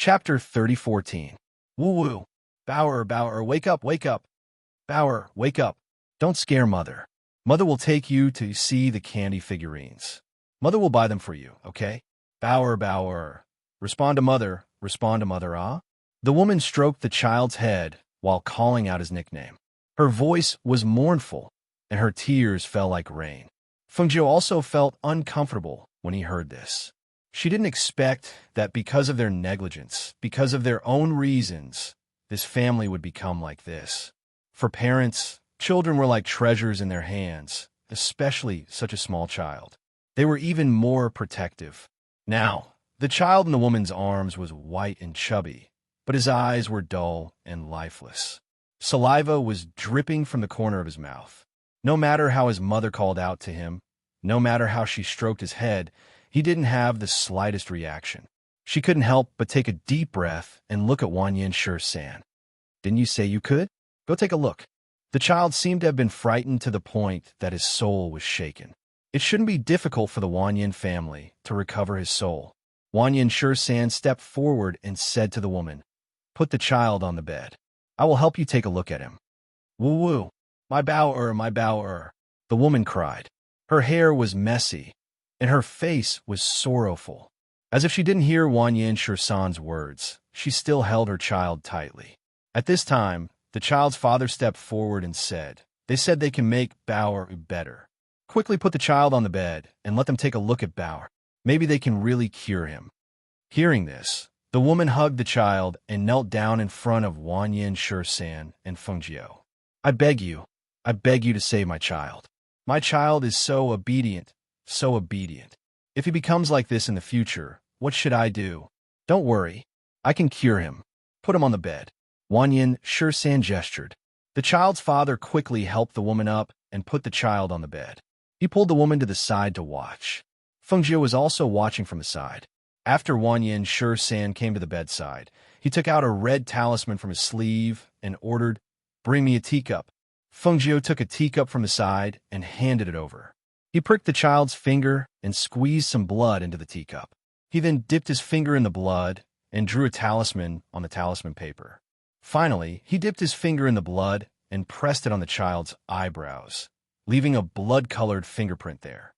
Chapter 3014. Woo-woo. Bower, wake up, wake up. Bower, wake up. Don't scare Mother. Mother will take you to see the candy figurines. Mother will buy them for you, okay? Bower. Respond to Mother, ah? The woman stroked the child's head while calling out his nickname. Her voice was mournful, and her tears fell like rain. Fengjiu also felt uncomfortable when he heard this. She didn't expect that because of their negligence, because of their own reasons, this family would become like this. For parents, children were like treasures in their hands, especially such a small child. They were even more protective. Now, the child in the woman's arms was white and chubby, but his eyes were dull and lifeless. Saliva was dripping from the corner of his mouth. No matter how his mother called out to him, no matter how she stroked his head, he didn't have the slightest reaction. She couldn't help but take a deep breath and look at Wanyan Shi-san. Didn't you say you could? Go take a look. The child seemed to have been frightened to the point that his soul was shaken. It shouldn't be difficult for the Wanyan family to recover his soul. Wanyan Shi-san stepped forward and said to the woman, "Put the child on the bed. I will help you take a look at him." "Woo-woo, my bower," the woman cried. Her hair was messy, and her face was sorrowful. As if she didn't hear Wanyan Shi-san's words, she still held her child tightly. At this time, the child's father stepped forward and said, "They said they can make Bower better. Quickly put the child on the bed and let them take a look at Bower. Maybe they can really cure him." Hearing this, the woman hugged the child and knelt down in front of Wanyan Shi-san and Fengjiu. I beg you to save my child. My child is so obedient. If he becomes like this in the future, what should I do? Don't worry, I can cure him. Put him on the bed." Wanyan Shi-san gestured. The child's father quickly helped the woman up and put the child on the bed. He pulled the woman to the side to watch. Fengjiu was also watching from the side. After Wanyan Shi-san came to the bedside, he took out a red talisman from his sleeve and ordered, "Bring me a teacup." Fengjiu took a teacup from the side and handed it over. He pricked the child's finger and squeezed some blood into the teacup. He then dipped his finger in the blood and drew a talisman on the talisman paper. Finally, he dipped his finger in the blood and pressed it on the child's eyebrows, leaving a blood-colored fingerprint there.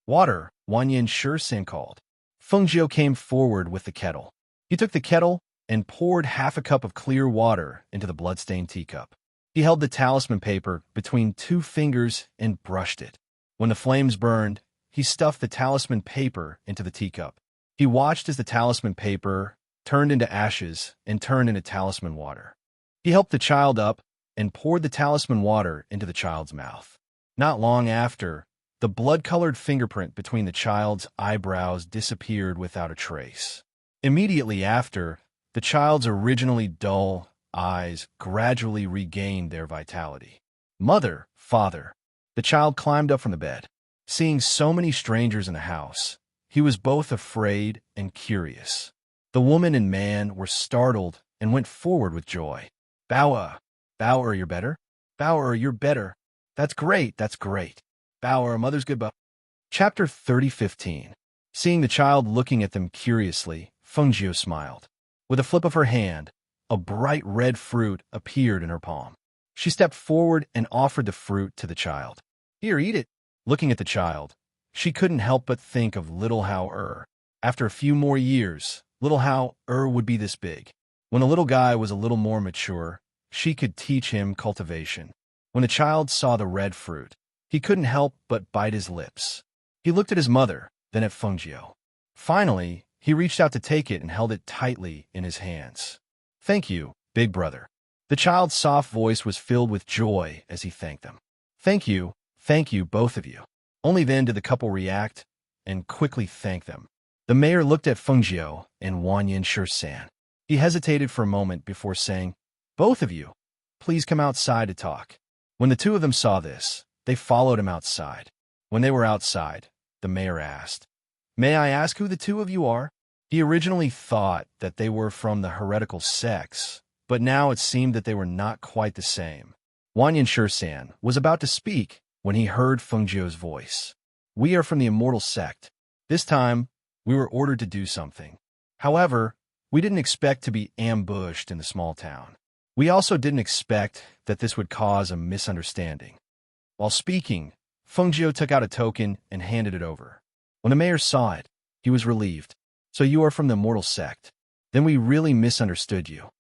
"Water," Wanyan Shi-san called. Fengjiu came forward with the kettle. He took the kettle and poured half a cup of clear water into the blood-stained teacup. He held the talisman paper between two fingers and brushed it. When the flames burned, he stuffed the talisman paper into the teacup. He watched as the talisman paper turned into ashes and turned into talisman water. He helped the child up and poured the talisman water into the child's mouth. Not long after, the blood-colored fingerprint between the child's eyebrows disappeared without a trace. Immediately after, the child's originally dull eyes gradually regained their vitality. "Mother, father." The child climbed up from the bed. Seeing so many strangers in the house, he was both afraid and curious. The woman and man were startled and went forward with joy. Bower, you're better? Bower, you're better. That's great. Bower, Mother's good. Chapter 3015. Seeing the child looking at them curiously, Fengjiu smiled. With a flip of her hand, a bright red fruit appeared in her palm. She stepped forward and offered the fruit to the child. "Here, eat it." Looking at the child, she couldn't help but think of little Hao. After a few more years, little Hao would be this big. When the little guy was a little more mature, she could teach him cultivation. When the child saw the red fruit, he couldn't help but bite his lips. He looked at his mother, then at Fengjiu. Finally, he reached out to take it and held it tightly in his hands. "Thank you, big brother." The child's soft voice was filled with joy as he thanked them. Thank you, both of you." Only then did the couple react and quickly thank them. The mayor looked at Fengjiu and Wanyan Shi-san. He hesitated for a moment before saying, "Both of you, please come outside to talk." When the two of them saw this, they followed him outside. When they were outside, the mayor asked, "May I ask who the two of you are?" He originally thought that they were from the heretical sects, but now it seemed that they were not quite the same. Wanyan Shi-san was about to speak when he heard Fengjiu's voice. "We are from the immortal sect. This time, we were ordered to do something. However, We didn't expect to be ambushed in the small town. We also didn't expect that this would cause a misunderstanding. While speaking, Fengjiu took out a token and handed it over. When the mayor saw it, he was relieved. So you are from the immortal sect. Then we really misunderstood you.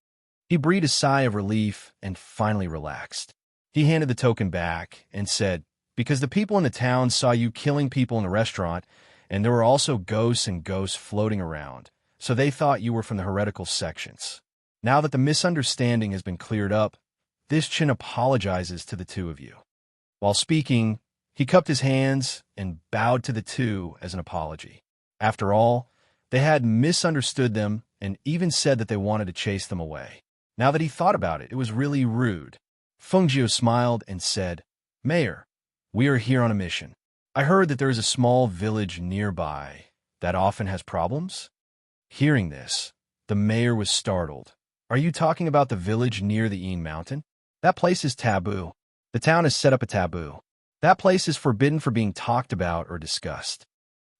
He breathed a sigh of relief and finally relaxed. He handed the token back and said, because the people in the town saw you killing people in the restaurant, and there were also ghosts floating around, so they thought you were from the heretical sections. Now that the misunderstanding has been cleared up, this Chin apologizes to the two of you. While speaking, he cupped his hands and bowed to the two as an apology. After all, they had misunderstood them and even said that they wanted to chase them away. Now that he thought about it, it was really rude. Fengjiu smiled and said, Mayor, we are here on a mission. I heard that there is a small village nearby that often has problems. Hearing this, the mayor was startled. Are you talking about the village near the Een Mountain? That place is taboo. The town has set up a taboo. That place is forbidden for being talked about or discussed.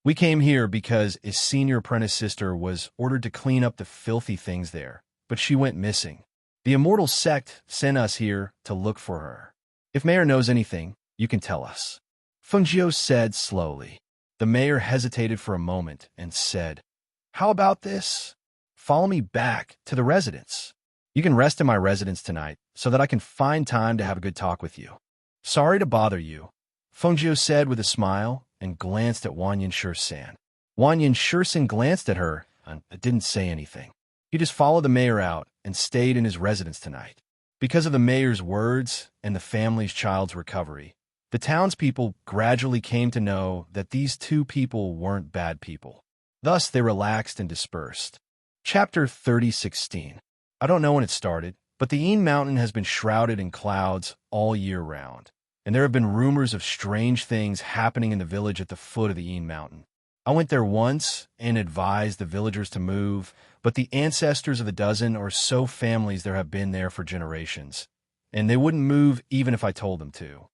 We came here because a senior apprentice sister was ordered to clean up the filthy things there, but she went missing. The immortal sect sent us here to look for her. If Mayor knows anything, you can tell us. Fengjiu said slowly. The mayor hesitated for a moment and said, How about this? Follow me back to the residence. You can rest in my residence tonight so that I can find time to have a good talk with you. Sorry to bother you, Fengjiu said with a smile and glanced at Wang Yanshi-san. Wang Yanshi-san glanced at her and didn't say anything. He just followed the mayor out and stayed in his residence tonight. Because of the mayor's words and the family's child's recovery, the townspeople gradually came to know that these two people weren't bad people. Thus, they relaxed and dispersed. Chapter 30:16. I don't know when it started, but the Een Mountain has been shrouded in clouds all year round, and there have been rumors of strange things happening in the village at the foot of the Een Mountain. I went there once and advised the villagers to move, but the ancestors of the dozen or so families there have been there for generations, and they wouldn't move even if I told them to.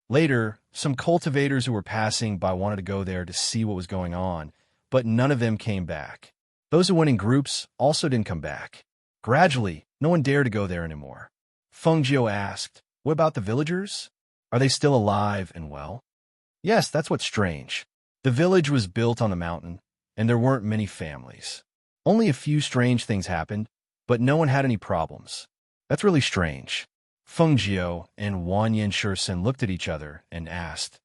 Later, some cultivators who were passing by wanted to go there to see what was going on, but none of them came back. Those who went in groups also didn't come back. Gradually, no one dared to go there anymore. Fengjiu asked, What about the villagers? Are they still alive and well? Yes, that's what's strange. The village was built on the mountain, and there weren't many families. Only a few strange things happened, but no one had any problems. That's really strange. Fengjiu and Wang Yanshi-san looked at each other and asked,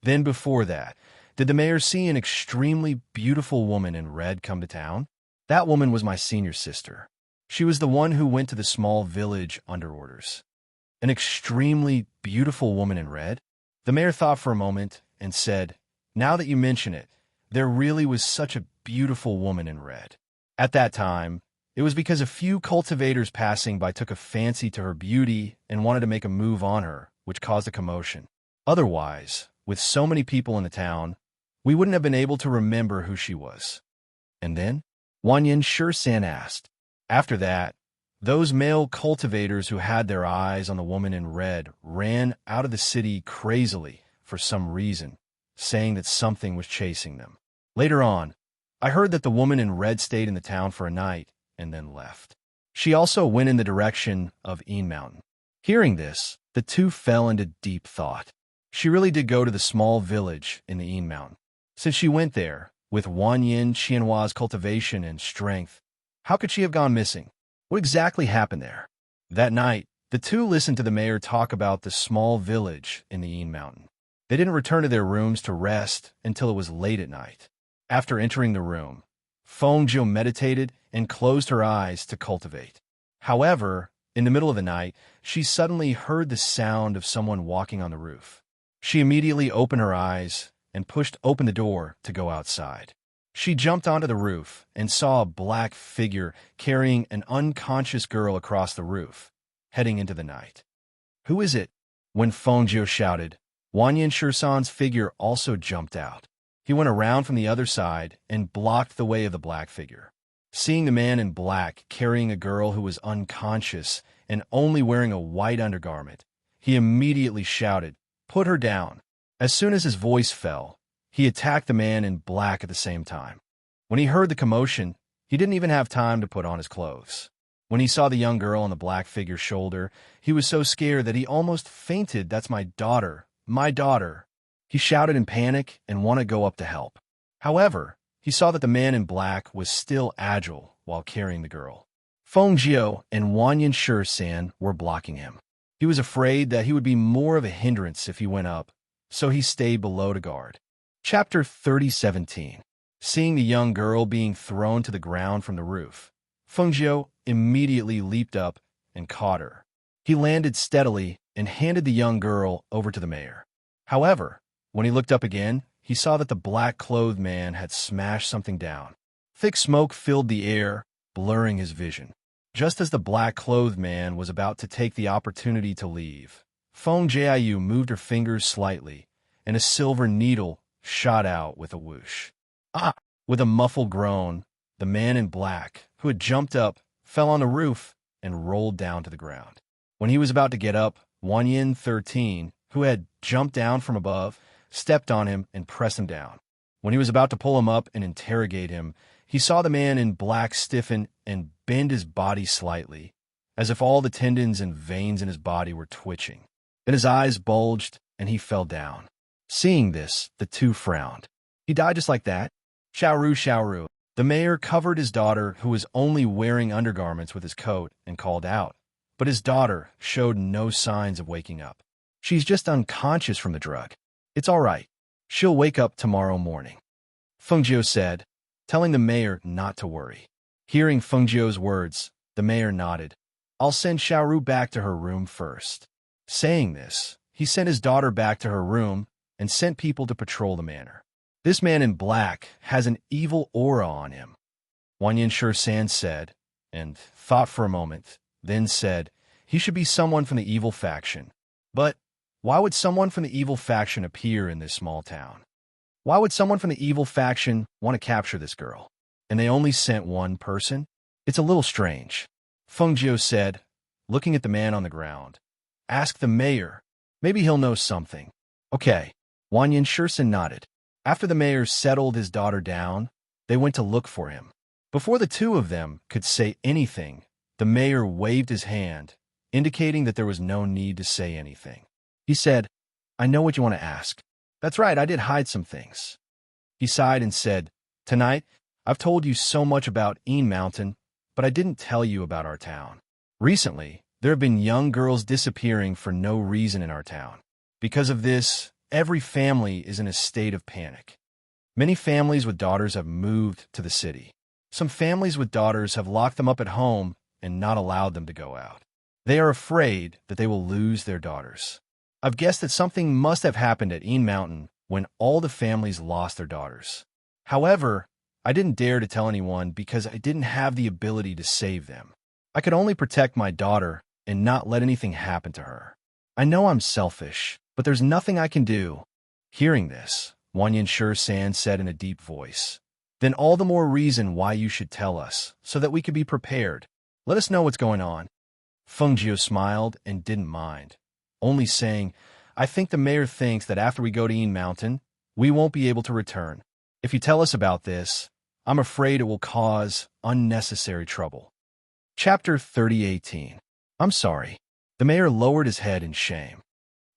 Then before that, did the mayor see an extremely beautiful woman in red come to town? That woman was my senior sister. She was the one who went to the small village under orders. An extremely beautiful woman in red? The mayor thought for a moment and said, Now that you mention it, there really was such a beautiful woman in red. At that time, it was because a few cultivators passing by took a fancy to her beauty and wanted to make a move on her, which caused a commotion. Otherwise, with so many people in the town, we wouldn't have been able to remember who she was. And then, Wang Yanshi-san asked. After that, those male cultivators who had their eyes on the woman in red ran out of the city crazily for some reason, saying that something was chasing them. Later on, I heard that the woman in red stayed in the town for a night and then left. She also went in the direction of Een Mountain. Hearing this, the two fell into deep thought. She really did go to the small village in the Een Mountain. Since she went there, with Wang Yanshi-san's cultivation and strength, how could she have gone missing? What exactly happened there? That night, the two listened to the mayor talk about the small village in the Een Mountain. They didn't return to their rooms to rest until it was late at night. After entering the room, Fengjiu meditated and closed her eyes to cultivate. However, in the middle of the night, she suddenly heard the sound of someone walking on the roof. She immediately opened her eyes and pushed open the door to go outside. She jumped onto the roof and saw a black figure carrying an unconscious girl across the roof, heading into the night. Who is it? When Fengjiu shouted, Wang Yanshi-san's figure also jumped out. He went around from the other side and blocked the way of the black figure. Seeing the man in black carrying a girl who was unconscious and only wearing a white undergarment, he immediately shouted, Put her down. As soon as his voice fell, he attacked the man in black at the same time. When he heard the commotion, He didn't even have time to put on his clothes. When he saw the young girl on the black figure's shoulder, he was so scared that he almost fainted. "That's my daughter, my daughter." He shouted in panic and wanted to go up to help. However, he saw that the man in black was still agile while carrying the girl. Feng Jiao and Wanyan Shi-san were blocking him. He was afraid that he would be more of a hindrance if he went up, so he stayed below to guard. Chapter 30:17. Seeing the young girl being thrown to the ground from the roof, Feng Jiao immediately leaped up and caught her. He landed steadily and handed the young girl over to the mayor. However, when he looked up again, he saw that the black-clothed man had smashed something down. Thick smoke filled the air, blurring his vision. Just as the black-clothed man was about to take the opportunity to leave, Feng Jiao moved her fingers slightly, and a silver needle shot out with a whoosh. Ah! With a muffled groan, the man in black, who had jumped up, fell on the roof and rolled down to the ground. When he was about to get up, Wanyan 13, who had jumped down from above, stepped on him and pressed him down. When he was about to pull him up and interrogate him, he saw the man in black stiffen and bend his body slightly, as if all the tendons and veins in his body were twitching. Then his eyes bulged and he fell down. Seeing this, the two frowned. "He died just like that?" "Xiaoru, Xiaoru." The mayor covered his daughter, who was only wearing undergarments, with his coat and called out. But his daughter showed no signs of waking up. "She's just unconscious from the drug. It's all right. She'll wake up tomorrow morning," Feng Jiao said, telling the mayor not to worry. Hearing Feng Jiao's words, the mayor nodded. "I'll send Xiaoru back to her room first." Saying this, he sent his daughter back to her room and sent people to patrol the manor. "This man in black has an evil aura on him," Wanyan Shi-san said, and thought for a moment, then said, "He should be someone from the evil faction. But why would someone from the evil faction appear in this small town? Why would someone from the evil faction want to capture this girl? And they only sent one person? It's a little strange," Feng Jiao said, looking at the man on the ground. "Ask the mayor. Maybe he'll know something." "Okay," Wanyan Shi-san nodded. After the mayor settled his daughter down, they went to look for him. Before the two of them could say anything, the mayor waved his hand, indicating that there was no need to say anything. He said, "I know what you want to ask. That's right, I did hide some things." He sighed and said, "Tonight, I've told you so much about Een Mountain, but I didn't tell you about our town. Recently, there have been young girls disappearing for no reason in our town. Because of this, every family is in a state of panic. Many families with daughters have moved to the city. Some families with daughters have locked them up at home and not allowed them to go out. They are afraid that they will lose their daughters. I've guessed that something must have happened at Een Mountain when all the families lost their daughters. However, I didn't dare to tell anyone because I didn't have the ability to save them. I could only protect my daughter and not let anything happen to her. I know I'm selfish, but there's nothing I can do." Hearing this, Wanyan Shi-san said in a deep voice, "Then all the more reason why you should tell us, so that we can be prepared. Let us know what's going on." Feng Jiao smiled and didn't mind, only saying, "I think the mayor thinks that after we go to Een Mountain, we won't be able to return. If you tell us about this, I'm afraid it will cause unnecessary trouble." Chapter 30:18. "I'm sorry." The mayor lowered his head in shame.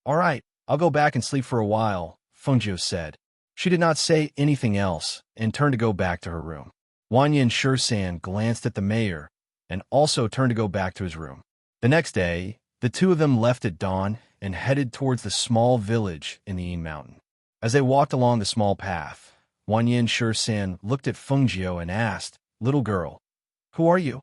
"All right, I'll go back and sleep for a while," Feng Jiao said. She did not say anything else and turned to go back to her room. Wanyan Shi-san glanced at the mayor and also turned to go back to his room. The next day, the two of them left at dawn and headed towards the small village in the Een Mountain. As they walked along the small path, Wanyan Shi-san looked at Feng Jiao and asked, "Little girl, who are you?"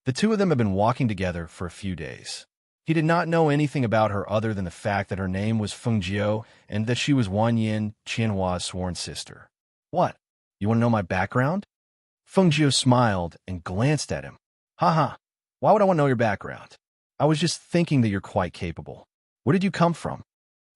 The two of them had been walking together for a few days. He did not know anything about her other than the fact that her name was Feng Jiao and that she was Wanyan Qianhua's sworn sister. "What? You want to know my background?" Feng Jiao smiled and glanced at him. "Haha, why would I want to know your background? I was just thinking that you're quite capable. Where did you come from?"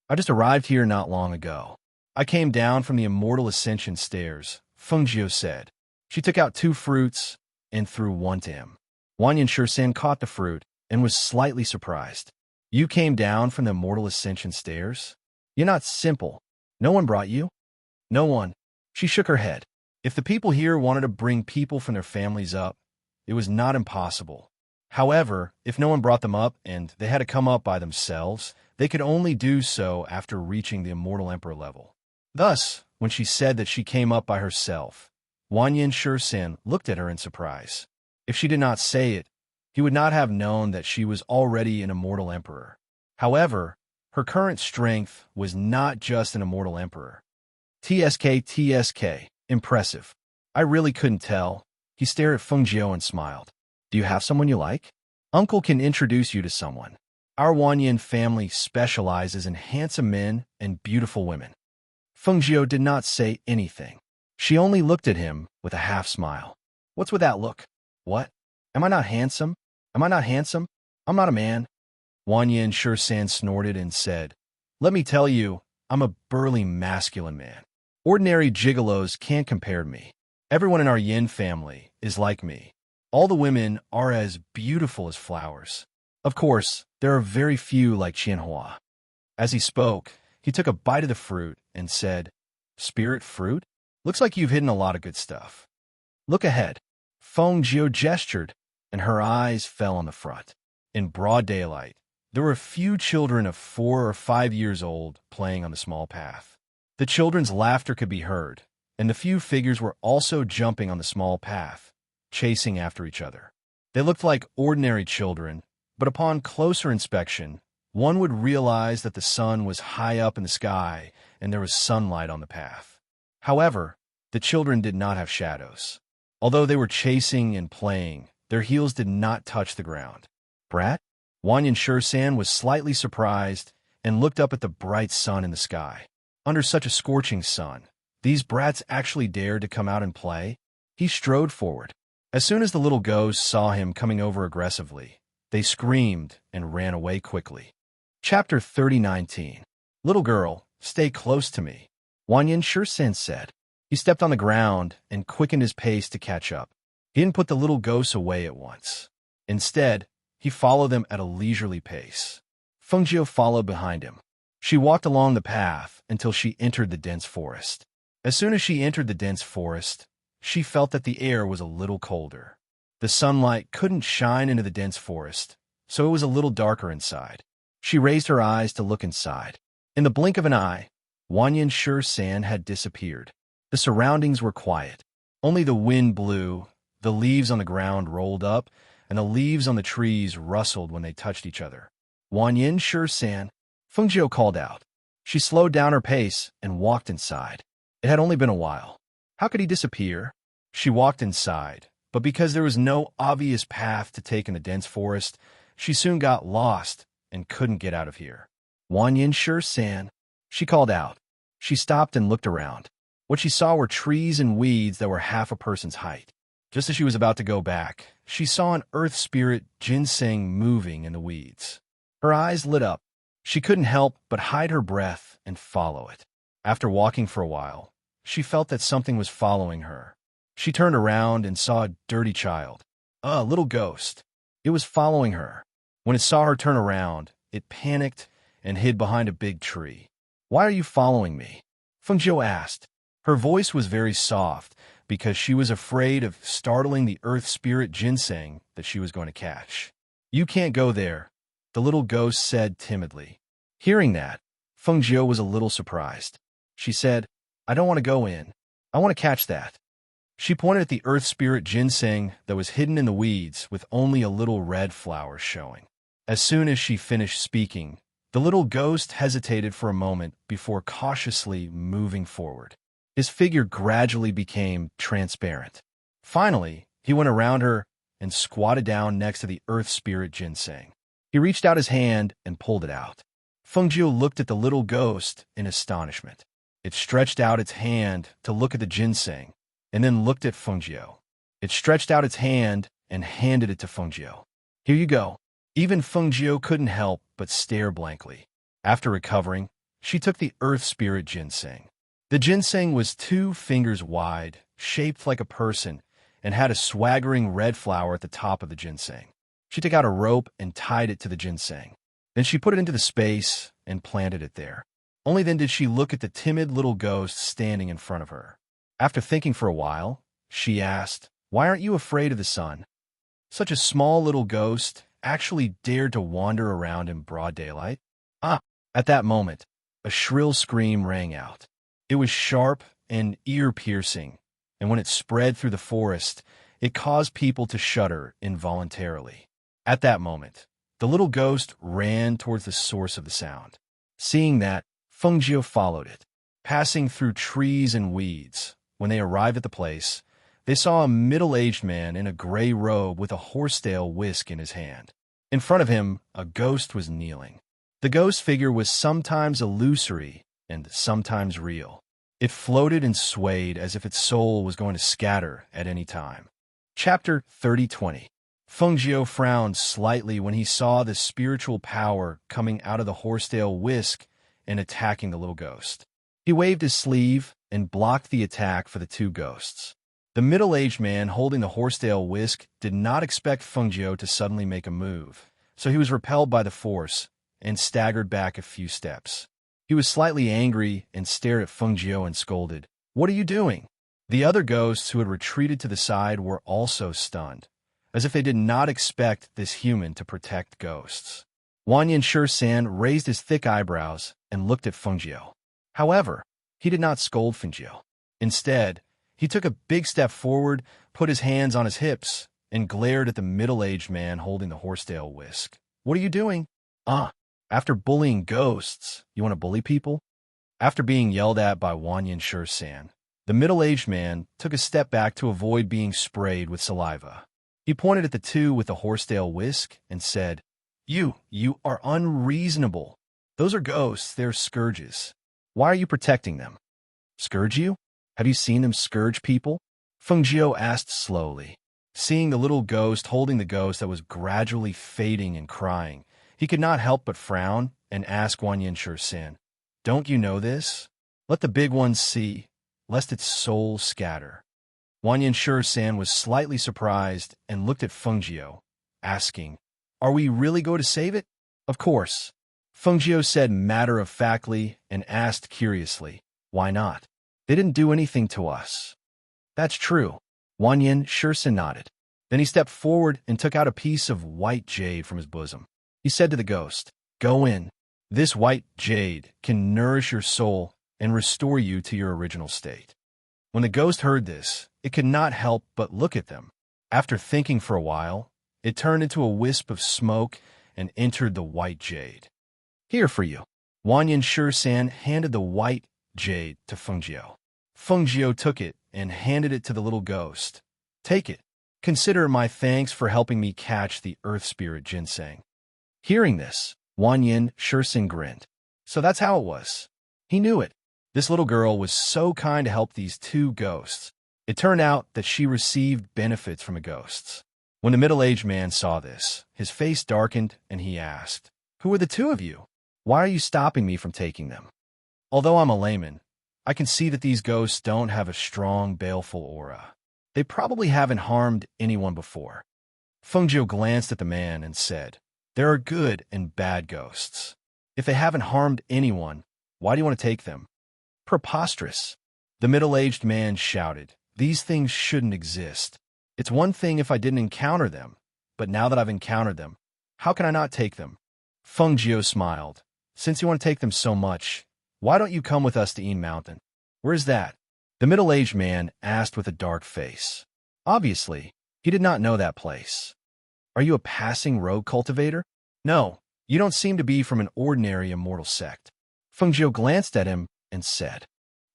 "I just arrived here not long ago. I came down from the Immortal Ascension stairs," Feng Jiao said. She took out 2 fruits and threw one to him. Wanyan Shi-san caught the fruit and was slightly surprised. "You came down from the Immortal Ascension stairs? You're not simple. No one brought you?" "No one." She shook her head. If the people here wanted to bring people from their families up, it was not impossible. However, if no one brought them up and they had to come up by themselves, they could only do so after reaching the Immortal Emperor level. Thus, when she said that she came up by herself, Wanyin Shursan looked at her in surprise. If she did not say it, he would not have known that she was already an Immortal Emperor. However, her current strength was not just an Immortal Emperor. TSK, impressive. I really couldn't tell. He stared at Feng Jiao and smiled. Do you have someone you like? Uncle can introduce you to someone. Our Wanyin family specializes in handsome men and beautiful women. Feng Jiao did not say anything. She only looked at him with a half smile. What's with that look? What? Am I not handsome? Am I not handsome? I'm not a man. Wanyin Shursan snorted and said, Let me tell you, I'm a burly masculine man. Ordinary gigolos can't compare to me. Everyone in our Yin family is like me. All the women are as beautiful as flowers. Of course, there are very few like Qianhua. As he spoke, he took a bite of the fruit and said, Spirit fruit? Looks like you've hidden a lot of good stuff. Look ahead. Feng Jiao gestured, and her eyes fell on the front. In broad daylight, there were a few children of 4 or 5 years old playing on the small path. The children's laughter could be heard, and the few figures were also jumping on the small path, chasing after each other. They looked like ordinary children, but upon closer inspection, one would realize that the sun was high up in the sky and there was sunlight on the path. However, the children did not have shadows. Although they were chasing and playing, their heels did not touch the ground. Brat? Wanyin Shursan was slightly surprised and looked up at the bright sun in the sky. Under such a scorching sun, these brats actually dared to come out and play? He strode forward. As soon as the little ghosts saw him coming over aggressively, they screamed and ran away quickly. Chapter 30:19. Little girl, stay close to me, Wanyin Shursan said. He stepped on the ground and quickened his pace to catch up. He didn't put the little ghosts away at once. Instead, he followed them at a leisurely pace. Feng Jiao followed behind him. She walked along the path until she entered the dense forest. As soon as she entered the dense forest, she felt that the air was a little colder. The sunlight couldn't shine into the dense forest, so it was a little darker inside. She raised her eyes to look inside. In the blink of an eye, Wanyin Shursan had disappeared. The surroundings were quiet. Only the wind blew, the leaves on the ground rolled up, and the leaves on the trees rustled when they touched each other. Wanyin Shursan, Feng Jiao called out. She slowed down her pace and walked inside. It had only been a while. How could he disappear? She walked inside, but because there was no obvious path to take in the dense forest, she soon got lost and couldn't get out of here. Wanyin Shursan, she called out. She stopped and looked around. What she saw were trees and weeds that were half a person's height. Just as she was about to go back, she saw an earth spirit ginseng moving in the weeds. Her eyes lit up. She couldn't help but hide her breath and follow it. After walking for a while, she felt that something was following her. She turned around and saw a dirty child, a little ghost. It was following her. When it saw her turn around, it panicked and hid behind a big tree. Why are you following me? Feng Jiao asked. Her voice was very soft because she was afraid of startling the earth spirit ginseng that she was going to catch. You can't go there, the little ghost said timidly. Hearing that, Feng Jiao was a little surprised. She said, I don't want to go in. I want to catch that. She pointed at the earth spirit ginseng that was hidden in the weeds with only a little red flower showing. As soon as she finished speaking, the little ghost hesitated for a moment before cautiously moving forward. His figure gradually became transparent. Finally, he went around her and squatted down next to the earth spirit ginseng. He reached out his hand and pulled it out. Feng Jiao looked at the little ghost in astonishment. It stretched out its hand to look at the ginseng, and then looked at Feng Jiao. It stretched out its hand and handed it to Feng Jiao. Here you go. Even Feng Jiao couldn't help but stare blankly. After recovering, she took the earth spirit ginseng. The ginseng was 2 fingers wide, shaped like a person, and had a swaggering red flower at the top of the ginseng. She took out a rope and tied it to the ginseng. Then she put it into the space and planted it there. Only then did she look at the timid little ghost standing in front of her. After thinking for a while, she asked, "Why aren't you afraid of the sun?" Such a small little ghost actually dared to wander around in broad daylight? Ah! At that moment, a shrill scream rang out. It was sharp and ear-piercing, and when it spread through the forest, it caused people to shudder involuntarily. At that moment, the little ghost ran towards the source of the sound. Seeing that, Fengjiu followed it. Passing through trees and weeds, when they arrived at the place, they saw a middle-aged man in a gray robe with a horsetail whisk in his hand. In front of him, a ghost was kneeling. The ghost figure was sometimes illusory and sometimes real. It floated and swayed as if its soul was going to scatter at any time. Chapter 30:20. Fengjiu frowned slightly when he saw the spiritual power coming out of the horsetail whisk and attacking the little ghost. He waved his sleeve and blocked the attack for the two ghosts. The middle-aged man holding the horsetail whisk did not expect Fengjiu to suddenly make a move, so he was repelled by the force and staggered back a few steps. He was slightly angry and stared at Fengjiu and scolded, "What are you doing?" The other ghosts who had retreated to the side were also stunned, as if they did not expect this human to protect ghosts. Wanyan Shisan raised his thick eyebrows and looked at Fengjiu. However, he did not scold Fengjiu. Instead, he took a big step forward, put his hands on his hips, and glared at the middle-aged man holding the horsetail whisk. "What are you doing?" After bullying ghosts, you want to bully people?" After being yelled at by Wanyan Shisan, the middle-aged man took a step back to avoid being sprayed with saliva. He pointed at the two with the horsetail whisk and said, You are unreasonable. Those are ghosts, they're scourges. Why are you protecting them?" "Scourge you? Have you seen them scourge people?" Fengjiu asked slowly. Seeing the little ghost holding the ghost that was gradually fading and crying, he could not help but frown and ask Wanyan Shisan, "Don't you know this? Let the big one see, lest its soul scatter." Wanyan Shisan was slightly surprised and looked at Fengjiu, asking, "Are we really going to save it?" "Of course." Fengjiu said matter-of-factly and asked curiously, "Why not? They didn't do anything to us." "That's true." Wanyan Shisan nodded. Then he stepped forward and took out a piece of white jade from his bosom. He said to the ghost, "Go in. This white jade can nourish your soul and restore you to your original state." When the ghost heard this, it could not help but look at them. After thinking for a while, it turned into a wisp of smoke and entered the white jade. "Here for you." Wanyan Shisan handed the white jade to Fengjiu. Fengjiu took it and handed it to the little ghost. "Take it. Consider my thanks for helping me catch the earth spirit ginseng." Hearing this, Wanyan Shisan grinned. So that's how it was. He knew it. This little girl was so kind to help these two ghosts. It turned out that she received benefits from the ghosts. When the middle-aged man saw this, his face darkened and he asked, "Who are the two of you? Why are you stopping me from taking them?" Although I'm a layman, I can see that these ghosts don't have a strong, baleful aura. They probably haven't harmed anyone before. Fengjiu glanced at the man and said, "There are good and bad ghosts. If they haven't harmed anyone, why do you want to take them?" "Preposterous." The middle-aged man shouted, "These things shouldn't exist. It's one thing if I didn't encounter them, but now that I've encountered them, how can I not take them?" Fengjiu smiled. "Since you want to take them so much, why don't you come with us to Ean Mountain?" "Where's that?" the middle-aged man asked with a dark face. Obviously, he did not know that place. "Are you a passing rogue cultivator?" "No, you don't seem to be from an ordinary immortal sect." Fengjiu glanced at him and said,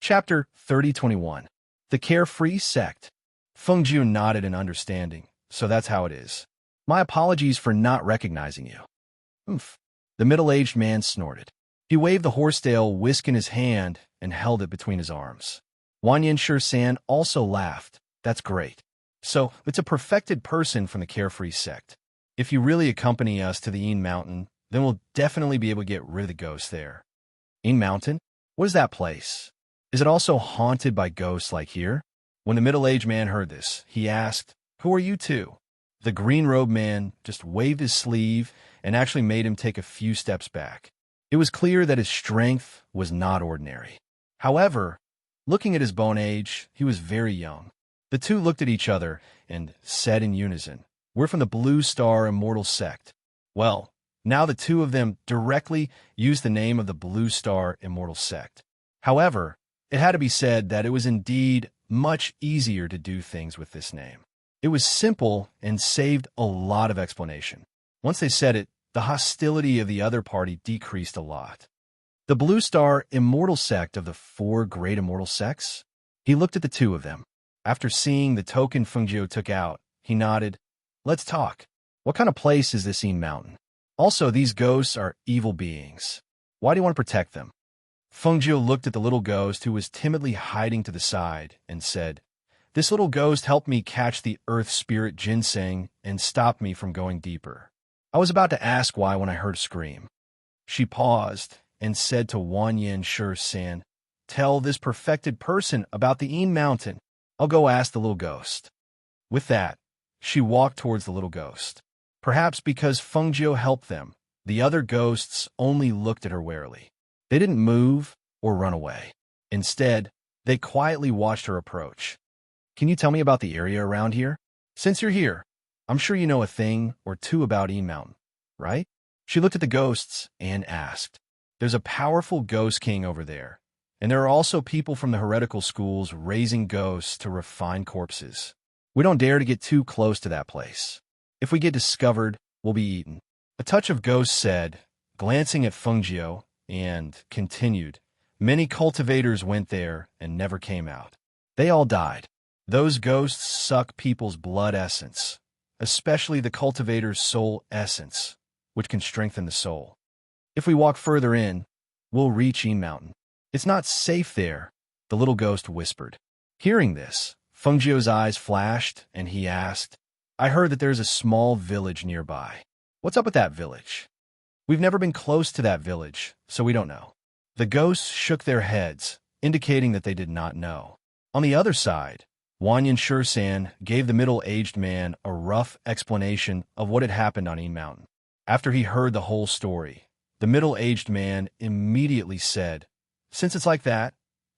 Chapter 30:21. The Carefree Sect. Fengjiu nodded in understanding, so that's how it is. "My apologies for not recognizing you." "Oomph." The middle-aged man snorted. He waved the horsetail whisk in his hand and held it between his arms. Wanyan Shisan also laughed. "That's great. So, it's a perfected person from the Carefree Sect. If you really accompany us to the Ean Mountain, then we'll definitely be able to get rid of the ghosts there." "Ean Mountain? What is that place? Is it also haunted by ghosts like here?" When the middle-aged man heard this, he asked, "Who are you two?" The green-robed man just waved his sleeve and actually made him take a few steps back. It was clear that his strength was not ordinary. However, Looking at his bone age, he was very young. The two looked at each other and said in unison, "We're from the Blue Star Immortal Sect." Well, now the two of them directly used the name of the Blue Star Immortal Sect. However, it had to be said that it was indeed much easier to do things with this name. It was simple and saved a lot of explanation. Once they said it, the hostility of the other party decreased a lot. The Blue Star Immortal Sect of the four great immortal sects? He looked at the two of them. After seeing the token Fengjiu took out, he nodded. "Let's talk. What kind of place is this Ean Mountain? Also, these ghosts are evil beings. Why do you want to protect them?" Fengjiu looked at the little ghost who was timidly hiding to the side and said, "This little ghost helped me catch the earth spirit ginseng and stopped me from going deeper. I was about to ask why when I heard a scream." She paused and said to Wanyan Shur-san, "Tell this perfected person about the Ean Mountain. I'll go ask the little ghost." With that, she walked towards the little ghost. Perhaps because Fengjiu helped them, the other ghosts only looked at her warily. They didn't move or run away. Instead, they quietly watched her approach. "Can you tell me about the area around here? Since you're here, I'm sure you know a thing or two about Ean Mountain, right?" She looked at the ghosts and asked, "There's a powerful ghost king over there, and there are also people from the heretical schools raising ghosts to refine corpses. We don't dare to get too close to that place. If we get discovered, we'll be eaten." A touch of ghost said, glancing at Fengjiu, and continued, "Many cultivators went there and never came out. They all died. Those ghosts suck people's blood essence, especially the cultivator's soul essence, which can strengthen the soul. If we walk further in, we'll reach Ean Mountain. It's not safe there," the little ghost whispered. Hearing this, Fengjiu's eyes flashed, and he asked, "I heard that there's a small village nearby. What's up with that village?" "We've never been close to that village, so we don't know." The ghosts shook their heads, indicating that they did not know. On the other side, Wanyan Shur-san gave the middle-aged man a rough explanation of what had happened on Ean Mountain. After he heard the whole story, the middle-aged man immediately said, "Since it's like that,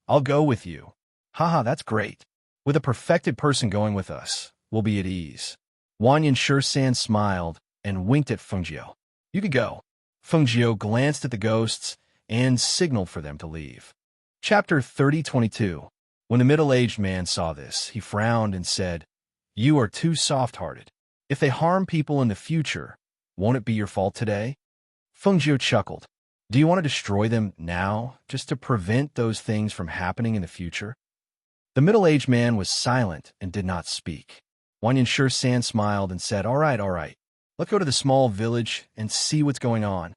I'll go with you." "Haha, that's great. With a perfected person going with us, we'll be at ease." Wanyan Shur-san smiled and winked at Fengjiu. "You could go." Fengjiu glanced at the ghosts and signaled for them to leave. Chapter 30:22. When the middle-aged man saw this, he frowned and said, "You are too soft-hearted. If they harm people in the future, won't it be your fault today?" Fengjiu chuckled. "Do you want to destroy them now, just to prevent those things from happening in the future?" The middle-aged man was silent and did not speak. Wanyan Shur-san smiled and said, all right. Let's go to the small village and see what's going on."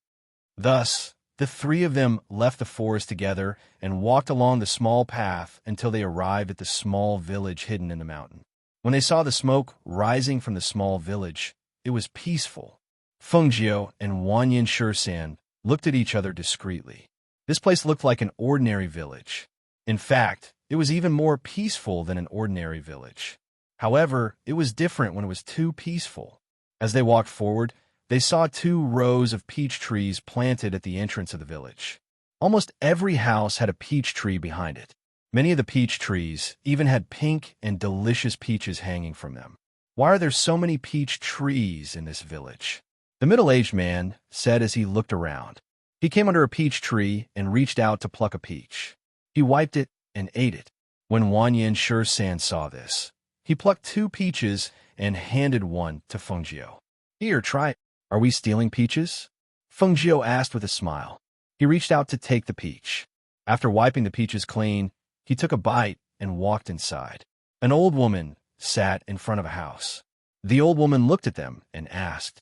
Thus, the three of them left the forest together and walked along the small path until they arrived at the small village hidden in the mountain. When they saw the smoke rising from the small village, it was peaceful. Fengjiu and Wanyan Shur-san looked at each other discreetly. This place looked like an ordinary village. In fact, it was even more peaceful than an ordinary village. However, it was different when it was too peaceful. As they walked forward, they saw 2 rows of peach trees planted at the entrance of the village. Almost every house had a peach tree behind it. Many of the peach trees even had pink and delicious peaches hanging from them. "Why are there so many peach trees in this village?" the middle-aged man said as he looked around. He came under a peach tree and reached out to pluck a peach. He wiped it and ate it. When Wanyan Shur-san saw this, he plucked 2 peaches and handed one to Fengjiu. "Here, try it." "Are we stealing peaches?" Fengjiu asked with a smile. He reached out to take the peach. After wiping the peaches clean, he took a bite and walked inside. An old woman sat in front of a house. The old woman looked at them and asked,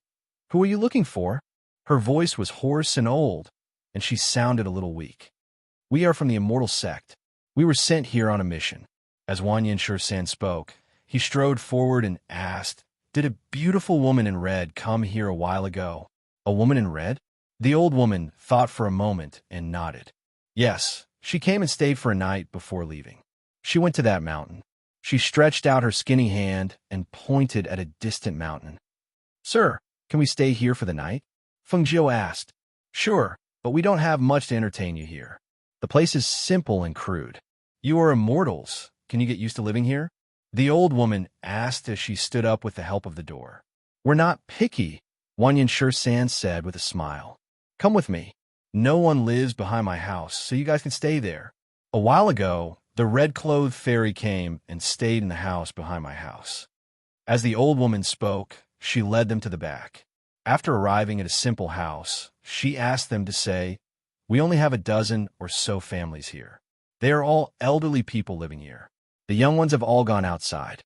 "Who are you looking for?" Her voice was hoarse and old, and she sounded a little weak. "We are from the Immortal Sect. We were sent here on a mission." As Wanyan Shur-san spoke, he strode forward and asked, "Did a beautiful woman in red come here a while ago?" "A woman in red?" The old woman thought for a moment and nodded. "Yes, she came and stayed for a night before leaving. She went to that mountain." She stretched out her skinny hand and pointed at a distant mountain. "Sir, can we stay here for the night?" Fengjiu asked. "Sure, but we don't have much to entertain you here. The place is simple and crude. You are immortals. Can you get used to living here? The old woman asked as she stood up with the help of the door. We're not picky, Wanyan Shur-san said with a smile. Come with me. No one lives behind my house, so you guys can stay there. A while ago, the red-clothed fairy came and stayed in the house behind my house. As the old woman spoke, she led them to the back. After arriving at a simple house, she asked them to say, We only have a dozen or so families here. They are all elderly people living here. The young ones have all gone outside.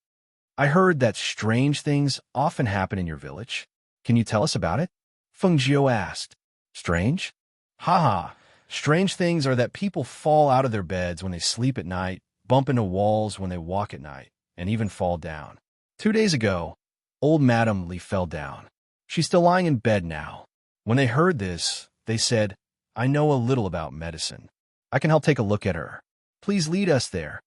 I heard that strange things often happen in your village. Can you tell us about it? Feng Jiu asked. Strange? Haha. Strange things are that people fall out of their beds when they sleep at night, bump into walls when they walk at night, and even fall down. 2 days ago, old Madame Li fell down. She's still lying in bed now. When they heard this, they said, I know a little about medicine. I can help take a look at her. Please lead us there.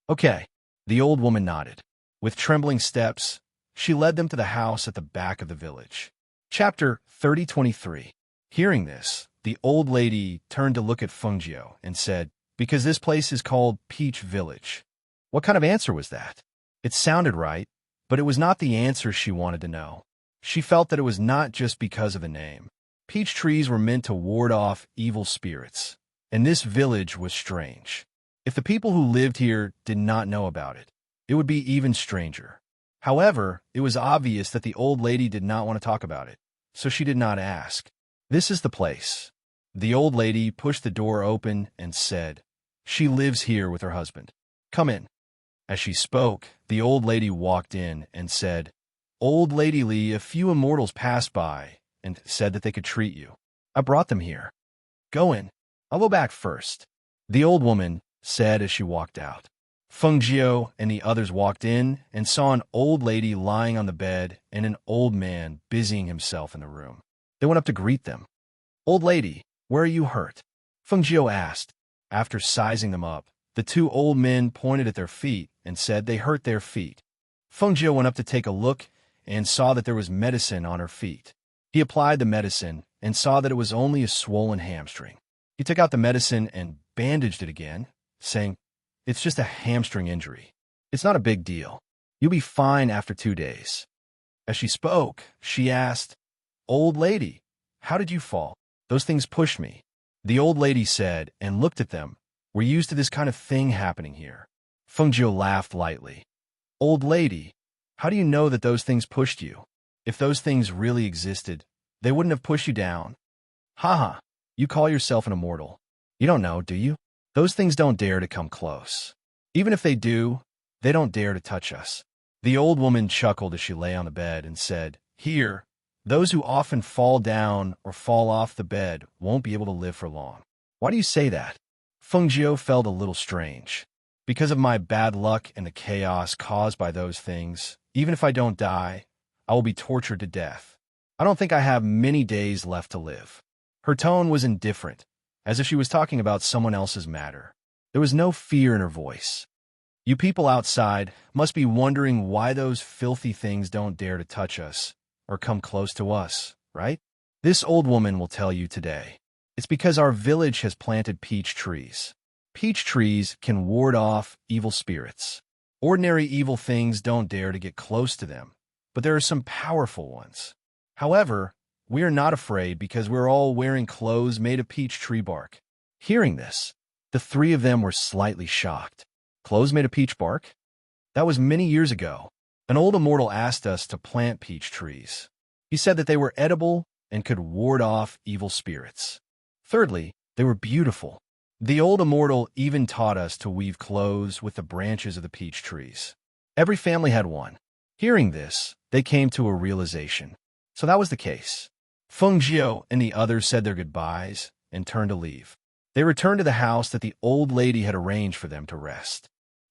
Okay. The old woman nodded. With trembling steps, she led them to the house at the back of the village. Chapter 30:23. Hearing this, the old lady turned to look at Feng Jiu and said, Because this place is called Peach Village. What kind of answer was that? It sounded right, but it was not the answer she wanted to know. She felt that it was not just because of the name. Peach trees were meant to ward off evil spirits, and this village was strange. If the people who lived here did not know about it, it would be even stranger. However, it was obvious that the old lady did not want to talk about it, so she did not ask. This is the place. The old lady pushed the door open and said, She lives here with her husband. Come in. As she spoke, the old lady walked in and said, Old Lady Li, a few immortals passed by and said that they could treat you. I brought them here. Go in. I'll go back first. The old woman said as she walked out. Feng Jiu and the others walked in and saw an old lady lying on the bed and an old man busying himself in the room. They went up to greet them. Old lady, where are you hurt? Feng Jiu asked. After sizing them up, the two old men pointed at their feet and said they hurt their feet. Feng Jiu went up to take a look and saw that there was medicine on her feet. He applied the medicine and saw that it was only a swollen hamstring. He took out the medicine and bandaged it again, saying, It's just a hamstring injury. It's not a big deal. You'll be fine after 2 days. As she spoke, she asked, Old lady, how did you fall? Those things pushed me. The old lady said and looked at them. We're used to this kind of thing happening here. Feng Jiu laughed lightly. Old lady, how do you know that those things pushed you? If those things really existed, they wouldn't have pushed you down. Haha, you call yourself an immortal. You don't know, do you? Those things don't dare to come close. Even if they do, they don't dare to touch us. The old woman chuckled as she lay on the bed and said, Here, those who often fall down or fall off the bed won't be able to live for long. Why do you say that? Feng Jiu felt a little strange. Because of my bad luck and the chaos caused by those things, even if I don't die, I will be tortured to death. I don't think I have many days left to live. Her tone was indifferent, as if she was talking about someone else's matter. There was no fear in her voice. You people outside must be wondering why those filthy things don't dare to touch us or come close to us, right? This old woman will tell you today. It's because our village has planted peach trees. Peach trees can ward off evil spirits. Ordinary evil things don't dare to get close to them, but there are some powerful ones. However, we are not afraid because we're all wearing clothes made of peach tree bark. Hearing this, the three of them were slightly shocked. Clothes made of peach bark? That was many years ago. An old immortal asked us to plant peach trees. He said that they were edible and could ward off evil spirits. Thirdly, they were beautiful. The old immortal even taught us to weave clothes with the branches of the peach trees. Every family had one. Hearing this, they came to a realization. So that was the case. Feng Jiu and the others said their goodbyes and turned to leave. They returned to the house that the old lady had arranged for them to rest.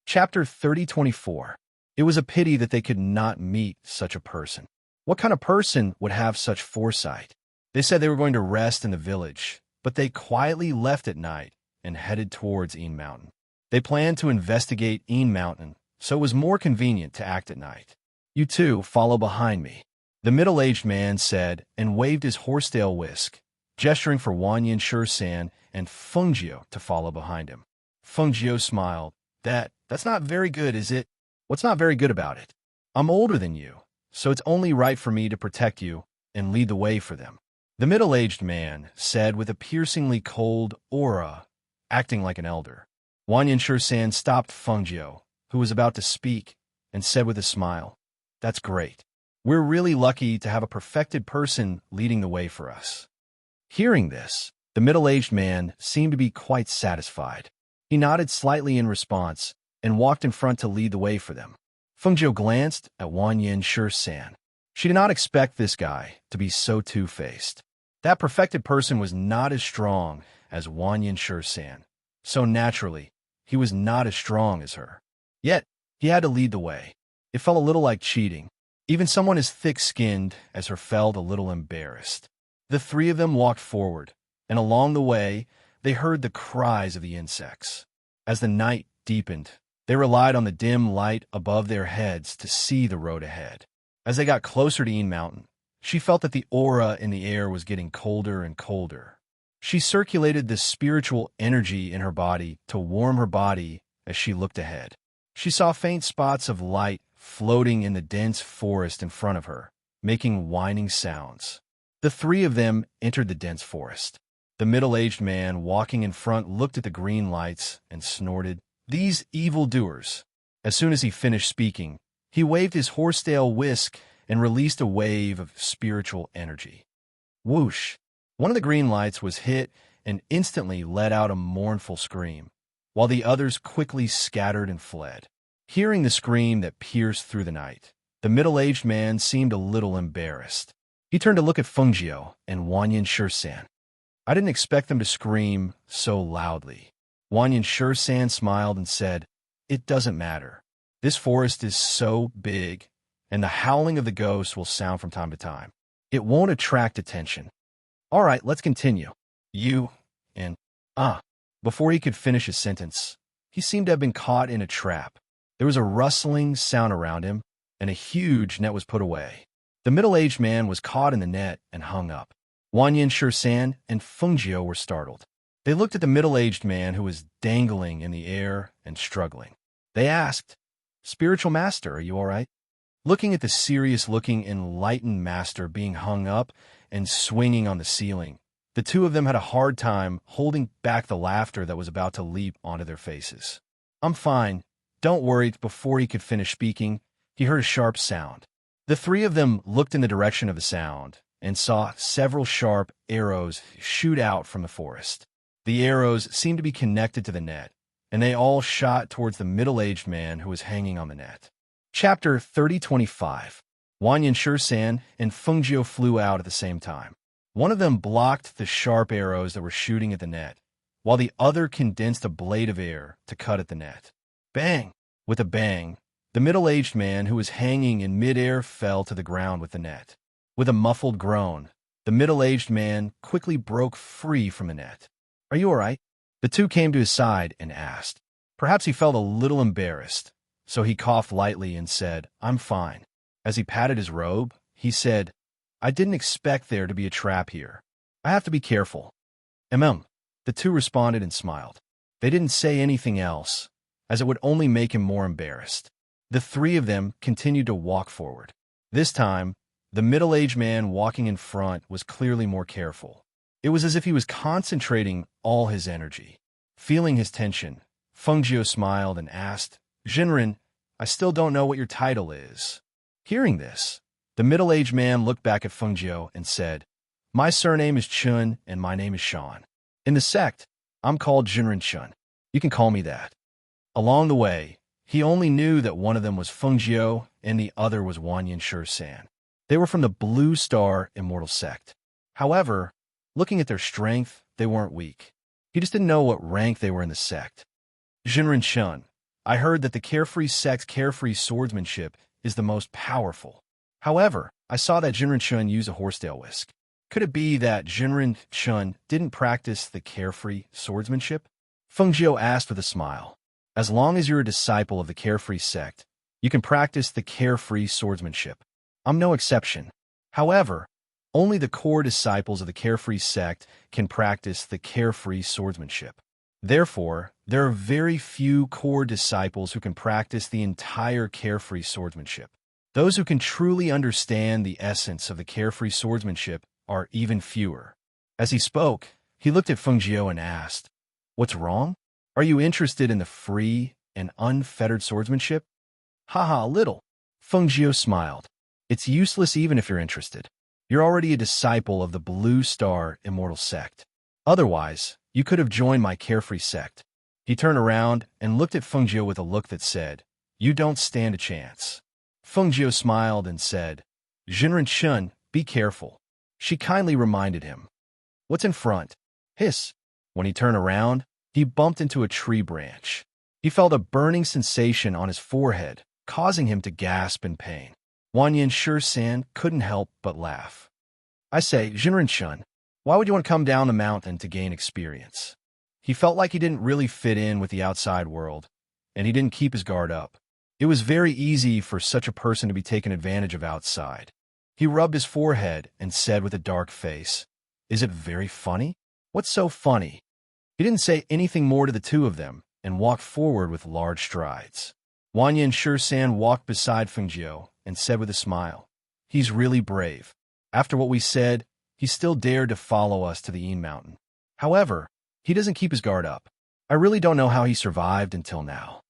Chapter 30:24. It was a pity that they could not meet such a person. What kind of person would have such foresight? They said they were going to rest in the village, but they quietly left at night and headed towards Een Mountain. They planned to investigate Een Mountain, so it was more convenient to act at night. You two follow behind me, the middle-aged man said and waved his horsetail whisk, gesturing for Wanyan Shur-san and Feng Jiu to follow behind him. Feng Jiu smiled That's not very good, is it? What's not very good about it? I'm older than you, so it's only right for me to protect you and lead the way for them. The middle-aged man said with a piercingly cold aura, acting like an elder. Wan Yinshu-san stopped Fengjiu, who was about to speak, and said with a smile, "That's great. We're really lucky to have a perfected person leading the way for us." Hearing this, the middle-aged man seemed to be quite satisfied. He nodded slightly in response and walked in front to lead the way for them. Fengjiu glanced at Wan Yinshu-san. She did not expect this guy to be so two-faced. That perfected person was not as strong as Wan Yinshu-san, so naturally, he was not as strong as her. Yet, he had to lead the way. It felt a little like cheating. Even someone as thick-skinned as her felt a little embarrassed. The three of them walked forward, and along the way, they heard the cries of the insects. As the night deepened, they relied on the dim light above their heads to see the road ahead. As they got closer to Yin Mountain, she felt that the aura in the air was getting colder and colder. She circulated this spiritual energy in her body to warm her body as she looked ahead. She saw faint spots of light floating in the dense forest in front of her, making whining sounds. The three of them entered the dense forest. The middle-aged man walking in front looked at the green lights and snorted, "These evildoers." As soon as he finished speaking, he waved his horsetail whisk and released a wave of spiritual energy. Whoosh! One of the green lights was hit and instantly let out a mournful scream, while the others quickly scattered and fled. Hearing the scream that pierced through the night, the middle-aged man seemed a little embarrassed. He turned to look at Fengjiu and Wan Yinshu-san. "I didn't expect them to scream so loudly." Wan Yinshu-san smiled and said, "It doesn't matter. This forest is so big, and the howling of the ghosts will sound from time to time. It won't attract attention. All right, let's continue. You and Before he could finish his sentence, he seemed to have been caught in a trap. There was a rustling sound around him, and a huge net was put away. The middle-aged man was caught in the net and hung up. Wan Yinshu-san and Fengjiu were startled. They looked at the middle-aged man who was dangling in the air and struggling. They asked, "Spiritual master, are you all right?" Looking at the serious-looking enlightened master being hung up and swinging on the ceiling, the two of them had a hard time holding back the laughter that was about to leap onto their faces. "I'm fine. Don't worry." Before he could finish speaking, he heard a sharp sound. The three of them looked in the direction of the sound and saw several sharp arrows shoot out from the forest. The arrows seemed to be connected to the net, and they all shot towards the middle-aged man who was hanging on the net. Chapter 3025. Wan Yinshu-san and Fengjiu flew out at the same time. One of them blocked the sharp arrows that were shooting at the net, while the other condensed a blade of air to cut at the net. Bang! With a bang, the middle-aged man who was hanging in midair fell to the ground with the net. With a muffled groan, the middle-aged man quickly broke free from the net. "Are you all right?" The two came to his side and asked. Perhaps he felt a little embarrassed, so he coughed lightly and said, "I'm fine." As he patted his robe, he said, "I didn't expect there to be a trap here. I have to be careful." The two responded and smiled. They didn't say anything else, as it would only make him more embarrassed. The three of them continued to walk forward. This time, the middle-aged man walking in front was clearly more careful. It was as if he was concentrating all his energy. Feeling his tension, Fengjiu smiled and asked, "Jinren, I still don't know what your title is." Hearing this, the middle-aged man looked back at Fengjiu and said, "My surname is Chun and my name is Sean. In the sect, I'm called Jinren Chun. You can call me that." Along the way, he only knew that one of them was Fengjiu and the other was Wan Yinshu-san. They were from the Blue Star Immortal Sect. However, looking at their strength, they weren't weak. He just didn't know what rank they were in the sect. "Jinren Chun, I heard that the Carefree sect's carefree swordsmanship is the most powerful. However, I saw that Jinren Chun use a horsetail whisk. Could it be that Jinren Chun didn't practice the carefree swordsmanship?" Fengjiu asked with a smile. "As long as you're a disciple of the Carefree sect, you can practice the carefree swordsmanship. I'm no exception. However, only the core disciples of the Carefree sect can practice the carefree swordsmanship. Therefore, there are very few core disciples who can practice the entire carefree swordsmanship. Those who can truly understand the essence of the carefree swordsmanship are even fewer. As he spoke, he looked at Feng Jiao and asked, "What's wrong? Are you interested in the free and unfettered swordsmanship?" "Haha, a little." Feng Jiao smiled. "It's useless even if you're interested. You're already a disciple of the Blue Star Immortal Sect. Otherwise, you could have joined my carefree sect." He turned around and looked at Feng Jiao with a look that said, "You don't stand a chance." Feng Jiao smiled and said, "Jinren Shun, be careful." She kindly reminded him, "What's in front?" Hiss. When he turned around, he bumped into a tree branch. He felt a burning sensation on his forehead, causing him to gasp in pain. Wanyan Shi-san couldn't help but laugh. "I say, Jinren Shun, why would you want to come down the mountain to gain experience?" He felt like he didn't really fit in with the outside world, and he didn't keep his guard up. It was very easy for such a person to be taken advantage of outside. He rubbed his forehead and said with a dark face, "Is it very funny? What's so funny?" He didn't say anything more to the two of them and walked forward with large strides. Wanyan Shi-san walked beside Feng Jiao and said with a smile, "He's really brave. After what we said, he still dared to follow us to the Yin Mountain. However, he doesn't keep his guard up. I really don't know how he survived until now."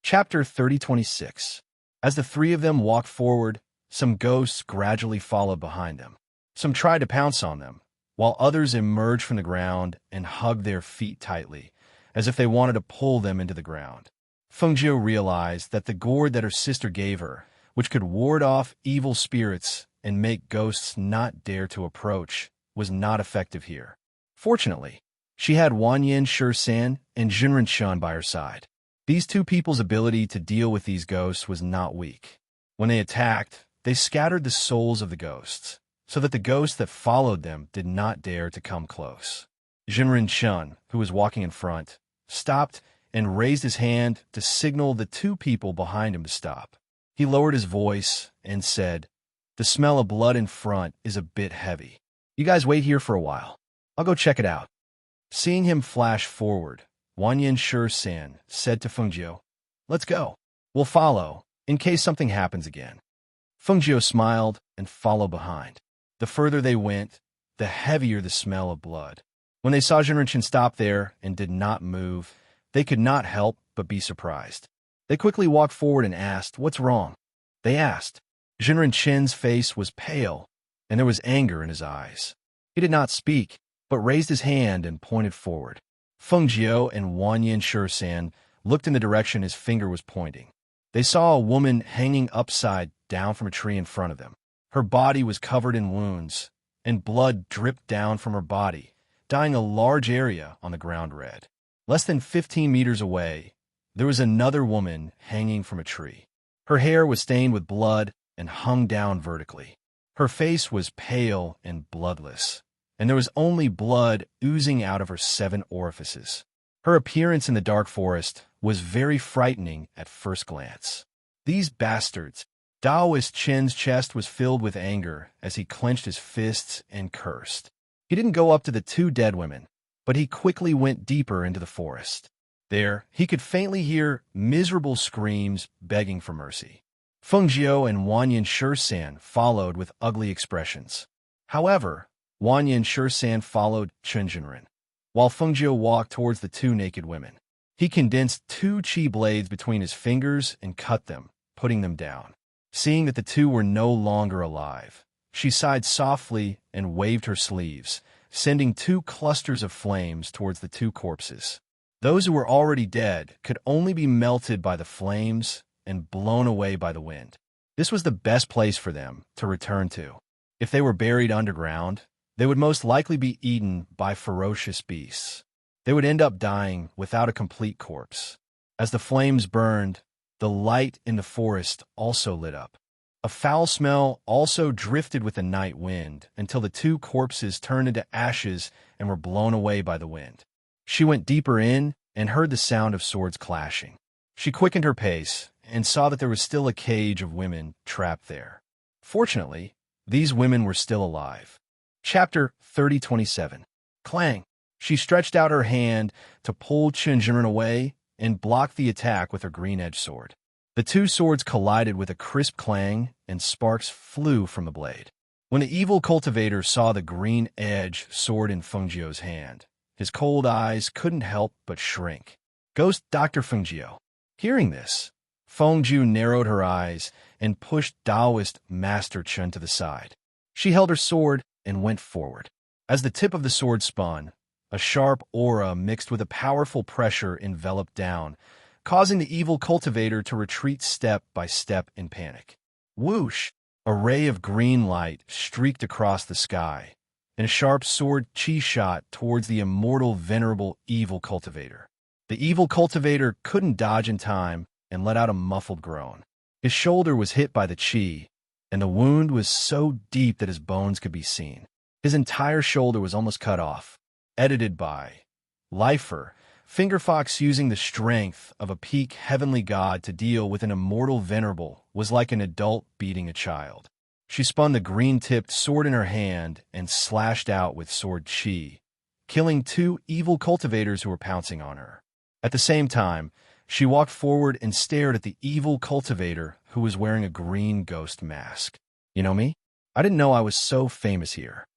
Chapter 3026. As the three of them walked forward, some ghosts gradually followed behind them. Some tried to pounce on them, while others emerged from the ground and hugged their feet tightly, as if they wanted to pull them into the ground. Feng Jiao realized that the gourd that her sister gave her, which could ward off evil spirits and make ghosts not dare to approach, was not effective here. Fortunately, she had Wanyan Shi-san and Jinren Shun by her side. These two people's ability to deal with these ghosts was not weak. When they attacked, they scattered the souls of the ghosts, so that the ghosts that followed them did not dare to come close. Jinren Shun, who was walking in front, stopped and raised his hand to signal the two people behind him to stop. He lowered his voice and said, "The smell of blood in front is a bit heavy. You guys wait here for a while. I'll go check it out." Seeing him flash forward, Wanyan Shi-san said to Feng Jiao, "Let's go. We'll follow, in case something happens again." Feng Jiao smiled and followed behind. The further they went, the heavier the smell of blood. When they saw Jinren Shun stop there and did not move, they could not help but be surprised. They quickly walked forward and asked, "What's wrong?" They asked. Jinren Shun's face was pale, and there was anger in his eyes. He did not speak, but raised his hand and pointed forward. Feng Jiao and Wanyan Shi-san looked in the direction his finger was pointing. They saw a woman hanging upside down from a tree in front of them. Her body was covered in wounds, and blood dripped down from her body, dyeing a large area on the ground red. Less than 15 meters away, there was another woman hanging from a tree. Her hair was stained with blood and hung down vertically. Her face was pale and bloodless, and there was only blood oozing out of her 7 orifices. Her appearance in the dark forest was very frightening at first glance. These bastards! Daoist Chen's chest was filled with anger as he clenched his fists and cursed. He didn't go up to the 2 dead women, but he quickly went deeper into the forest. There, he could faintly hear miserable screams begging for mercy. Feng Jiao and Wanyan Shi-san followed with ugly expressions. However, Wanyan Shi-san followed Chen Jinren, while Feng Jiao walked towards the 2 naked women. He condensed 2 chi blades between his fingers and cut them, putting them down. Seeing that the 2 were no longer alive, she sighed softly and waved her sleeves, sending 2 clusters of flames towards the 2 corpses. Those who were already dead could only be melted by the flames and blown away by the wind. This was the best place for them to return to. If they were buried underground, they would most likely be eaten by ferocious beasts. They would end up dying without a complete corpse. As the flames burned, the light in the forest also lit up. A foul smell also drifted with the night wind until the 2 corpses turned into ashes and were blown away by the wind. She went deeper in and heard the sound of swords clashing. She quickened her pace and saw that there was still a cage of women trapped there. Fortunately, these women were still alive. Chapter 3027. Clang! She stretched out her hand to pull Chen Jinren away and blocked the attack with her green-edged sword. The two swords collided with a crisp clang, and sparks flew from the blade. When the evil cultivator saw the green-edged sword in Fengjiu's hand, his cold eyes couldn't help but shrink. Ghost Dr. Fengjiu. Hearing this, Fengjiu narrowed her eyes and pushed Taoist Master Chen to the side. She held her sword and went forward. As the tip of the sword spun, a sharp aura mixed with a powerful pressure enveloped down, causing the evil cultivator to retreat step by step in panic. Whoosh! A ray of green light streaked across the sky, and a sharp sword chi shot towards the immortal venerable evil cultivator. The evil cultivator couldn't dodge in time and let out a muffled groan. His shoulder was hit by the chi, and the wound was so deep that his bones could be seen. His entire shoulder was almost cut off. Edited by Lifer, Fingerfox using the strength of a peak heavenly god to deal with an immortal venerable was like an adult beating a child. She spun the green-tipped sword in her hand and slashed out with sword chi, killing two evil cultivators who were pouncing on her. At the same time, she walked forward and stared at the evil cultivator who was wearing a green ghost mask. You know me? I didn't know I was so famous here.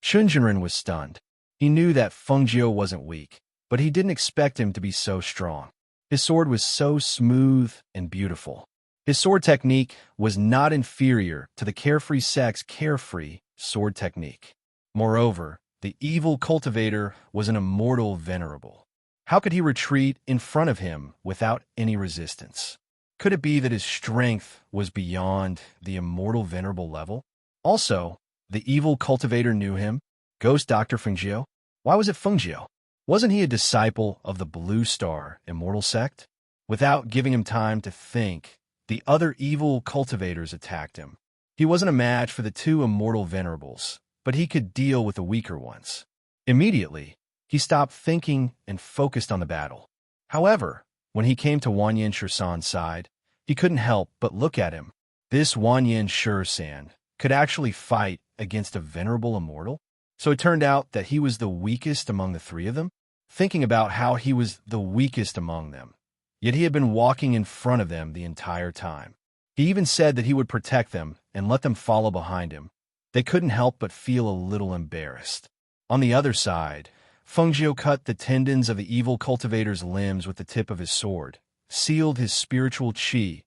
Chen Jinren was stunned. He knew that Fengjiu wasn't weak, but he didn't expect him to be so strong. His sword was so smooth and beautiful. His sword technique was not inferior to the carefree sect's carefree sword technique. Moreover, the evil cultivator was an immortal venerable. How could he retreat in front of him without any resistance? Could it be that his strength was beyond the immortal venerable level? Also, the evil cultivator knew him. Ghost Dr. Fengjiu? Why was it Fengjiu? Wasn't he a disciple of the Blue Star Immortal Sect? Without giving him time to think, the other evil cultivators attacked him. He wasn't a match for the two immortal venerables, but he could deal with the weaker ones. Immediately, he stopped thinking and focused on the battle. However, when he came to Wanyan Shursan's side, he couldn't help but look at him. This Wanyan Shursan could actually fight against a venerable immortal? So it turned out that he was the weakest among the three of them? Thinking about how he was the weakest among them, yet he had been walking in front of them the entire time. He even said that he would protect them and let them follow behind him. They couldn't help but feel a little embarrassed. On the other side, Fengjiu cut the tendons of the evil cultivator's limbs with the tip of his sword, sealed his spiritual chi,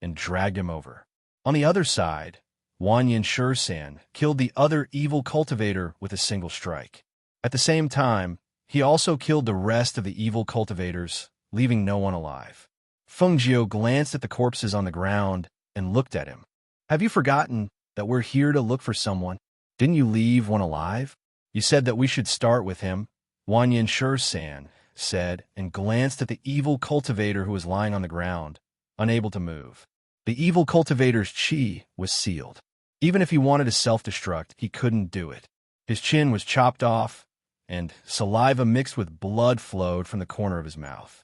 and dragged him over. On the other side, Wanyan Shursan killed the other evil cultivator with a single strike. At the same time, he also killed the rest of the evil cultivators, leaving no one alive. Fengjiu glanced at the corpses on the ground and looked at him. Have you forgotten that we're here to look for someone? Didn't you leave one alive? You said that we should start with him, Wanyan Shursan said, and glanced at the evil cultivator who was lying on the ground, unable to move. The evil cultivator's chi was sealed. Even if he wanted to self-destruct, he couldn't do it. His chin was chopped off, and saliva mixed with blood flowed from the corner of his mouth.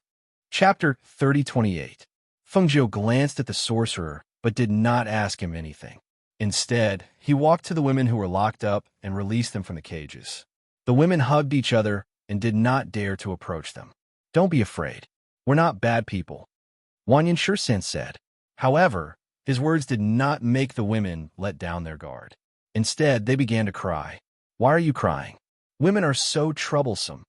Chapter 3028. Fengjiu glanced at the sorcerer, but did not ask him anything. Instead, he walked to the women who were locked up and released them from the cages. The women hugged each other and did not dare to approach them. Don't be afraid. We're not bad people, Wanyan Shursan said. However, his words did not make the women let down their guard. Instead, they began to cry. Why are you crying? Women are so troublesome,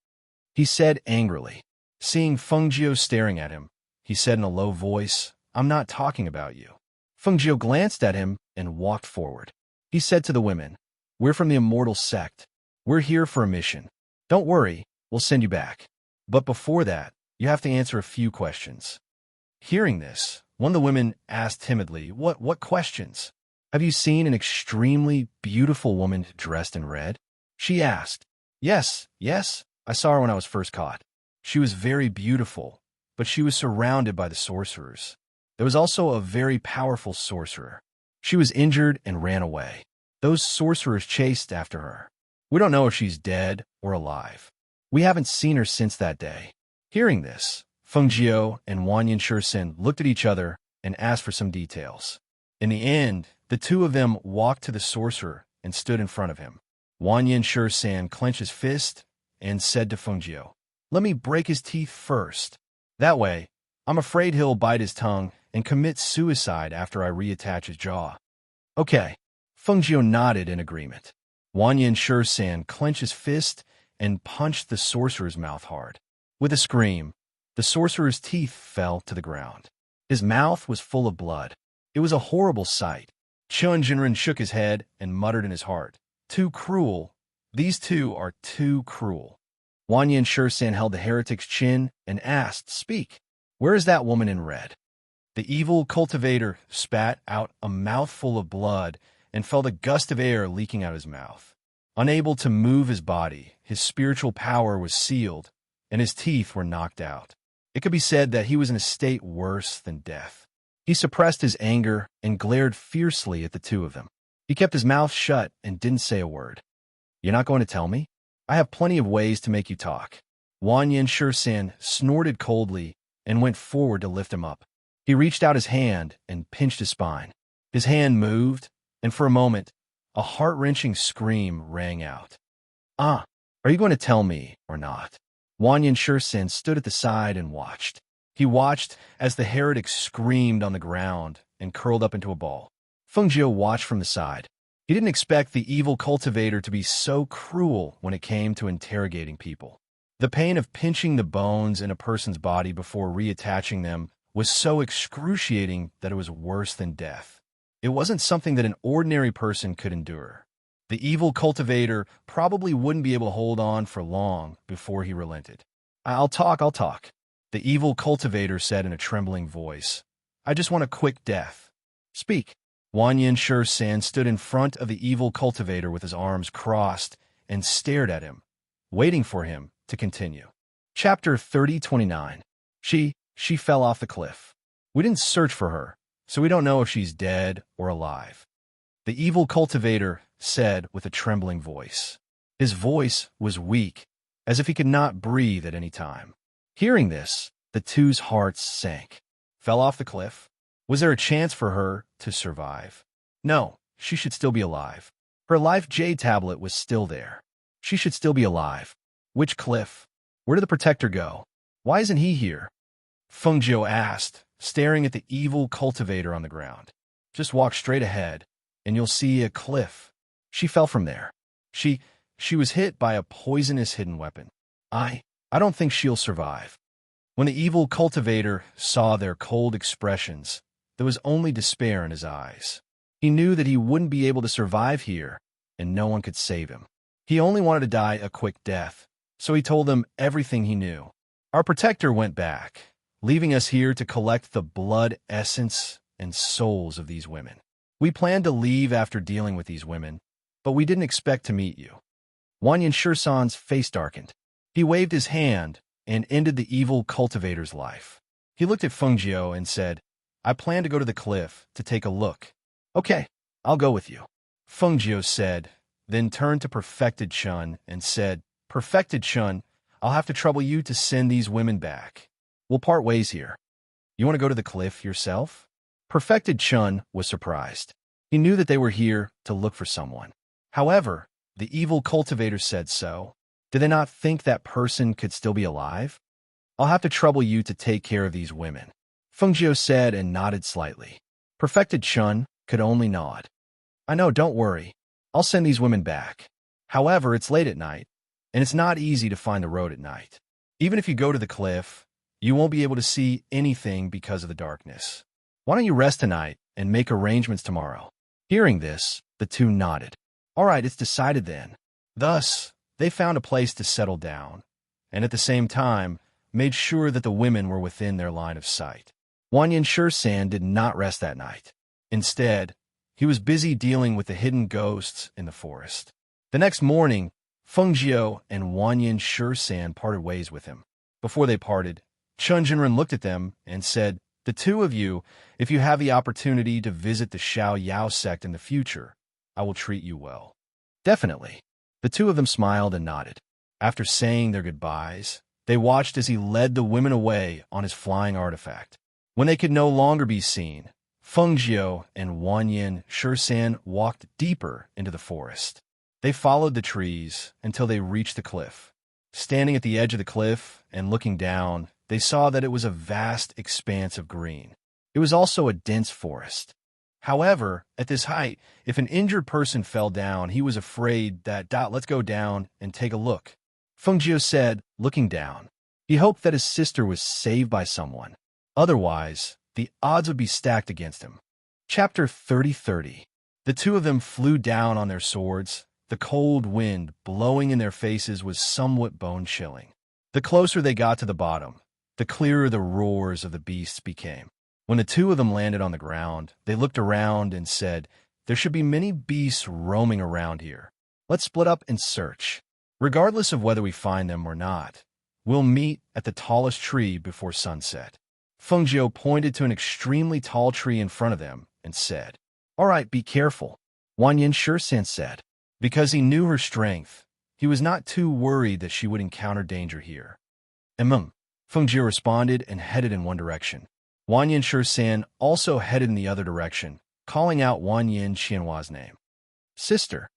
he said angrily. Seeing Fengjiu staring at him, he said in a low voice, I'm not talking about you. Fengjiu glanced at him and walked forward. He said to the women, We're from the Immortal Sect. We're here for a mission. Don't worry, we'll send you back. But before that, you have to answer a few questions. Hearing this, one of the women asked timidly, What questions? Have you seen an extremely beautiful woman dressed in red? She asked. Yes, I saw her when I was first caught. She was very beautiful, but she was surrounded by the sorcerers. There was also a very powerful sorcerer. She was injured and ran away. Those sorcerers chased after her. We don't know if she's dead or alive. We haven't seen her since that day. Hearing this, Fengjiu and Wanyan Shursan looked at each other and asked for some details. In the end, the two of them walked to the sorcerer and stood in front of him. Wanyan Shursan clenched his fist and said to Feng, "Let me break his teeth first. That way, I'm afraid he'll bite his tongue and commit suicide after I reattach his jaw." "Okay." Feng nodded in agreement. Wanyan Shan clenched his fist and punched the sorcerer's mouth hard. With a scream, the sorcerer's teeth fell to the ground. His mouth was full of blood. It was a horrible sight. Chun Jinren shook his head and muttered in his heart, "Too cruel. These two are too cruel." Wanyan Shan held the heretic's chin and asked, "Speak. Where is that woman in red?" The evil cultivator spat out a mouthful of blood and felt a gust of air leaking out his mouth. Unable to move his body, his spiritual power was sealed, and his teeth were knocked out. It could be said that he was in a state worse than death. He suppressed his anger and glared fiercely at the two of them. He kept his mouth shut and didn't say a word. "You're not going to tell me? I have plenty of ways to make you talk." Wanyan Shan snorted coldly and went forward to lift him up. He reached out his hand and pinched his spine. His hand moved, and for a moment, a heart-wrenching scream rang out. "Ah, are you going to tell me or not?" Wanyan Shan stood at the side and watched. He watched as the heretic screamed on the ground and curled up into a ball. Feng watched from the side. He didn't expect the evil cultivator to be so cruel when it came to interrogating people. The pain of pinching the bones in a person's body before reattaching them was so excruciating that it was worse than death. It wasn't something that an ordinary person could endure. The evil cultivator probably wouldn't be able to hold on for long before he relented. I'll talk. The evil cultivator said in a trembling voice. "I just want a quick death." "Speak." Wanyan Shan stood in front of the evil cultivator with his arms crossed and stared at him, waiting for him to continue. Chapter 30:29. She fell off the cliff. We didn't search for her, so we don't know if she's dead or alive. The evil cultivator said with a trembling voice. His voice was weak, as if he could not breathe at any time. Hearing this, the two's hearts sank. Fell off the cliff? Was there a chance for her to survive? No, she should still be alive. Her life jade tablet was still there. She should still be alive. Which cliff? Where did the protector go? Why isn't he here? Feng asked, staring at the evil cultivator on the ground. Just walk straight ahead, and you'll see a cliff. She fell from there. She was hit by a poisonous hidden weapon. I don't think she'll survive. When the evil cultivator saw their cold expressions, there was only despair in his eyes. He knew that he wouldn't be able to survive here, and no one could save him. He only wanted to die a quick death, so he told them everything he knew. Our protector went back, leaving us here to collect the blood essence and souls of these women. We planned to leave after dealing with these women, but we didn't expect to meet you. Wanyan Shan's face darkened. He waved his hand and ended the evil cultivator's life. He looked at Feng and said, I plan to go to the cliff to take a look. Okay, I'll go with you. Feng said, then turned to Perfected Chun and said, Perfected Chun, I'll have to trouble you to send these women back. We'll part ways here. You want to go to the cliff yourself? Perfected Chun was surprised. He knew that they were here to look for someone. However, the evil cultivator said so. Did they not think that person could still be alive? I'll have to trouble you to take care of these women. Feng said and nodded slightly. Perfected Chun could only nod. I know, don't worry. I'll send these women back. However, it's late at night, and it's not easy to find the road at night. Even if you go to the cliff, you won't be able to see anything because of the darkness. Why don't you rest tonight and make arrangements tomorrow? Hearing this, the two nodded. All right, it's decided then. Thus, they found a place to settle down, and at the same time, made sure that the women were within their line of sight. Wanyan Shan did not rest that night. Instead, he was busy dealing with the hidden ghosts in the forest. The next morning, Feng and Wanyan Shan parted ways with him. Before they parted, Chun Jinren looked at them and said, The two of you, if you have the opportunity to visit the Xiao Yao sect in the future, I will treat you well. Definitely. The two of them smiled and nodded. After saying their goodbyes, they watched as he led the women away on his flying artifact. When they could no longer be seen, Feng and Wanyan Shan walked deeper into the forest. They followed the trees until they reached the cliff. Standing at the edge of the cliff and looking down, they saw that it was a vast expanse of green. It was also a dense forest. However, at this height, if an injured person fell down, he was afraid that, let's go down and take a look. Feng Jiu said, looking down. He hoped that his sister was saved by someone. Otherwise, the odds would be stacked against him. Chapter 30:30. The two of them flew down on their swords. The cold wind blowing in their faces was somewhat bone-chilling. The closer they got to the bottom, the clearer the roars of the beasts became. When the two of them landed on the ground, they looked around and said, "There should be many beasts roaming around here. Let's split up and search. Regardless of whether we find them or not, we'll meet at the tallest tree before sunset." Feng Jiu pointed to an extremely tall tree in front of them and said, "All right, be careful," Wan Yinshe said. Because he knew her strength, he was not too worried that she would encounter danger here. Feng Jiu responded and headed in one direction. Wan Yinshe also headed in the other direction, calling out Wan Yin Xianhua's name. Sister,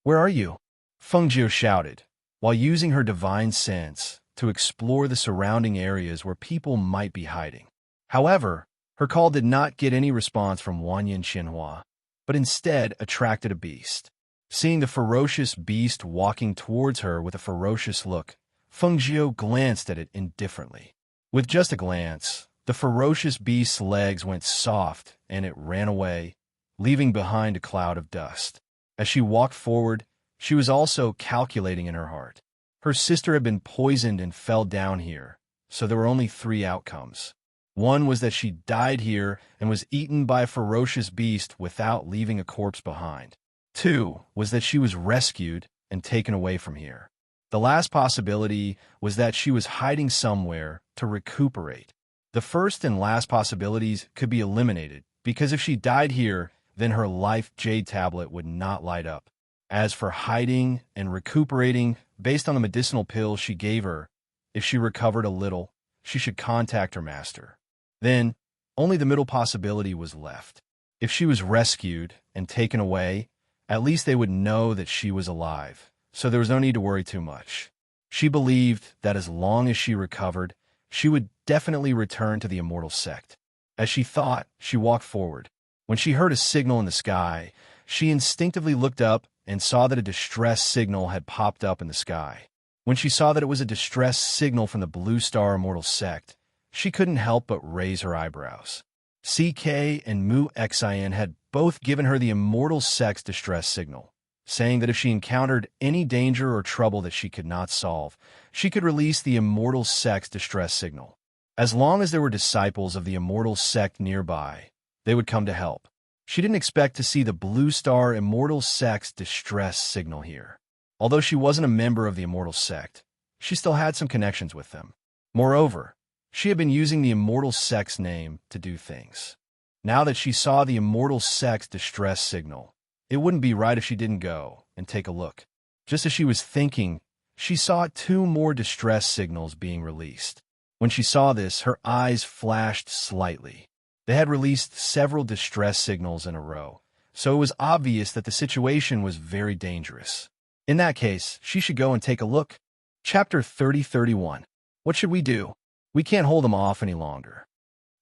where are you?" Feng Jiu shouted, while using her divine sense to explore the surrounding areas where people might be hiding. However, her call did not get any response from Wan Yin Xianhua, but instead attracted a beast. Seeing the ferocious beast walking towards her with a ferocious look, Feng Jiu glanced at it indifferently. With just a glance, the ferocious beast's legs went soft and it ran away, leaving behind a cloud of dust. As she walked forward, she was also calculating in her heart. Her sister had been poisoned and fell down here, so there were only 3 outcomes. One was that she died here and was eaten by a ferocious beast without leaving a corpse behind. 2 was that she was rescued and taken away from here. The last possibility was that she was hiding somewhere to recuperate. The first and last possibilities could be eliminated, because if she died here, then her life jade tablet would not light up. As for hiding and recuperating, based on the medicinal pills she gave her, if she recovered a little, she should contact her master. Then, only the middle possibility was left. If she was rescued and taken away, at least they would know that she was alive, so there was no need to worry too much. She believed that as long as she recovered, she would definitely return to the immortal sect. As she thought, she walked forward. When she heard a signal in the sky, she instinctively looked up and saw that a distress signal had popped up in the sky. When she saw that it was a distress signal from the Blue Star Immortal Sect, she couldn't help but raise her eyebrows. CK and Mu Xin had both given her the Immortal Sect's distress signal, saying that if she encountered any danger or trouble that she could not solve, she could release the Immortal Sect's distress signal. As long as there were disciples of the Immortal Sect nearby, they would come to help. She didn't expect to see the Blue Star Immortal Sect's distress signal here. Although she wasn't a member of the Immortal Sect, she still had some connections with them. Moreover, she had been using the Immortal Sect's name to do things. Now that she saw the Immortal Sect's distress signal, it wouldn't be right if she didn't go and take a look. Just as she was thinking, she saw 2 more distress signals being released. When she saw this, her eyes flashed slightly. They had released several distress signals in a row, so it was obvious that the situation was very dangerous. In that case, she should go and take a look. Chapter 30:31. What should we do? We can't hold them off any longer.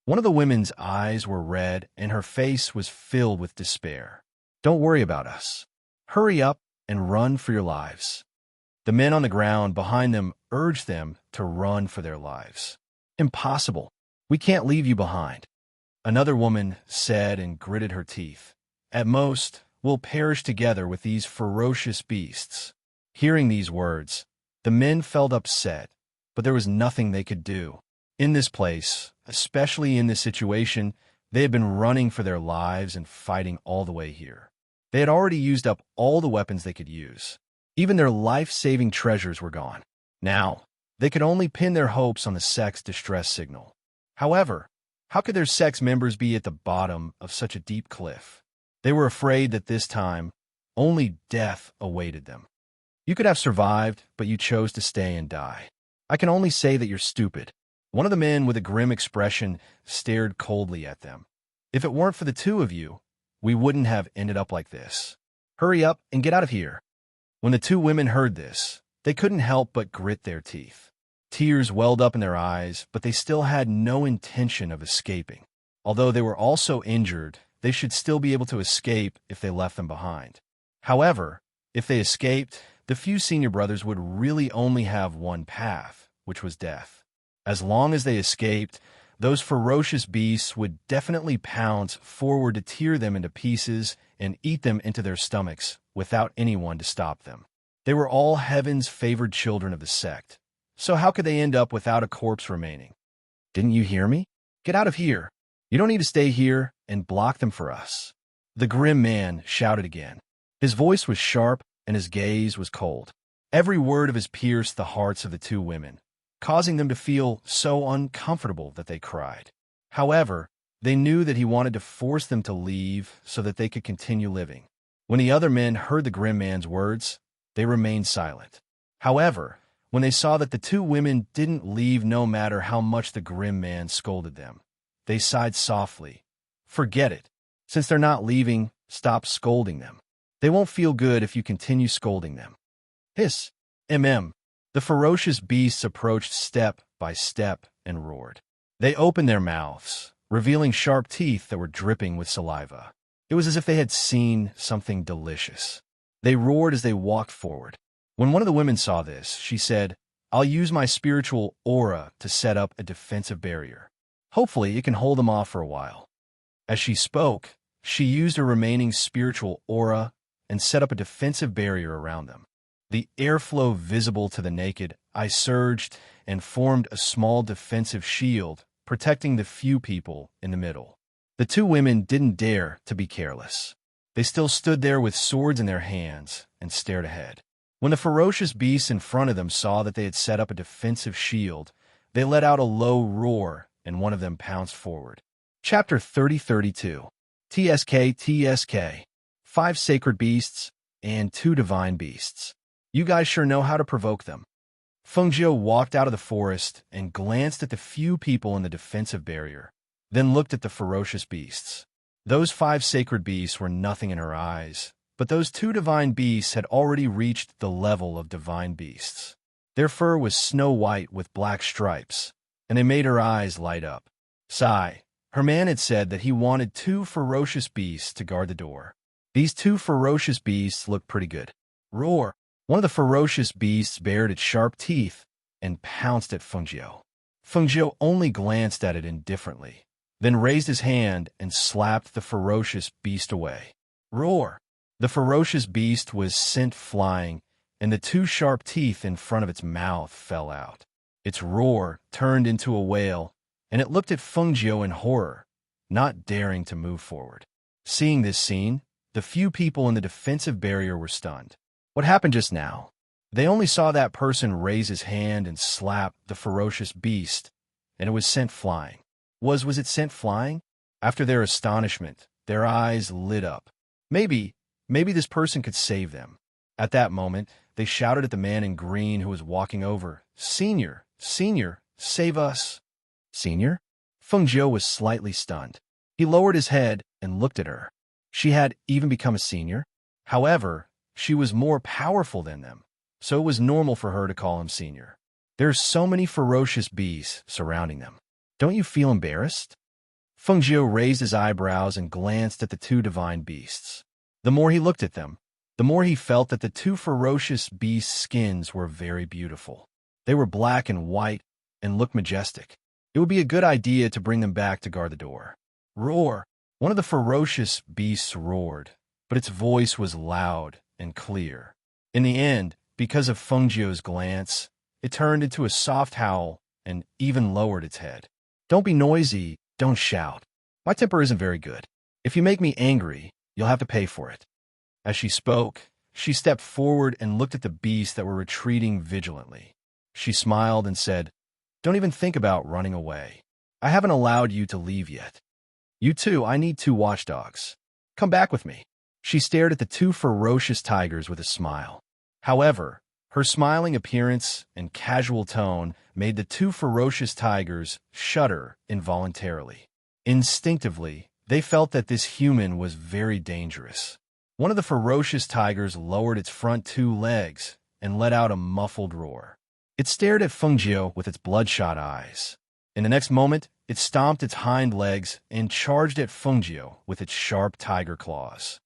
One of the women's eyes were red and her face was filled with despair. Don't worry about us. Hurry up and run for your lives. The men on the ground behind them urged them to run for their lives. Impossible. We can't leave you behind. Another woman said and gritted her teeth. At most, we'll perish together with these ferocious beasts. Hearing these words, the men felt upset, but there was nothing they could do. In this place, especially in this situation, they had been running for their lives and fighting all the way here. They had already used up all the weapons they could use. Even their life-saving treasures were gone. Now, they could only pin their hopes on the sect's distress signal. However, how could their sect's members be at the bottom of such a deep cliff? They were afraid that this time, only death awaited them. You could have survived, but you chose to stay and die. I can only say that you're stupid. One of the men with a grim expression stared coldly at them. If it weren't for the 2 of you, we wouldn't have ended up like this. Hurry up and get out of here. When the 2 women heard this, They couldn't help but grit their teeth. Tears welled up in their eyes, but they still had no intention of escaping. Although they were also injured, they should still be able to escape if they left them behind. However, if they escaped, the few senior brothers would really only have one path, which was death. As long as they escaped, those ferocious beasts would definitely pounce forward to tear them into pieces and eat them into their stomachs without anyone to stop them. They were all heaven's favored children of the sect. So how could they end up without a corpse remaining? Didn't you hear me? Get out of here. You don't need to stay here and block them for us. The grim man shouted again. His voice was sharp and his gaze was cold. Every word of his pierced the hearts of the two women, causing them to feel so uncomfortable that they cried. However, they knew that he wanted to force them to leave so that they could continue living. When the other men heard the grim man's words, they remained silent. However, when they saw that the two women didn't leave no matter how much the grim man scolded them, they sighed softly. Forget it. Since they're not leaving, stop scolding them. They won't feel good if you continue scolding them. Hiss. The ferocious beasts approached step by step and roared. They opened their mouths, revealing sharp teeth that were dripping with saliva. It was as if they had seen something delicious. They roared as they walked forward. When one of the women saw this, she said, "I'll use my spiritual aura to set up a defensive barrier. Hopefully, it can hold them off for a while." As she spoke, she used her remaining spiritual aura and set up a defensive barrier around them. The airflow visible to the naked eye surged and formed a small defensive shield, protecting the few people in the middle. The two women didn't dare to be careless. They still stood there with swords in their hands and stared ahead. When the ferocious beasts in front of them saw that they had set up a defensive shield, they let out a low roar, and one of them pounced forward. Chapter 30-32. TSK. 5 sacred beasts and 2 divine beasts. You guys sure know how to provoke them. Fengjiu walked out of the forest and glanced at the few people in the defensive barrier, then looked at the ferocious beasts. Those 5 sacred beasts were nothing in her eyes, but those 2 divine beasts had already reached the level of divine beasts. Their fur was snow white with black stripes, and they made her eyes light up. Sigh. Her man had said that he wanted 2 ferocious beasts to guard the door. These 2 ferocious beasts looked pretty good. Roar. One of the ferocious beasts bared its sharp teeth and pounced at Fengjiu. Fengjiu only glanced at it indifferently, then raised his hand and slapped the ferocious beast away. Roar! The ferocious beast was sent flying, and the 2 sharp teeth in front of its mouth fell out. Its roar turned into a wail, and it looked at Fengjiu in horror, not daring to move forward. Seeing this scene, the few people in the defensive barrier were stunned. What happened just now? They only saw that person raise his hand and slap the ferocious beast, and it was sent flying. Was it sent flying? After their astonishment, their eyes lit up. Maybe this person could save them. At that moment, they shouted at the man in green who was walking over, Senior, save us." Senior? Fengjiu was slightly stunned. He lowered his head and looked at her. She had even become a senior. However, she was more powerful than them, so it was normal for her to call him Senior. There's so many ferocious beasts surrounding them. Don't you feel embarrassed? Fengjiu raised his eyebrows and glanced at the 2 divine beasts. The more he looked at them, the more he felt that the 2 ferocious beasts' skins were very beautiful. They were black and white and looked majestic. It would be a good idea to bring them back to guard the door. Roar! One of the ferocious beasts roared, but its voice was loud and clear. In the end, because of Fengjiu's glance, it turned into a soft howl and even lowered its head. Don't be noisy, don't shout. My temper isn't very good. If you make me angry, you'll have to pay for it. As she spoke, she stepped forward and looked at the beasts that were retreating vigilantly. She smiled and said, "Don't even think about running away. I haven't allowed you to leave yet. You too, I need 2 watchdogs. Come back with me." She stared at the 2 ferocious tigers with a smile. However, her smiling appearance and casual tone made the 2 ferocious tigers shudder involuntarily. Instinctively, they felt that this human was very dangerous. One of the ferocious tigers lowered its front 2 legs and let out a muffled roar. It stared at Fengjiu with its bloodshot eyes. In the next moment, it stomped its hind legs and charged at Fengjiu with its sharp tiger claws.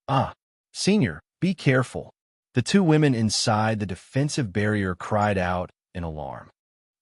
Ah, Senior, be careful. The two women inside the defensive barrier cried out in alarm.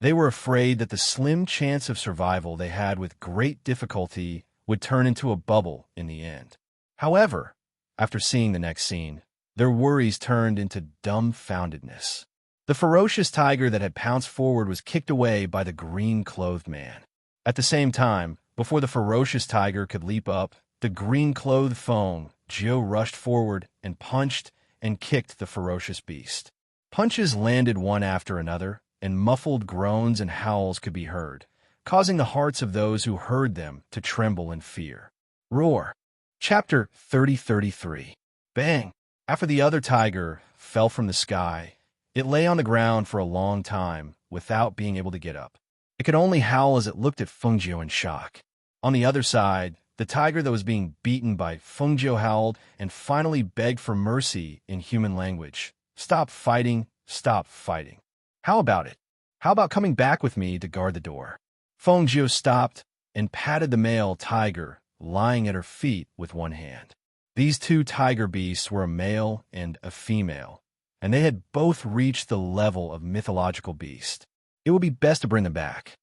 They were afraid that the slim chance of survival they had with great difficulty would turn into a bubble in the end. However, after seeing the next scene, their worries turned into dumbfoundedness. The ferocious tiger that had pounced forward was kicked away by the green-clothed man. At the same time, before the ferocious tiger could leap up, the green-clothed Feng Jiu rushed forward and punched and kicked the ferocious beast. Punches landed one after another, and muffled groans and howls could be heard, causing the hearts of those who heard them to tremble in fear. Roar. Chapter 30:33. Bang! After the other tiger fell from the sky, it lay on the ground for a long time without being able to get up. It could only howl as it looked at Fengjiu in shock. On the other side, the tiger that was being beaten by Fengjiu howled and finally begged for mercy in human language. Stop fighting, stop fighting. How about it? How about coming back with me to guard the door? Fengjiu stopped and patted the male tiger lying at her feet with one hand. These two tiger beasts were a male and a female, and they had both reached the level of mythological beast. It would be best to bring them back.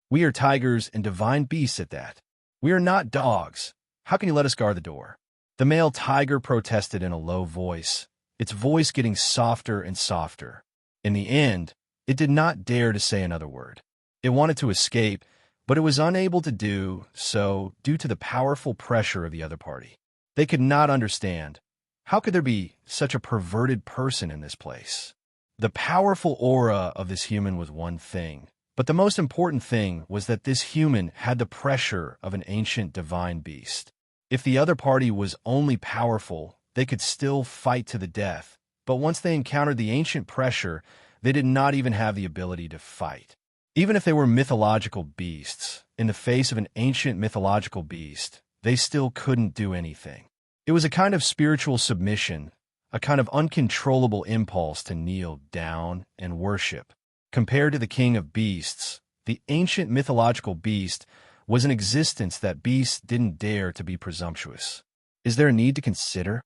We are tigers and divine beasts at that. We are not dogs. How can you let us guard the door? The male tiger protested in a low voice, its voice getting softer and softer. In the end, it did not dare to say another word. It wanted to escape, but it was unable to do so due to the powerful pressure of the other party. They could not understand. How could there be such a perverted person in this place? The powerful aura of this human was one thing, but the most important thing was that this human had the pressure of an ancient divine beast. If the other party was only powerful, they could still fight to the death, but once they encountered the ancient pressure, they did not even have the ability to fight. Even if they were mythological beasts, in the face of an ancient mythological beast, they still couldn't do anything. It was a kind of spiritual submission, a kind of uncontrollable impulse to kneel down and worship. Compared to the king of beasts, the ancient mythological beast was an existence that beasts didn't dare to be presumptuous. Is there a need to consider?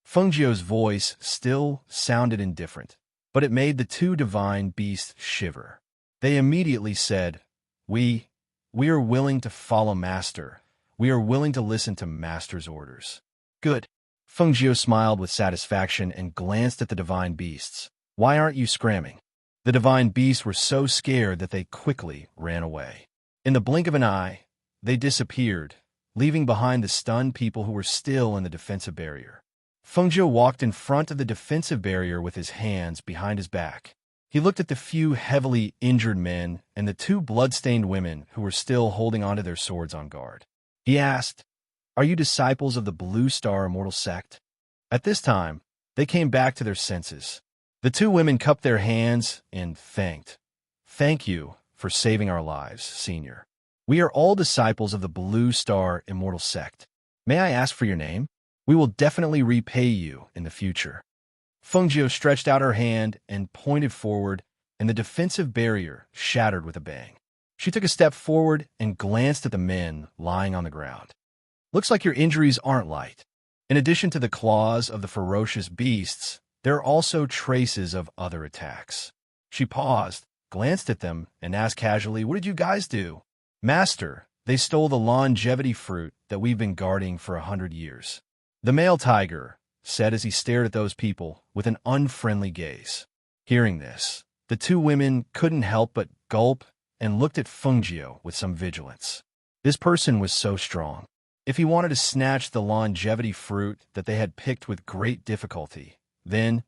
Fengjiu's voice still sounded indifferent, but it made the two divine beasts shiver. They immediately said, We are willing to follow Master. We are willing to listen to Master's orders. Good. Fengjiu smiled with satisfaction and glanced at the divine beasts. Why aren't you scramming? The divine beasts were so scared that they quickly ran away. In the blink of an eye, they disappeared, leaving behind the stunned people who were still in the defensive barrier. Fengjiu walked in front of the defensive barrier with his hands behind his back. He looked at the few heavily injured men and the two blood-stained women who were still holding onto their swords on guard. He asked, Are you disciples of the Blue Star Immortal Sect? At this time, they came back to their senses. The two women cupped their hands and thanked. Thank you for saving our lives, Senior. We are all disciples of the Blue Star Immortal Sect. May I ask for your name? We will definitely repay you in the future. Fengjiu stretched out her hand and pointed forward, and the defensive barrier shattered with a bang. She took a step forward and glanced at the men lying on the ground. Looks like your injuries aren't light. In addition to the claws of the ferocious beasts, there are also traces of other attacks. She paused, glanced at them, and asked casually, What did you guys do? Master, they stole the longevity fruit that we've been guarding for 100 years. The male tiger said as he stared at those people with an unfriendly gaze. Hearing this, the two women couldn't help but gulp and looked at Fengjiu with some vigilance. This person was so strong. If he wanted to snatch the longevity fruit that they had picked with great difficulty, then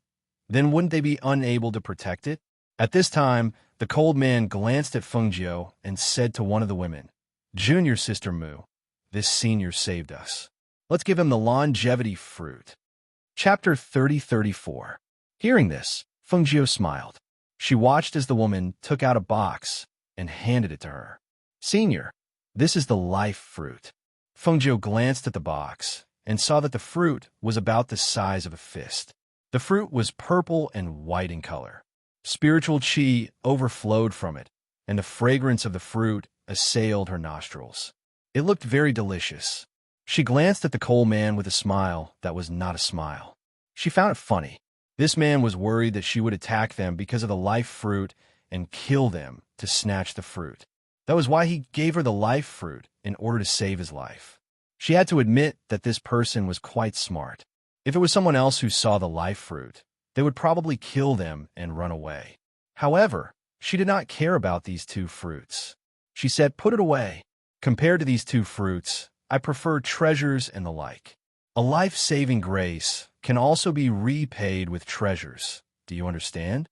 wouldn't they be unable to protect it? At this time, the cold man glanced at Fengjiu and said to one of the women, Junior Sister Mu, this senior saved us. Let's give him the longevity fruit. Chapter 30:34. Hearing this, Fengjiu smiled. She watched as the woman took out a box and handed it to her. Senior, this is the life fruit. Fengjiu glanced at the box and saw that the fruit was about the size of a fist. The fruit was purple and white in color. Spiritual chi overflowed from it, and the fragrance of the fruit assailed her nostrils. It looked very delicious. She glanced at the coal man with a smile that was not a smile. She found it funny. This man was worried that she would attack them because of the life fruit and kill them to snatch the fruit. That was why he gave her the life fruit, in order to save his life. She had to admit that this person was quite smart. If it was someone else who saw the life fruit, they would probably kill them and run away. However, she did not care about these two fruits. She said, "Put it away. Compared to these two fruits, I prefer treasures and the like." A life-saving grace can also be repaid with treasures. Do you understand?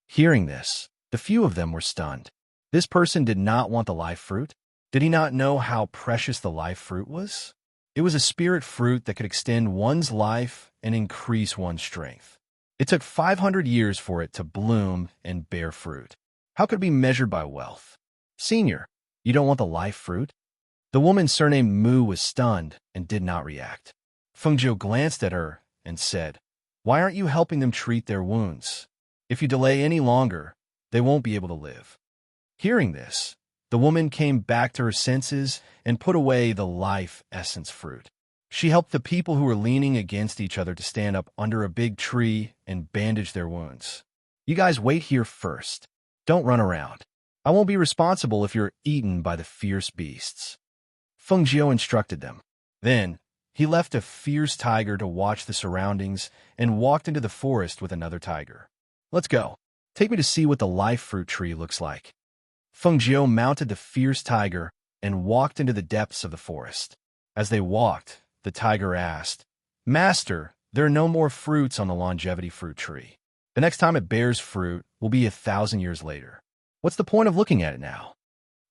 Hearing this, the few of them were stunned. This person did not want the life fruit. Did he not know how precious the life fruit was? It was a spirit fruit that could extend one's life and increase one's strength. It took 500 years for it to bloom and bear fruit. How could it be measured by wealth? "Senior, you don't want the life fruit?" The woman surnamed Mu was stunned and did not react. Fengjiu glanced at her and said, "Why aren't you helping them treat their wounds? If you delay any longer, they won't be able to live." Hearing this, the woman came back to her senses and put away the life essence fruit. She helped the people who were leaning against each other to stand up under a big tree and bandage their wounds. "You guys wait here first. Don't run around. I won't be responsible if you're eaten by the fierce beasts." Fengjiu instructed them. Then, he left a fierce tiger to watch the surroundings and walked into the forest with another tiger. "Let's go. Take me to see what the life fruit tree looks like." Fengjiu mounted the fierce tiger and walked into the depths of the forest. As they walked, the tiger asked, "Master, there are no more fruits on the longevity fruit tree. The next time it bears fruit will be 1,000 years later. What's the point of looking at it now?"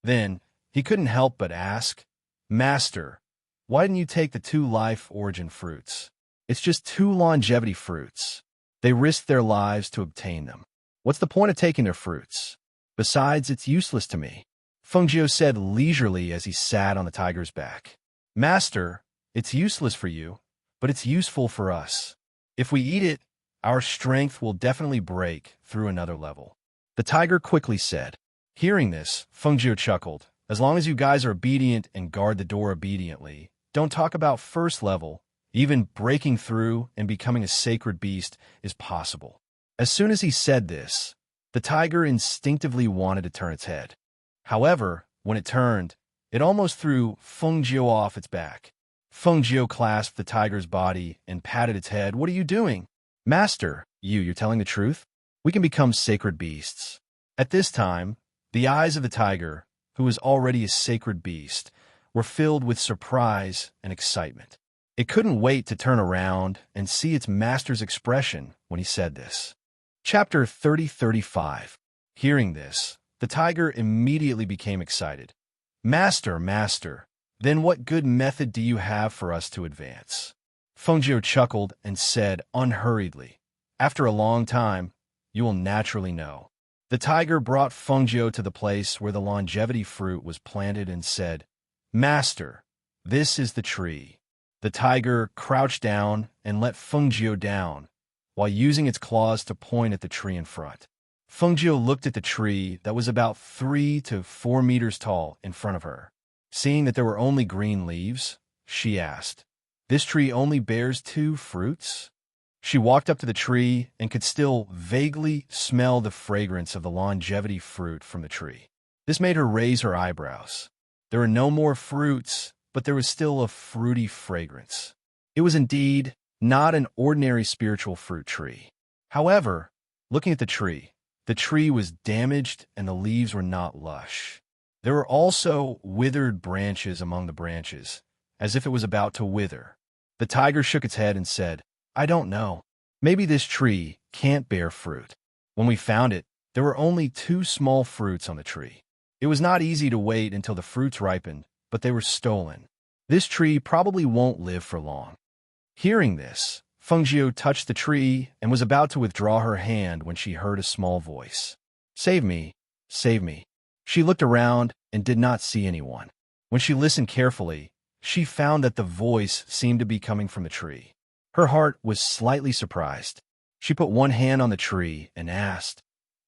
Then, he couldn't help but ask, "Master, why didn't you take the 2 life origin fruits? It's just 2 longevity fruits. They risked their lives to obtain them. What's the point of taking their fruits? Besides, it's useless to me." Fengjiu said leisurely as he sat on the tiger's back. "Master, it's useless for you, but it's useful for us. If we eat it, our strength will definitely break through another level." The tiger quickly said. Hearing this, Fengjiu chuckled. "As long as you guys are obedient and guard the door obediently, don't talk about first level. Even breaking through and becoming a sacred beast is possible." As soon as he said this, the tiger instinctively wanted to turn its head. However, when it turned, it almost threw Fengjiu off its back. Fengjiu clasped the tiger's body and patted its head. "What are you doing?" "Master, you're telling the truth? We can become sacred beasts." At this time, the eyes of the tiger, who was already a sacred beast, were filled with surprise and excitement. It couldn't wait to turn around and see its master's expression when he said this. Chapter 30-35. Hearing this, the tiger immediately became excited. "Master, master, then what good method do you have for us to advance?" Fengjiu chuckled and said unhurriedly, "After a long time, you will naturally know." The tiger brought Fengjiu to the place where the longevity fruit was planted and said, "Master, this is the tree." The tiger crouched down and let Fengjiu down, while using its claws to point at the tree in front. Fengjiu looked at the tree that was about 3 to 4 meters tall in front of her. Seeing that there were only green leaves, she asked, "This tree only bears 2 fruits?" She walked up to the tree and could still vaguely smell the fragrance of the longevity fruit from the tree. This made her raise her eyebrows. There were no more fruits, but there was still a fruity fragrance. It was indeed not an ordinary spiritual fruit tree. However, looking at the tree was damaged and the leaves were not lush. There were also withered branches among the branches, as if it was about to wither. The tiger shook its head and said, "I don't know. Maybe this tree can't bear fruit. When we found it, there were only 2 small fruits on the tree. It was not easy to wait until the fruits ripened, but they were stolen. This tree probably won't live for long." Hearing this, Fengjiu touched the tree and was about to withdraw her hand when she heard a small voice. "Save me, save me." She looked around and did not see anyone. When she listened carefully, she found that the voice seemed to be coming from the tree. Her heart was slightly surprised. She put one hand on the tree and asked,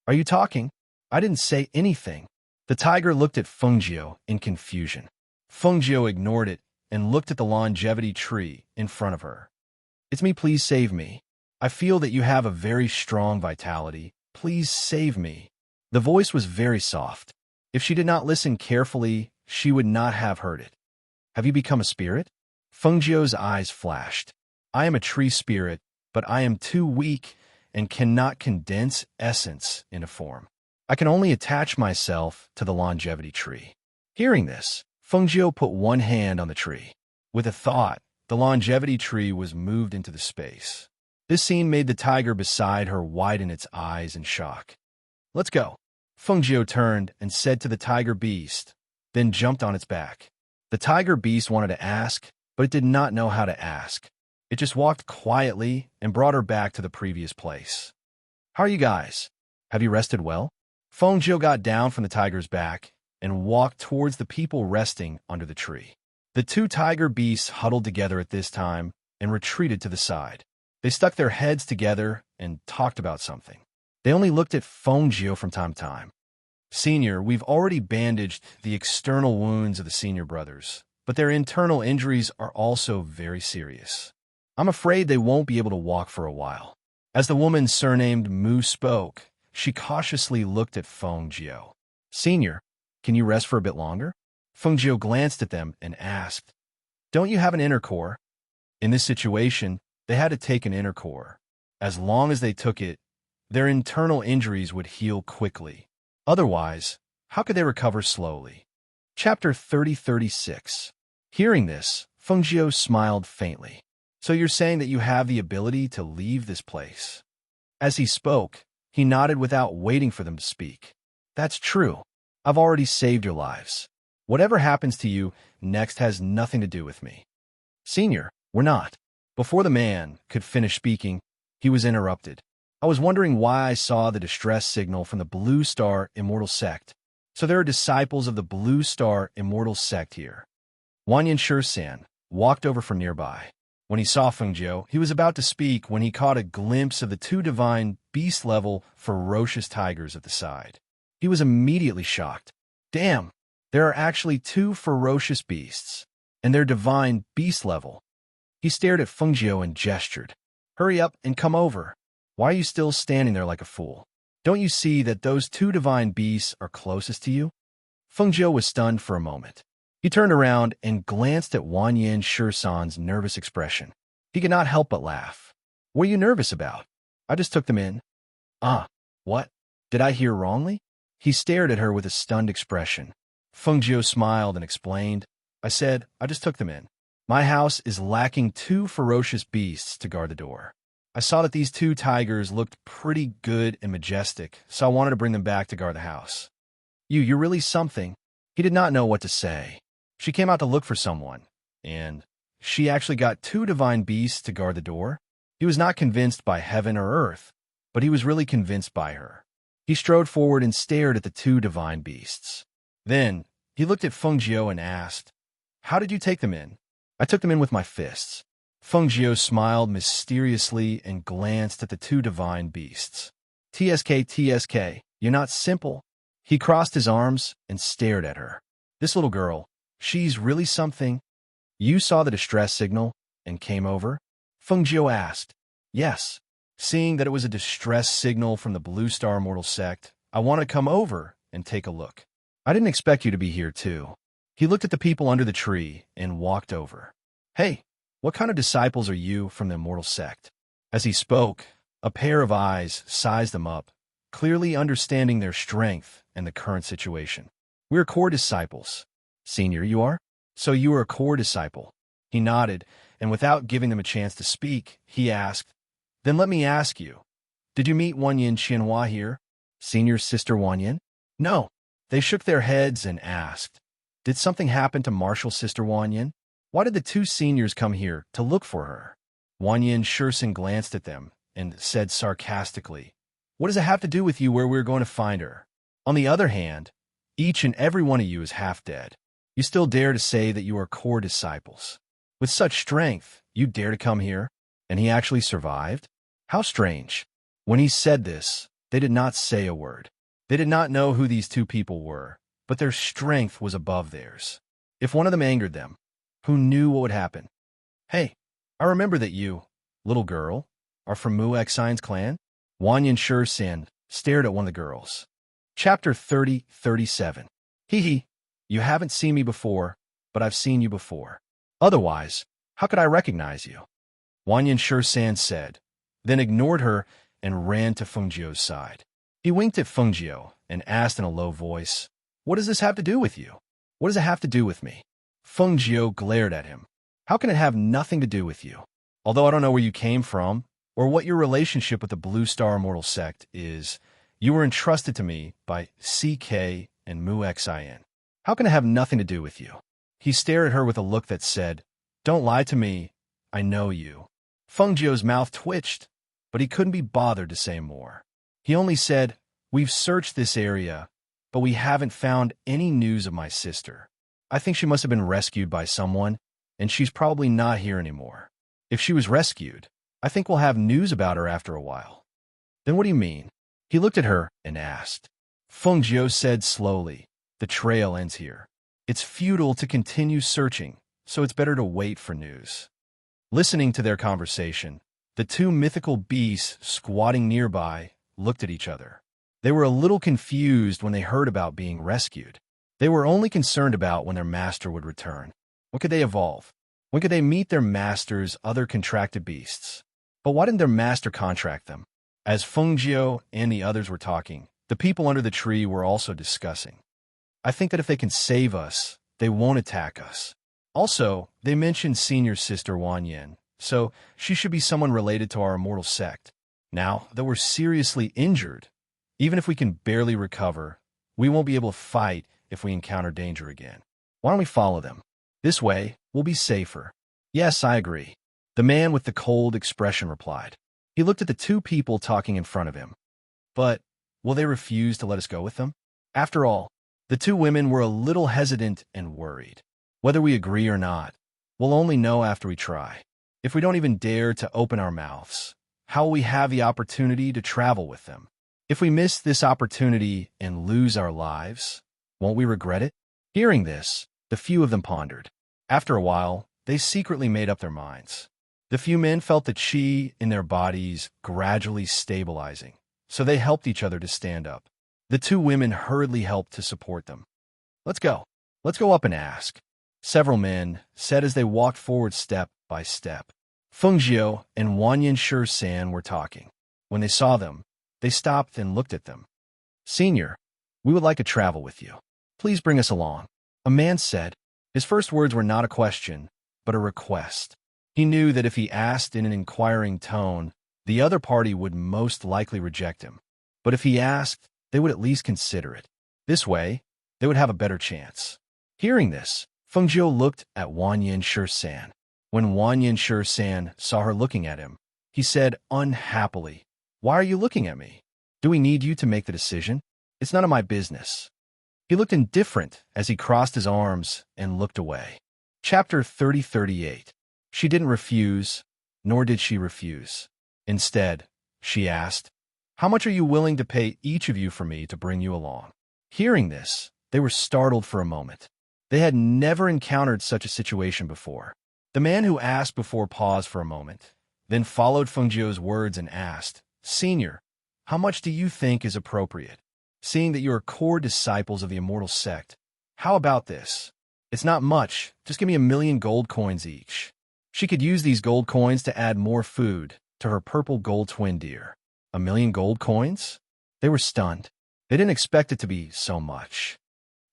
"Are you talking?" I didn't say anything. The tiger looked at Fengjiu in confusion. Fengjiu ignored it and looked at the longevity tree in front of her. "It's me, please save me. I feel that you have a very strong vitality. Please save me." The voice was very soft. If she did not listen carefully, she would not have heard it. "Have you become a spirit?" Fengjiu's eyes flashed. "I am a tree spirit, but I am too weak and cannot condense essence into form. I can only attach myself to the longevity tree." Hearing this, Fengjiu put one hand on the tree. With a thought, the longevity tree was moved into the space. This scene made the tiger beside her widen its eyes in shock. "Let's go." Fengjiu turned and said to the tiger beast, then jumped on its back. The tiger beast wanted to ask, but it did not know how to ask. It just walked quietly and brought her back to the previous place. "How are you guys? Have you rested well?" Fengjiu got down from the tiger's back and walked towards the people resting under the tree. The two tiger beasts huddled together at this time and retreated to the side. They stuck their heads together and talked about something. They only looked at Fengjiu from time to time. "Senior, we've already bandaged the external wounds of the senior brothers, but their internal injuries are also very serious. I'm afraid they won't be able to walk for a while." As the woman surnamed Mu spoke, she cautiously looked at Fengjiu. "Senior, can you rest for a bit longer?" Fengjiu glanced at them and asked, "Don't you have an inner core?" In this situation, they had to take an inner core. As long as they took it, their internal injuries would heal quickly. Otherwise, how could they recover slowly? Chapter 3036. Hearing this, Fengjiu smiled faintly. "So you're saying that you have the ability to leave this place?" As he spoke, he nodded without waiting for them to speak. "That's true. I've already saved your lives. Whatever happens to you next has nothing to do with me." "Senior, we're not." Before the man could finish speaking, he was interrupted. "I was wondering why I saw the distress signal from the Blue Star Immortal Sect. So there are disciples of the Blue Star Immortal Sect here." Wanyan Shursan walked over from nearby. When he saw Fengjiu, he was about to speak when he caught a glimpse of the two divine beast-level ferocious tigers at the side. He was immediately shocked. "Damn, there are actually two ferocious beasts, and they're divine beast-level." He stared at Fengjiu and gestured. "Hurry up and come over. Why are you still standing there like a fool? Don't you see that those two divine beasts are closest to you?" Fengjiu was stunned for a moment. He turned around and glanced at Wanyan Shursan's nervous expression. He could not help but laugh. "What are you nervous about? I just took them in." "Ah, what? Did I hear wrongly?" He stared at her with a stunned expression. Fengjiu smiled and explained, "I said, I just took them in. My house is lacking two ferocious beasts to guard the door. I saw that these two tigers looked pretty good and majestic, so I wanted to bring them back to guard the house." You're really something." He did not know what to say. She came out to look for someone, and she actually got two divine beasts to guard the door. He was not convinced by heaven or earth, but he was really convinced by her. He strode forward and stared at the two divine beasts. Then he looked at Fengjiu and asked, "How did you take them in?" "I took them in with my fists." Fengjiu smiled mysteriously and glanced at the two divine beasts. TSK, you're not simple." He crossed his arms and stared at her. "This little girl, she's really something." "You saw the distress signal and came over?" Fengjiu asked. "Yes. Seeing that it was a distress signal from the Blue Star Immortal Sect, I wanted to come over and take a look. I didn't expect you to be here, too." He looked at the people under the tree and walked over. "Hey, what kind of disciples are you from the Immortal Sect?" As he spoke, a pair of eyes sized them up, clearly understanding their strength and the current situation. "We're core disciples." "Senior, you are? So you are a core disciple." He nodded, and without giving them a chance to speak, he asked, "Then let me ask you, did you meet Wanyan Xianhua here?" "Senior's sister Wanyan?" "No." They shook their heads and asked, "Did something happen to Marshall's sister Wanyan? Why did the two seniors come here to look for her?" Wanyan Shursan glanced at them and said sarcastically, "What does it have to do with you where we're going to find her? On the other hand, each and every one of you is half dead. You still dare to say that you are core disciples. With such strength, you dare to come here? And he actually survived?" How strange. When he said this, they did not say a word. They did not know who these two people were, but their strength was above theirs. If one of them angered them, who knew what would happen? Hey, I remember that you, little girl, are from Mu Xian's clan? Wanyan Shursan stared at one of the girls. Chapter 37. Hee hee, you haven't seen me before, but I've seen you before. Otherwise, how could I recognize you? Wanyan Shursan said, then ignored her and ran to Fengjiu's side. He winked at Fengjiu and asked in a low voice, what does this have to do with you? What does it have to do with me? Fengjiu glared at him. How can it have nothing to do with you? Although I don't know where you came from, or what your relationship with the Blue Star Immortal Sect is, you were entrusted to me by CK and Mu Xian. How can it have nothing to do with you? He stared at her with a look that said, don't lie to me, I know you. Fengjiu's mouth twitched, but he couldn't be bothered to say more. He only said, we've searched this area, but we haven't found any news of my sister. I think she must have been rescued by someone, and she's probably not here anymore. If she was rescued, I think we'll have news about her after a while. Then what do you mean? He looked at her and asked. Fengjiu said slowly, the trail ends here. It's futile to continue searching, so it's better to wait for news. Listening to their conversation, the two mythical beasts squatting nearby looked at each other. They were a little confused when they heard about being rescued. They were only concerned about when their master would return. When could they evolve? When could they meet their master's other contracted beasts? But why didn't their master contract them? As Fengjiu and the others were talking, the people under the tree were also discussing. I think that if they can save us, they won't attack us. Also, they mentioned senior sister Wanyan, so she should be someone related to our immortal sect. Now that we're seriously injured, even if we can barely recover, we won't be able to fight if we encounter danger again. Why don't we follow them? This way, we'll be safer. Yes, I agree. The man with the cold expression replied. He looked at the two people talking in front of him. But will they refuse to let us go with them? After all, the two women were a little hesitant and worried. Whether we agree or not, we'll only know after we try. If we don't even dare to open our mouths, how will we have the opportunity to travel with them? If we miss this opportunity and lose our lives, won't we regret it? Hearing this, the few of them pondered. After a while, they secretly made up their minds. The few men felt the chi in their bodies gradually stabilizing, so they helped each other to stand up. The two women hurriedly helped to support them. Let's go. Let's go up and ask. Several men said as they walked forward step by step. Fengjiu and Wanyan Shursan were talking. When they saw them, they stopped and looked at them. Senior, we would like to travel with you. Please bring us along. A man said. His first words were not a question, but a request. He knew that if he asked in an inquiring tone, the other party would most likely reject him. But if he asked, they would at least consider it. This way, they would have a better chance. Hearing this, Fengjiu looked at Wanyan Shursan. When Wanyan Shursan saw her looking at him, he said unhappily, why are you looking at me? Do we need you to make the decision? It's none of my business. He looked indifferent as he crossed his arms and looked away. Chapter 38. She didn't refuse, nor did she refuse. Instead, she asked, how much are you willing to pay each of you for me to bring you along? Hearing this, they were startled for a moment. They had never encountered such a situation before. The man who asked before paused for a moment, then followed Fengjiu's words and asked, Senior, how much do you think is appropriate? Seeing that you are core disciples of the immortal sect, how about this? It's not much, just give me 1,000,000 gold coins each. She could use these gold coins to add more food to her purple gold twin deer. 1,000,000 gold coins? They were stunned. They didn't expect it to be so much.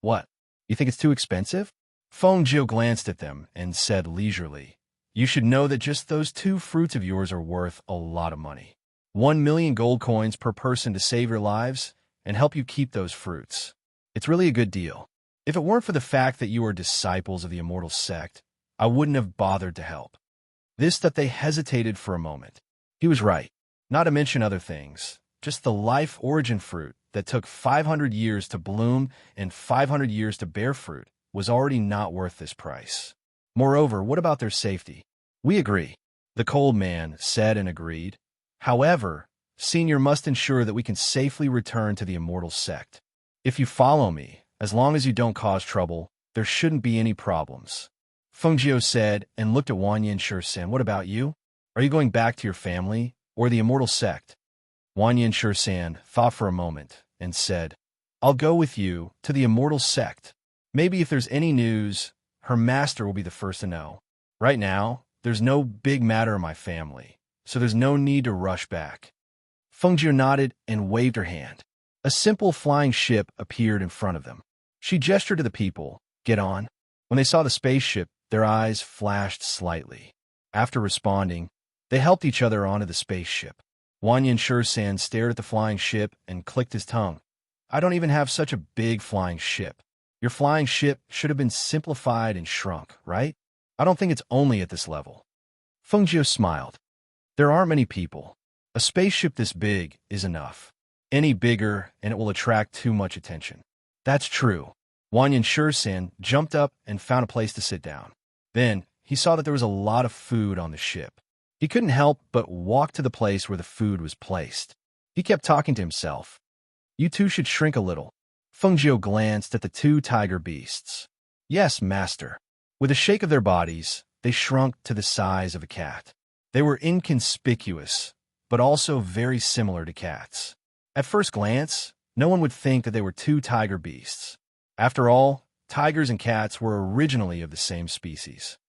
What? You think it's too expensive? Fengjiu glanced at them and said leisurely, you should know that just those 2 fruits of yours are worth a lot of money. 1,000,000 gold coins per person to save your lives and help you keep those fruits. It's really a good deal. If it weren't for the fact that you are disciples of the immortal sect, I wouldn't have bothered to help. This that they hesitated for a moment. He was right. Not to mention other things, just the life origin fruit that took 500 years to bloom and 500 years to bear fruit was already not worth this price. Moreover, what about their safety? We agree. The cold man said and agreed. However, Senior must ensure that we can safely return to the immortal sect. If you follow me, as long as you don't cause trouble, there shouldn't be any problems. Fengjiu said and looked at Wang Yanshi. What about you? Are you going back to your family or the immortal sect? Wang Yanshi thought for a moment and said, I'll go with you to the immortal sect. Maybe if there's any news, her master will be the first to know. Right now, there's no big matter in my family, so there's no need to rush back. Fengjiu nodded and waved her hand. A simple flying ship appeared in front of them. She gestured to the people, get on. When they saw the spaceship, their eyes flashed slightly. After responding, they helped each other onto the spaceship. Wang Yanshi stared at the flying ship and clicked his tongue. I don't even have such a big flying ship. Your flying ship should have been simplified and shrunk, right? I don't think it's only at this level. Fengjiu smiled. There aren't many people. A spaceship this big is enough. Any bigger and it will attract too much attention. That's true. Wang Yanshi jumped up and found a place to sit down. Then, he saw that there was a lot of food on the ship. He couldn't help but walk to the place where the food was placed. He kept talking to himself. You two should shrink a little. Fengjiu glanced at the two tiger beasts. Yes, master. With a shake of their bodies, they shrunk to the size of a cat. They were inconspicuous, but also very similar to cats. At first glance, no one would think that they were two tiger beasts. After all, tigers and cats were originally of the same species.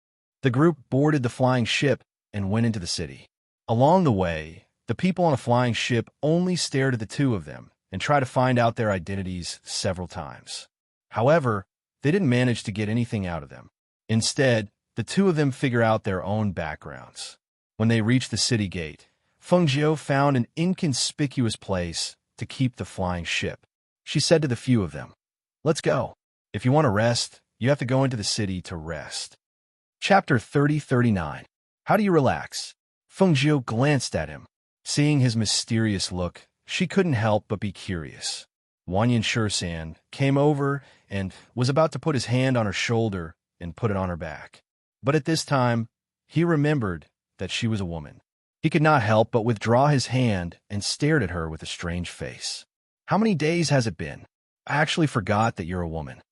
The group boarded the flying ship and went into the city. Along the way, the people on a flying ship only stared at the two of them and tried to find out their identities several times. However, they didn't manage to get anything out of them. Instead, the two of them figure out their own backgrounds. When they reached the city gate, Fengjiu found an inconspicuous place to keep the flying ship. She said to the few of them, Let's go. If you want to rest, you have to go into the city to rest. Chapter 30-39. How do you relax? Fengjiu glanced at him. Seeing his mysterious look, she couldn't help but be curious. Wang Yanshi came over and was about to put his hand on her shoulder and put it on her back. But at this time, he remembered that she was a woman. He could not help but withdraw his hand and stared at her with a strange face. How many days has it been? I actually forgot that you're a woman.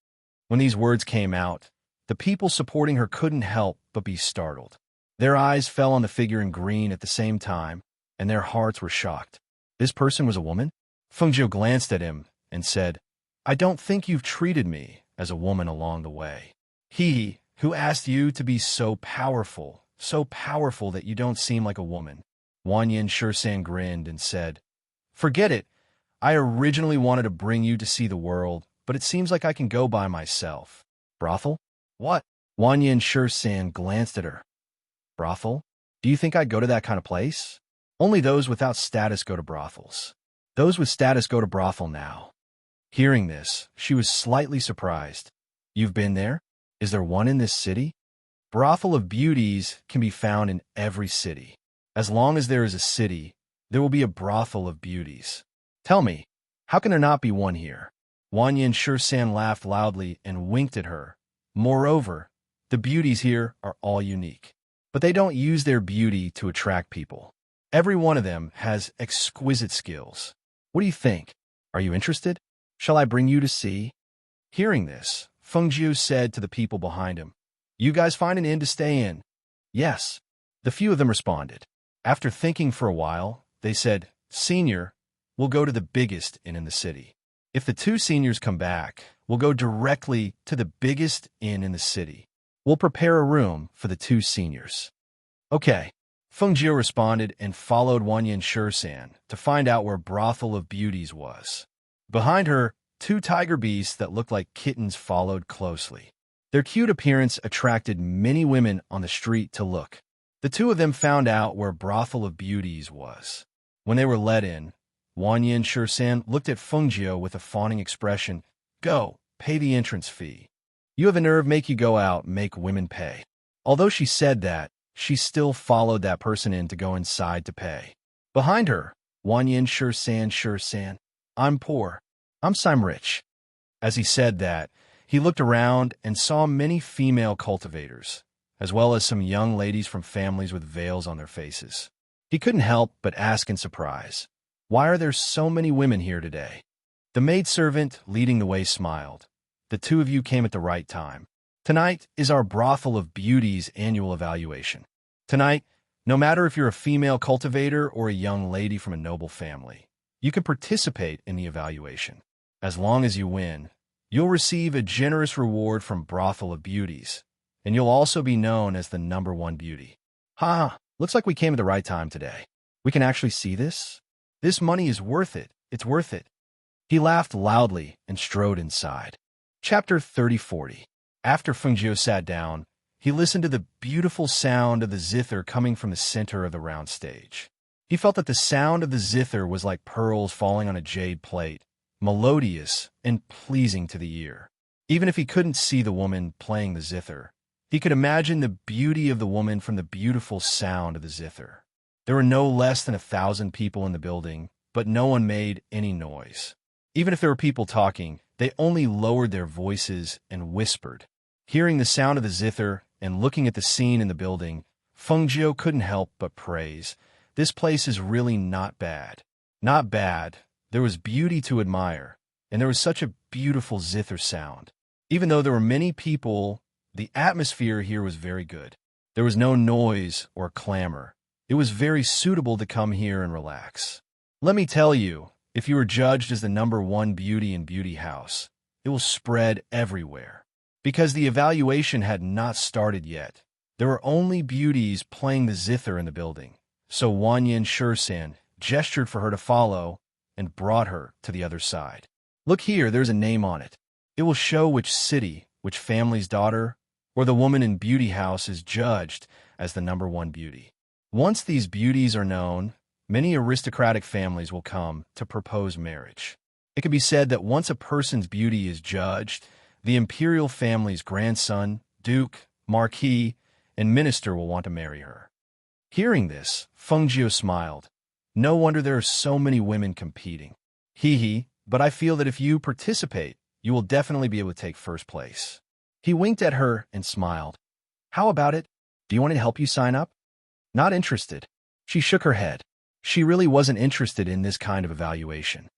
When these words came out, the people supporting her couldn't help but be startled. Their eyes fell on the figure in green at the same time, and their hearts were shocked. This person was a woman? Fengjiu glanced at him and said, I don't think you've treated me as a woman along the way. He who asked you to be so powerful that you don't seem like a woman. Wang Yanshi grinned and said, Forget it. I originally wanted to bring you to see the world, but it seems like I can go by myself. Brothel? What? Wang Yanshi glanced at her. Brothel? Do you think I'd go to that kind of place? Only those without status go to brothels. Those with status go to brothel now. Hearing this, she was slightly surprised. You've been there? Is there one in this city? Brothel of beauties can be found in every city. As long as there is a city, there will be a brothel of beauties. Tell me, how can there not be one here? Wang Yanshi laughed loudly and winked at her. Moreover, the beauties here are all unique. But they don't use their beauty to attract people. Every one of them has exquisite skills. What do you think? Are you interested? Shall I bring you to see? Hearing this, Fengjiu said to the people behind him, You guys find an inn to stay in? Yes. The few of them responded. After thinking for a while, they said, Senior, we'll go to the biggest inn in the city. If the two seniors come back, we'll go directly to the biggest inn in the city. We'll prepare a room for the two seniors. Okay. Fengjiu responded and followed Wang Yanshi to find out where Brothel of Beauties was. Behind her, two tiger beasts that looked like kittens followed closely. Their cute appearance attracted many women on the street to look. The two of them found out where Brothel of Beauties was. When they were let in, Wang Yanshi looked at Fengjiu with a fawning expression. Go, pay the entrance fee. You have a nerve make you go out and make women pay. Although she said that, she still followed that person in to go inside to pay. Behind her, Wang Yanshi, I'm poor. I'm rich. As he said that, he looked around and saw many female cultivators, as well as some young ladies from families with veils on their faces. He couldn't help but ask in surprise, "Why are there so many women here today?" The maidservant leading the way smiled. "The two of you came at the right time. Tonight is our Brothel of Beauty's annual evaluation. Tonight, no matter if you're a female cultivator or a young lady from a noble family, you can participate in the evaluation. As long as you win, you'll receive a generous reward from Brothel of Beauties, and you'll also be known as the #1 beauty." "Ha, looks like we came at the right time today. We can actually see this? This money is worth it. It's worth it." He laughed loudly and strode inside. Chapter 30-40. After Fengjiu sat down, he listened to the beautiful sound of the zither coming from the center of the round stage. He felt that the sound of the zither was like pearls falling on a jade plate, melodious and pleasing to the ear. Even if he couldn't see the woman playing the zither, he could imagine the beauty of the woman from the beautiful sound of the zither. There were no less than 1,000 people in the building, but no one made any noise. Even if there were people talking, they only lowered their voices and whispered. Hearing the sound of the zither and looking at the scene in the building, Fengjiu couldn't help but praise. This place is really not bad. Not bad. There was beauty to admire, and there was such a beautiful zither sound. Even though there were many people, the atmosphere here was very good. There was no noise or clamor. It was very suitable to come here and relax. Let me tell you, if you were judged as the #1 beauty in Beauty House, it will spread everywhere. Because the evaluation had not started yet, there were only beauties playing the zither in the building. So Wanyan Shursan gestured for her to follow and brought her to the other side. "Look here, there's a name on it. It will show which city, which family's daughter, or the woman in Beauty House is judged as the #1 beauty. Once these beauties are known, many aristocratic families will come to propose marriage. It can be said that once a person's beauty is judged, the imperial family's grandson, duke, marquis, and minister will want to marry her." Hearing this, Fengjiu smiled. "No wonder there are so many women competing. Hee, but I feel that if you participate, you will definitely be able to take first place." He winked at her and smiled. "How about it? Do you want me to help you sign up?" "Not interested." She shook her head. She really wasn't interested in this kind of evaluation.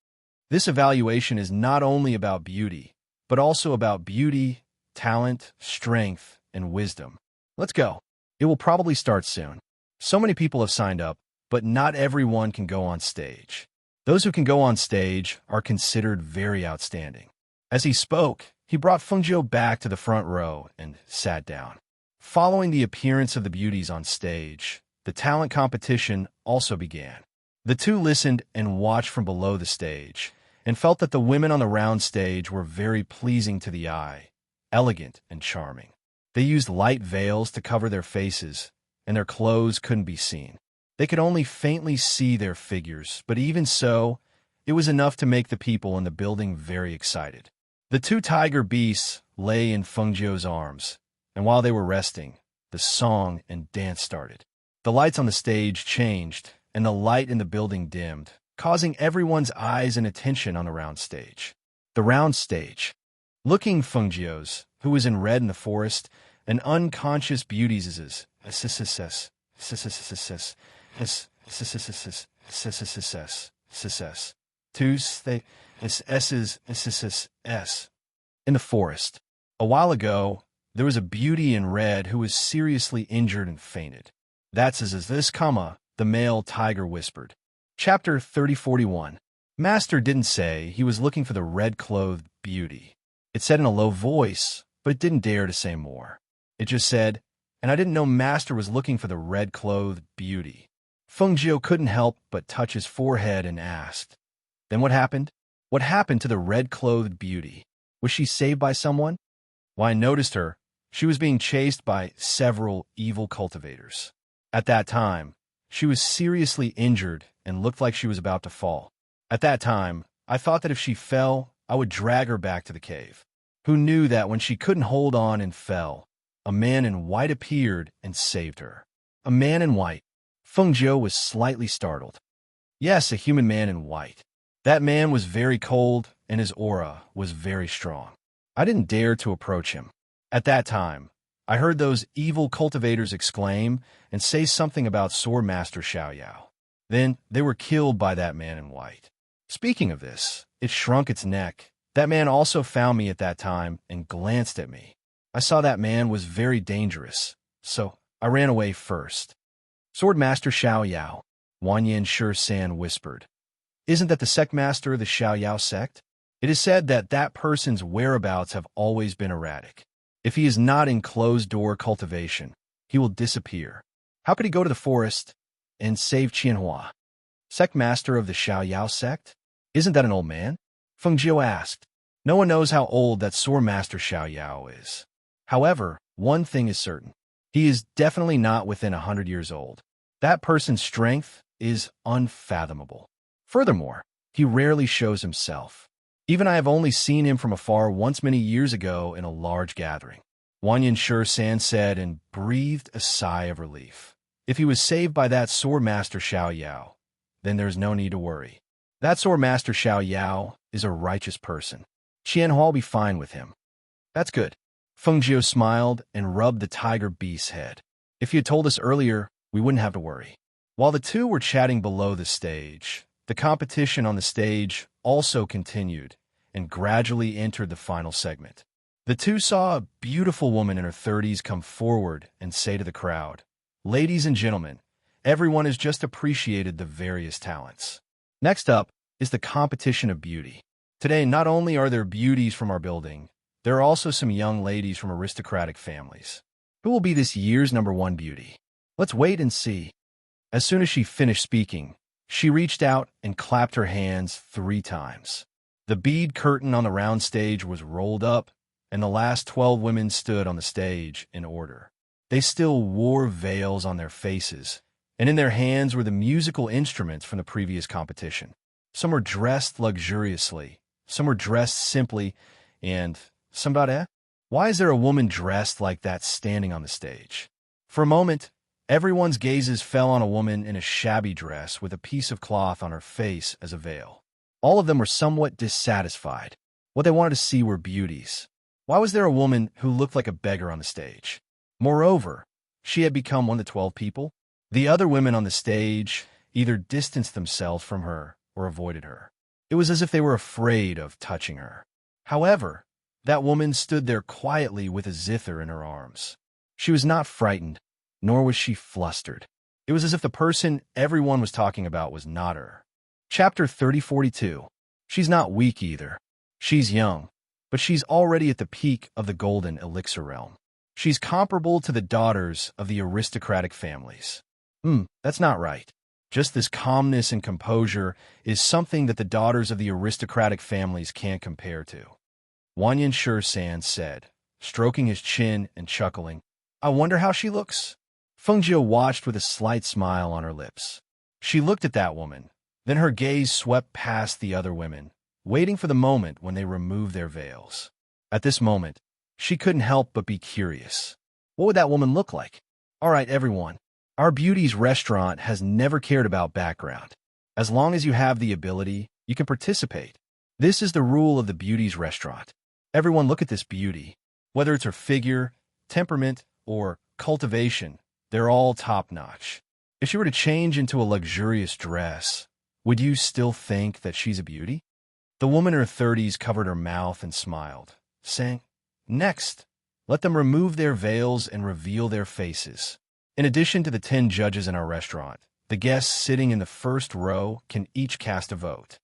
This evaluation is not only about beauty, but also about beauty, talent, strength, and wisdom. Let's go. It will probably start soon. So many people have signed up, but not everyone can go on stage. Those who can go on stage are considered very outstanding. As he spoke, he brought Fengjiu back to the front row and sat down. Following the appearance of the beauties on stage, the talent competition also began. The two listened and watched from below the stage, and felt that the women on the round stage were very pleasing to the eye, elegant and charming. They used light veils to cover their faces, and their clothes couldn't be seen. They could only faintly see their figures, but even so, it was enough to make the people in the building very excited. The two tiger beasts lay in Fengjiu's arms, and while they were resting, the song and dance started. The lights on the stage changed, and the light in the building dimmed, causing everyone's eyes and attention on the round stage. The round stage. Looking Fengjiu's, who was in red in the forest, an unconscious beauty's in the forest. A while ago, there was a beauty in red who was seriously injured and fainted. "That's this, the male tiger whispered. Chapter 30-41. Master didn't say he was looking for the red-clothed beauty. It said in a low voice, but it didn't dare to say more. It just said, "And I didn't know Master was looking for the red-clothed beauty." Fengjiu couldn't help but touch his forehead and asked, "Then what happened? What happened to the red-clothed beauty? Was she saved by someone?" "Why, I noticed her. She was being chased by several evil cultivators. At that time, she was seriously injured and looked like she was about to fall. At that time, I thought that if she fell, I would drag her back to the cave. Who knew that when she couldn't hold on and fell, a man in white appeared and saved her." "A man in white?" Fengjiu was slightly startled. "Yes, a human man in white. That man was very cold, and his aura was very strong. I didn't dare to approach him. At that time, I heard those evil cultivators exclaim and say something about Sword Master Xiao Yao. Then they were killed by that man in white. Speaking of this, it shrunk its neck. That man also found me at that time and glanced at me. I saw that man was very dangerous, so I ran away first. Sword Master Xiao Yao, Wanyan Shi-san whispered. Isn't that the sect master of the Xiao Yao sect? It is said that that person's whereabouts have always been erratic. If he is not in closed-door cultivation, he will disappear. How could he go to the forest and save Qianhua? Sect master of the Xiao Yao sect? Isn't that an old man? Feng Jiu asked. No one knows how old that Sword Master Xiao Yao is. However, one thing is certain. He is definitely not within 100 years old. That person's strength is unfathomable. Furthermore, he rarely shows himself. Even I have only seen him from afar once many years ago in a large gathering. Wanyan Shi-san said and breathed a sigh of relief. If he was saved by that Sword Master Xiao Yao, then there's no need to worry. That Sword Master Xiao Yao is a righteous person. Qianhua will be fine with him. That's good. Feng Jiu smiled and rubbed the tiger beast's head. If you had told us earlier, we wouldn't have to worry. While the two were chatting below the stage, the competition on the stage also continued and gradually entered the final segment. The two saw a beautiful woman in her 30s come forward and say to the crowd, Ladies and gentlemen, everyone has just appreciated the various talents. Next up is the competition of beauty. Today, not only are there beauties from our building, there are also some young ladies from aristocratic families. Who will be this year's #1 beauty? Let's wait and see. As soon as she finished speaking, she reached out and clapped her hands 3 times. The bead curtain on the round stage was rolled up, and the last 12 women stood on the stage in order. They still wore veils on their faces, and in their hands were the musical instruments from the previous competition. Some were dressed luxuriously, some were dressed simply, and somebody, why is there a woman dressed like that standing on the stage? For a moment, everyone's gazes fell on a woman in a shabby dress with a piece of cloth on her face as a veil. All of them were somewhat dissatisfied. What they wanted to see were beauties. Why was there a woman who looked like a beggar on the stage? Moreover, she had become one of the 12 people. The other women on the stage either distanced themselves from her or avoided her. It was as if they were afraid of touching her. However, that woman stood there quietly with a zither in her arms. She was not frightened, nor was she flustered. It was as if the person everyone was talking about was not her. Chapter 3042. She's not weak either. She's young, but she's already at the peak of the golden elixir realm. She's comparable to the daughters of the aristocratic families. That's not right. Just this calmness and composure is something that the daughters of the aristocratic families can't compare to. Wanyan Shi-san said, stroking his chin and chuckling. I wonder how she looks. Feng Jiu watched with a slight smile on her lips. She looked at that woman, then her gaze swept past the other women, waiting for the moment when they removed their veils. At this moment, she couldn't help but be curious. What would that woman look like? All right, everyone. Our beauty's restaurant has never cared about background. As long as you have the ability, you can participate. This is the rule of the beauty's restaurant. Everyone look at this beauty. Whether it's her figure, temperament, or cultivation, they're all top-notch. If she were to change into a luxurious dress, would you still think that she's a beauty? The woman in her 30s covered her mouth and smiled, saying, Next, let them remove their veils and reveal their faces. In addition to the 10 judges in our restaurant, the guests sitting in the first row can each cast a vote.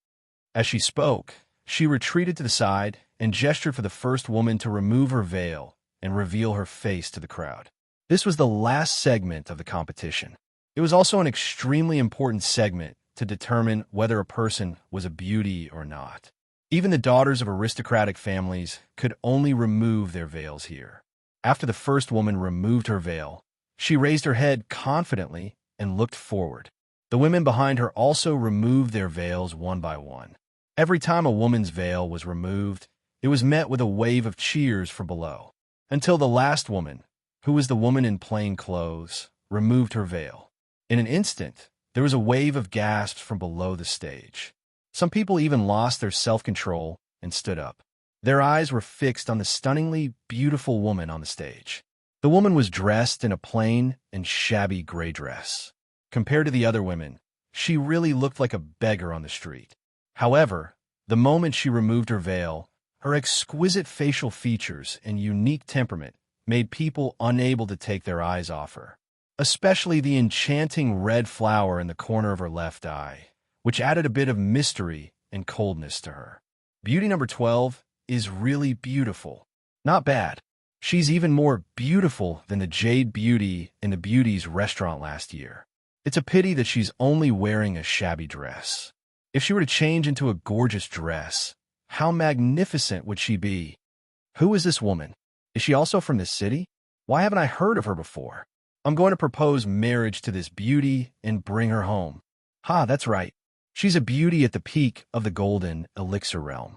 As she spoke, she retreated to the side and gestured for the first woman to remove her veil and reveal her face to the crowd. This was the last segment of the competition. It was also an extremely important segment to determine whether a person was a beauty or not. Even the daughters of aristocratic families could only remove their veils here. After the first woman removed her veil, she raised her head confidently and looked forward. The women behind her also removed their veils one by one. Every time a woman's veil was removed, it was met with a wave of cheers from below, until the last woman, who was the woman in plain clothes, removed her veil. In an instant, there was a wave of gasps from below the stage. Some people even lost their self-control and stood up. Their eyes were fixed on the stunningly beautiful woman on the stage. The woman was dressed in a plain and shabby gray dress. Compared to the other women, she really looked like a beggar on the street. However, the moment she removed her veil, her exquisite facial features and unique temperament made people unable to take their eyes off her, especially the enchanting red flower in the corner of her left eye, which added a bit of mystery and coldness to her. Beauty number 12 is really beautiful. Not bad. She's even more beautiful than the Jade Beauty in the Beauty's restaurant last year. It's a pity that she's only wearing a shabby dress. If she were to change into a gorgeous dress, how magnificent would she be? Who is this woman? Is she also from this city? Why haven't I heard of her before? I'm going to propose marriage to this beauty and bring her home. Ha, that's right. She's a beauty at the peak of the golden elixir realm.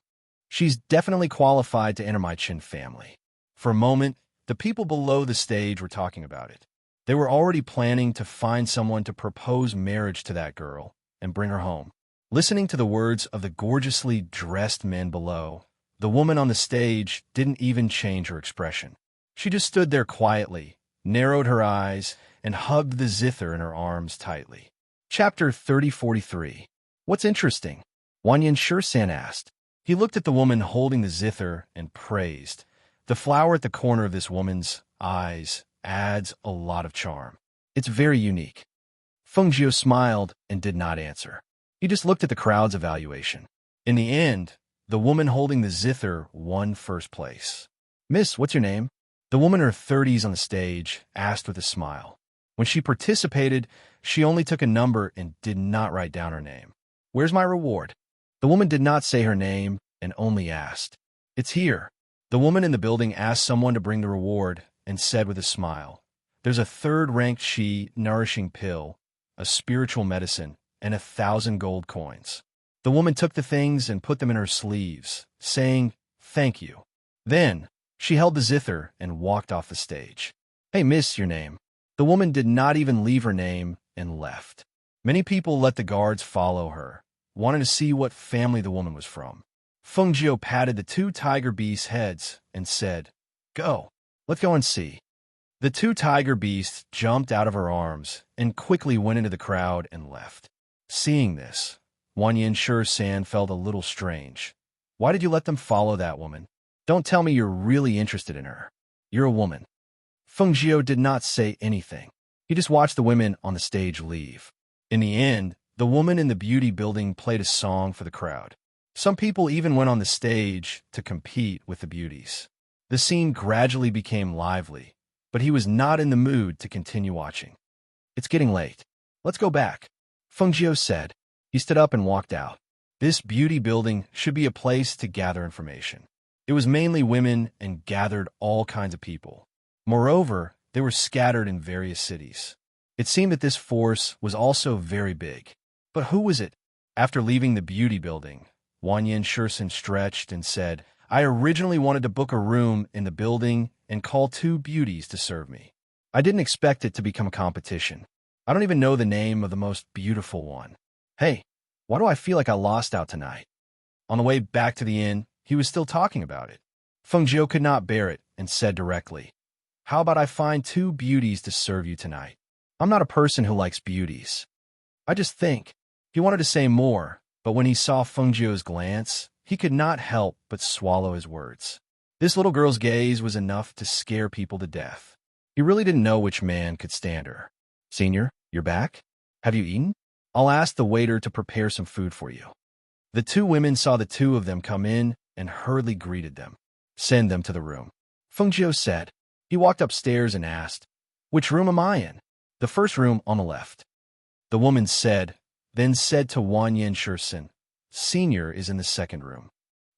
She's definitely qualified to enter my Chin family. For a moment, the people below the stage were talking about it. They were already planning to find someone to propose marriage to that girl and bring her home. Listening to the words of the gorgeously dressed men below, the woman on the stage didn't even change her expression. She just stood there quietly, narrowed her eyes, and hugged the zither in her arms tightly. Chapter 3043. What's interesting? Wanyan Shursan asked. He looked at the woman holding the zither and praised. The flower at the corner of this woman's eyes adds a lot of charm. It's very unique. Feng Jiu smiled and did not answer. He just looked at the crowd's evaluation. In the end, the woman holding the zither won first place. Miss, what's your name? The woman in her 30s on the stage asked with a smile. When she participated, she only took a number and did not write down her name. Where's my reward? The woman did not say her name and only asked. It's here. The woman in the building asked someone to bring the reward and said with a smile, there's a third-ranked Shi nourishing pill, a spiritual medicine, and 1,000 gold coins. The woman took the things and put them in her sleeves, saying, thank you. Then, she held the zither and walked off the stage. Hey, miss, your name. The woman did not even leave her name and left. Many people let the guards follow her, wanting to see what family the woman was from. Feng Jiu patted the two tiger beasts' heads and said, go, let's go and see. The two tiger beasts jumped out of her arms and quickly went into the crowd and left. Seeing this, Wanyan Shursan felt a little strange. Why did you let them follow that woman? Don't tell me you're really interested in her. You're a woman. Feng Jiu did not say anything. He just watched the women on the stage leave. In the end, the woman in the beauty building played a song for the crowd. Some people even went on the stage to compete with the beauties. The scene gradually became lively, but he was not in the mood to continue watching. It's getting late. Let's go back, Feng Jiu said. He stood up and walked out. This beauty building should be a place to gather information. It was mainly women and gathered all kinds of people. Moreover, they were scattered in various cities. It seemed that this force was also very big. But who was it? After leaving the beauty building, Wanyan Shursan stretched and said, I originally wanted to book a room in the building and call 2 beauties to serve me. I didn't expect it to become a competition. I don't even know the name of the most beautiful one. Hey, why do I feel like I lost out tonight? On the way back to the inn, he was still talking about it. Feng Jiu could not bear it and said directly, how about I find 2 beauties to serve you tonight? I'm not a person who likes beauties. I just think. He wanted to say more, but when he saw Feng Jiu's glance, he could not help but swallow his words. This little girl's gaze was enough to scare people to death. He really didn't know which man could stand her. Senior, you're back? Have you eaten? I'll ask the waiter to prepare some food for you. The 2 women saw the 2 of them come in and hurriedly greeted them. Send them to the room, Feng Jiu said. He walked upstairs and asked, which room am I in? The first room on the left. The woman said, then said to Wanyan Shursan, Senior is in the second room.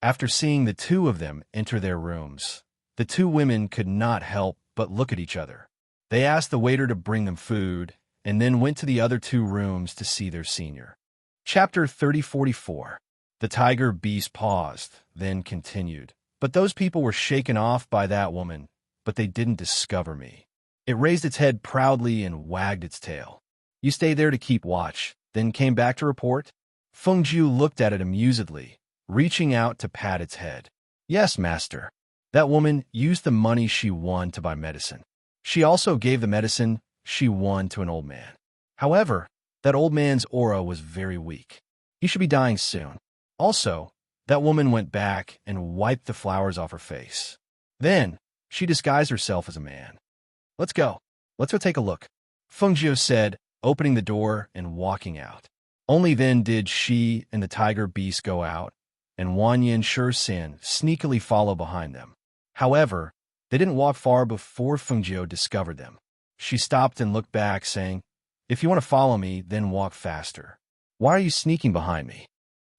After seeing the 2 of them enter their rooms, the 2 women could not help but look at each other. They asked the waiter to bring them food, and then went to the other 2 rooms to see their senior. Chapter 3044. The tiger beast paused, then continued. But those people were shaken off by that woman, but they didn't discover me. It raised its head proudly and wagged its tail. You stay there to keep watch, then came back to report? Feng Jiu looked at it amusedly, reaching out to pat its head. Yes, master. That woman used the money she won to buy medicine. She also gave the medicine she won to an old man. However, that old man's aura was very weak. He should be dying soon. Also, that woman went back and wiped the flowers off her face. Then, she disguised herself as a man. Let's go. Let's go take a look, Fengjiu said, opening the door and walking out. Only then did she and the tiger beast go out, and Wanyan Shisan sneakily follow behind them. However, they didn't walk far before Fengjiu discovered them. She stopped and looked back, saying, "If you want to follow me, then walk faster. Why are you sneaking behind me?"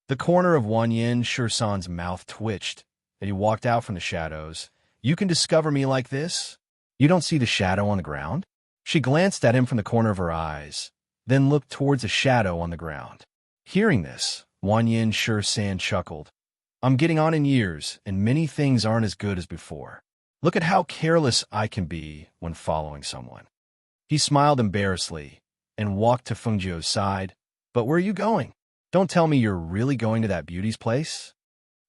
The corner of Wanyan Shisan's mouth twitched, and he walked out from the shadows. "You can discover me like this? You don't see the shadow on the ground?" She glanced at him from the corner of her eyes, then looked towards a shadow on the ground. Hearing this, Wanyan Shisan chuckled. "I'm getting on in years, and many things aren't as good as before. Look at how careless I can be when following someone." He smiled embarrassedly and walked to Fengjiu's side. "But where are you going? Don't tell me you're really going to that beauty's place?"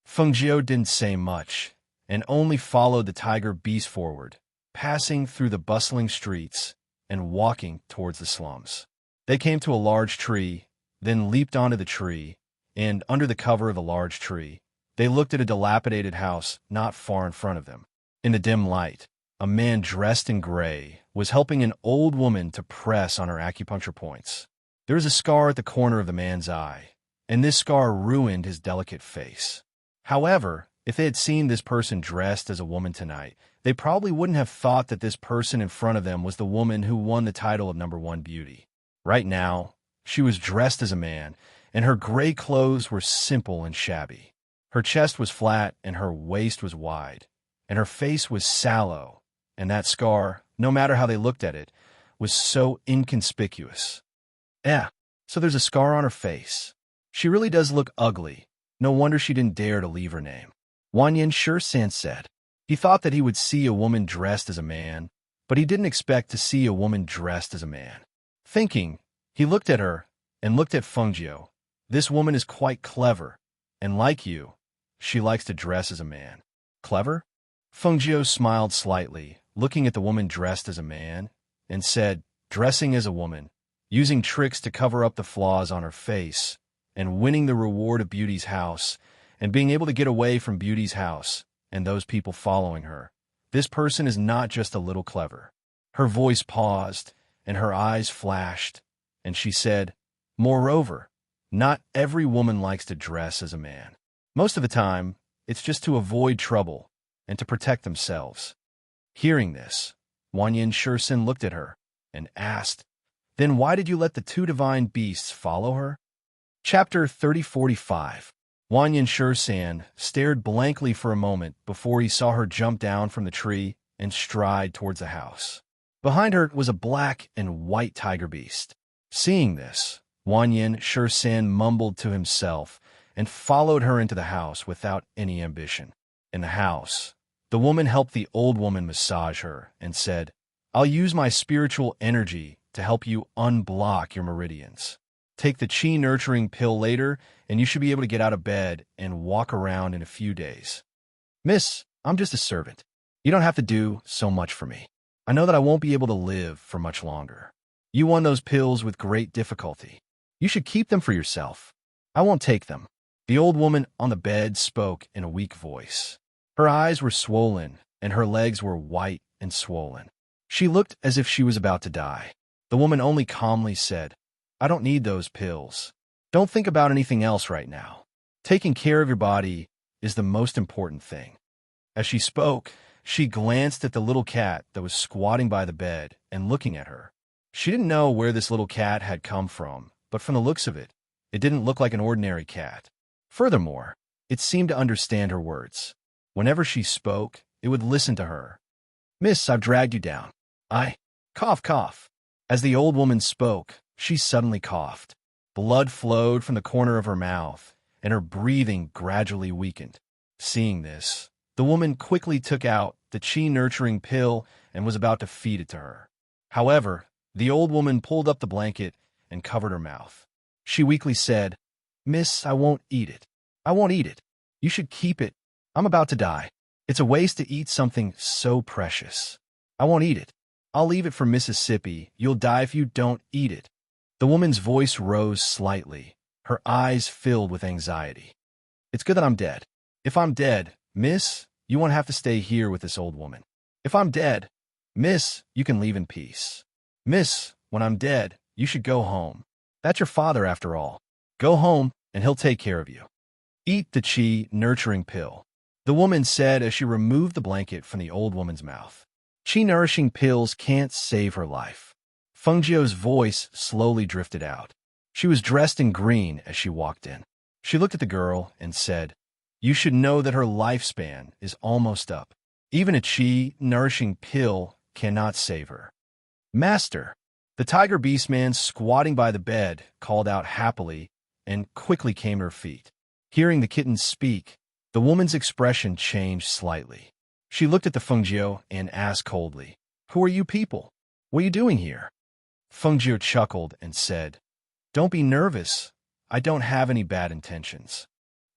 Fengjiu didn't say much, and only followed the tiger beast forward, passing through the bustling streets and walking towards the slums. They came to a large tree, then leaped onto the tree, and under the cover of the large tree, they looked at a dilapidated house not far in front of them. In the dim light, a man dressed in gray was helping an old woman to press on her acupuncture points. There was a scar at the corner of the man's eye, and this scar ruined his delicate face. However, if they had seen this person dressed as a woman tonight, they probably wouldn't have thought that this person in front of them was the woman who won the title of #1 beauty. Right now, she was dressed as a man, and her gray clothes were simple and shabby. Her chest was flat and her waist was wide, and her face was sallow, and that scar, no matter how they looked at it, was so inconspicuous. So there's a scar on her face. She really does look ugly. No wonder she didn't dare to leave her name, Wanyan Shisan said. He thought that he would see a woman dressed as a man, but he didn't expect to see a woman dressed as a man. Thinking, he looked at her and looked at Fengjiu. This woman is quite clever, and like you, she likes to dress as a man. Clever? Fengjiu smiled slightly, looking at the woman dressed as a man, and said, "Dressing as a woman, using tricks to cover up the flaws on her face, and winning the reward of Beauty's house, and being able to get away from Beauty's house and those people following her. This person is not just a little clever." Her voice paused, and her eyes flashed, and she said, "Moreover, not every woman likes to dress as a man. Most of the time, it's just to avoid trouble and to protect themselves." Hearing this, Wanyan Shisan looked at her and asked, "Then why did you let the two divine beasts follow her?" Chapter 3045. Wanyan Shisan stared blankly for a moment before he saw her jump down from the tree and stride towards the house. Behind her was a black and white tiger beast. Seeing this, Wanyan Shisan mumbled to himself and followed her into the house without any ambition. In the house, the woman helped the old woman massage her and said, "I'll use my spiritual energy to help you unblock your meridians. Take the chi nurturing pill later, and you should be able to get out of bed and walk around in a few days." "Miss, I'm just a servant. You don't have to do so much for me. I know that I won't be able to live for much longer. You won those pills with great difficulty. You should keep them for yourself. I won't take them." The old woman on the bed spoke in a weak voice. Her eyes were swollen, and her legs were white and swollen. She looked as if she was about to die. The woman only calmly said, "I don't need those pills. Don't think about anything else right now. Taking care of your body is the most important thing." As she spoke, she glanced at the little cat that was squatting by the bed and looking at her. She didn't know where this little cat had come from, but from the looks of it, it didn't look like an ordinary cat. Furthermore, it seemed to understand her words. Whenever she spoke, it would listen to her. "Miss, I've dragged you down. Cough, cough." As the old woman spoke, she suddenly coughed. Blood flowed from the corner of her mouth, and her breathing gradually weakened. Seeing this, the woman quickly took out the chi-nurturing pill and was about to feed it to her. However, the old woman pulled up the blanket and covered her mouth. She weakly said, "Miss, I won't eat it. I won't eat it. You should keep it. I'm about to die. It's a waste to eat something so precious. I won't eat it. I'll leave it for Mississippi. You'll die if you don't eat it. The woman's voice rose slightly, her eyes filled with anxiety. It's good that I'm dead. If I'm dead, miss, you won't have to stay here with this old woman. If I'm dead, miss, you can leave in peace. Miss, when I'm dead, you should go home. That's your father after all. Go home, and he'll take care of you. Eat the chi nurturing pill, the woman said as she removed the blanket from the old woman's mouth. Chi nourishing pills can't save her life. Fengjiu's voice slowly drifted out. She was dressed in green as she walked in. She looked at the girl and said, "You should know that her lifespan is almost up. Even a chi nourishing pill cannot save her." "Master," the tiger beast man squatting by the bed called out happily and quickly came to her feet. Hearing the kitten speak, the woman's expression changed slightly. She looked at the Fengjiu and asked coldly, "Who are you people? What are you doing here?" Fengjiu chuckled and said, "Don't be nervous. I don't have any bad intentions.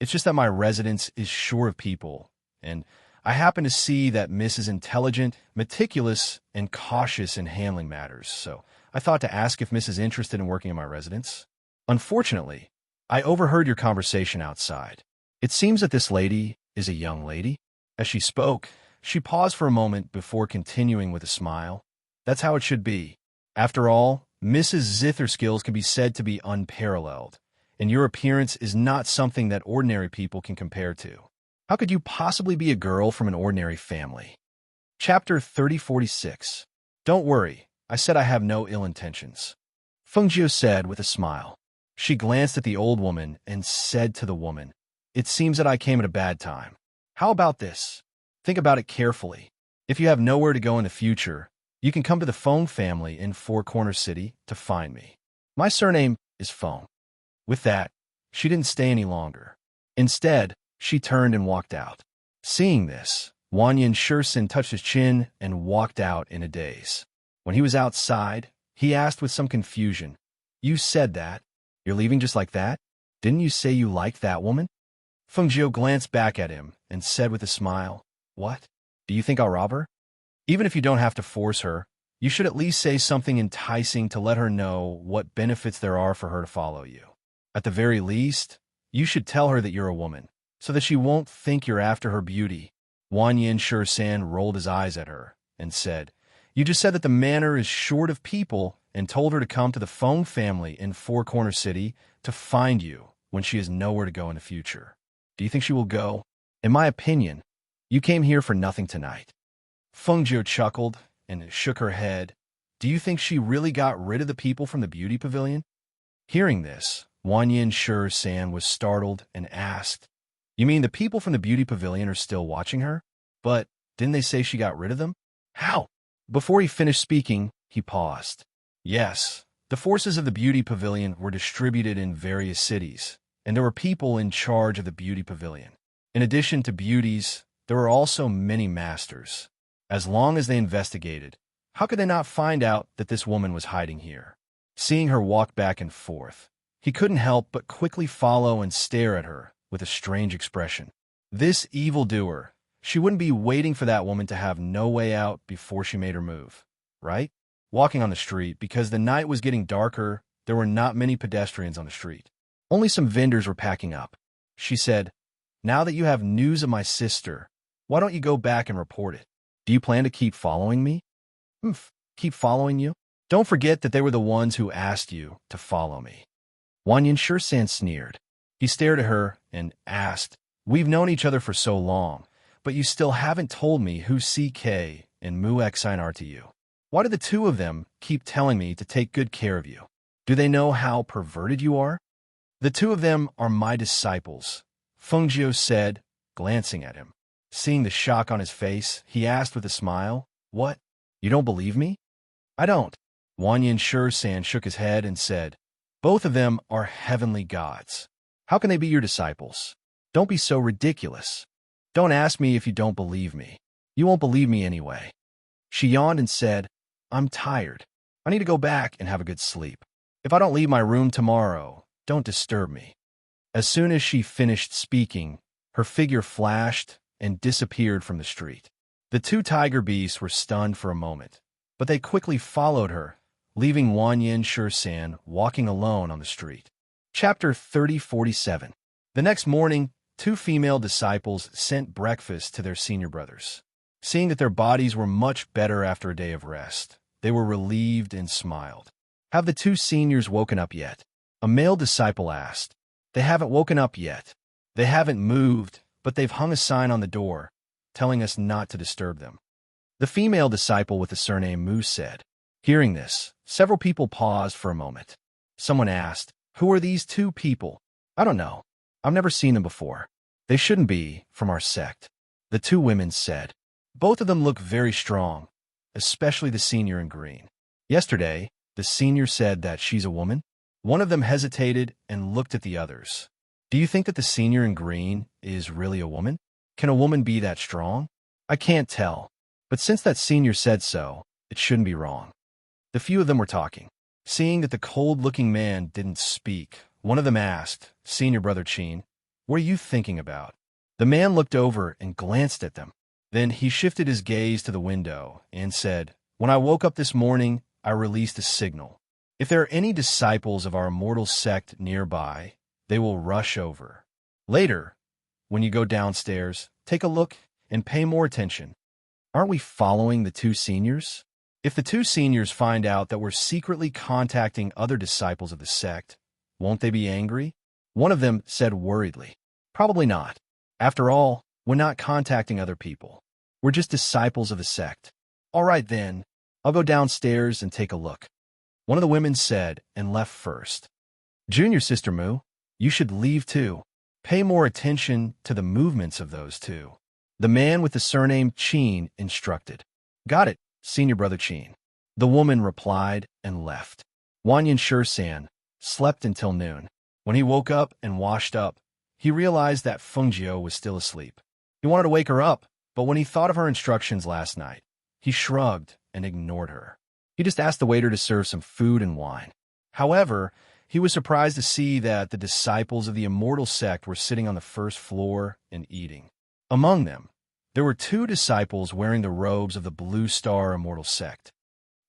It's just that my residence is short of people, and I happen to see that Miss is intelligent, meticulous, and cautious in handling matters, so I thought to ask if Miss is interested in working in my residence. Unfortunately, I overheard your conversation outside. It seems that this lady is a young lady." As she spoke, she paused for a moment before continuing with a smile. "That's how it should be. After all, Mrs. Zitherskills can be said to be unparalleled, and your appearance is not something that ordinary people can compare to. How could you possibly be a girl from an ordinary family?" Chapter 3046. "Don't worry, I said I have no ill intentions," Fengjiu said with a smile. She glanced at the old woman and said to the woman, "It seems that I came at a bad time. How about this? Think about it carefully. If you have nowhere to go in the future, you can come to the Feng family in Four Corner City to find me. My surname is Feng." With that, she didn't stay any longer. Instead, she turned and walked out. Seeing this, Wanyan Shursin touched his chin and walked out in a daze. When he was outside, he asked with some confusion, "You said that? You're leaving just like that? Didn't you say you liked that woman?" Fengjiu glanced back at him and said with a smile, "What? Do you think I'll rob her? Even if you don't have to force her, you should at least say something enticing to let her know what benefits there are for her to follow you. At the very least, you should tell her that you're a woman, so that she won't think you're after her beauty." Wanyan Shursan rolled his eyes at her and said, "You just said that the manor is short of people and told her to come to the Feng family in Four Corner City to find you when she has nowhere to go in the future. Do you think she will go? In my opinion, you came here for nothing tonight." Fengjiu chuckled and shook her head. "Do you think she really got rid of the people from the beauty pavilion?" Hearing this, Wanyan Shursan was startled and asked, "You mean the people from the beauty pavilion are still watching her? But didn't they say she got rid of them? How?" Before he finished speaking, he paused. "Yes, the forces of the beauty pavilion were distributed in various cities, and there were people in charge of the beauty pavilion. In addition to beauties, there were also many masters. As long as they investigated, how could they not find out that this woman was hiding here?" Seeing her walk back and forth, he couldn't help but quickly follow and stare at her with a strange expression. This evildoer, she wouldn't be waiting for that woman to have no way out before she made her move, right? Walking on the street, because the night was getting darker, there were not many pedestrians on the street. Only some vendors were packing up. She said, "Now that you have news of my sister, why don't you go back and report it? Do you plan to keep following me?" Keep following you? Don't forget that they were the ones who asked you to follow me." Wanyan Shursan sneered. He stared at her and asked, "We've known each other for so long, but you still haven't told me who CK and Mu Xine are to you. Why do the two of them keep telling me to take good care of you? Do they know how perverted you are?" "The two of them are my disciples," Fengjiu said, glancing at him. Seeing the shock on his face, he asked with a smile, "What? You don't believe me?" "I don't." Wanyan Shursan shook his head and said, "Both of them are heavenly gods. How can they be your disciples? Don't be so ridiculous. Don't ask me if you don't believe me. You won't believe me anyway." She yawned and said, "I'm tired. I need to go back and have a good sleep. If I don't leave my room tomorrow, don't disturb me." As soon as she finished speaking, her figure flashed and disappeared from the street. The two tiger beasts were stunned for a moment. but they quickly followed her, leaving Wanyan Shursan walking alone on the street. Chapter 3047. The next morning, 2 female disciples sent breakfast to their senior brothers. Seeing that their bodies were much better after a day of rest, they were relieved and smiled. "Have the 2 seniors woken up yet?" a male disciple asked. "They haven't woken up yet. They haven't moved, but they've hung a sign on the door, telling us not to disturb them." The female disciple with the surname Mu said. Hearing this, several people paused for a moment. Someone asked, "Who are these 2 people?" "I don't know. I've never seen them before. They shouldn't be from our sect," the 2 women said. Both of them look very strong, especially the senior in green. "Yesterday, the senior said that she's a woman." One of them hesitated and looked at the others. "Do you think that the senior in green is really a woman? Can a woman be that strong?" "I can't tell. But since that senior said so, it shouldn't be wrong." The few of them were talking. Seeing that the cold-looking man didn't speak, one of them asked, "Senior Brother Chin, what are you thinking about?" The man looked over and glanced at them. Then he shifted his gaze to the window and said, "When I woke up this morning, I released a signal. If there are any disciples of our immortal sect nearby, they will rush over. Later, when you go downstairs, take a look and pay more attention. Aren't we following the 2 seniors? If the 2 seniors find out that we're secretly contacting other disciples of the sect, won't they be angry?" One of them said worriedly, "Probably not. After all, we're not contacting other people. We're just disciples of the sect." "All right then, I'll go downstairs and take a look," one of the women said and left first. "Junior Sister Mu, you should leave too. Pay more attention to the movements of those 2. The man with the surname Chin instructed. "Got it, Senior Brother Chin," the woman replied and left. Wanyan Shursan slept until noon. When he woke up and washed up, he realized that Fengjiu was still asleep. He wanted to wake her up, but when he thought of her instructions last night, he shrugged and ignored her. He just asked the waiter to serve some food and wine. However, he was surprised to see that the disciples of the immortal sect were sitting on the first floor and eating. Among them, there were 2 disciples wearing the robes of the Blue Star immortal sect.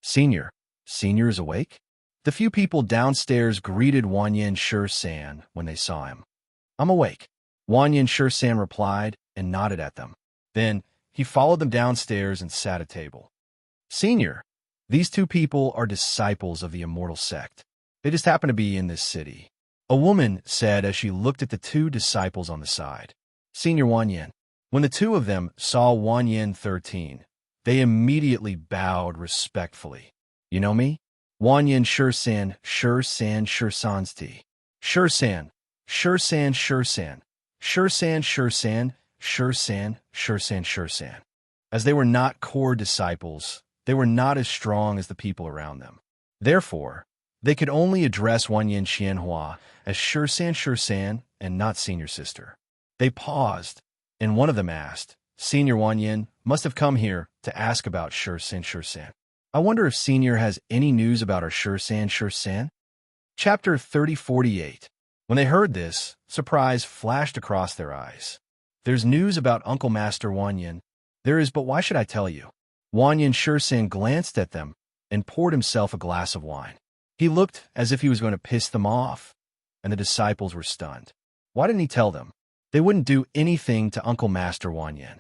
Senior is awake?" The few people downstairs greeted Wanyan Shursan when they saw him. "I'm awake," Wanyan Shursan replied and nodded at them. Then he followed them downstairs and sat at table. "Senior, these 2 people are disciples of the immortal sect. They just happen to be in this city," a woman said as she looked at the 2 disciples on the side. "Senior Wanyan." When the 2 of them saw Wanyan 13, they immediately bowed respectfully. "You know me? Wanyan Shursan Shursansti. Shursan, Shursan, Shursan, Shursan, Shursan, Shursan, Shursan, Shursan." As they were not core disciples, they were not as strong as the people around them. Therefore, they could only address Wanyan Xianhua as Shursan Shursan and not Senior Sister. They paused, and one of them asked, "Senior Wanyan must have come here to ask about Shursan Shursan. I wonder if Senior has any news about our Shursan Shursan?" Chapter 3048. When they heard this, surprise flashed across their eyes. "There's news about Uncle Master Wanyan." "There is, but why should I tell you?" Wanyan Shursan glanced at them and poured himself a glass of wine. He looked as if he was going to piss them off, and the disciples were stunned. Why didn't he tell them? They wouldn't do anything to Uncle Master Wanyan.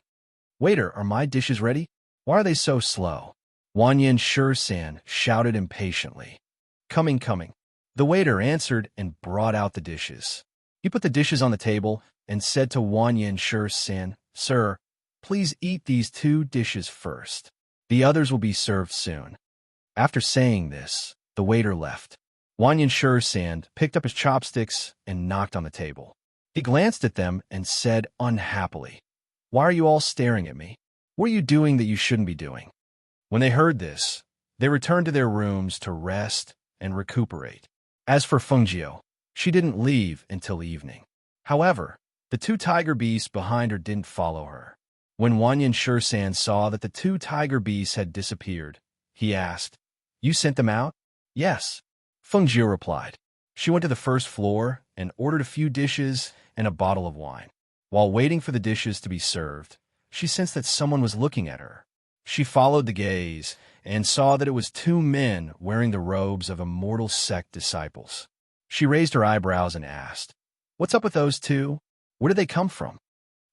"Waiter, are my dishes ready? Why are they so slow?" Wanyan Shursan shouted impatiently. "Coming, coming." The waiter answered and brought out the dishes. He put the dishes on the table and said to Wanyan Shursan, "Sir, please eat these 2 dishes first. The others will be served soon." After saying this, the waiter left. Wanyan Shursan picked up his chopsticks and knocked on the table. He glanced at them and said unhappily, "Why are you all staring at me? What are you doing that you shouldn't be doing?" When they heard this, they returned to their rooms to rest and recuperate. As for Fengjiu, she didn't leave until evening. However, the 2 tiger beasts behind her didn't follow her. When Wanyan Shursan saw that the 2 tiger beasts had disappeared, he asked, "You sent them out?" "Yes," Fengjiu replied. She went to the first floor and ordered a few dishes and a bottle of wine. While waiting for the dishes to be served, she sensed that someone was looking at her. She followed the gaze and saw that it was two men wearing the robes of immortal sect disciples. She raised her eyebrows and asked, "What's up with those two? Where did they come from?"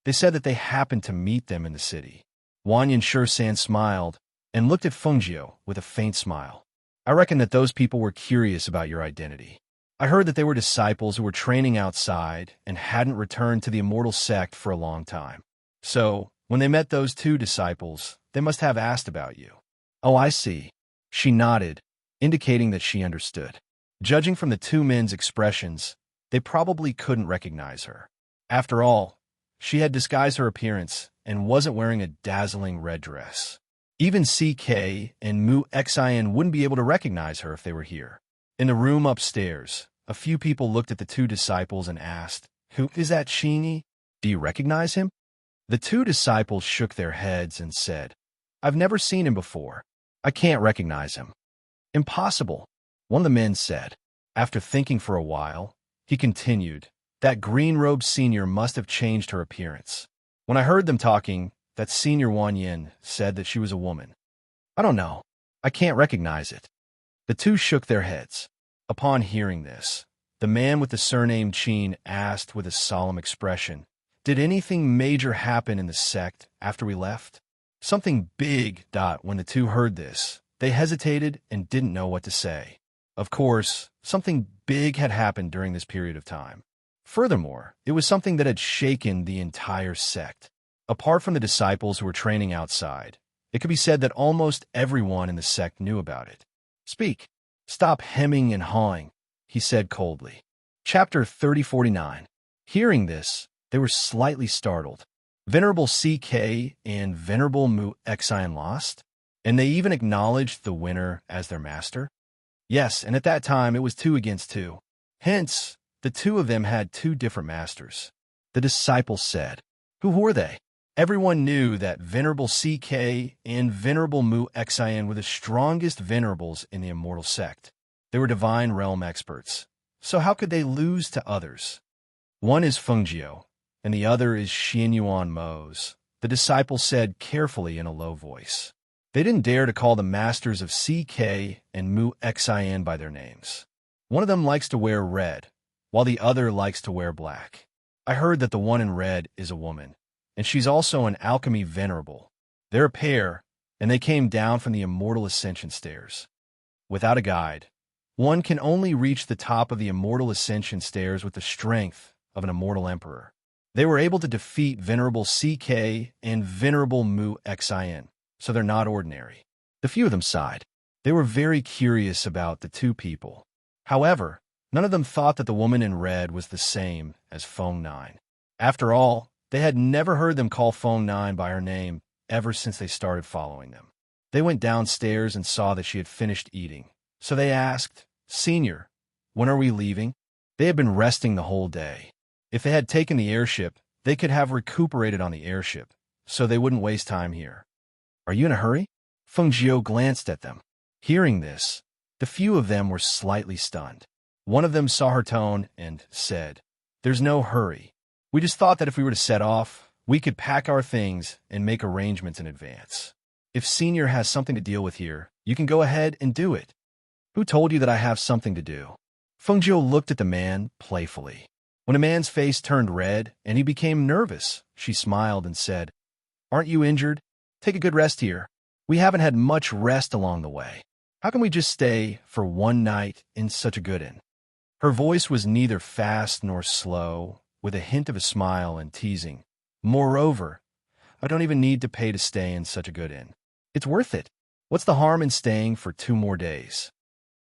They said that they happened to meet them in the city. Wanyan Shursan smiled and looked at Fengjiu with a faint smile. "I reckon that those people were curious about your identity. I heard that they were disciples who were training outside and hadn't returned to the immortal sect for a long time. So, when they met those two disciples, they must have asked about you." "Oh, I see." She nodded, indicating that she understood. Judging from the two men's expressions, they probably couldn't recognize her. After all, she had disguised her appearance and wasn't wearing a dazzling red dress. Even CK and Mu Xian wouldn't be able to recognize her if they were here. In the room upstairs, a few people looked at the two disciples and asked, "Who is that Shini? Do you recognize him?" The two disciples shook their heads and said, "I've never seen him before. I can't recognize him." "Impossible," one of the men said. After thinking for a while, he continued, "That green-robed senior must have changed her appearance. When I heard them talking, that senior Wanyan said that she was a woman. I don't know. I can't recognize it." The two shook their heads. Upon hearing this, the man with the surname Qin asked with a solemn expression, "Did anything major happen in the sect after we left?" "Something big." When the two heard this, they hesitated and didn't know what to say. Of course, something big had happened during this period of time. Furthermore, it was something that had shaken the entire sect. Apart from the disciples who were training outside, it could be said that almost everyone in the sect knew about it. "Speak. Stop hemming and hawing," he said coldly. Chapter 3049. Hearing this, they were slightly startled. Venerable CK and Venerable Mu Xian lost? And they even acknowledged the winner as their master? Yes, and at that time it was 2 against 2. Hence, the two of them had 2 different masters. The disciples said, "Who were they?" Everyone knew that Venerable CK and Venerable Mu Xian were the strongest venerables in the immortal sect. They were divine realm experts. So how could they lose to others? "One is Fengjiu, and the other is Xianyuan Mose," the disciples said carefully in a low voice. They didn't dare to call the masters of CK and Mu Xian by their names. One of them likes to wear red, while the other likes to wear black. I heard that the one in red is a woman, and she's also an alchemy venerable. They're a pair, and they came down from the immortal ascension stairs. Without a guide, one can only reach the top of the immortal ascension stairs with the strength of an immortal emperor. They were able to defeat Venerable CK and Venerable Mu Xian, so they're not ordinary. The few of them sighed. They were very curious about the two people. However, none of them thought that the woman in red was the same as Feng Nine. After all, they had never heard them call Feng Nine by her name ever since they started following them. They went downstairs and saw that she had finished eating. So they asked, "Senior, when are we leaving?" They had been resting the whole day. If they had taken the airship, they could have recuperated on the airship, so they wouldn't waste time here. "Are you in a hurry?" Fengjiu glanced at them. Hearing this, the few of them were slightly stunned. One of them saw her tone and said, "There's no hurry. We just thought that if we were to set off, we could pack our things and make arrangements in advance. If Senior has something to deal with here, you can go ahead and do it." "Who told you that I have something to do?" Fengjiu looked at the man playfully. When a man's face turned red and he became nervous, she smiled and said, "Aren't you injured? Take a good rest here. We haven't had much rest along the way. How can we just stay for one night in such a good inn?" Her voice was neither fast nor slow, with a hint of a smile and teasing. "Moreover, I don't even need to pay to stay in such a good inn. It's worth it. What's the harm in staying for 2 more days?"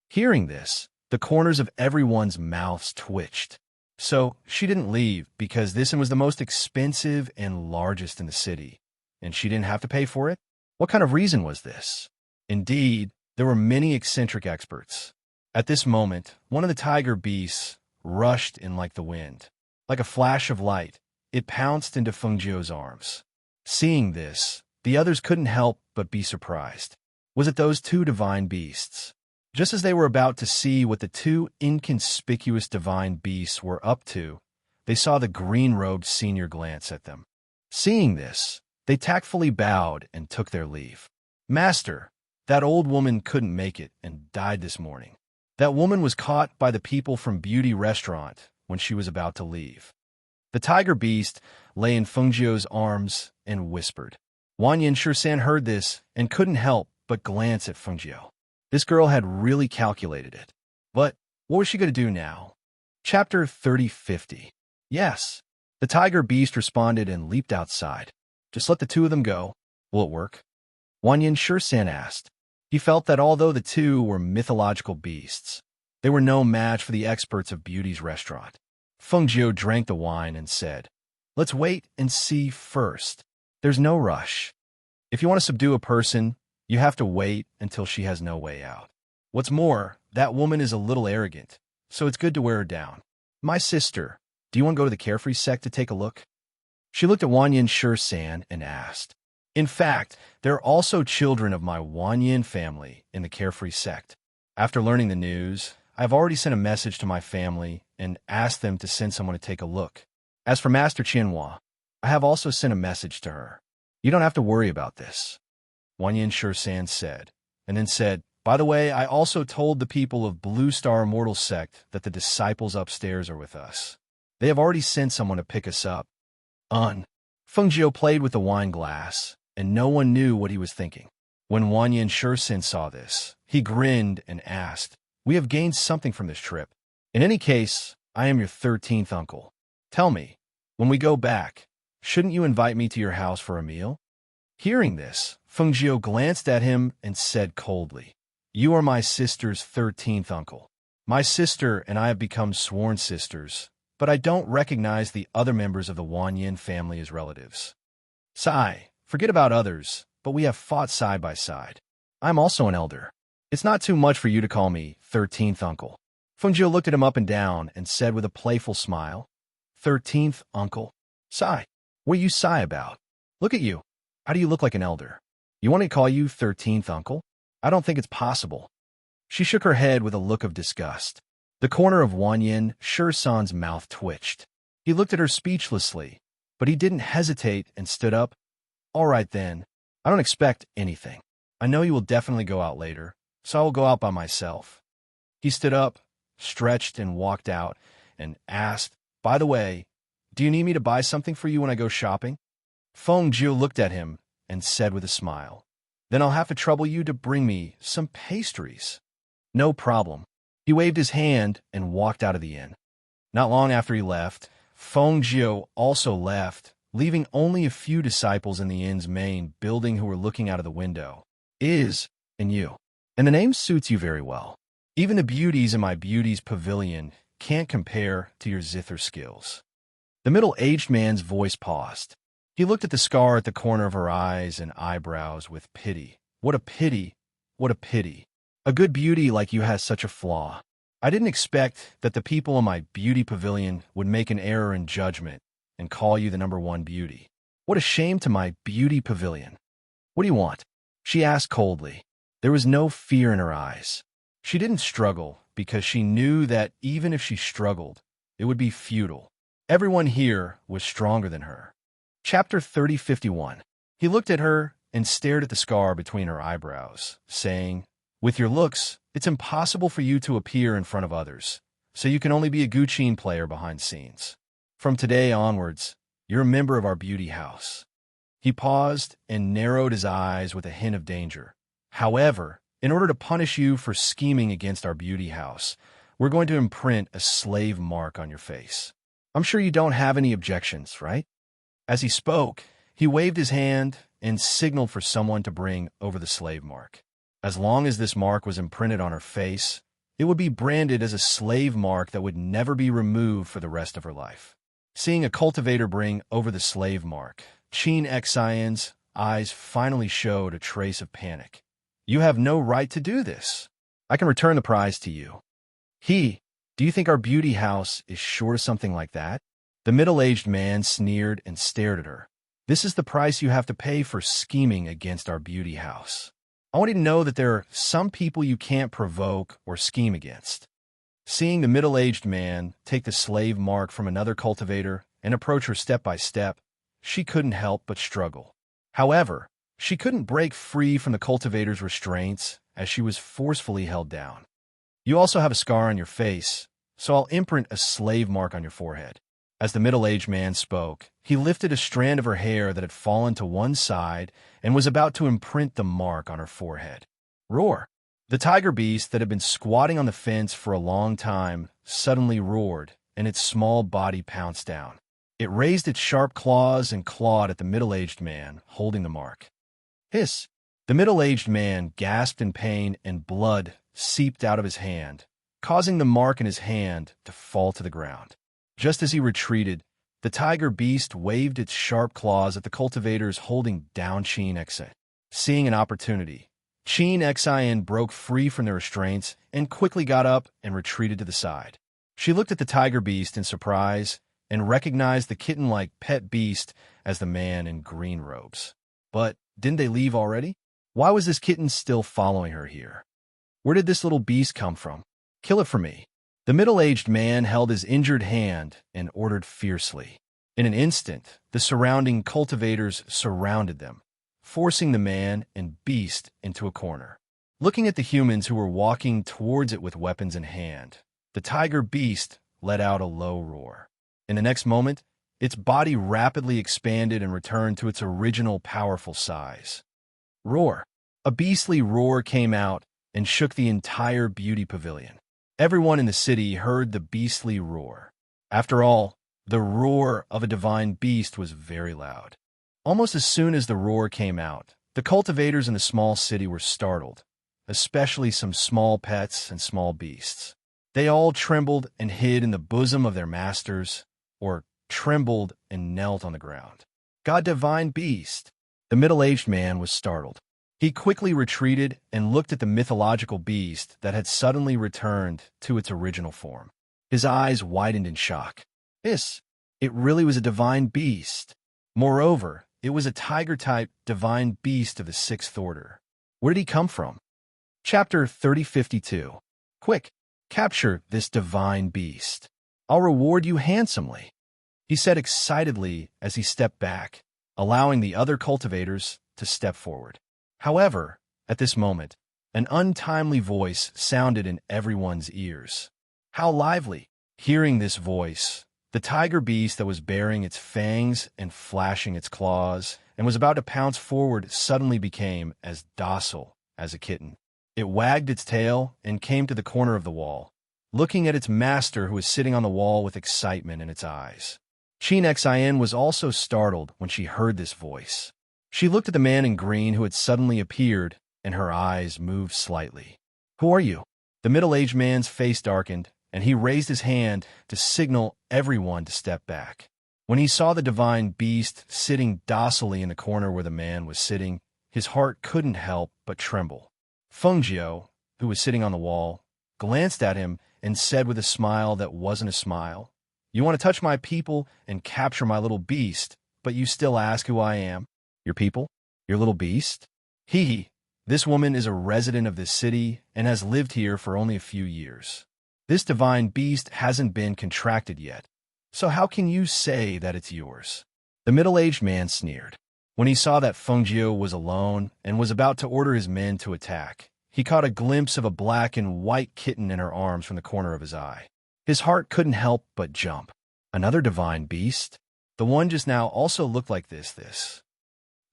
Hearing this, the corners of everyone's mouths twitched. So she didn't leave because this inn was the most expensive and largest in the city, and she didn't have to pay for it? What kind of reason was this? Indeed, there were many eccentric experts. At this moment, one of the tiger beasts rushed in like the wind. Like a flash of light, it pounced into Fengjiu's arms. Seeing this, the others couldn't help but be surprised. Was it those 2 divine beasts? Just as they were about to see what the 2 inconspicuous divine beasts were up to, they saw the green-robed senior glance at them. Seeing this, they tactfully bowed and took their leave. "Master, That old woman couldn't make it and died this morning. That woman was caught by the people from Beauty Restaurant when she was about to leave. The tiger beast lay in Fengjiu's arms and whispered. Wanyan Shisan heard this and couldn't help but glance at Fengjiu. This girl had really calculated it. But what was she going to do now? Chapter 3050. Yes. The tiger beast responded and leaped outside. Just let the two of them go. Will it work? Wanyan Shisan asked. He felt that although the two were mythological beasts, they were no match for the experts of Beauty's restaurant. Fengjiu drank the wine and said, Let's wait and see first. There's no rush. If you want to subdue a person, you have to wait until she has no way out. What's more, that woman is a little arrogant, so it's good to wear her down. My sister, do you want to go to the Carefree sect to take a look? She looked at Wanyan Shisan and asked. In fact, there are also children of my Wanyan family in the Carefree sect. After learning the news, I have already sent a message to my family and asked them to send someone to take a look. As for Master Qianhua, I have also sent a message to her. You don't have to worry about this, Wanyan Shisan said, and then said, By the way, I also told the people of Blue Star Immortal Sect that the disciples upstairs are with us. They have already sent someone to pick us up. Fengjiu played with the wine glass, and no one knew what he was thinking. When Wanyan Shisan saw this, he grinned and asked, We have gained something from this trip. In any case, I am your 13th uncle. Tell me, when we go back, shouldn't you invite me to your house for a meal? Hearing this, Fengjiu glanced at him and said coldly, You are my sister's 13th uncle. My sister and I have become sworn sisters, but I don't recognize the other members of the Wanyan family as relatives. Sai, forget about others, but we have fought side by side. I'm also an elder. It's not too much for you to call me 13th uncle. Fengjiu looked at him up and down and said with a playful smile, 13th uncle? Sai, what are you sigh about? Look at you. How do you look like an elder? You want me to call you 13th uncle? I don't think it's possible. She shook her head with a look of disgust. The corner of Wanyan Shisan's mouth twitched. He looked at her speechlessly, but he didn't hesitate and stood up. All right then, I don't expect anything. I know you will definitely go out later, so I will go out by myself. He stood up, stretched and walked out, and asked, By the way, do you need me to buy something for you when I go shopping? Fengjiu looked at him and said with a smile, Then I'll have to trouble you to bring me some pastries. No problem. He waved his hand and walked out of the inn. Not long after he left, Fengjiu also left, leaving only a few disciples in the inn's main building who were looking out of the window. And you. And the name suits you very well. Even the beauties in my beauty's pavilion can't compare to your zither skills. The middle-aged man's voice paused. He looked at the scar at the corner of her eyes and eyebrows with pity. What a pity, what a pity. A good beauty like you has such a flaw. I didn't expect that the people in my beauty pavilion would make an error in judgment and call you the #1 beauty. What a shame to my beauty pavilion. What do you want? She asked coldly. There was no fear in her eyes. She didn't struggle because she knew that even if she struggled, it would be futile. Everyone here was stronger than her. Chapter 3051. He looked at her and stared at the scar between her eyebrows, saying, With your looks, it's impossible for you to appear in front of others, so you can only be a Guqin player behind scenes. From today onwards, you're a member of our beauty house. He paused and narrowed his eyes with a hint of danger. However, in order to punish you for scheming against our beauty house, we're going to imprint a slave mark on your face. I'm sure you don't have any objections, right? As he spoke, he waved his hand and signaled for someone to bring over the slave mark. As long as this mark was imprinted on her face, it would be branded as a slave mark that would never be removed for the rest of her life. Seeing a cultivator bring over the slave mark, Qin Xian's eyes finally showed a trace of panic. You have no right to do this. I can return the prize to you. Do you think our beauty house is short of something like that? The middle-aged man sneered and stared at her. This is the price you have to pay for scheming against our beauty house. I want you to know that there are some people you can't provoke or scheme against. Seeing the middle-aged man take the slave mark from another cultivator and approach her step by step, she couldn't help but struggle. However, She couldn't break free from the cultivator's restraints as she was forcefully held down. You also have a scar on your face, so I'll imprint a slave mark on your forehead. As the middle-aged man spoke, he lifted a strand of her hair that had fallen to one side and was about to imprint the mark on her forehead. Roar! The tiger beast that had been squatting on the fence for a long time suddenly roared, and its small body pounced down. It raised its sharp claws and clawed at the middle-aged man, holding the mark. Hiss! The middle-aged man gasped in pain and blood seeped out of his hand, causing the mark in his hand to fall to the ground. Just as he retreated, the tiger beast waved its sharp claws at the cultivators holding down Chin Xin. Seeing an opportunity, Chin Xin broke free from the restraints and quickly got up and retreated to the side. She looked at the tiger beast in surprise and recognized the kitten-like pet beast as the man in green robes. But didn't they leave already? Why was this kitten still following her here? Where did this little beast come from? Kill it for me. The middle-aged man held his injured hand and ordered fiercely. In an instant, the surrounding cultivators surrounded them, forcing the man and beast into a corner. Looking at the humans who were walking towards it with weapons in hand, the tiger beast let out a low roar. In the next moment, its body rapidly expanded and returned to its original powerful size. Roar! A beastly roar came out and shook the entire beauty pavilion. Everyone in the city heard the beastly roar. After all, the roar of a divine beast was very loud. Almost as soon as the roar came out, the cultivators in the small city were startled, especially some small pets and small beasts. They all trembled and hid in the bosom of their masters, or trembled and knelt on the ground. God, divine beast! The middle-aged man was startled. He quickly retreated and looked at the mythological beast that had suddenly returned to its original form. His eyes widened in shock. It really was a divine beast. Moreover, it was a tiger-type divine beast of the sixth order. Where did he come from? Chapter 3052. Quick, capture this divine beast. I'll reward you handsomely, he said excitedly as he stepped back, allowing the other cultivators to step forward. However, at this moment, an untimely voice sounded in everyone's ears. How lively! Hearing this voice, the tiger beast that was baring its fangs and flashing its claws and was about to pounce forward suddenly became as docile as a kitten. It wagged its tail and came to the corner of the wall, looking at its master who was sitting on the wall with excitement in its eyes. Chin Xin was also startled when she heard this voice. She looked at the man in green who had suddenly appeared, and her eyes moved slightly. Who are you? The middle-aged man's face darkened, and he raised his hand to signal everyone to step back. When he saw the divine beast sitting docilely in the corner where the man was sitting, his heart couldn't help but tremble. Fengjiu, who was sitting on the wall, glanced at him and said with a smile that wasn't a smile, "You want to touch my people and capture my little beast, but you still ask who I am? Your people? Your little beast? Hee. This woman is a resident of this city and has lived here for only a few years. This divine beast hasn't been contracted yet, so how can you say that it's yours?" The middle-aged man sneered. When he saw that Fengjiu was alone and was about to order his men to attack, he caught a glimpse of a black and white kitten in her arms from the corner of his eye. His heart couldn't help but jump. Another divine beast? The one just now also looked like this.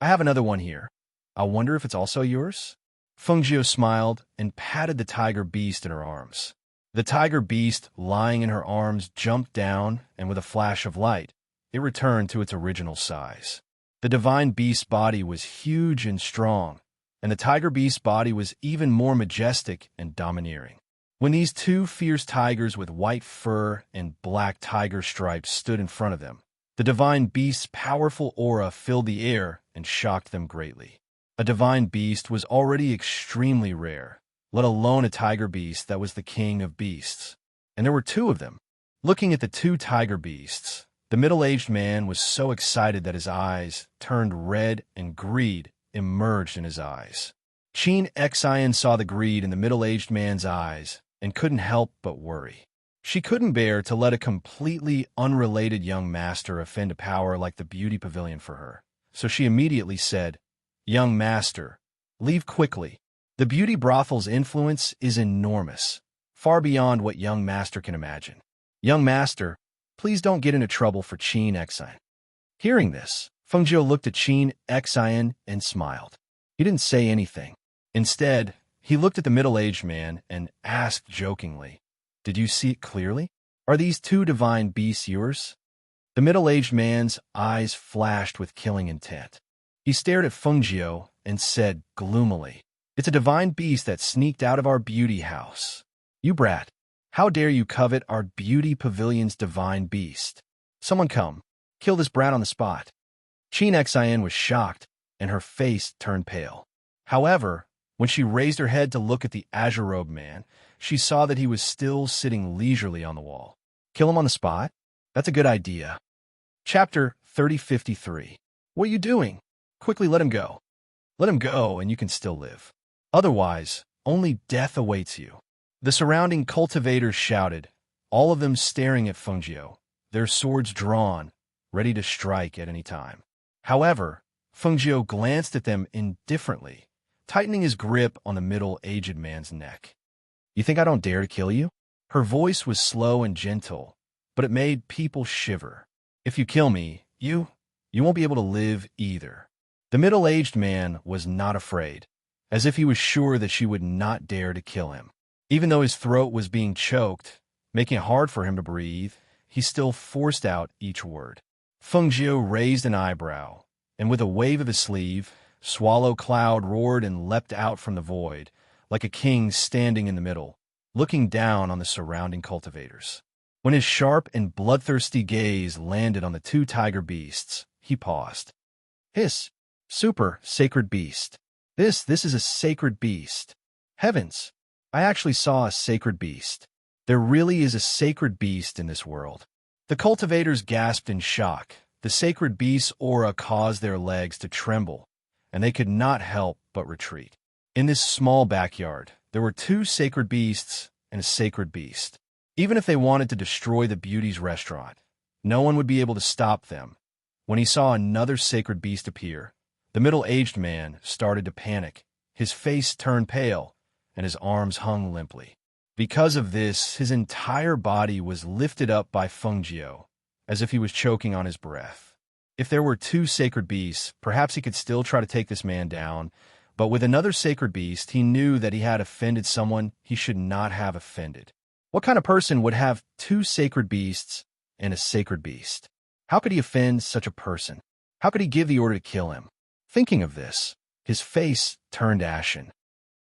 I have another one here. I wonder if it's also yours? Fengjiu smiled and patted the tiger beast in her arms. The tiger beast lying in her arms jumped down, and with a flash of light, it returned to its original size. The divine beast's body was huge and strong, and the tiger beast's body was even more majestic and domineering. When these two fierce tigers with white fur and black tiger stripes stood in front of them, the divine beast's powerful aura filled the air and shocked them greatly. A divine beast was already extremely rare, let alone a tiger beast that was the king of beasts. And there were two of them. Looking at the two tiger beasts, the middle-aged man was so excited that his eyes turned red and greed emerged in his eyes. Chin Xin saw the greed in the middle-aged man's eyes and couldn't help but worry. She couldn't bear to let a completely unrelated young master offend a power like the beauty pavilion for her, so she immediately said, Young master, leave quickly. The beauty brothel's influence is enormous, far beyond what young master can imagine. Young master, please don't get into trouble for Qin Xian. Hearing this, Fengjiu looked at Qin Xian and smiled. He didn't say anything. Instead, he looked at the middle-aged man and asked jokingly, "Did you see it clearly? Are these two divine beasts yours?" The middle-aged man's eyes flashed with killing intent. He stared at Fengjiu and said gloomily, "It's a divine beast that sneaked out of our beauty house. You brat, how dare you covet our beauty pavilion's divine beast? Someone come, kill this brat on the spot." Qin Xian was shocked, and her face turned pale. However, when she raised her head to look at the azure-robed man, she saw that he was still sitting leisurely on the wall. Kill him on the spot? That's a good idea. Chapter 3053. What are you doing? Quickly let him go. Let him go, and you can still live. Otherwise, only death awaits you. The surrounding cultivators shouted, all of them staring at Fengjiu, their swords drawn, ready to strike at any time. However, Fengjiu glanced at them indifferently, tightening his grip on the middle-aged man's neck. "You think I don't dare to kill you?" Her voice was slow and gentle, but it made people shiver. "If you kill me, you won't be able to live either." The middle-aged man was not afraid, as if he was sure that she would not dare to kill him. Even though his throat was being choked, making it hard for him to breathe, he still forced out each word. Fengjiu raised an eyebrow, and with a wave of his sleeve, Swallow Cloud roared and leapt out from the void, like a king standing in the middle, looking down on the surrounding cultivators. When his sharp and bloodthirsty gaze landed on the two tiger beasts, he paused. "Hiss! Super sacred beast. This is a sacred beast. Heavens! I actually saw a sacred beast. There really is a sacred beast in this world." The cultivators gasped in shock. The sacred beast's aura caused their legs to tremble, and they could not help but retreat. In this small backyard, there were two sacred beasts and a sacred beast. Even if they wanted to destroy the beauty's restaurant, no one would be able to stop them. When he saw another sacred beast appear, the middle-aged man started to panic. His face turned pale, and his arms hung limply. Because of this, his entire body was lifted up by Fengjiu, as if he was choking on his breath. If there were two sacred beasts, perhaps he could still try to take this man down, but with another sacred beast, he knew that he had offended someone he should not have offended. What kind of person would have two sacred beasts and a sacred beast? How could he offend such a person? How could he give the order to kill him? Thinking of this, his face turned ashen.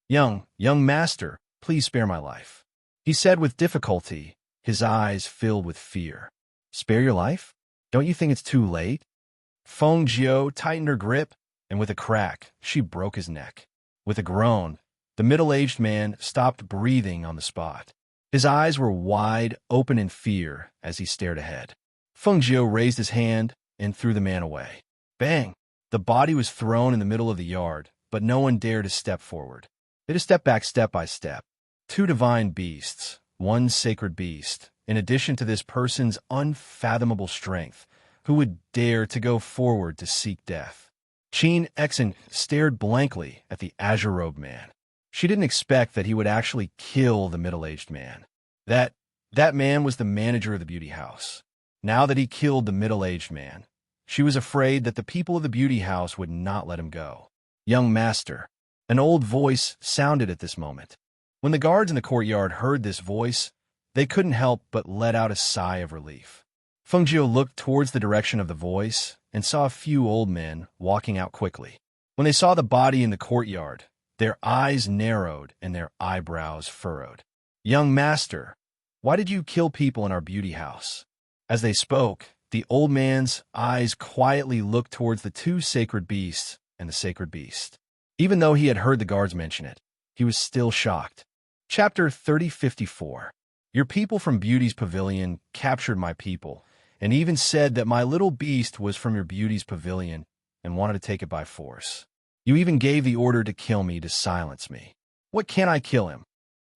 Young master, please spare my life," he said with difficulty, his eyes filled with fear. "Spare your life? Don't you think it's too late?" Fengjiu tightened her grip, and with a crack, she broke his neck. With a groan, the middle-aged man stopped breathing on the spot. His eyes were wide open in fear as he stared ahead. Fengjiu raised his hand and threw the man away. Bang! The body was thrown in the middle of the yard, but no one dared to step forward. They just stepped back step by step. Two divine beasts, one sacred beast, in addition to this person's unfathomable strength, who would dare to go forward to seek death? Qin Xian stared blankly at the azure-robed man. She didn't expect that he would actually kill the middle-aged man. That man was the manager of the beauty house. Now that he killed the middle-aged man, she was afraid that the people of the beauty house would not let him go. "Young master," an old voice sounded at this moment. When the guards in the courtyard heard this voice, they couldn't help but let out a sigh of relief. Fengjiu looked towards the direction of the voice and saw a few old men walking out quickly. When they saw the body in the courtyard, their eyes narrowed and their eyebrows furrowed. "Young master, why did you kill people in our beauty house?" As they spoke, the old man's eyes quietly looked towards the two sacred beasts and the sacred beast. Even though he had heard the guards mention it, he was still shocked. Chapter 3054. Your people from Beauty's Pavilion captured my people, and even said that my little beast was from your Beauty's Pavilion and wanted to take it by force. You even gave the order to kill me to silence me. What can I kill him?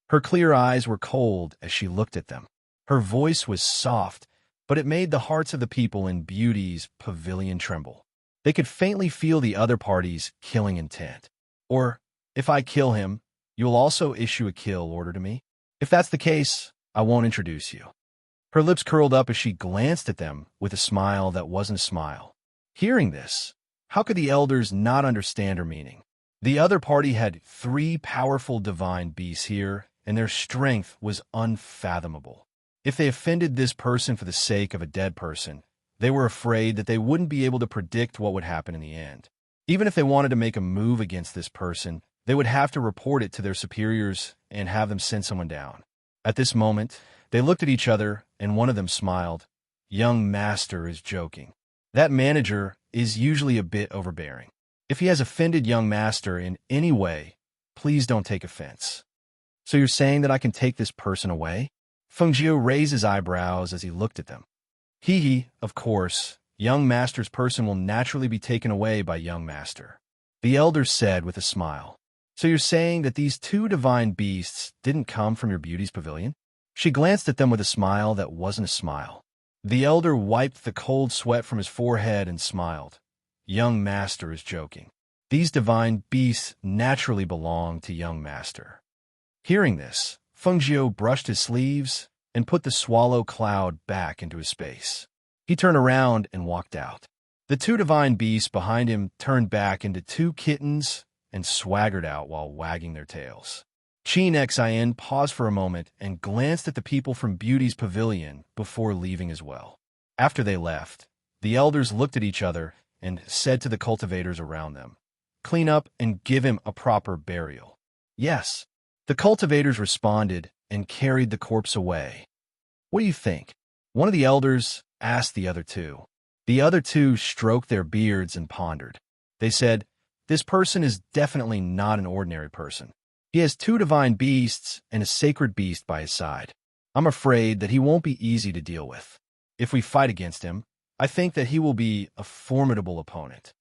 Her clear eyes were cold as she looked at them. Her voice was soft, but it made the hearts of the people in Beauty's Pavilion tremble. They could faintly feel the other party's killing intent. Or, if I kill him, you'll also issue a kill order to me? If that's the case, I won't introduce you. Her lips curled up as she glanced at them with a smile that wasn't a smile. Hearing this, how could the elders not understand her meaning? The other party had 3 powerful divine beasts here, and their strength was unfathomable. If they offended this person for the sake of a dead person, they were afraid that they wouldn't be able to predict what would happen in the end. Even if they wanted to make a move against this person, they would have to report it to their superiors and have them send someone down. At this moment, they looked at each other, and one of them smiled. Young master is joking. That manager is usually a bit overbearing. If he has offended young master in any way, please don't take offense. So you're saying that I can take this person away? Feng Jiu raised his eyebrows as he looked at them. Hee, of course, young master's person will naturally be taken away by young master. The elder said with a smile. So you're saying that these 2 divine beasts didn't come from your beauty's pavilion? She glanced at them with a smile that wasn't a smile. The elder wiped the cold sweat from his forehead and smiled. Young master is joking. These divine beasts naturally belong to young master. Hearing this, Feng Jiu brushed his sleeves and put the swallow cloud back into his space. He turned around and walked out. The 2 divine beasts behind him turned back into 2 kittens and swaggered out while wagging their tails. Qin Xin paused for a moment and glanced at the people from Beauty's pavilion before leaving as well. After they left, the elders looked at each other and said to the cultivators around them, "Clean up and give him a proper burial." Yes, the cultivators responded and carried the corpse away. What do you think? One of the elders asked the other 2. The other 2 stroked their beards and pondered. They said, "This person is definitely not an ordinary person. He has 2 divine beasts and a sacred beast by his side. I'm afraid that he won't be easy to deal with. If we fight against him, I think that he will be a formidable opponent."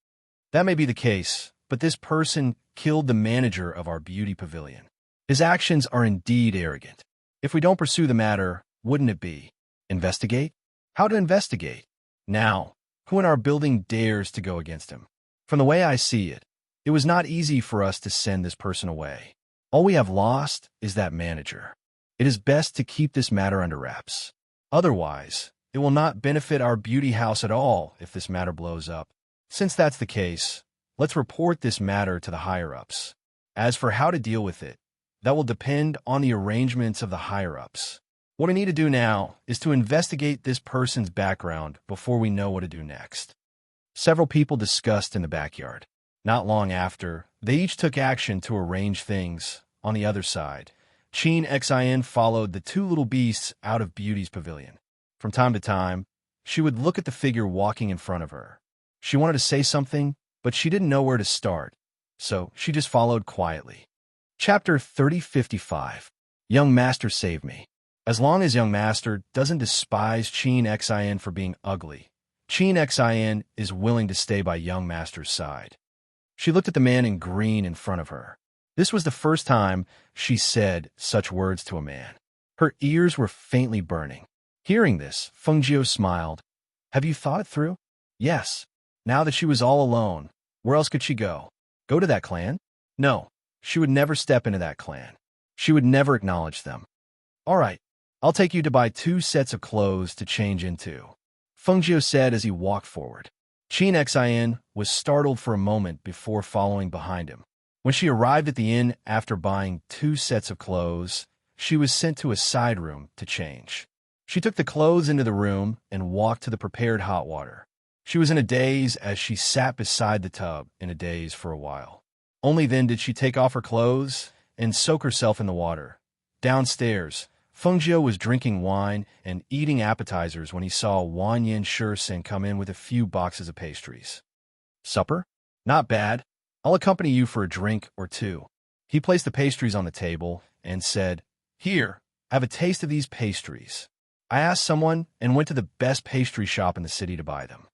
That may be the case, but this person killed the manager of our beauty pavilion. His actions are indeed arrogant. If we don't pursue the matter, wouldn't it be? Investigate? How to investigate? Now, who in our building dares to go against him? From the way I see it, it was not easy for us to send this person away. All we have lost is that manager. It is best to keep this matter under wraps. Otherwise, it will not benefit our beauty house at all if this matter blows up. Since that's the case, let's report this matter to the higher-ups. As for how to deal with it, that will depend on the arrangements of the higher-ups. What we need to do now is to investigate this person's background before we know what to do next. Several people discussed in the backyard. Not long after, they each took action to arrange things. On the other side, Qin Xin followed the 2 little beasts out of Beauty's pavilion. From time to time, she would look at the figure walking in front of her. She wanted to say something, but she didn't know where to start, so she just followed quietly. Chapter 3055. Young Master Save Me. As long as young master doesn't despise Qin Xin for being ugly, Qin Xin is willing to stay by young master's side. She looked at the man in green in front of her. This was the first time she said such words to a man. Her ears were faintly burning. Hearing this, Feng Jiu smiled. Have you thought it through? Yes. Now that she was all alone, where else could she go? Go to that clan? No, she would never step into that clan. She would never acknowledge them. All right, I'll take you to buy 2 sets of clothes to change into, Feng Jiu said as he walked forward. Qin Xin was startled for a moment before following behind him. When she arrived at the inn after buying 2 sets of clothes, she was sent to a side room to change. She took the clothes into the room and walked to the prepared hot water. She was in a daze as she sat beside the tub in a daze for a while. Only then did she take off her clothes and soak herself in the water. Downstairs, Feng Jiu was drinking wine and eating appetizers when he saw Wan Yin Shursen come in with a few boxes of pastries. Supper? Not bad. I'll accompany you for a drink or 2. He placed the pastries on the table and said, Here, have a taste of these pastries. I asked someone and went to the best pastry shop in the city to buy them.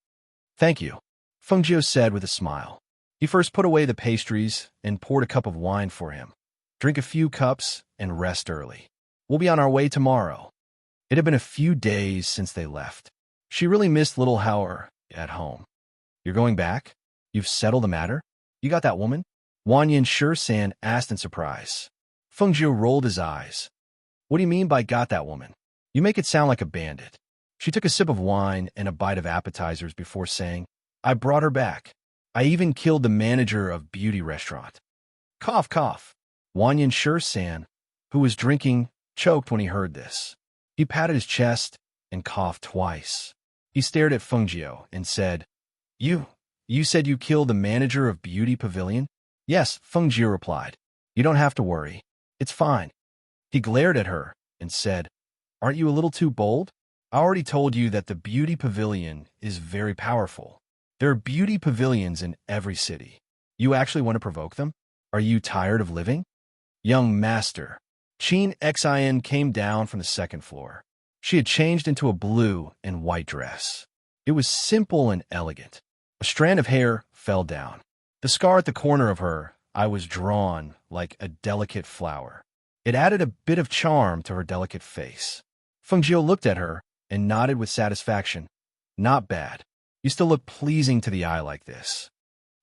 Thank you, Feng Jiu said with a smile. He first put away the pastries and poured a cup of wine for him. Drink a few cups and rest early. We'll be on our way tomorrow. It had been a few days since they left. She really missed little Hauer at home. You're going back? You've settled the matter? You got that woman? Wan Yin San asked in surprise. Feng Jiu rolled his eyes. What do you mean by got that woman? You make it sound like a bandit. She took a sip of wine and a bite of appetizers before saying, I brought her back. I even killed the manager of beauty restaurant. Cough, cough. Wan Yin San, who was drinking, choked when he heard this. He patted his chest and coughed twice. He stared at Feng Jiu and said, You said you killed the manager of Beauty Pavilion? Yes, Feng Jiu replied. You don't have to worry. It's fine. He glared at her and said, Aren't you a little too bold? I already told you that the Beauty Pavilion is very powerful. There are beauty pavilions in every city. You actually want to provoke them? Are you tired of living? Young master. Qin Xin came down from the second floor. She had changed into a blue and white dress. It was simple and elegant. A strand of hair fell down. The scar at the corner of her eye was drawn like a delicate flower. It added a bit of charm to her delicate face. Feng Jiu looked at her and nodded with satisfaction. Not bad. You still look pleasing to the eye like this.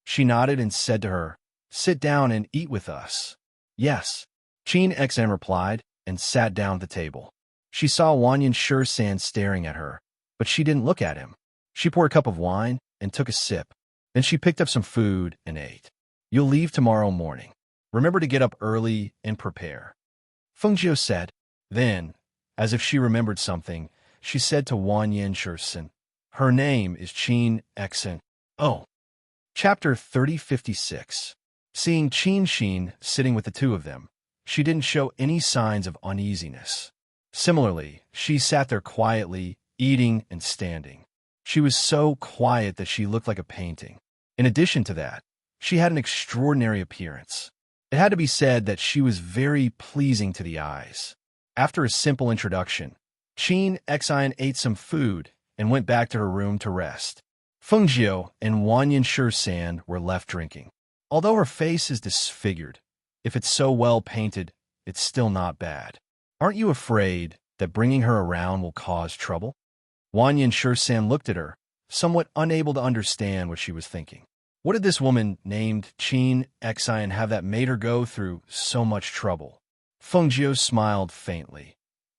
She nodded and said to her, Sit down and eat with us. Yes. Qin Xin replied and sat down at the table. She saw Wan Yin San staring at her, but she didn't look at him. She poured a cup of wine and took a sip. Then she picked up some food and ate. You'll leave tomorrow morning. Remember to get up early and prepare. Feng Jiu said. Then, as if she remembered something, she said to Wan Yin San, Her name is Qin Xin. Oh. Chapter 3056. Seeing Qin sitting with the two of them, she didn't show any signs of uneasiness. Similarly, she sat there quietly, eating and standing. She was so quiet that she looked like a painting. In addition to that, she had an extraordinary appearance. It had to be said that she was very pleasing to the eyes. After a simple introduction, Qin Xin ate some food and went back to her room to rest. Feng Jiu and Wan Yin San were left drinking. Although her face is disfigured, if it's so well painted, it's still not bad. Aren't you afraid that bringing her around will cause trouble? Wan Yin San looked at her, somewhat unable to understand what she was thinking. What did this woman named Qin Xin have that made her go through so much trouble? Feng Jiu smiled faintly.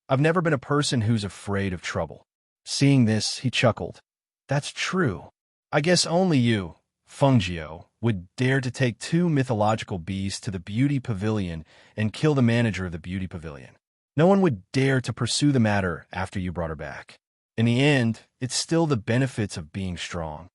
I've never been a person who's afraid of trouble. Seeing this, he chuckled. That's true. I guess only you, Feng Jiu, would dare to take two mythological beasts to the beauty pavilion and kill the manager of the beauty pavilion. No one would dare to pursue the matter after you brought her back. In the end, it's still the benefits of being strong.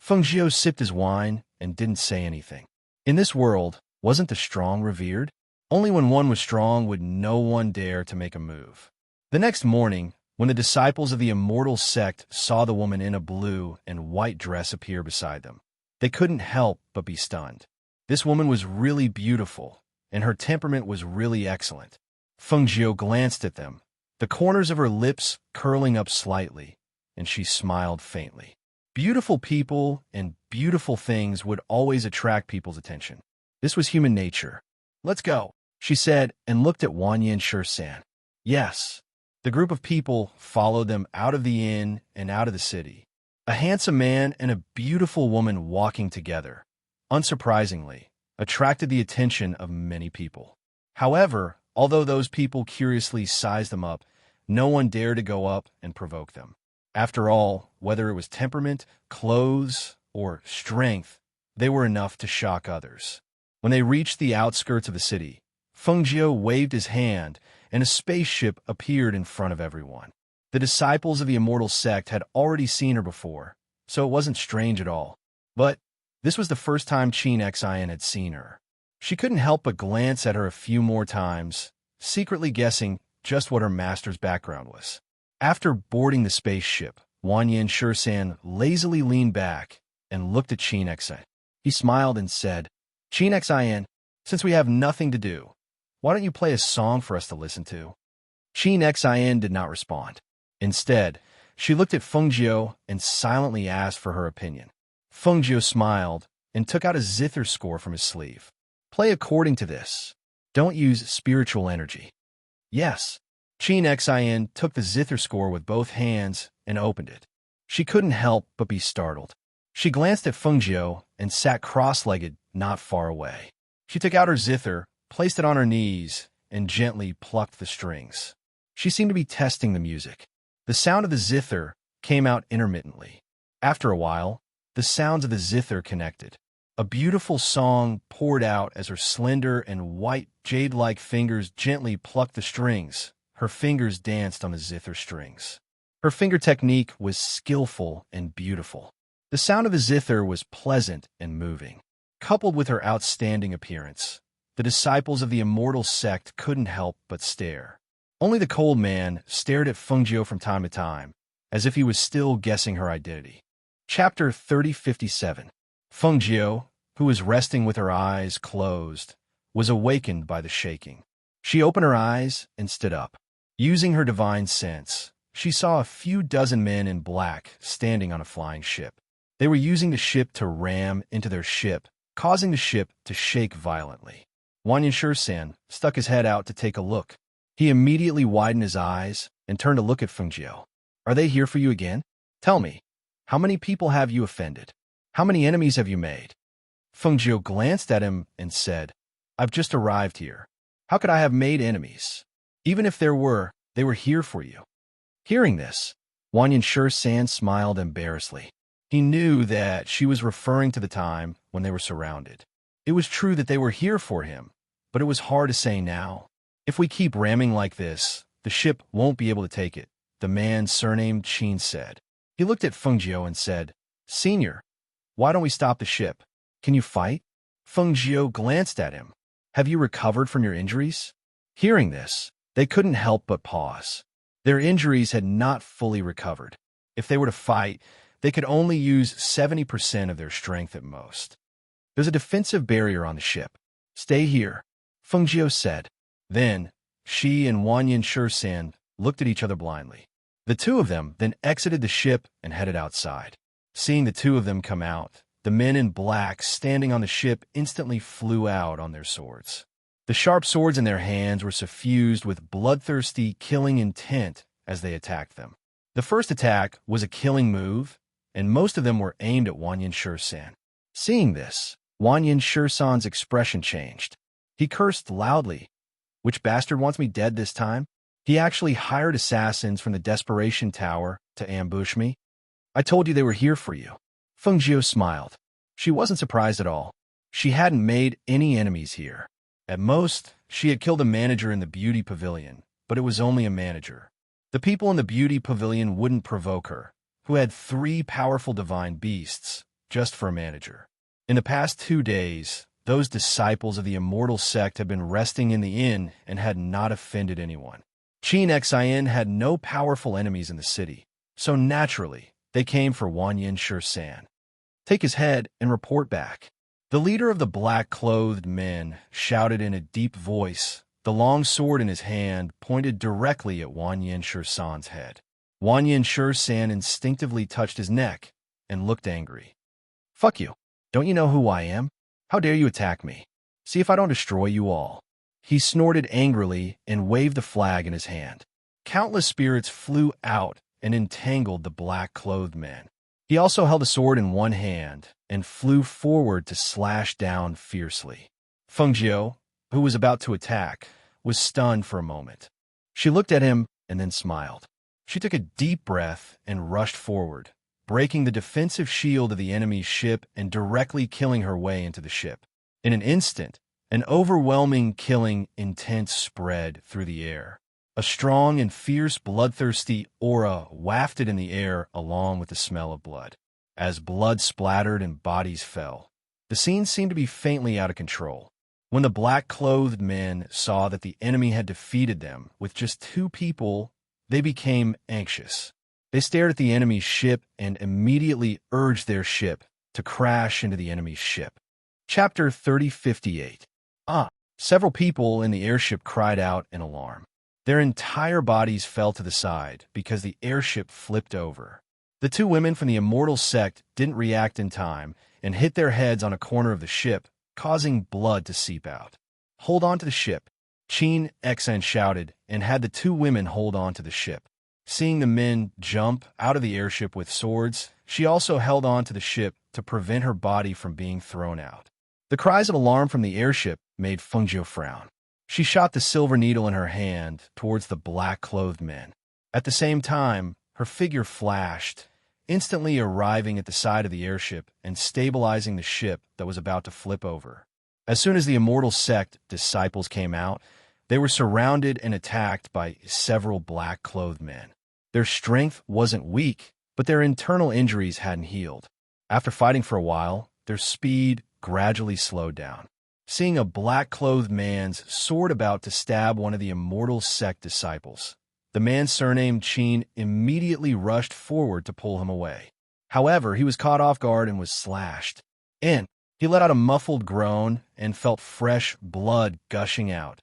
Feng Jiu sipped his wine and didn't say anything. In this world, wasn't the strong revered? Only when one was strong would no one dare to make a move. The next morning, when the disciples of the immortal sect saw the woman in a blue and white dress appear beside them, they couldn't help but be stunned. This woman was really beautiful, and her temperament was really excellent. Feng Jiu glanced at them, the corners of her lips curling up slightly, and she smiled faintly. Beautiful people and beautiful things would always attract people's attention. This was human nature. Let's go, she said, and looked at Wan Yin San. Yes. The group of people followed them out of the inn and out of the city. A handsome man and a beautiful woman walking together, unsurprisingly, attracted the attention of many people. However, although those people curiously sized them up, no one dared to go up and provoke them. After all, whether it was temperament, clothes, or strength, they were enough to shock others. When they reached the outskirts of the city, Feng Jiu waved his hand, and a spaceship appeared in front of everyone. The disciples of the immortal sect had already seen her before, so it wasn't strange at all. But this was the first time Qin Xin had seen her. She couldn't help but glance at her a few more times, secretly guessing just what her master's background was. After boarding the spaceship, Wan Yin San lazily leaned back and looked at Qin Xin. He smiled and said, Qin Xin, since we have nothing to do, why don't you play a song for us to listen to? Qin Xin did not respond. Instead, she looked at Feng Jiu and silently asked for her opinion. Feng Jiu smiled and took out a zither score from his sleeve. Play according to this. Don't use spiritual energy. Yes. Qin Xin took the zither score with both hands and opened it. She couldn't help but be startled. She glanced at Fengjiu and sat cross-legged not far away. She took out her zither, placed it on her knees, and gently plucked the strings. She seemed to be testing the music. The sound of the zither came out intermittently. After a while, the sounds of the zither connected. A beautiful song poured out as her slender and white jade-like fingers gently plucked the strings. Her fingers danced on the zither strings. Her finger technique was skillful and beautiful. The sound of the zither was pleasant and moving. Coupled with her outstanding appearance, the disciples of the immortal sect couldn't help but stare. Only the cold man stared at Fengjiu from time to time, as if he was still guessing her identity. Chapter 3057. Fengjiu, who was resting with her eyes closed, was awakened by the shaking. She opened her eyes and stood up. Using her divine sense, she saw a few dozen men in black standing on a flying ship. They were using the ship to ram into their ship, causing the ship to shake violently. Wanyan Shursan stuck his head out to take a look. He immediately widened his eyes and turned to look at Fengjiu. Are they here for you again? Tell me, how many people have you offended? How many enemies have you made? Fengjiu glanced at him and said, I've just arrived here. How could I have made enemies? Even if there were, they were here for you. Hearing this, Wanyan Shursan smiled embarrassedly. He knew that she was referring to the time when they were surrounded. It was true that they were here for him, but it was hard to say now. If we keep ramming like this, the ship won't be able to take it, the man surnamed Qin said. He looked at Fengjiu and said, Senior, why don't we stop the ship? Can you fight? Fengjiu glanced at him. Have you recovered from your injuries? Hearing this, they couldn't help but pause. Their injuries had not fully recovered. If they were to fight, they could only use 70% of their strength at most. There's a defensive barrier on the ship. Stay here, Fengjiu said. Then, she and Wanyan Shursan looked at each other blindly. The two of them then exited the ship and headed outside. Seeing the two of them come out, the men in black standing on the ship instantly flew out on their swords. The sharp swords in their hands were suffused with bloodthirsty, killing intent as they attacked them. The first attack was a killing move, and most of them were aimed at Wanyan Shursan. Seeing this, Wanyan Shursan's expression changed. He cursed loudly. Which bastard wants me dead this time? He actually hired assassins from the Desperation Tower to ambush me. I told you they were here for you. Fengjiu smiled. She wasn't surprised at all. She hadn't made any enemies here. At most, she had killed a manager in the beauty pavilion, but it was only a manager. The people in the beauty pavilion wouldn't provoke her, who had 3 powerful divine beasts, just for a manager. In the past 2 days, those disciples of the immortal sect had been resting in the inn and had not offended anyone. Qin Xin had no powerful enemies in the city, so naturally, they came for Wanyan Shursan. Take his head and report back. The leader of the black-clothed men shouted in a deep voice, the long sword in his hand pointed directly at Wanyan Shursan's head. Wanyan Shursan instinctively touched his neck and looked angry. Fuck you. Don't you know who I am? How dare you attack me? See if I don't destroy you all. He snorted angrily and waved the flag in his hand. Countless spirits flew out and entangled the black-clothed men. He also held a sword in one hand and flew forward to slash down fiercely. Fengjiu, who was about to attack, was stunned for a moment. She looked at him and then smiled. She took a deep breath and rushed forward, breaking the defensive shield of the enemy's ship and directly killing her way into the ship. In an instant, an overwhelming killing intent spread through the air. A strong and fierce bloodthirsty aura wafted in the air along with the smell of blood. As blood splattered and bodies fell, the scene seemed to be faintly out of control. When the black-clothed men saw that the enemy had defeated them with just 2 people, they became anxious. They stared at the enemy's ship and immediately urged their ship to crash into the enemy's ship. Chapter 3058. Several people in the airship cried out in alarm. Their entire bodies fell to the side because the airship flipped over. The 2 women from the immortal sect didn't react in time and hit their heads on a corner of the ship, causing blood to seep out. Hold on to the ship, Qin Xin shouted and had the 2 women hold on to the ship. Seeing the men jump out of the airship with swords, she also held on to the ship to prevent her body from being thrown out. The cries of alarm from the airship made Feng Jiu frown. She shot the silver needle in her hand towards the black-clothed men. At the same time, her figure flashed, instantly arriving at the side of the airship and stabilizing the ship that was about to flip over. As soon as the immortal sect disciples came out, they were surrounded and attacked by several black-clothed men. Their strength wasn't weak, but their internal injuries hadn't healed. After fighting for a while, their speed gradually slowed down. Seeing a black-clothed man's sword about to stab one of the immortal sect disciples, the man surnamed Qin immediately rushed forward to pull him away. However, he was caught off guard and was slashed. He let out a muffled groan and felt fresh blood gushing out,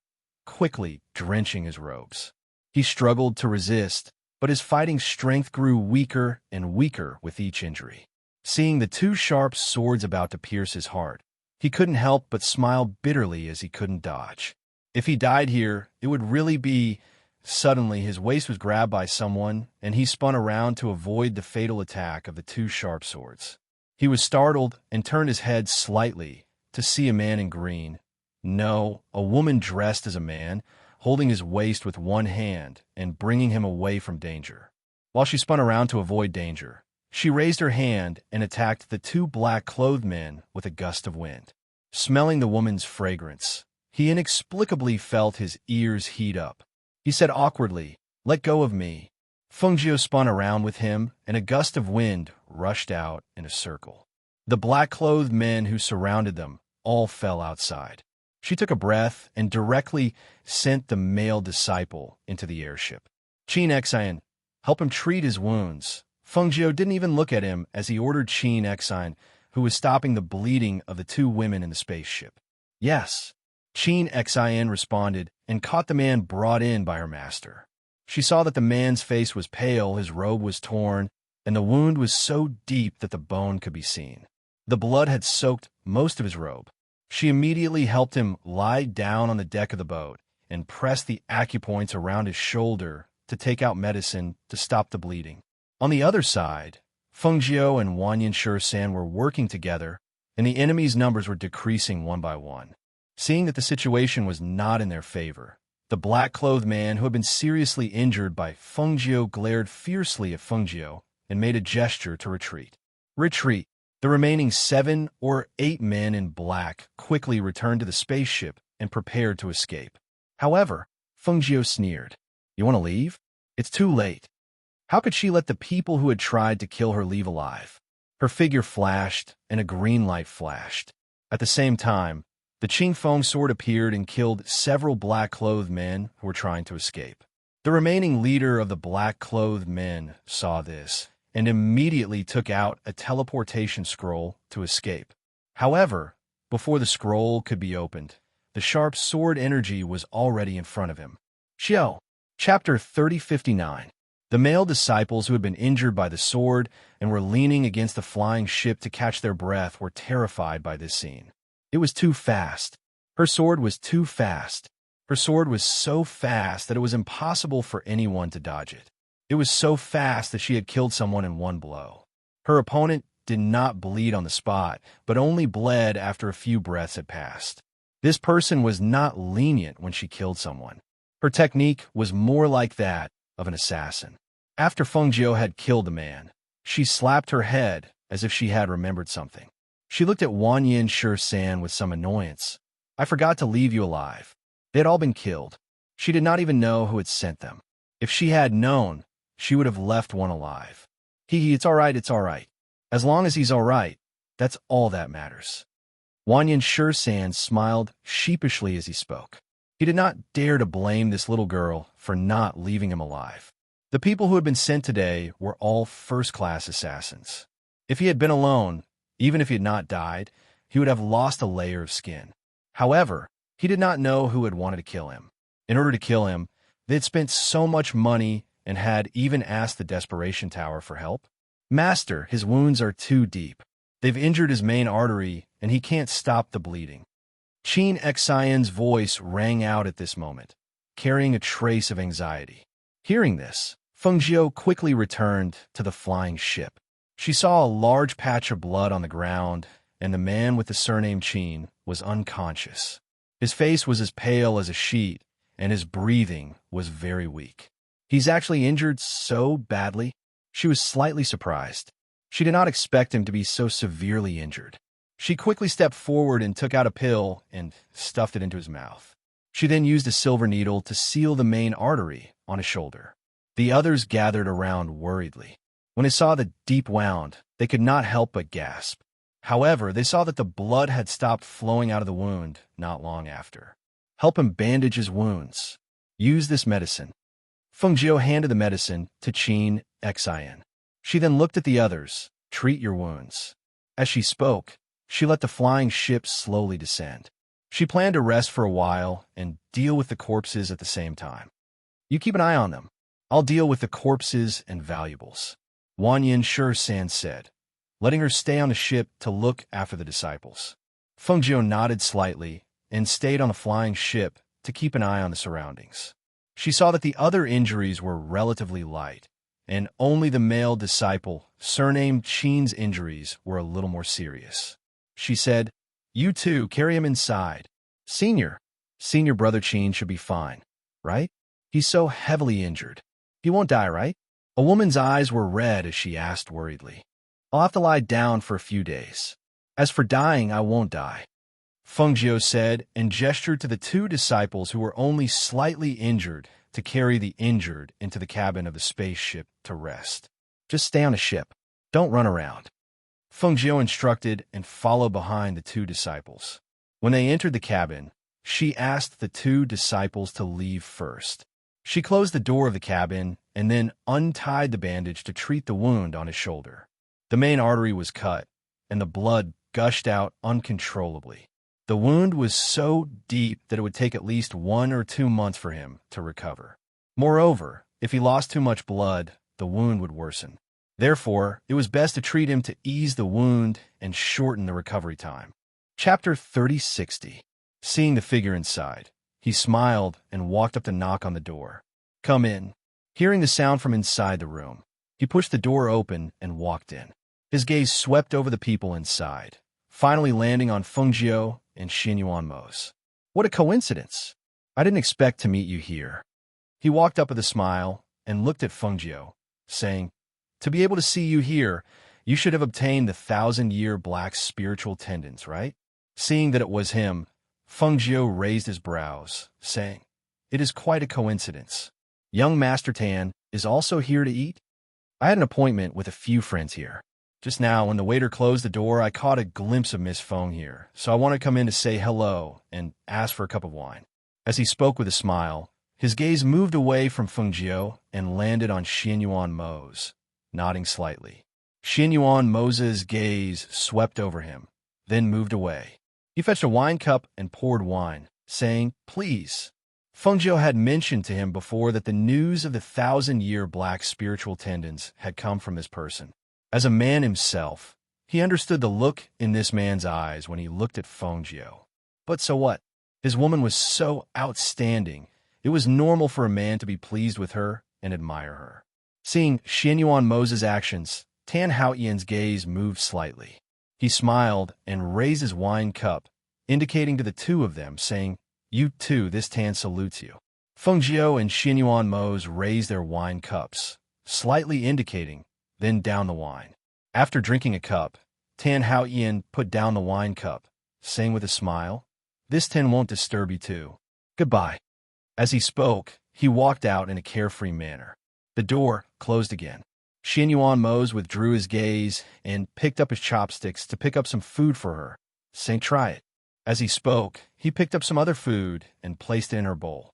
quickly drenching his robes. He struggled to resist, but his fighting strength grew weaker and weaker with each injury. Seeing the two sharp swords about to pierce his heart, he couldn't help but smile bitterly as he couldn't dodge. If he died here, it would really be... Suddenly, his waist was grabbed by someone, and he spun around to avoid the fatal attack of the two sharp swords. He was startled and turned his head slightly to see a man in green. No, a woman dressed as a man, holding his waist with one hand and bringing him away from danger. While she spun around to avoid danger, she raised her hand and attacked the two black-clothed men with a gust of wind. Smelling the woman's fragrance, he inexplicably felt his ears heat up. He said awkwardly, "Let go of me." Feng Jiu spun around with him, and a gust of wind rushed out in a circle. The black-clothed men who surrounded them all fell outside. She took a breath and directly sent the male disciple into the airship. Qin Xian, help him treat his wounds. Feng Jiu didn't even look at him as he ordered Qin Xian, who was stopping the bleeding of the two women in the spaceship. Yes. Qin Xian responded and caught the man brought in by her master. She saw that the man's face was pale, his robe was torn, and the wound was so deep that the bone could be seen. The blood had soaked most of his robe. She immediately helped him lie down on the deck of the boat and pressed the acupoints around his shoulder to take out medicine to stop the bleeding. On the other side, Feng Jiu and Wanyan Shursan were working together, and the enemy's numbers were decreasing one by one. Seeing that the situation was not in their favor, the black-clothed man who had been seriously injured by Feng Jiu glared fiercely at Feng Jiu and made a gesture to retreat. Retreat! The remaining 7 or 8 men in black quickly returned to the spaceship and prepared to escape. However, Feng Jiu sneered. "You want to leave? It's too late." How could she let the people who had tried to kill her leave alive? Her figure flashed, and a green light flashed. At the same time, the Qing Feng sword appeared and killed several black-clothed men who were trying to escape. The remaining leader of the black-clothed men saw this and immediately took out a teleportation scroll to escape. However, before the scroll could be opened, the sharp sword energy was already in front of him. Xiao, Chapter 3059. The male disciples who had been injured by the sword and were leaning against the flying ship to catch their breath were terrified by this scene. It was too fast. Her sword was too fast. Her sword was so fast that it was impossible for anyone to dodge it. It was so fast that she had killed someone in one blow. Her opponent did not bleed on the spot, but only bled after a few breaths had passed. This person was not lenient when she killed someone. Her technique was more like that of an assassin. After Feng Jiu had killed the man, she slapped her head as if she had remembered something. She looked at Wanyan Shursan with some annoyance. "I forgot to leave you alive." They had all been killed. She did not even know who had sent them. If she had known, she would have left one alive. It's all right, it's all right. As long as he's all right, that's all that matters." Wanyan Shursan smiled sheepishly as he spoke. He did not dare to blame this little girl for not leaving him alive. The people who had been sent today were all first-class assassins. If he had been alone, even if he had not died, he would have lost a layer of skin. However, he did not know who had wanted to kill him. In order to kill him, they had spent so much money and had even asked the Desperation Tower for help. "Master, his wounds are too deep. They've injured his main artery, and he can't stop the bleeding." Qin Xian's voice rang out at this moment, carrying a trace of anxiety. Hearing this, Feng Jiu quickly returned to the flying ship. She saw a large patch of blood on the ground, and the man with the surname Chin was unconscious. His face was as pale as a sheet, and his breathing was very weak. He's actually injured so badly? She was slightly surprised. She did not expect him to be so severely injured. She quickly stepped forward and took out a pill and stuffed it into his mouth. She then used a silver needle to seal the main artery on his shoulder. The others gathered around worriedly. When they saw the deep wound, they could not help but gasp. However, they saw that the blood had stopped flowing out of the wound not long after. Help him bandage his wounds. Use this medicine. Feng Jiu handed the medicine to Chin Xin. She then looked at the others. Treat your wounds. As she spoke, she let the flying ship slowly descend. She planned to rest for a while and deal with the corpses at the same time. You keep an eye on them. I'll deal with the corpses and valuables. Wan Yin San said, letting her stay on the ship to look after the disciples. Feng Jiu nodded slightly and stayed on the flying ship to keep an eye on the surroundings. She saw that the other injuries were relatively light, and only the male disciple, surnamed Chin's injuries, were a little more serious. She said, you two, carry him inside. Senior brother Chin should be fine, right? He's so heavily injured. He won't die, right? A woman's eyes were red as she asked worriedly. I'll have to lie down for a few days. As for dying, I won't die. Feng Jiu said and gestured to the two disciples who were only slightly injured to carry the injured into the cabin of the spaceship to rest. Just stay on the ship. Don't run around. Feng Jiu instructed and followed behind the two disciples. When they entered the cabin, she asked the two disciples to leave first. She closed the door of the cabin and then untied the bandage to treat the wound on his shoulder. The main artery was cut, and the blood gushed out uncontrollably. The wound was so deep that it would take at least 1 or 2 months for him to recover. Moreover, if he lost too much blood, the wound would worsen. Therefore, it was best to treat him to ease the wound and shorten the recovery time. Chapter 3060. Seeing the figure inside, he smiled and walked up to knock on the door. Come in. Hearing the sound from inside the room, he pushed the door open and walked in. His gaze swept over the people inside, finally landing on Feng Jiu and Xinyuan Mose. What a coincidence! I didn't expect to meet you here. He walked up with a smile and looked at Feng Jiu, saying, to be able to see you here, you should have obtained the 1,000-year black spiritual tendons, right? Seeing that it was him, Feng Jiu raised his brows, saying, it is quite a coincidence. Young Master Tan is also here to eat? I had an appointment with a few friends here. Just now, when the waiter closed the door, I caught a glimpse of Miss Feng here, so I want to come in to say hello and ask for a cup of wine. As he spoke with a smile, his gaze moved away from Feng Jiu and landed on Xinyuan Mose, nodding slightly. Xinyuan Mose's gaze swept over him, then moved away. He fetched a wine cup and poured wine, saying, please. Feng Jiu had mentioned to him before that the news of the 1,000-year black spiritual tendons had come from this person. As a man himself, he understood the look in this man's eyes when he looked at Feng Jiu. But so what? His woman was so outstanding, it was normal for a man to be pleased with her and admire her. Seeing Xinyuan Mose's actions, Tan Haoyan's gaze moved slightly. He smiled and raised his wine cup, indicating to the two of them, saying, you too, this Tan salutes you. Feng Jiu and Xinyuan Mose raised their wine cups, slightly indicating, then down the wine. After drinking a cup, Tan Haoyan put down the wine cup, saying with a smile, this tin won't disturb you too. Goodbye. As he spoke, he walked out in a carefree manner. The door closed again. Xinyuan Mose withdrew his gaze and picked up his chopsticks to pick up some food for her, saying, try it. As he spoke, he picked up some other food and placed it in her bowl.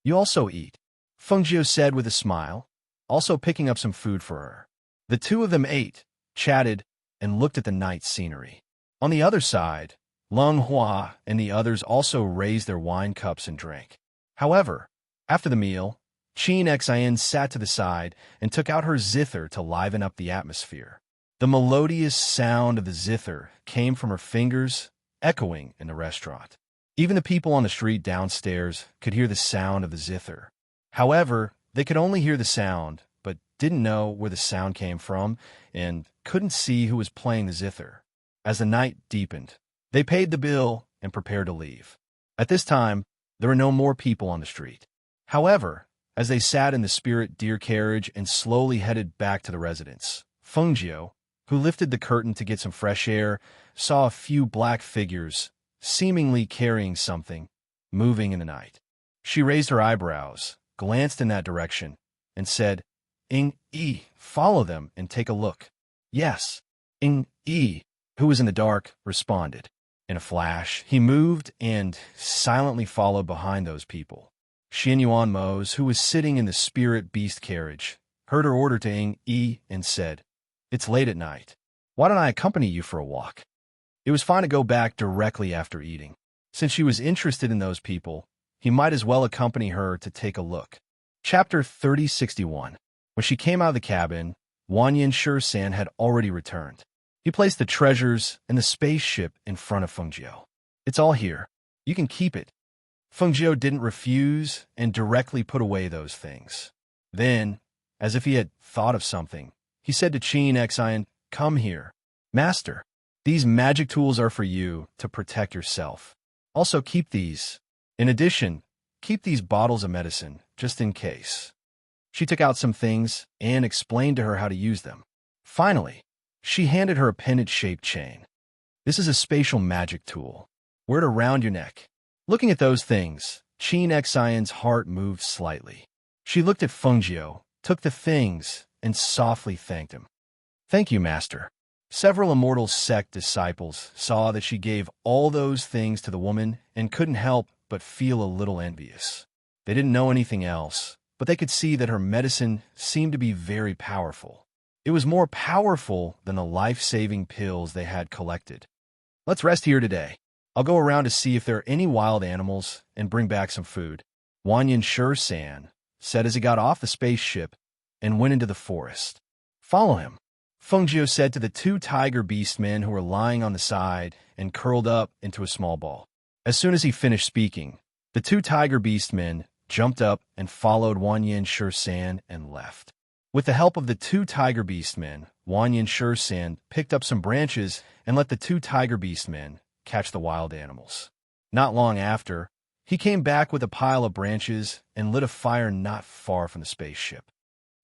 You also eat, Feng Jiu said with a smile, also picking up some food for her. The two of them ate, chatted, and looked at the night scenery. On the other side, Lung Hua and the others also raised their wine cups and drank. However, after the meal, Chin Xin sat to the side and took out her zither to liven up the atmosphere. The melodious sound of the zither came from her fingers, echoing in the restaurant. Even the people on the street downstairs could hear the sound of the zither. However, they could only hear the sound, but didn't know where the sound came from and couldn't see who was playing the zither. As the night deepened, they paid the bill and prepared to leave. At this time, there were no more people on the street. However, as they sat in the spirit deer carriage and slowly headed back to the residence, Fengjiu, who lifted the curtain to get some fresh air, saw a few black figures, seemingly carrying something, moving in the night. She raised her eyebrows, glanced in that direction, and said, "Ing-yi, follow them and take a look." "Yes." Ing-yi, who was in the dark, responded. In a flash, he moved and silently followed behind those people. Xian Yuan Mose, who was sitting in the spirit beast carriage, heard her order to Ing-yi and said, "It's late at night. Why don't I accompany you for a walk?" It was fine to go back directly after eating. Since she was interested in those people, he might as well accompany her to take a look. Chapter 3061. When she came out of the cabin, Wan Yin-Shi-San had already returned. He placed the treasures and the spaceship in front of Fengjiu. "It's all here. You can keep it." Fengjiu didn't refuse and directly put away those things. Then, as if he had thought of something, he said to Qin Xian, "Come here. Master, these magic tools are for you to protect yourself. Also keep these. In addition, keep these bottles of medicine, just in case." She took out some things and explained to her how to use them. Finally, she handed her a pendant-shaped chain. "This is a spatial magic tool. Wear it around your neck." Looking at those things, Qin Xian's heart moved slightly. She looked at Fengjiu, took the things, and softly thanked him. "Thank you, Master." Several immortal sect disciples saw that she gave all those things to the woman and couldn't help but feel a little envious. They didn't know anything else, but they could see that her medicine seemed to be very powerful. It was more powerful than the life-saving pills they had collected. "Let's rest here today. I'll go around to see if there are any wild animals and bring back some food," Wan Yin-Shi-San said as he got off the spaceship and went into the forest. "Follow him," Fengjiu said to the two tiger beast men who were lying on the side and curled up into a small ball. As soon as he finished speaking, the two tiger beast men jumped up and followed Wan Yin-Shi-San and left. With the help of the two tiger beast men, Wan Yin-Shi-San picked up some branches and let the two tiger beast men catch the wild animals. Not long after, he came back with a pile of branches and lit a fire not far from the spaceship.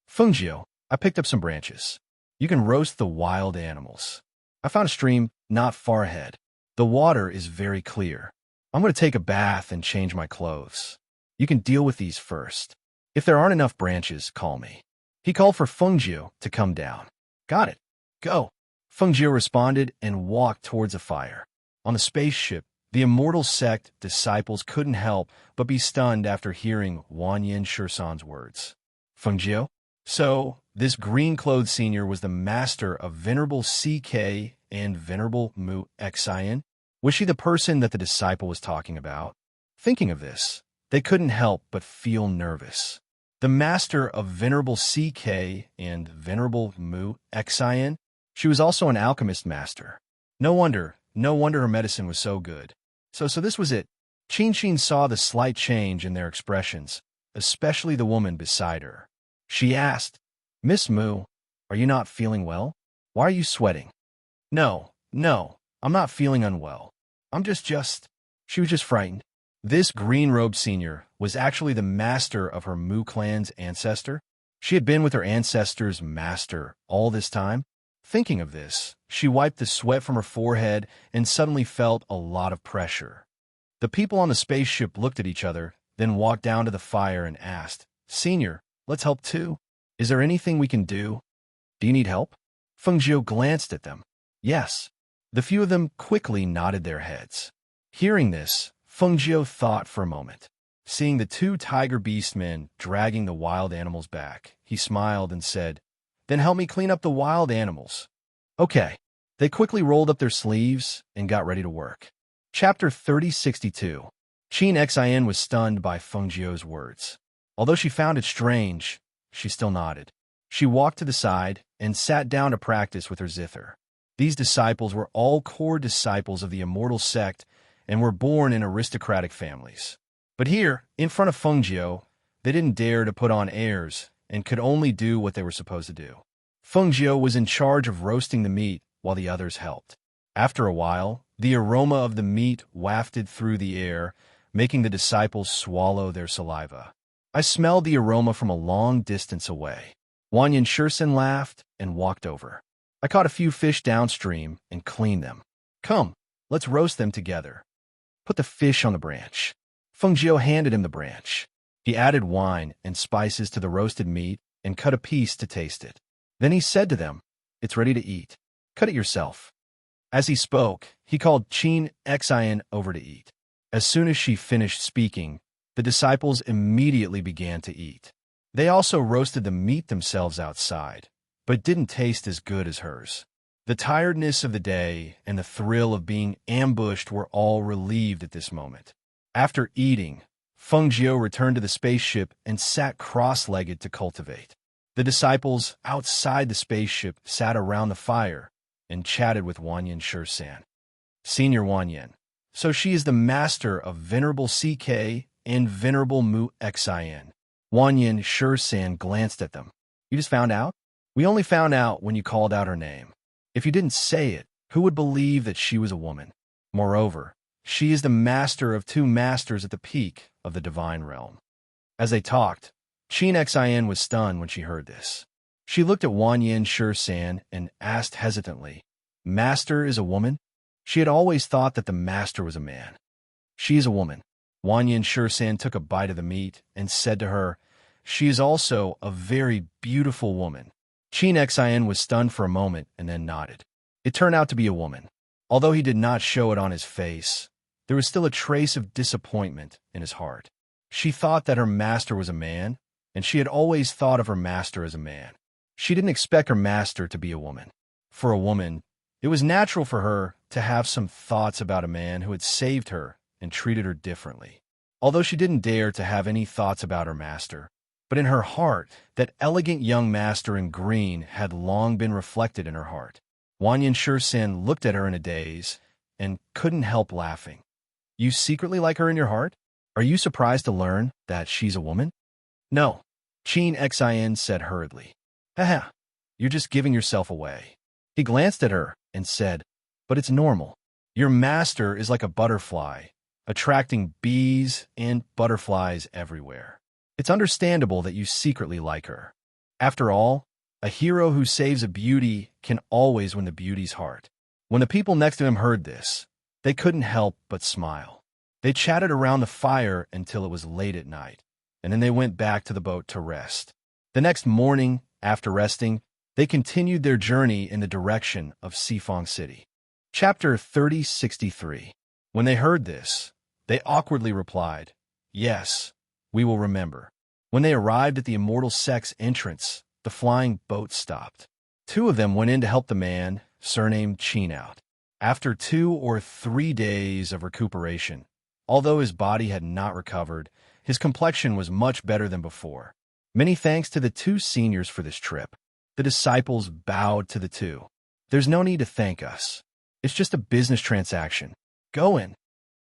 "Fengjiu, I picked up some branches. You can roast the wild animals. I found a stream not far ahead. The water is very clear. I'm going to take a bath and change my clothes. You can deal with these first. If there aren't enough branches, call me." He called for Fengjiu to come down. "Got it. Go." Fengjiu responded and walked towards a fire. On the spaceship, the immortal sect disciples couldn't help but be stunned after hearing Wan Yin-Shi-San's words. "Fengjiu? So, this green-clothed senior was the master of Venerable CK and Venerable Mu Xian? Was she the person that the disciple was talking about?" Thinking of this, they couldn't help but feel nervous. The master of Venerable CK and Venerable Mu Xian? She was also an alchemist master. No wonder her medicine was so good. So this was it. Qin saw the slight change in their expressions, especially the woman beside her. She asked, "Miss Mu, are you not feeling well? Why are you sweating?" No, I'm not feeling unwell. I'm just..." She was just frightened. This green-robed senior was actually the master of her Mu clan's ancestor. She had been with her ancestor's master all this time. Thinking of this, she wiped the sweat from her forehead and suddenly felt a lot of pressure. The people on the spaceship looked at each other, then walked down to the fire and asked, "Senior, let's help too. Is there anything we can do? Do you need help?" Fengjiu glanced at them. Yes. The few of them quickly nodded their heads. Hearing this, Fengjiu thought for a moment. Seeing the two tiger beast men dragging the wild animals back, he smiled and said, "Then help me clean up the wild animals." Okay. They quickly rolled up their sleeves and got ready to work. Chapter 3062. Qin Xian was stunned by Fengjiu's words. Although she found it strange, she still nodded. She walked to the side and sat down to practice with her zither. These disciples were all core disciples of the immortal sect and were born in aristocratic families. But here, in front of Fengjiu, they didn't dare to put on airs and could only do what they were supposed to do. Feng Jiu was in charge of roasting the meat while the others helped. After a while, the aroma of the meat wafted through the air, making the disciples swallow their saliva. I smelled the aroma from a long distance away. Wanyan Shursen laughed and walked over. I caught a few fish downstream and cleaned them. Come, let's roast them together. Put the fish on the branch. Feng Jiu handed him the branch. He added wine and spices to the roasted meat and cut a piece to taste it. Then he said to them, "It's ready to eat. Cut it yourself." As he spoke, he called Qin Xian over to eat. As soon as she finished speaking, the disciples immediately began to eat. They also roasted the meat themselves outside, but it didn't taste as good as hers. The tiredness of the day and the thrill of being ambushed were all relieved at this moment. After eating, Feng Jiu returned to the spaceship and sat cross-legged to cultivate. The disciples outside the spaceship sat around the fire and chatted with Wanyan Shursan. Senior Wanyan, so she is the master of Venerable CK and Venerable Mu Xian. Wanyan Shursan glanced at them. You just found out? We only found out when you called out her name. If you didn't say it, who would believe that she was a woman? Moreover, she is the master of two masters at the peak of the divine realm. As they talked, Qin Xian was stunned when she heard this. She looked at Wanyan Shursan and asked hesitantly, "Master is a woman?" She had always thought that the master was a man. "She is a woman." Wanyan Shursan took a bite of the meat and said to her, "She is also a very beautiful woman." Qin Xian was stunned for a moment and then nodded. It turned out to be a woman. Although he did not show it on his face, there was still a trace of disappointment in his heart. She thought that her master was a man, and she had always thought of her master as a man. She didn't expect her master to be a woman. For a woman, it was natural for her to have some thoughts about a man who had saved her and treated her differently. Although she didn't dare to have any thoughts about her master, but in her heart, that elegant young master in green had long been reflected in her heart. Wanyan Shursan looked at her in a daze and couldn't help laughing. "You secretly like her in your heart? Are you surprised to learn that she's a woman?" "No," Qin Xian said hurriedly. "Haha, you're just giving yourself away." He glanced at her and said, "But it's normal. Your master is like a butterfly, attracting bees and butterflies everywhere. It's understandable that you secretly like her. After all, a hero who saves a beauty can always win the beauty's heart." When the people next to him heard this, they couldn't help but smile. They chatted around the fire until it was late at night, and then they went back to the boat to rest. The next morning, after resting, they continued their journey in the direction of Sifong City. Chapter 3063. When they heard this, they awkwardly replied, "Yes, we will remember." When they arrived at the Immortal Sex entrance, the flying boat stopped. Two of them went in to help the man, surnamed Qin, out. After 2 or 3 days of recuperation, although his body had not recovered, his complexion was much better than before. Many thanks to the two seniors for this trip. The disciples bowed to the two. "There's no need to thank us. It's just a business transaction. Go in."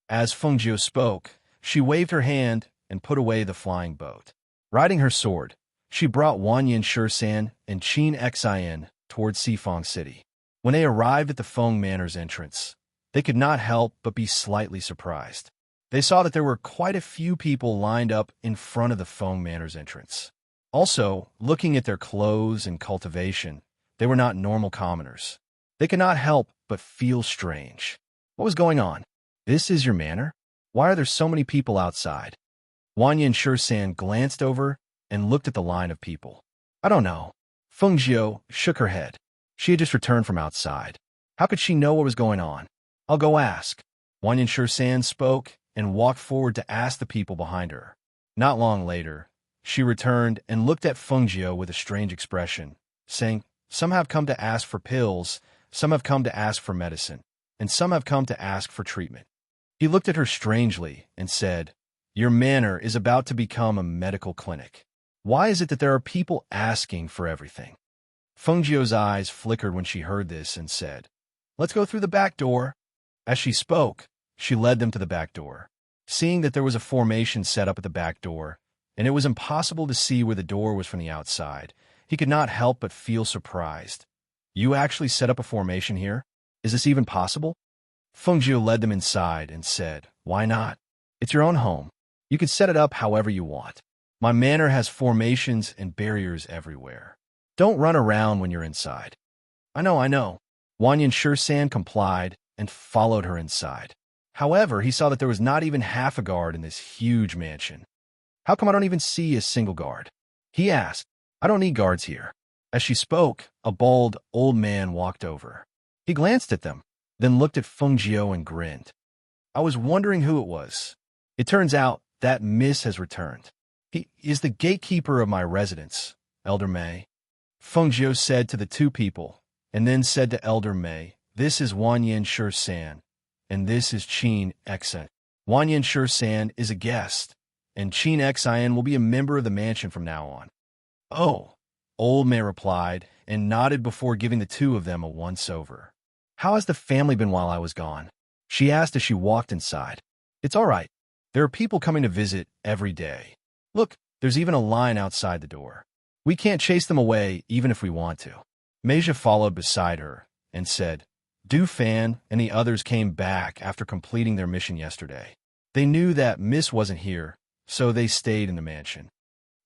As Feng Jiu spoke, she waved her hand and put away the flying boat. Riding her sword, she brought Wanyan Shursan and Qin Xian toward Sifong City. When they arrived at the Feng Manor's entrance, they could not help but be slightly surprised. They saw that there were quite a few people lined up in front of the Feng Manor's entrance. Also, looking at their clothes and cultivation, they were not normal commoners. They could not help but feel strange. What was going on? "This is your manor? Why are there so many people outside?" Wanyan Shursan glanced over and looked at the line of people. "I don't know." Feng Jiu shook her head. She had just returned from outside. How could she know what was going on? "I'll go ask." Wanyan Shursan spoke and walked forward to ask the people behind her. Not long later, she returned and looked at Feng Jiu with a strange expression, saying, "Some have come to ask for pills, some have come to ask for medicine, and some have come to ask for treatment." He looked at her strangely and said, "Your manor is about to become a medical clinic. Why is it that there are people asking for everything?" Feng Jiu's eyes flickered when she heard this and said, "Let's go through the back door." As she spoke, she led them to the back door. Seeing that there was a formation set up at the back door, and it was impossible to see where the door was from the outside, he could not help but feel surprised. You actually set up a formation here? Is this even possible? Feng Jiu led them inside and said, Why not? It's your own home. You can set it up however you want. My manor has formations and barriers everywhere. Don't run around when you're inside. I know. Wanyan Shursan complied and followed her inside. However, he saw that there was not even half a guard in this huge mansion. How come I don't even see a single guard? He asked. I don't need guards here. As she spoke, a bald, old man walked over. He glanced at them, then looked at Feng Jiu and grinned. I was wondering who it was. It turns out that Miss has returned. He is the gatekeeper of my residence, Elder Mei. Feng Jiu said to the two people, and then said to Elder Mei, This is Wanyan Shursan, and this is Qin Exan. Wanyan Shursan is a guest, and Qin Exan will be a member of the mansion from now on. Oh, Old Mei replied, and nodded before giving the two of them a once-over. How has the family been while I was gone? She asked as she walked inside. It's all right. There are people coming to visit every day. Look, there's even a line outside the door. We can't chase them away even if we want to. Meija followed beside her and said, Du Fan and the others came back after completing their mission yesterday. They knew that Miss wasn't here, so they stayed in the mansion.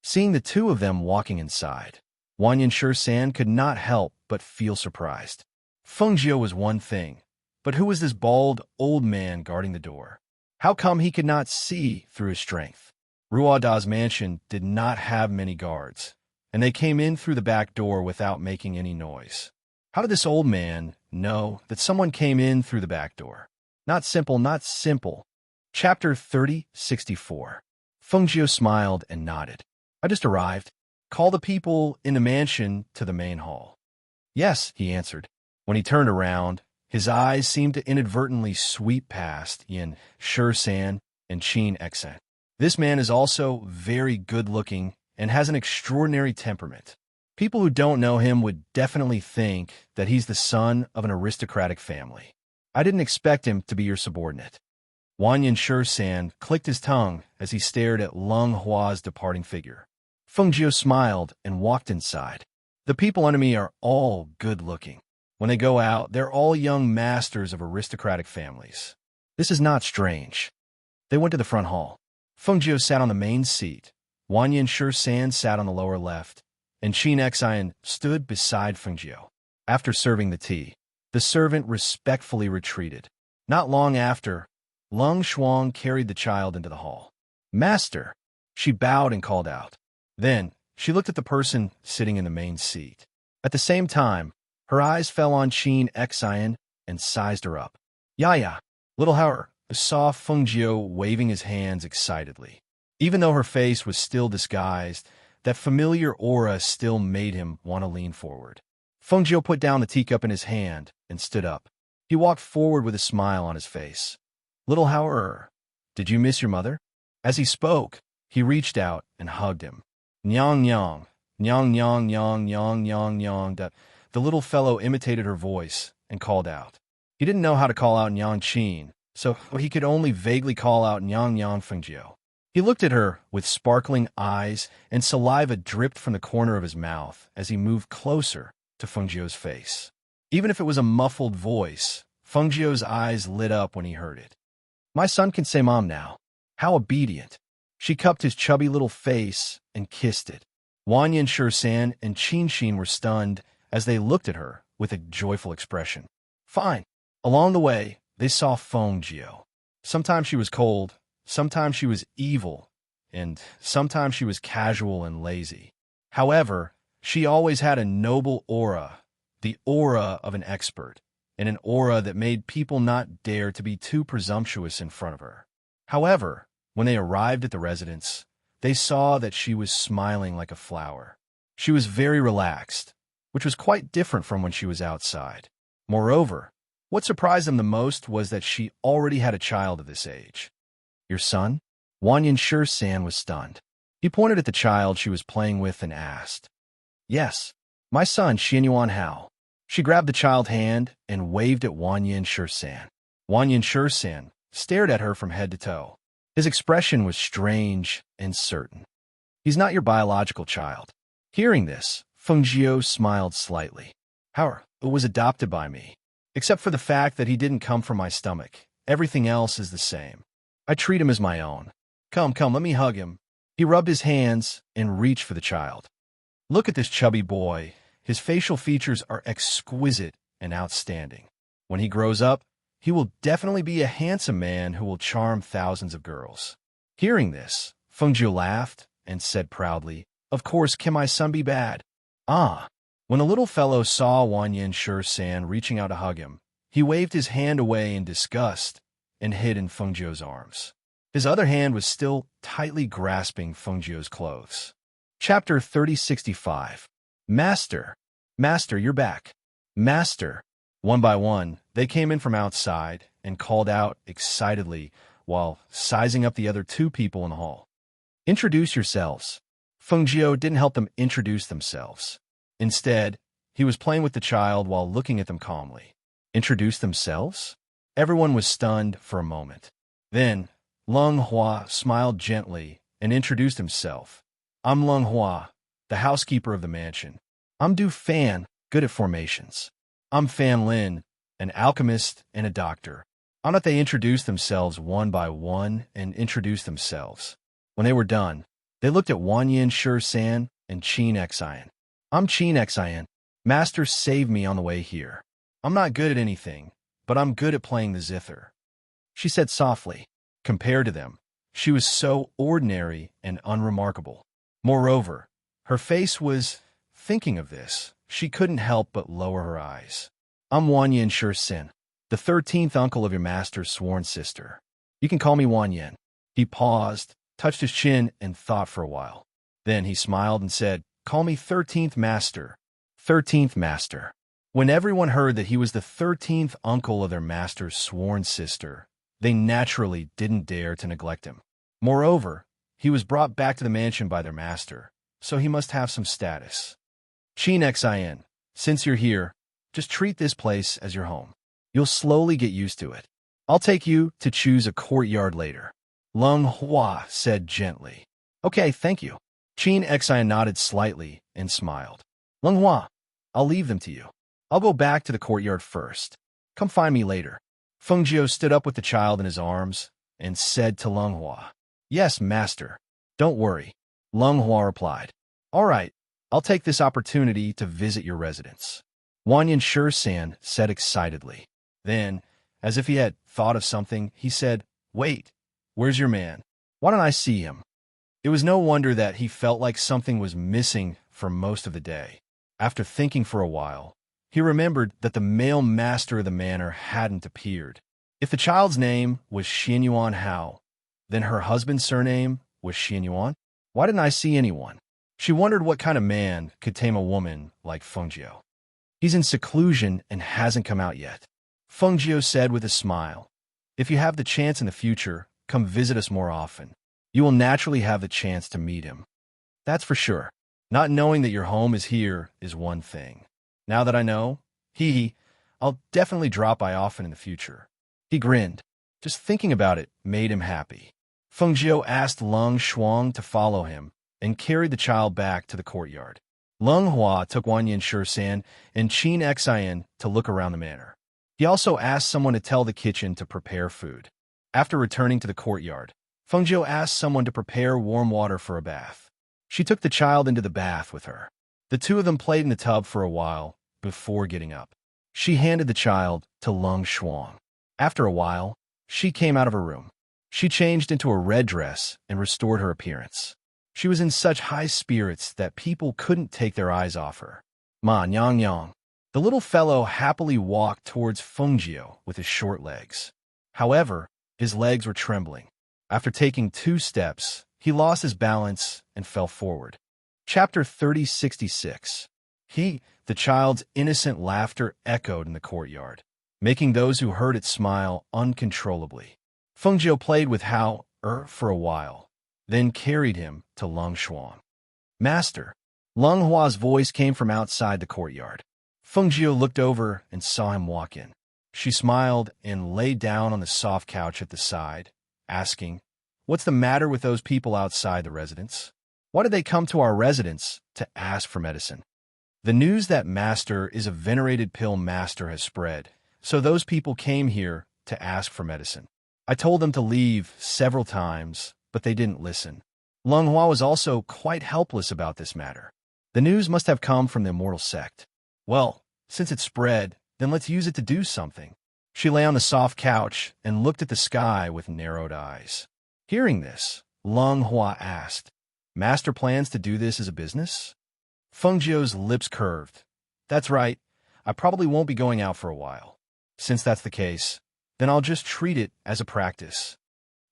Seeing the two of them walking inside, Wanyan Shursan could not help but feel surprised. Feng Jiu was one thing, but who was this bald, old man guarding the door? How come he could not see through his strength? Ruada's mansion did not have many guards, and they came in through the back door without making any noise. How did this old man know that someone came in through the back door? Not simple. Chapter 3064. Feng Jiu smiled and nodded. I just arrived. Call the people in the mansion to the main hall. Yes, he answered. When he turned around, his eyes seemed to inadvertently sweep past Yin Shursan and Qin Exan. This man is also very good-looking and has an extraordinary temperament. People who don't know him would definitely think that he's the son of an aristocratic family. I didn't expect him to be your subordinate. Wanyan Shursan clicked his tongue as he stared at Lung Hua's departing figure. Feng Jiu smiled and walked inside. The people under me are all good-looking. When they go out, they're all young masters of aristocratic families. This is not strange. They went to the front hall. Feng Jiu sat on the main seat. Wanyan Shursan sat on the lower left, and Qin Exan stood beside Feng Jiu. After serving the tea, the servant respectfully retreated. Not long after, Lung Shuang carried the child into the hall. Master, she bowed and called out. Then, she looked at the person sitting in the main seat. At the same time, her eyes fell on Qin Exan and sized her up. Ya, little Howard saw Feng Jiu waving his hands excitedly. Even though her face was still disguised, that familiar aura still made him want to lean forward. Feng Jiu put down the teacup in his hand and stood up. He walked forward with a smile on his face. Little Howard, did you miss your mother? As he spoke, he reached out and hugged him. Nyang nyang, nyang nyang nyang nyang nyang nyang. The little fellow imitated her voice and called out. He didn't know how to call out Nyang Qin, so he could only vaguely call out Nyang Nyang Feng Jiu. He looked at her with sparkling eyes, and saliva dripped from the corner of his mouth as he moved closer to Feng Jiu's face. Even if it was a muffled voice, Feng Jiu's eyes lit up when he heard it. My son can say Mom now. How obedient. She cupped his chubby little face and kissed it. Wanyan Shursan and Qin Xin were stunned as they looked at her with a joyful expression. Fine. Along the way, they saw Feng Jiu. Sometimes she was cold, sometimes she was evil, and sometimes she was casual and lazy. However, she always had a noble aura, the aura of an expert, and an aura that made people not dare to be too presumptuous in front of her. However, when they arrived at the residence, they saw that she was smiling like a flower. She was very relaxed, which was quite different from when she was outside. Moreover, what surprised them the most was that she already had a child of this age. Your son? Wanyan Shursan was stunned. He pointed at the child she was playing with and asked. Yes, my son, Xianyuan Hao. She grabbed the child's hand and waved at Wanyan Shursan. Wanyan Shursan stared at her from head to toe. His expression was strange and certain. He's not your biological child. Hearing this, Feng Jiu smiled slightly. Howard was adopted by me. Except for the fact that he didn't come from my stomach. Everything else is the same. I treat him as my own. Come, let me hug him. He rubbed his hands and reached for the child. Look at this chubby boy. His facial features are exquisite and outstanding. When he grows up, he will definitely be a handsome man who will charm thousands of girls. Hearing this, Feng Jiu laughed and said proudly, Of course, can my son be bad? Ah. When the little fellow saw Wanyan Shi-san reaching out to hug him, he waved his hand away in disgust and hid in Feng Jiu's arms. His other hand was still tightly grasping Feng Jiu's clothes. Chapter 3065. Master, you're back. Master. One by one, they came in from outside and called out excitedly while sizing up the other two people in the hall. Introduce yourselves. Feng Jiu didn't help them introduce themselves. Instead, he was playing with the child while looking at them calmly. Introduce themselves? Everyone was stunned for a moment. Then, Lung Hua smiled gently and introduced himself. I'm Lung Hua, the housekeeper of the mansion. I'm Du Fan, good at formations. I'm Fan Lin, an alchemist and a doctor. On it they introduced themselves one by one and introduced themselves. When they were done, they looked at Wanyan Shi-san and Qin Xian. I'm Qin Xian. Master saved me on the way here. I'm not good at anything, but I'm good at playing the zither. She said softly. Compared to them, she was so ordinary and unremarkable. Moreover, her face was thinking of this. She couldn't help but lower her eyes. I'm Wanyan Shi-san, the 13th uncle of your master's sworn sister. You can call me Wanyan. He paused, touched his chin, and thought for a while. Then he smiled and said, Call me 13th Master. 13th Master. When everyone heard that he was the 13th uncle of their master's sworn sister, they naturally didn't dare to neglect him. Moreover, he was brought back to the mansion by their master, so he must have some status. Qin Xian, since you're here, just treat this place as your home. You'll slowly get used to it. I'll take you to choose a courtyard later. Lung Hua said gently. Okay, thank you. Qin Xian nodded slightly and smiled. Lung Hua, I'll leave them to you. I'll go back to the courtyard first. Come find me later. Feng Jiu stood up with the child in his arms and said to Lung Hua, Yes, master. Don't worry. Lung Hua replied. All right, I'll take this opportunity to visit your residence. Wanyan Shi-san said excitedly. Then, as if he had thought of something, he said, Wait, where's your man? Why don't I see him? It was no wonder that he felt like something was missing for most of the day. After thinking for a while, he remembered that the male master of the manor hadn't appeared. If the child's name was Xianyuan Hao, then her husband's surname was Xianyuan? Why didn't I see anyone? She wondered what kind of man could tame a woman like Feng Jiu. He's in seclusion and hasn't come out yet. Feng Jiu said with a smile, If you have the chance in the future, come visit us more often. You will naturally have the chance to meet him. That's for sure. Not knowing that your home is here is one thing. Now that I know, I'll definitely drop by often in the future. He grinned. Just thinking about it made him happy. Feng Jiu asked Lung Shuang to follow him and carried the child back to the courtyard. Lung Hua took Wanyan Shi-san and Qin Xian to look around the manor. He also asked someone to tell the kitchen to prepare food. After returning to the courtyard, Feng Jiu asked someone to prepare warm water for a bath. She took the child into the bath with her. The two of them played in the tub for a while before getting up. She handed the child to Lung Shuang. After a while, she came out of her room. She changed into a red dress and restored her appearance. She was in such high spirits that people couldn't take their eyes off her. Ma Nyang Yang. The little fellow happily walked towards Feng Jiu with his short legs. However, his legs were trembling. After taking 2 steps, he lost his balance and fell forward. Chapter 3066. The child's innocent laughter echoed in the courtyard, making those who heard it smile uncontrollably. Feng Jiu played with Hao for a while, then carried him to Lung Shuang. Master. Lung Hua's voice came from outside the courtyard. Feng Jiu looked over and saw him walk in. She smiled and lay down on the soft couch at the side, asking, What's the matter with those people outside the residence? Why did they come to our residence to ask for medicine? The news that Master is a venerated pill master has spread, so those people came here to ask for medicine. I told them to leave several times, but they didn't listen. Lung Hua was also quite helpless about this matter. The news must have come from the immortal sect. Well, since it spread, then let's use it to do something. She lay on the soft couch and looked at the sky with narrowed eyes. Hearing this, Lung Hua asked, Master plans to do this as a business? Feng Jiu's lips curved. That's right. I probably won't be going out for a while. Since that's the case, then I'll just treat it as a practice.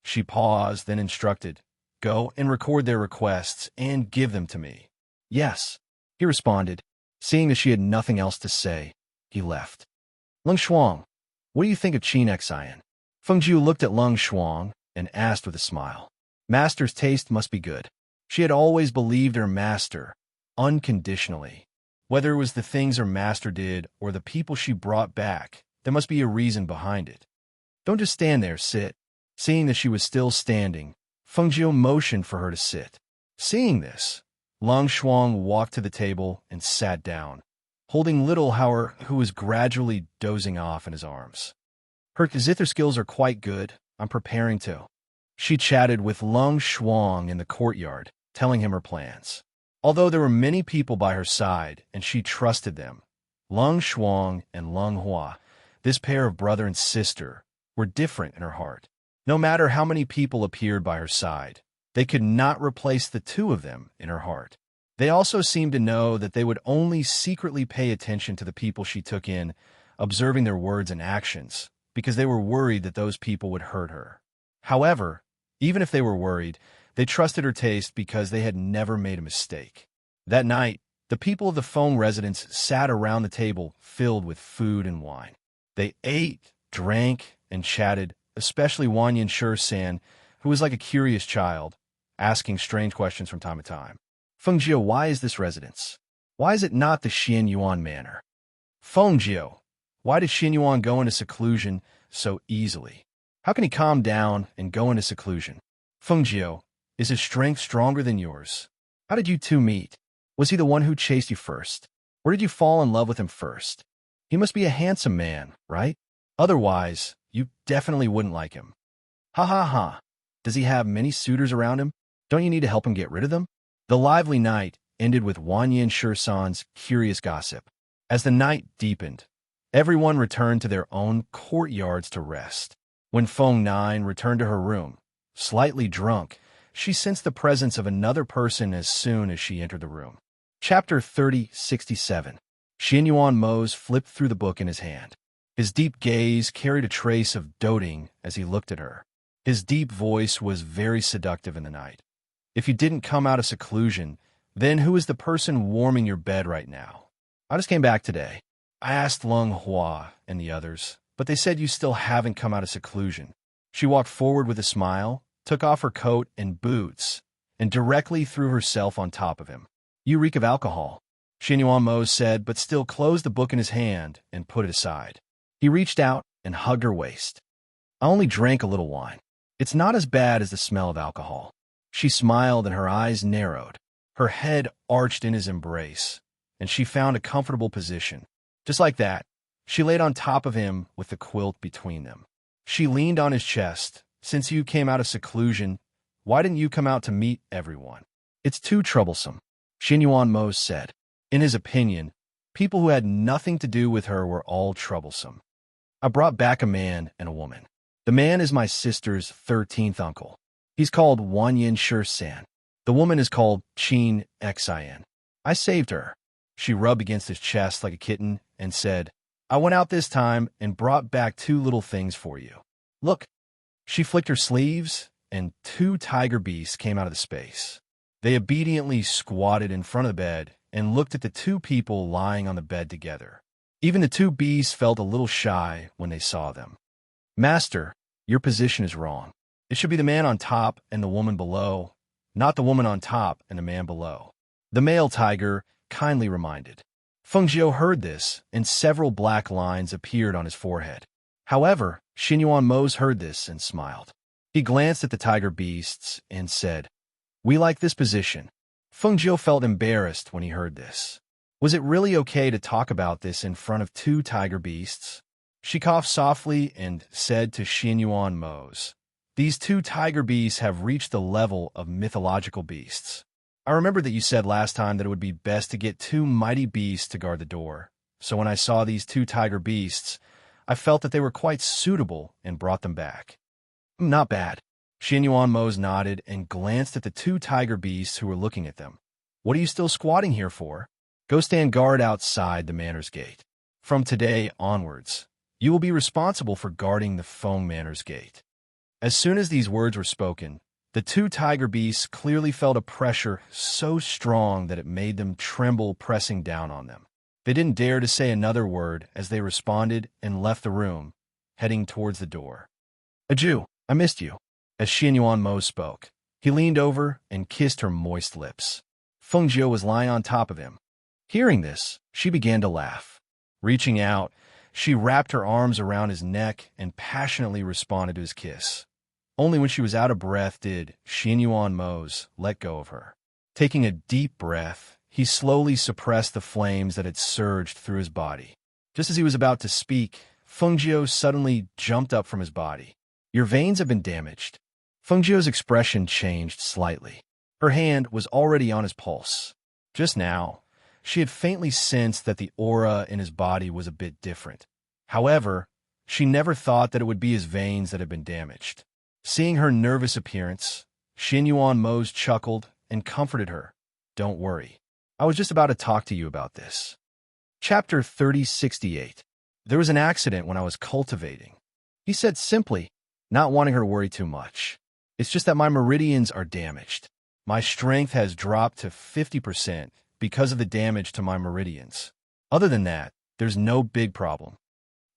She paused, then instructed, Go and record their requests and give them to me. Yes, he responded. Seeing that she had nothing else to say, he left. Lung Shuang, what do you think of Qin Xian? Feng Jiu looked at Lung Shuang and asked with a smile. Master's taste must be good. She had always believed her master, unconditionally. Whether it was the things her master did or the people she brought back, there must be a reason behind it. Don't just stand there, sit. Seeing that she was still standing, Feng Jiu motioned for her to sit. Seeing this, Lung Shuang walked to the table and sat down, holding little Hauer, who was gradually dozing off in his arms. Her zither skills are quite good. I'm preparing to. She chatted with Lung Shuang in the courtyard, telling him her plans. Although there were many people by her side and she trusted them, Lung Shuang and Lung Hua, this pair of brother and sister, were different in her heart. No matter how many people appeared by her side, they could not replace the two of them in her heart. They also seemed to know that they would only secretly pay attention to the people she took in, observing their words and actions, because they were worried that those people would hurt her. However, even if they were worried, they trusted her taste because they had never made a mistake. That night, the people of the Feng residence sat around the table filled with food and wine. They ate, drank, and chatted, especially Wan Yin-Shur-san, who was like a curious child, asking strange questions from time to time. Feng Jiu, why is this residence? Why is it not the Xian Yuan manor? Feng Jiu, why did Xian Yuan go into seclusion so easily? How can he calm down and go into seclusion? Feng Jiu, is his strength stronger than yours? How did you two meet? Was he the one who chased you first? Or did you fall in love with him first? He must be a handsome man, right? Otherwise, you definitely wouldn't like him. Ha ha ha. Does he have many suitors around him? Don't you need to help him get rid of them? The lively night ended with Wan Yin-Shur-san's curious gossip. As the night deepened, everyone returned to their own courtyards to rest. When Feng Nine returned to her room, slightly drunk, she sensed the presence of another person as soon as she entered the room. Chapter 3067. Xian Yuan Mose flipped through the book in his hand. His deep gaze carried a trace of doting as he looked at her. His deep voice was very seductive in the night. If you didn't come out of seclusion, then who is the person warming your bed right now? I just came back today. I asked Lung Hua and the others, but they said you still haven't come out of seclusion. She walked forward with a smile, took off her coat and boots, and directly threw herself on top of him. You reek of alcohol, Xian Yuan Mose said, but still closed the book in his hand and put it aside. He reached out and hugged her waist. I only drank a little wine. It's not as bad as the smell of alcohol. She smiled and her eyes narrowed. Her head arched in his embrace, and she found a comfortable position. Just like that, she laid on top of him with the quilt between them. She leaned on his chest. Since you came out of seclusion, why didn't you come out to meet everyone? It's too troublesome, Xian Yuan Mose said. In his opinion, people who had nothing to do with her were all troublesome. I brought back a man and a woman. The man is my sister's 13th uncle. He's called Wan Yin-Shur-san. The woman is called Qin Xian. I saved her. She rubbed against his chest like a kitten and said, I went out this time and brought back 2 little things for you. Look. She flicked her sleeves, and 2 tiger beasts came out of the space. They obediently squatted in front of the bed and looked at the 2 people lying on the bed together. Even the 2 beasts felt a little shy when they saw them. Master, your position is wrong. It should be the man on top and the woman below, not the woman on top and the man below. The male tiger kindly reminded. Feng Jiu heard this, and several black lines appeared on his forehead. However, Xian Yuan Mose heard this and smiled. He glanced at the tiger beasts and said, We like this position. Feng Jiu felt embarrassed when he heard this. Was it really okay to talk about this in front of two tiger beasts? She coughed softly and said to Xianyuan Mose, "These two tiger beasts have reached the level of mythological beasts. I remember that you said last time that it would be best to get two mighty beasts to guard the door. So when I saw these two tiger beasts, I felt that they were quite suitable and brought them back." "Not bad." Xianyuan Mose nodded and glanced at the two tiger beasts who were looking at them. "What are you still squatting here for? Go stand guard outside the manor's gate. From today onwards, you will be responsible for guarding the Feng Manor's gate." As soon as these words were spoken, the two tiger beasts clearly felt a pressure so strong that it made them tremble, pressing down on them. They didn't dare to say another word as they responded and left the room, heading towards the door. "Aju, I missed you." As Xianyuan Mo spoke, he leaned over and kissed her moist lips. Feng Jiu was lying on top of him. Hearing this, she began to laugh. Reaching out, she wrapped her arms around his neck and passionately responded to his kiss. Only when she was out of breath did Xianyuan Mose let go of her. Taking a deep breath, he slowly suppressed the flames that had surged through his body. Just as he was about to speak, Feng Jiu suddenly jumped up from his body. "Your veins have been damaged." Feng Jiu's expression changed slightly. Her hand was already on his pulse. Just now, she had faintly sensed that the aura in his body was a bit different. However, she never thought that it would be his veins that had been damaged. Seeing her nervous appearance, Xianyuan Mose chuckled and comforted her. "Don't worry. I was just about to talk to you about this." Chapter 3068. "There was an accident when I was cultivating," he said simply, not wanting her to worry too much. "It's just that my meridians are damaged. My strength has dropped to 50%. Because of the damage to my meridians. Other than that, there's no big problem."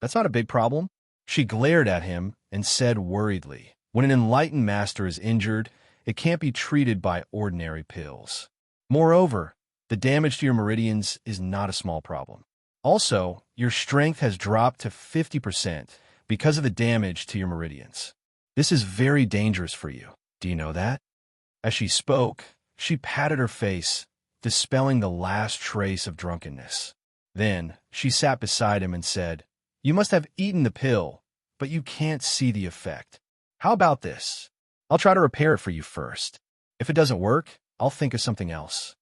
"That's not a big problem." She glared at him and said worriedly, "When an enlightened master is injured, it can't be treated by ordinary pills. Moreover, the damage to your meridians is not a small problem. Also, your strength has dropped to 50% because of the damage to your meridians. This is very dangerous for you. Do you know that?" As she spoke, she patted her face, dispelling the last trace of drunkenness. Then she sat beside him and said, "You must have eaten the pill, but you can't see the effect. How about this? I'll try to repair it for you first. If it doesn't work, I'll think of something else."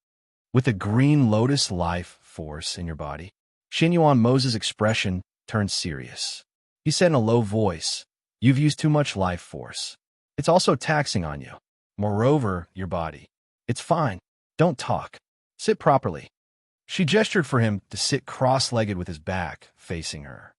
With the green lotus life force in your body, Xianyuan Mose's expression turned serious. He said in a low voice, "You've used too much life force. It's also taxing on you. Moreover, your body. It's fine. Don't talk. Sit properly." She gestured for him to sit cross-legged with his back facing her.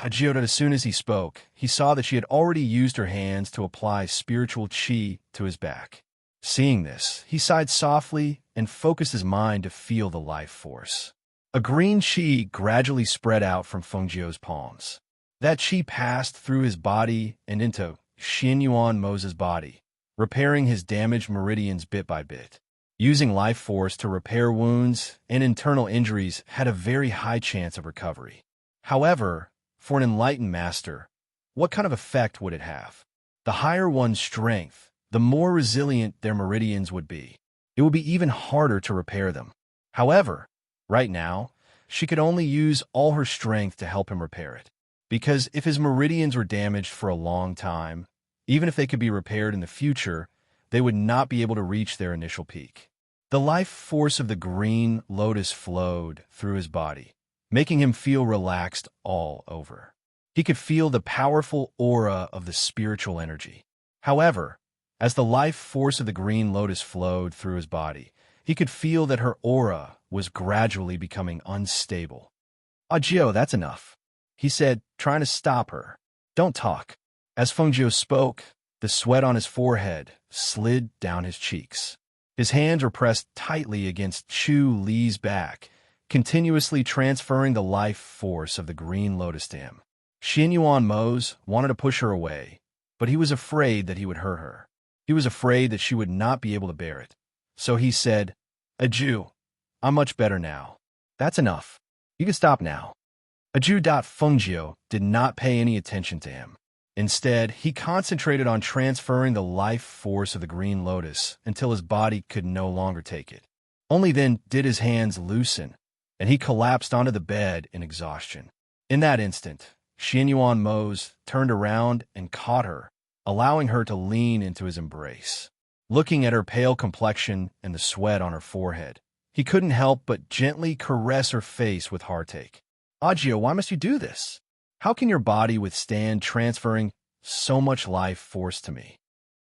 Geoda, as soon as he spoke, he saw that she had already used her hands to apply spiritual chi to his back. Seeing this, he sighed softly and focused his mind to feel the life force. A green chi gradually spread out from Feng Jiu's palms. That chi passed through his body and into Xianyuan Mose's body, repairing his damaged meridians bit by bit. Using life force to repair wounds and internal injuries had a very high chance of recovery. However, for an enlightened master, what kind of effect would it have? The higher one's strength, the more resilient their meridians would be. It would be even harder to repair them. However, right now, she could only use all her strength to help him repair it. Because if his meridians were damaged for a long time, even if they could be repaired in the future, they would not be able to reach their initial peak. The life force of the green lotus flowed through his body, making him feel relaxed all over. He could feel the powerful aura of the spiritual energy. However, as the life force of the green lotus flowed through his body, he could feel that her aura was gradually becoming unstable. "Gio, that's enough," he said, trying to stop her. "Don't talk." As Feng Jiu spoke, the sweat on his forehead slid down his cheeks. His hands were pressed tightly against Chu Li's back, continuously transferring the life force of the green lotus to him. Xianyuan Mose wanted to push her away, but he was afraid that he would hurt her. He was afraid that she would not be able to bear it. So he said, "Aju, I'm much better now. That's enough. You can stop now." Aju. Feng Jiu did not pay any attention to him. Instead, he concentrated on transferring the life force of the green lotus until his body could no longer take it. Only then did his hands loosen, and he collapsed onto the bed in exhaustion. In that instant, Xianyuan Mose turned around and caught her, allowing her to lean into his embrace. Looking at her pale complexion and the sweat on her forehead, he couldn't help but gently caress her face with heartache. Agio, why must you do this? How can your body withstand transferring so much life force to me?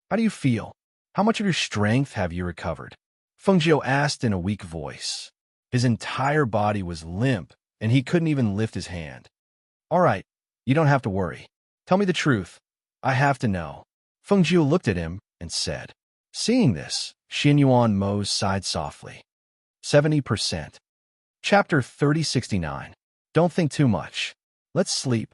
How do you feel? How much of your strength have you recovered? Fengjiu asked in a weak voice. His entire body was limp, and he couldn't even lift his hand. All right, you don't have to worry. Tell me the truth. I have to know. Fengjiu looked at him and said. Seeing this, Xianyuan Mose sighed softly. 70%. Chapter 3069. Don't think too much. Let's sleep.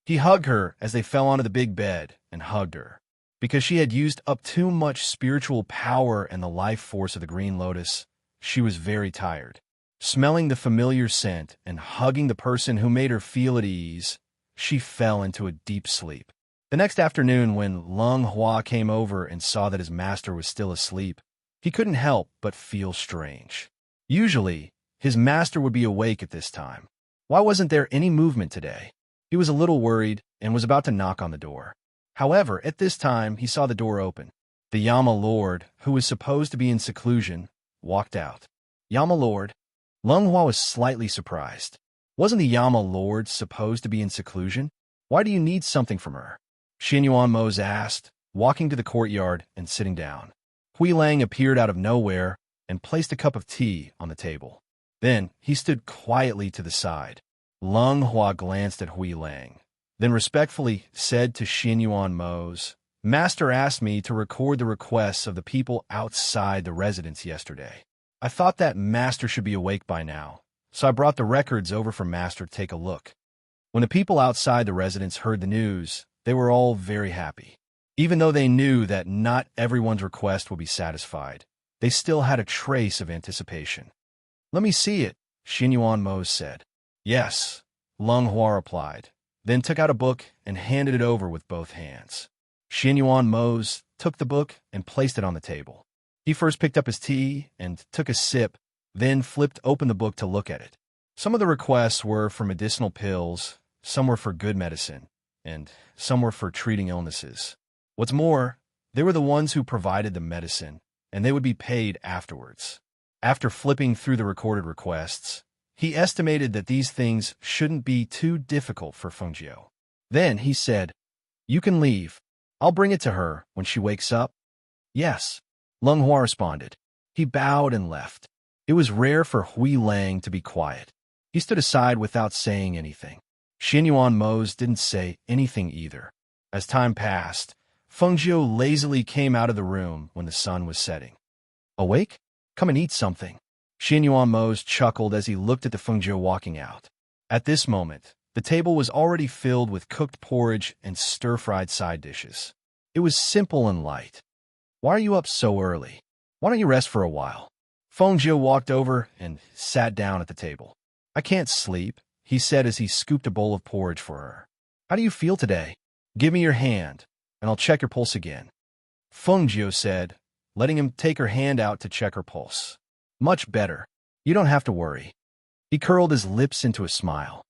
He hugged her as they fell onto the big bed and hugged her. Because she had used up too much spiritual power and the life force of the Green Lotus, she was very tired. Smelling the familiar scent and hugging the person who made her feel at ease, she fell into a deep sleep. The next afternoon, when Lung Hua came over and saw that his master was still asleep, he couldn't help but feel strange. Usually, his master would be awake at this time. Why wasn't there any movement today? He was a little worried and was about to knock on the door. However, at this time, he saw the door open. The Yama Lord, who was supposed to be in seclusion, walked out. Yama Lord? Lung Hua was slightly surprised. Wasn't the Yama Lord supposed to be in seclusion? Why do you need something from her? Xianyuan Mose asked, walking to the courtyard and sitting down. Hui Lang appeared out of nowhere and placed a cup of tea on the table. Then he stood quietly to the side. Lung Hua glanced at Hui Lang, then respectfully said to Xianyuan Mose, Master asked me to record the requests of the people outside the residence yesterday. I thought that Master should be awake by now, so I brought the records over for Master to take a look. When the people outside the residence heard the news, they were all very happy. Even though they knew that not everyone's request would be satisfied, they still had a trace of anticipation. Let me see it, Xianyuan Mose said. Yes, Lung Hua replied, then took out a book and handed it over with both hands. Xianyuan Mose took the book and placed it on the table. He first picked up his tea and took a sip, then flipped open the book to look at it. Some of the requests were for medicinal pills, some were for good medicine, and some were for treating illnesses. What's more, they were the ones who provided the medicine, and they would be paid afterwards. After flipping through the recorded requests, he estimated that these things shouldn't be too difficult for Fengjiu. Then he said, You can leave. I'll bring it to her when she wakes up. Yes, Lung Hua responded. He bowed and left. It was rare for Hui Lang to be quiet. He stood aside without saying anything. Xianyuan Mose didn't say anything either. As time passed, Fengjiu lazily came out of the room when the sun was setting. Awake? Come and eat something. Xianyuan Mose chuckled as he looked at the Fengjiu walking out. At this moment, the table was already filled with cooked porridge and stir-fried side dishes. It was simple and light. Why are you up so early? Why don't you rest for a while? Fengjiu walked over and sat down at the table. I can't sleep, he said as he scooped a bowl of porridge for her. How do you feel today? Give me your hand, and I'll check your pulse again. Fengjiu said, letting him take her hand out to check her pulse. Much better. You don't have to worry. He curled his lips into a smile.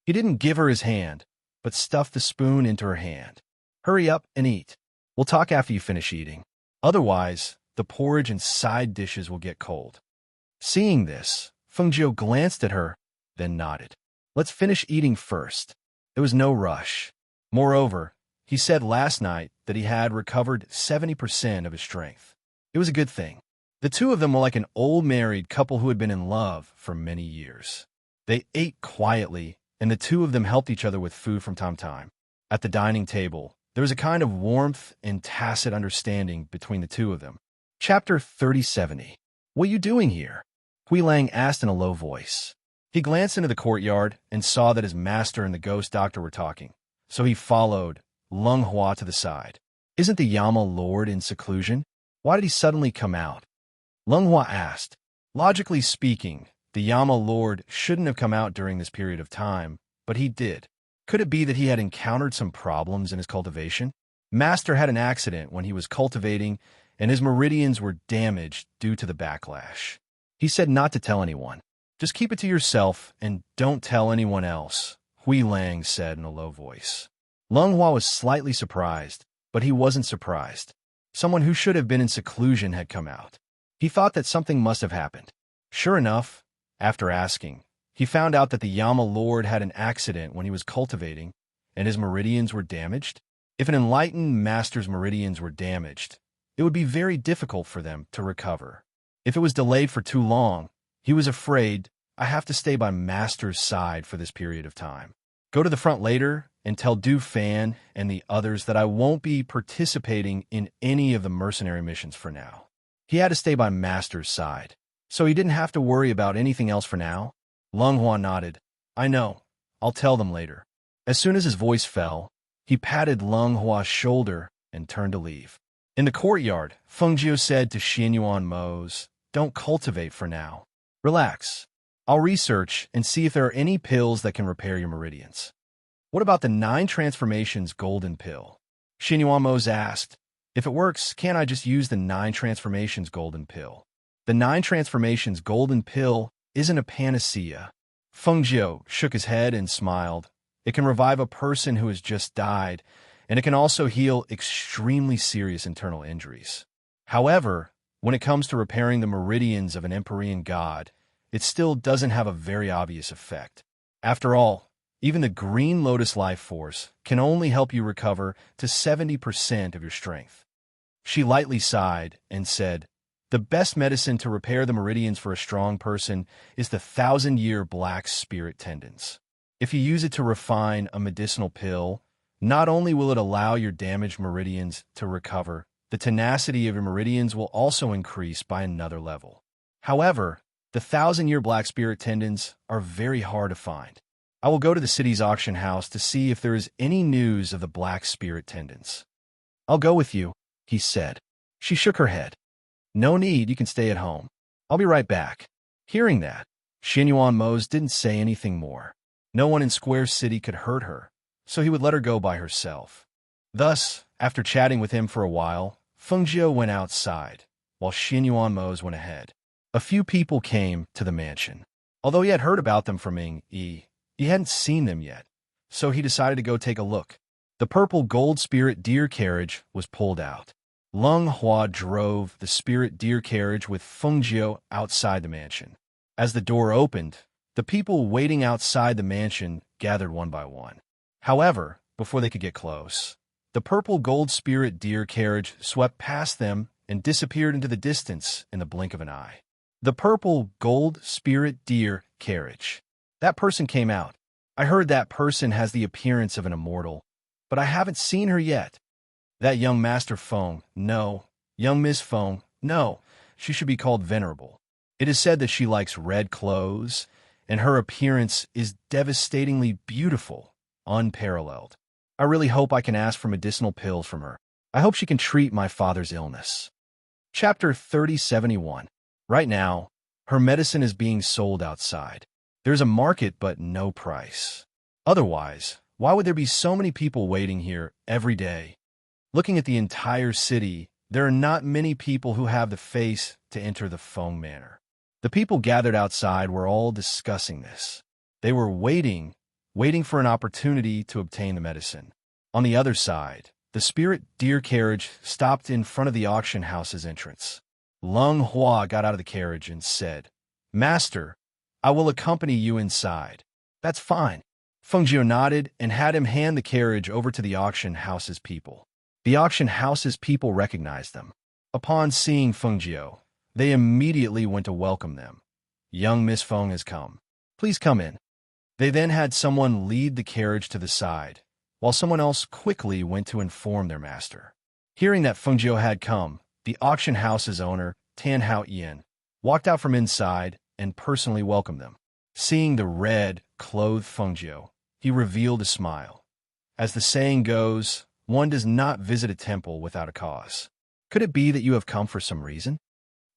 He didn't give her his hand, but stuffed the spoon into her hand. Hurry up and eat. We'll talk after you finish eating. Otherwise, the porridge and side dishes will get cold. Seeing this, Fengjiu glanced at her, then nodded. Let's finish eating first. There was no rush. Moreover, he said last night that he had recovered 70% of his strength. It was a good thing. The two of them were like an old married couple who had been in love for many years. They ate quietly, and the two of them helped each other with food from time to time. At the dining table, there was a kind of warmth and tacit understanding between the two of them. Chapter 3070. What are you doing here? Hui Lang asked in a low voice. He glanced into the courtyard and saw that his master and the ghost doctor were talking, so he followed Lung Hua to the side. Isn't the Yama Lord in seclusion? Why did he suddenly come out? Lung Hua asked. Logically speaking, the Yama Lord shouldn't have come out during this period of time, but he did. Could it be that he had encountered some problems in his cultivation? Master had an accident when he was cultivating, and his meridians were damaged due to the backlash. He said not to tell anyone. Just keep it to yourself and don't tell anyone else, Hui Lang said in a low voice. Leng Hua was slightly surprised, but he wasn't surprised. Someone who should have been in seclusion had come out. He thought that something must have happened. Sure enough, after asking, he found out that the Yama Lord had an accident when he was cultivating, and his meridians were damaged. If an enlightened master's meridians were damaged, it would be very difficult for them to recover. If it was delayed for too long, he was afraid, I have to stay by master's side for this period of time. Go to the front later and tell Du Fan and the others that I won't be participating in any of the mercenary missions for now. He had to stay by master's side, so he didn't have to worry about anything else for now. Leng Hua nodded. I know. I'll tell them later. As soon as his voice fell, he patted Leng Hua's shoulder and turned to leave. In the courtyard, Feng Jiu said to Xianyuan Mose, don't cultivate for now. Relax. I'll research and see if there are any pills that can repair your meridians. What about the 9 transformations golden pill? Xianyuan Mose asked. If it works, can't I just use the 9 transformations golden pill? The 9 transformations golden pill isn't a panacea. Feng Jiu shook his head and smiled. It can revive a person who has just died, and it can also heal extremely serious internal injuries. However, when it comes to repairing the meridians of an Empyrean god, it still doesn't have a very obvious effect. After all, even the Green Lotus Life Force can only help you recover to 70% of your strength. She lightly sighed and said, the best medicine to repair the meridians for a strong person is the 1,000-year black spirit tendons. If you use it to refine a medicinal pill, not only will it allow your damaged meridians to recover, the tenacity of your meridians will also increase by another level. However, the 1,000-year black spirit tendons are very hard to find. I will go to the city's auction house to see if there is any news of the black spirit tendons. I'll go with you, he said. She shook her head. No need, you can stay at home. I'll be right back. Hearing that, Xianyuan Mose didn't say anything more. No one in Square City could hurt her, so he would let her go by herself. Thus, after chatting with him for a while, Feng Jiu went outside, while Xianyuan Mose went ahead. A few people came to the mansion. Although he had heard about them from Ming Yi, he hadn't seen them yet, so he decided to go take a look. The purple gold spirit deer carriage was pulled out. Leng Hua drove the spirit deer carriage with Feng Jiu outside the mansion. As the door opened, the people waiting outside the mansion gathered one by one. However, before they could get close, the purple gold spirit deer carriage swept past them and disappeared into the distance in the blink of an eye. The purple gold spirit deer carriage. That person came out. I heard that person has the appearance of an immortal, but I haven't seen her yet. That young Master Feng, no. Young Miss Feng, no. She should be called Venerable. It is said that she likes red clothes, and her appearance is devastatingly beautiful, unparalleled. I really hope I can ask for medicinal pills from her. I hope she can treat my father's illness. Chapter 3071. Right now, her medicine is being sold outside. There's a market but no price. Otherwise, why would there be so many people waiting here every day? Looking at the entire city, there are not many people who have the face to enter the Feng Manor. The people gathered outside were all discussing this. They were waiting for an opportunity to obtain the medicine. On the other side, the spirit deer carriage stopped in front of the auction house's entrance. Leng Hua got out of the carriage and said, Master, I will accompany you inside. That's fine. Feng Jiu nodded and had him hand the carriage over to the auction house's people. The auction house's people recognized them. Upon seeing Feng Jiu, they immediately went to welcome them. Young Miss Feng has come. Please come in. They then had someone lead the carriage to the side, while someone else quickly went to inform their master. Hearing that Feng Jiu had come, the auction house's owner, Tan Hao Ian, walked out from inside and personally welcomed them. Seeing the red-clothed Feng Jiu, he revealed a smile. As the saying goes, one does not visit a temple without a cause. Could it be that you have come for some reason?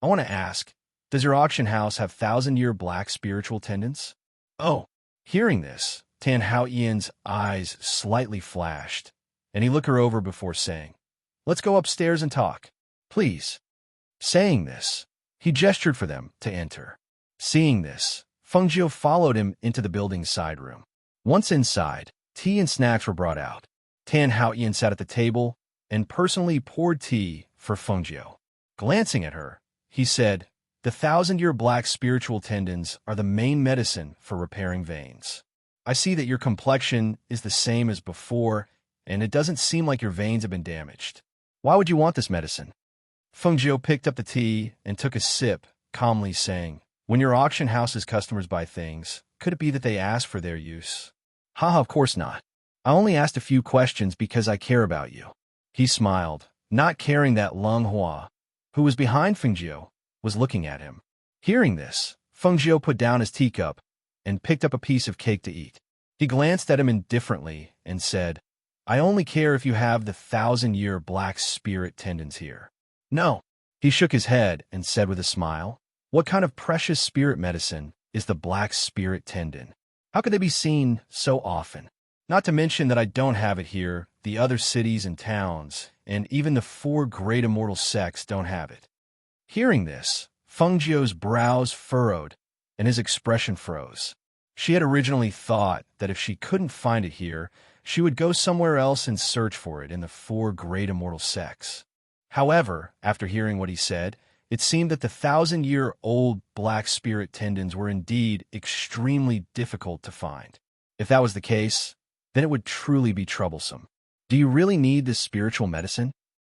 I want to ask, does your auction house have 1,000-year black spiritual tendons? Oh, hearing this, Tan Hao Ian's eyes slightly flashed, and he looked her over before saying, Let's go upstairs and talk. Please. Saying this, he gestured for them to enter. Seeing this, Feng Jiu followed him into the building's side room. Once inside, tea and snacks were brought out. Tan Haoyan sat at the table and personally poured tea for Feng Jiu. Glancing at her, he said, "The 1,000-year black spiritual tendons are the main medicine for repairing veins. I see that your complexion is the same as before, and it doesn't seem like your veins have been damaged. Why would you want this medicine?" Feng Jiu picked up the tea and took a sip, calmly saying, "When your auction house's customers buy things, could it be that they ask for their use?" "Haha, of course not. I only asked a few questions because I care about you." He smiled, not caring that Lung Hua, who was behind Feng Jiu, was looking at him. Hearing this, Feng Jiu put down his teacup and picked up a piece of cake to eat. He glanced at him indifferently and said, "I only care if you have the 1,000-year black spirit tendons here." "No." He shook his head and said with a smile, "What kind of precious spirit medicine is the black spirit tendon? How could they be seen so often? Not to mention that I don't have it here, the other cities and towns, and even the 4 great immortal sects don't have it." Hearing this, Feng Jiu's brows furrowed and his expression froze. She had originally thought that if she couldn't find it here, she would go somewhere else and search for it in the 4 great immortal sects. However, after hearing what he said, it seemed that the 1,000-year-old black spirit tendons were indeed extremely difficult to find. If that was the case, then it would truly be troublesome. "Do you really need this spiritual medicine?"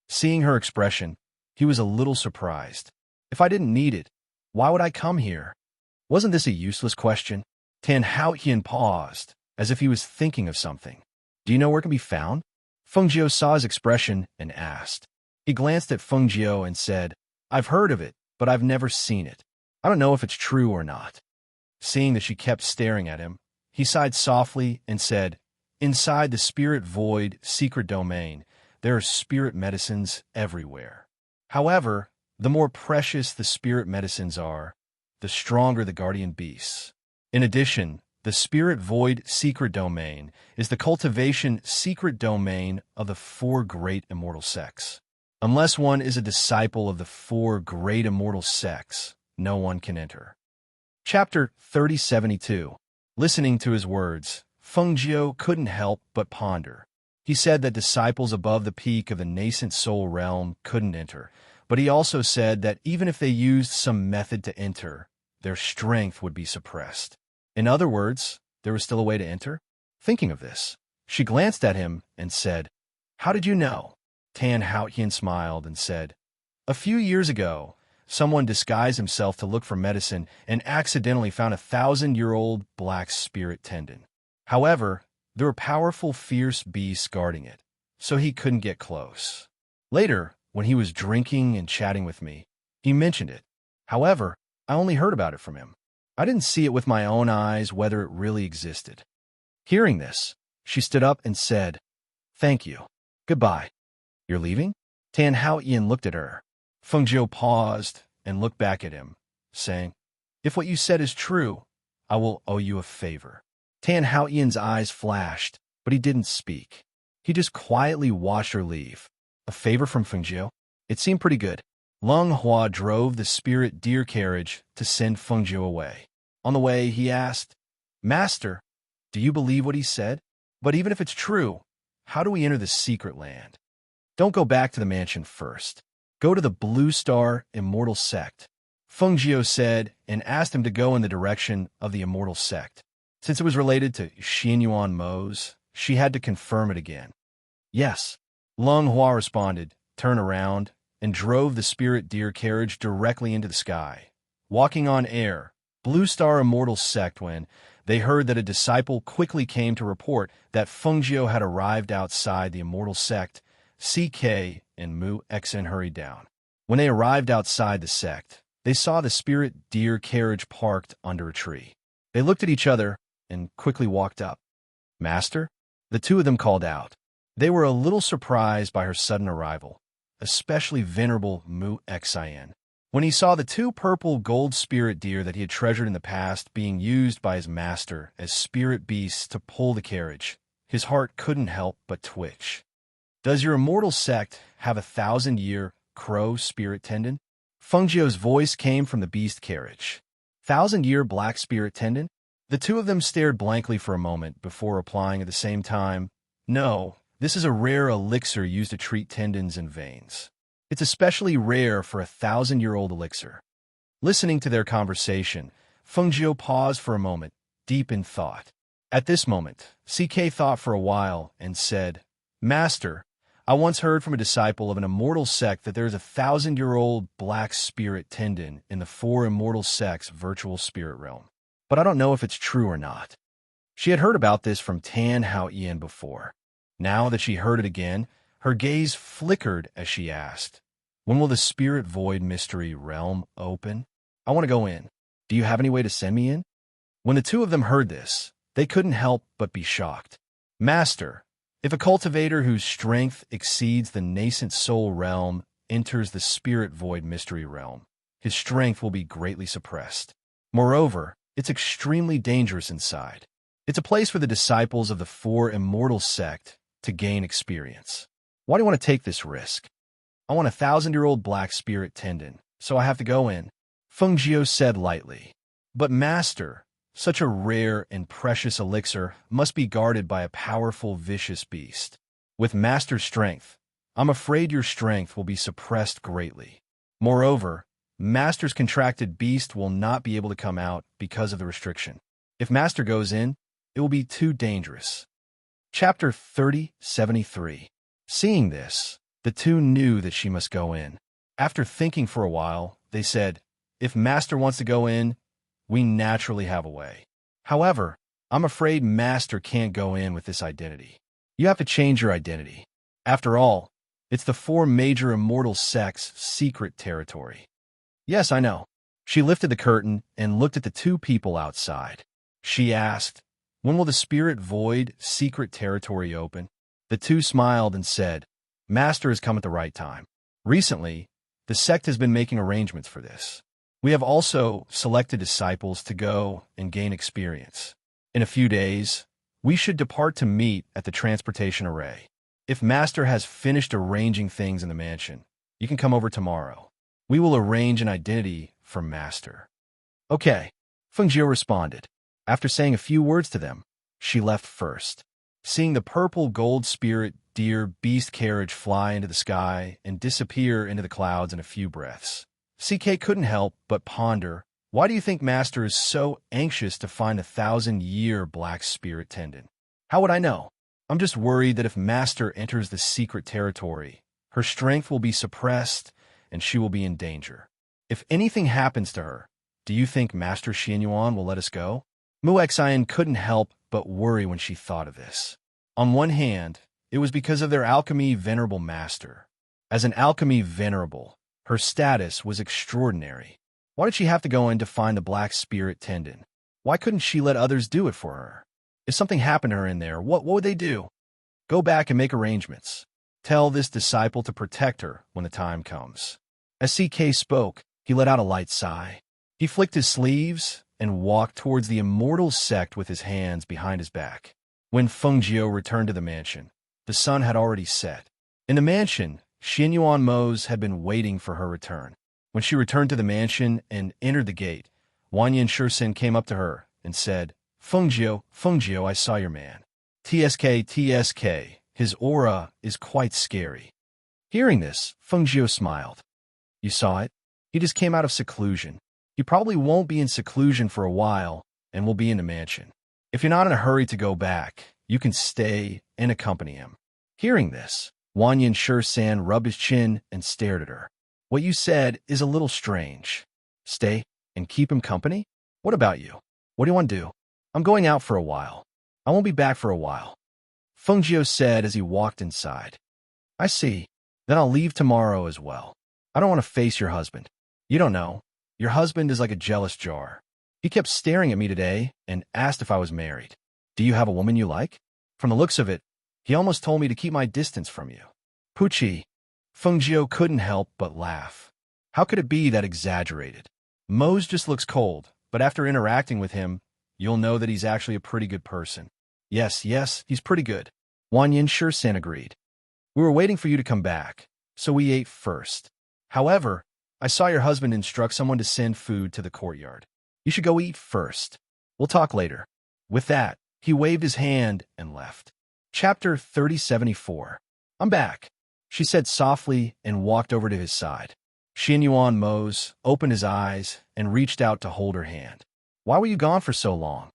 Seeing her expression, he was a little surprised. "If I didn't need it, why would I come here?" Wasn't this a useless question? Tan Haoyan paused, as if he was thinking of something. "Do you know where it can be found?" Feng Jiu saw his expression and asked. He glanced at Feng Jiu and said, "I've heard of it, but I've never seen it. I don't know if it's true or not." Seeing that she kept staring at him, he sighed softly and said, "Inside the spirit void secret domain, there are spirit medicines everywhere. However, the more precious the spirit medicines are, the stronger the guardian beasts. In addition, the spirit void secret domain is the cultivation secret domain of the 4 great immortal sects. Unless one is a disciple of the 4 great immortal sects, no one can enter." Chapter 3072. Listening to his words, Feng Jiu couldn't help but ponder. He said that disciples above the peak of the nascent soul realm couldn't enter, but he also said that even if they used some method to enter, their strength would be suppressed. In other words, there was still a way to enter? Thinking of this, she glanced at him and said, "How did you know?" Tan Haoyan smiled and said, "A few years ago, someone disguised himself to look for medicine and accidentally found a 1,000-year-old black spirit tendon. However, there were powerful, fierce beasts guarding it, so he couldn't get close. Later, when he was drinking and chatting with me, he mentioned it. However, I only heard about it from him. I didn't see it with my own eyes whether it really existed." Hearing this, she stood up and said, "Thank you. Goodbye." "You're leaving?" Tan Haoyan looked at her. Feng Jiu paused and looked back at him, saying, "If what you said is true, I will owe you a favor." Tan Haoyan's eyes flashed, but he didn't speak. He just quietly watched her leave. A favor from Feng Jiu? It seemed pretty good. Lung Hua drove the spirit deer carriage to send Feng Jiu away. On the way, he asked, "Master, do you believe what he said? But even if it's true, how do we enter the secret land?" "Don't go back to the mansion first. Go to the Blue Star Immortal Sect," Feng Jiu said, and asked him to go in the direction of the Immortal Sect. Since it was related to Xianyuan Mo's, she had to confirm it again. "Yes." Lung Hua responded, turned around, and drove the spirit deer carriage directly into the sky. Walking on air, Blue Star Immortal Sect when they heard that a disciple quickly came to report that Feng Jiu had arrived outside the Immortal Sect. CK and Mu Xen hurried down. When they arrived outside the sect, they saw the spirit deer carriage parked under a tree. They looked at each other and quickly walked up. "Master?" The 2 of them called out. They were a little surprised by her sudden arrival, especially venerable Mu Xen. When he saw the 2 purple gold spirit deer that he had treasured in the past being used by his master as spirit beasts to pull the carriage, his heart couldn't help but twitch. "Does your immortal sect have a 1,000-year crow spirit tendon?" Feng Jiu's voice came from the beast carriage. 1,000-year black spirit tendon? The two of them stared blankly for a moment before replying at the same time, "No, this is a rare elixir used to treat tendons and veins. It's especially rare for a 1,000-year-old elixir." Listening to their conversation, Fengjiu paused for a moment, deep in thought. At this moment, CK thought for a while and said, "Master, I once heard from a disciple of an immortal sect that there is a 1,000-year-old black spirit tendon in the four immortal sects' virtual spirit realm. But I don't know if it's true or not." She had heard about this from Tan Hao Ian before. Now that she heard it again, her gaze flickered as she asked, "When will the spirit void mystery realm open? I want to go in. Do you have any way to send me in?" When the two of them heard this, they couldn't help but be shocked. "Master, if a cultivator whose strength exceeds the nascent soul realm enters the spirit void mystery realm, his strength will be greatly suppressed. Moreover, it's extremely dangerous inside. It's a place for the disciples of the four immortal sect to gain experience. Why do you want to take this risk?" "I want a 1,000-year-old black spirit tendon, so I have to go in," Fengjiu said lightly. "But master, such a rare and precious elixir must be guarded by a powerful, vicious beast. With master's strength, I'm afraid your strength will be suppressed greatly. Moreover, master's contracted beast will not be able to come out because of the restriction. If master goes in, it will be too dangerous." Chapter 3073. Seeing this, the two knew that she must go in. After thinking for a while, they said, "If master wants to go in, we naturally have a way. However, I'm afraid master can't go in with this identity. You have to change your identity. After all, it's the four major immortal sects' secret territory." "Yes, I know." She lifted the curtain and looked at the two people outside. She asked, "When will the spirit void secret territory open?" The two smiled and said, "Master has come at the right time. Recently, the sect has been making arrangements for this. We have also selected disciples to go and gain experience. In a few days, we should depart to meet at the transportation array. If master has finished arranging things in the mansion, you can come over tomorrow. We will arrange an identity for master." "Okay," Fengjiu responded. After saying a few words to them, she left first. Seeing the purple gold spirit deer beast carriage fly into the sky and disappear into the clouds in a few breaths, CK couldn't help but ponder, why do you think master is so anxious to find a 1,000-year black spirit tendon? How would I know? I'm just worried that if master enters the secret territory, her strength will be suppressed and she will be in danger. If anything happens to her, do you think Master Xianyuan will let us go? Muexian couldn't help but worry when she thought of this. On one hand, it was because of their alchemy venerable master. As an alchemy venerable, her status was extraordinary. Why did she have to go in to find the black spirit tendon? Why couldn't she let others do it for her? If something happened to her in there, what would they do? Go back and make arrangements. Tell this disciple to protect her when the time comes. As CK spoke, he let out a light sigh. He flicked his sleeves and walked towards the immortal sect with his hands behind his back. When Fengjiu returned to the mansion, the sun had already set. In the mansion, Xianyuan Mose had been waiting for her return. When she returned to the mansion and entered the gate, Wanyan Shursen came up to her and said, Fengjiu, I saw your man. TSK, his aura is quite scary." Hearing this, Fengjiu smiled. "You saw it? He just came out of seclusion. He probably won't be in seclusion for a while and will be in the mansion. If you're not in a hurry to go back, you can stay and accompany him." Hearing this, Wanyan Shursen rubbed his chin and stared at her. "What you said is a little strange. Stay and keep him company? What about you? What do you want to do?" "I'm going out for a while. I won't be back for a while," Fengjiu said as he walked inside. "I see. Then I'll leave tomorrow as well. I don't want to face your husband. You don't know. Your husband is like a jealous jar. He kept staring at me today and asked if I was married. Do you have a woman you like? From the looks of it, he almost told me to keep my distance from you." "Pucci." Fengjiu couldn't help but laugh. How could it be that exaggerated? Mose just looks cold, but after interacting with him, you'll know that he's actually a pretty good person. Yes, he's pretty good." Wanyan Shursen agreed. "We were waiting for you to come back, so we ate first. However, I saw your husband instruct someone to send food to the courtyard. You should go eat first. We'll talk later." With that, he waved his hand and left. Chapter 3074. "I'm back," she said softly and walked over to his side. Xianyuan Mose opened his eyes and reached out to hold her hand. "Why were you gone for so long?"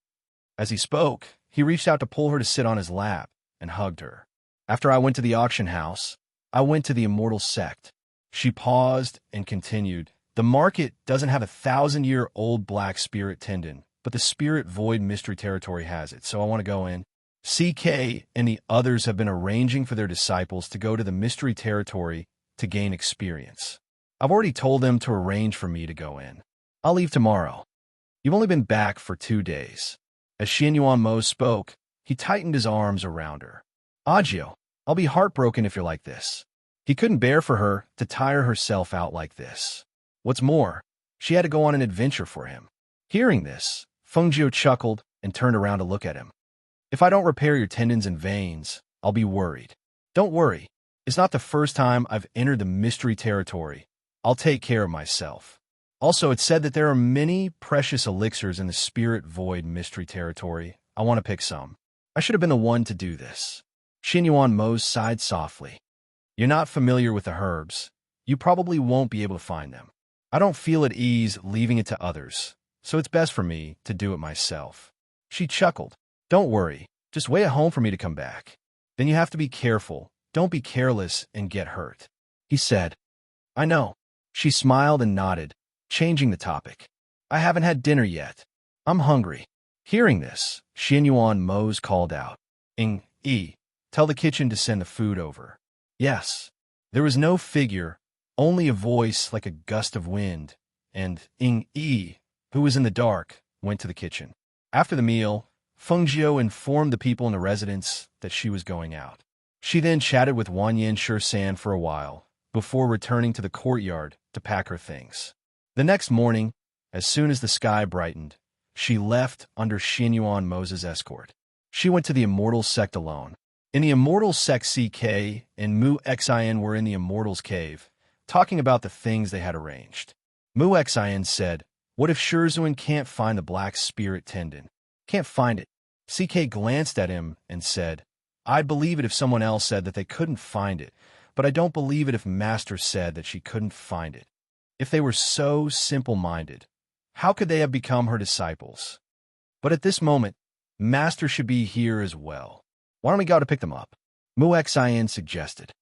As he spoke, he reached out to pull her to sit on his lap and hugged her. "After I went to the auction house, I went to the immortal sect." She paused and continued, "The market doesn't have a 1,000-year-old black spirit tendon, but the spirit void mystery territory has it, so I want to go in." CK and the others have been arranging for their disciples to go to the mystery territory to gain experience. I've already told them to arrange for me to go in. I'll leave tomorrow. You've only been back for 2 days. As Xianyuan Mo spoke, he tightened his arms around her. "Agio, I'll be heartbroken if you're like this." He couldn't bear for her to tire herself out like this. What's more, she had to go on an adventure for him. Hearing this, Fengjiu chuckled and turned around to look at him. "If I don't repair your tendons and veins, I'll be worried." "Don't worry. It's not the first time I've entered the mystery territory. I'll take care of myself." Also, it's said that there are many precious elixirs in the spirit void mystery territory. I want to pick some. I should have been the one to do this. Xianyuan Mo sighed softly. "You're not familiar with the herbs. You probably won't be able to find them. I don't feel at ease leaving it to others, so it's best for me to do it myself." She chuckled. "Don't worry. Just wait at home for me to come back. Then you have to be careful. Don't be careless and get hurt." He said. "I know." She smiled and nodded, changing the topic. "I haven't had dinner yet. I'm hungry." Hearing this, Xianyuan Mose called out, Tell the kitchen to send the food over." Yes. There was no figure, only a voice like a gust of wind, and who was in the dark, went to the kitchen. After the meal, Fengjiu informed the people in the residence that she was going out. She then chatted with Wanyan Shursan for a while, before returning to the courtyard to pack her things. The next morning, as soon as the sky brightened, she left under Xianyuan Mose's escort. She went to the Immortal Sect alone. In the Immortal Sect, CK and Mu Xian were in the Immortal's cave, talking about the things they had arranged. Mu Xian said, "What if Shurzuan can't find the black spirit tendon?" "Can't find it." CK glanced at him and said, "I'd believe it if someone else said that they couldn't find it, but I don't believe it if Master said that she couldn't find it. If they were so simple-minded, how could they have become her disciples? But at this moment, Master should be here as well. Why don't we go to pick them up?" Mu Xian suggested.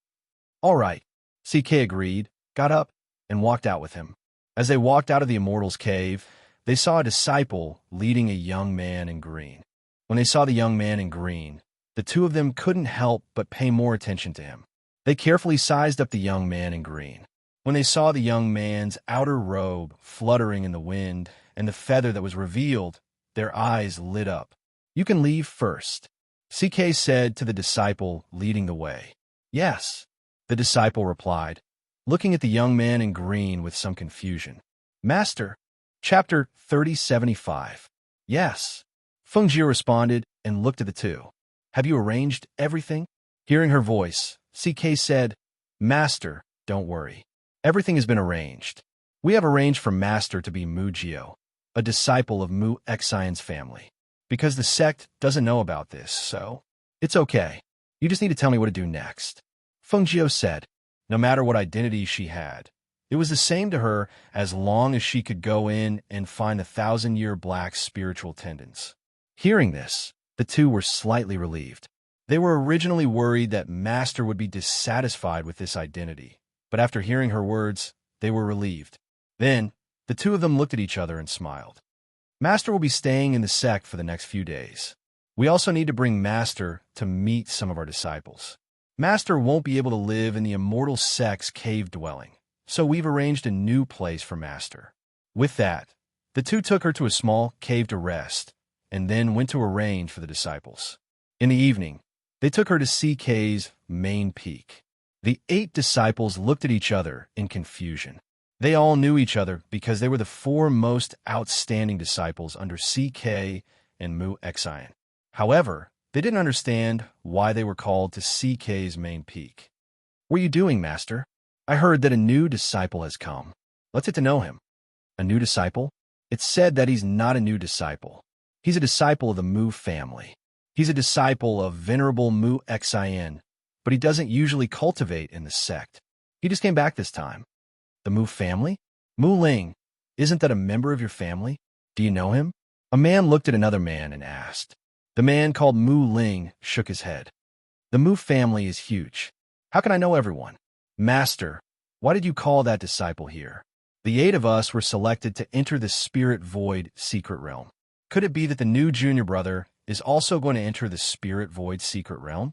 "All right." CK agreed, got up, and walked out with him. As they walked out of the Immortal's cave, they saw a disciple leading a young man in green. When they saw the young man in green, the two of them couldn't help but pay more attention to him. They carefully sized up the young man in green. When they saw the young man's outer robe fluttering in the wind and the feather that was revealed, their eyes lit up. "You can leave first," CK said to the disciple leading the way. "Yes," the disciple replied, looking at the young man in green with some confusion. "Master." Chapter 3075. "Yes," Fengjiu responded and looked at the two. "Have you arranged everything?" Hearing her voice, CK said, "Master, don't worry. Everything has been arranged. We have arranged for Master to be Mujio, a disciple of Mu Xian's family. Because the sect doesn't know about this, so it's okay. You just need to tell me what to do next." Fengjiu said. No matter what identity she had, it was the same to her as long as she could go in and find the 1,000-year black spiritual tendons. Hearing this, the two were slightly relieved. They were originally worried that Master would be dissatisfied with this identity, but after hearing her words, they were relieved. Then, the two of them looked at each other and smiled. "Master will be staying in the sect for the next few days. We also need to bring Master to meet some of our disciples. Master won't be able to live in the Immortal Sect's cave dwelling, so we've arranged a new place for Master." With that, the two took her to a small cave to rest, and then went to arrange for the disciples. In the evening, they took her to CK's main peak. The 8 disciples looked at each other in confusion. They all knew each other because they were the 4 most outstanding disciples under CK and Mu Xian. However, they didn't understand why they were called to CK's main peak. "What are you doing, Master? I heard that a new disciple has come. Let's get to know him." "A new disciple? It's said that he's not a new disciple. He's a disciple of the Mu family. He's a disciple of Venerable Mu Xin, but he doesn't usually cultivate in the sect. He just came back this time. The Mu family? Mu Ling, isn't that a member of your family? Do you know him? A man looked at another man and asked. The man called Mu Ling shook his head. The Mu family is huge. How can I know everyone? Master, why did you call that disciple here? The 8 of us were selected to enter the Spirit Void secret realm. Could it be that the new junior brother is also going to enter the Spirit Void secret realm?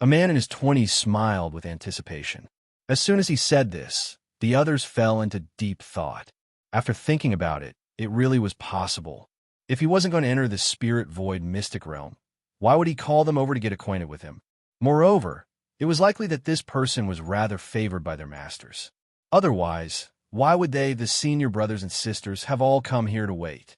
A man in his 20s smiled with anticipation. As soon as he said this, the others fell into deep thought. After thinking about it, it really was possible. If he wasn't going to enter the Spirit Void mystic realm, why would he call them over to get acquainted with him? Moreover, it was likely that this person was rather favored by their masters. Otherwise, why would they, the senior brothers and sisters, have all come here to wait?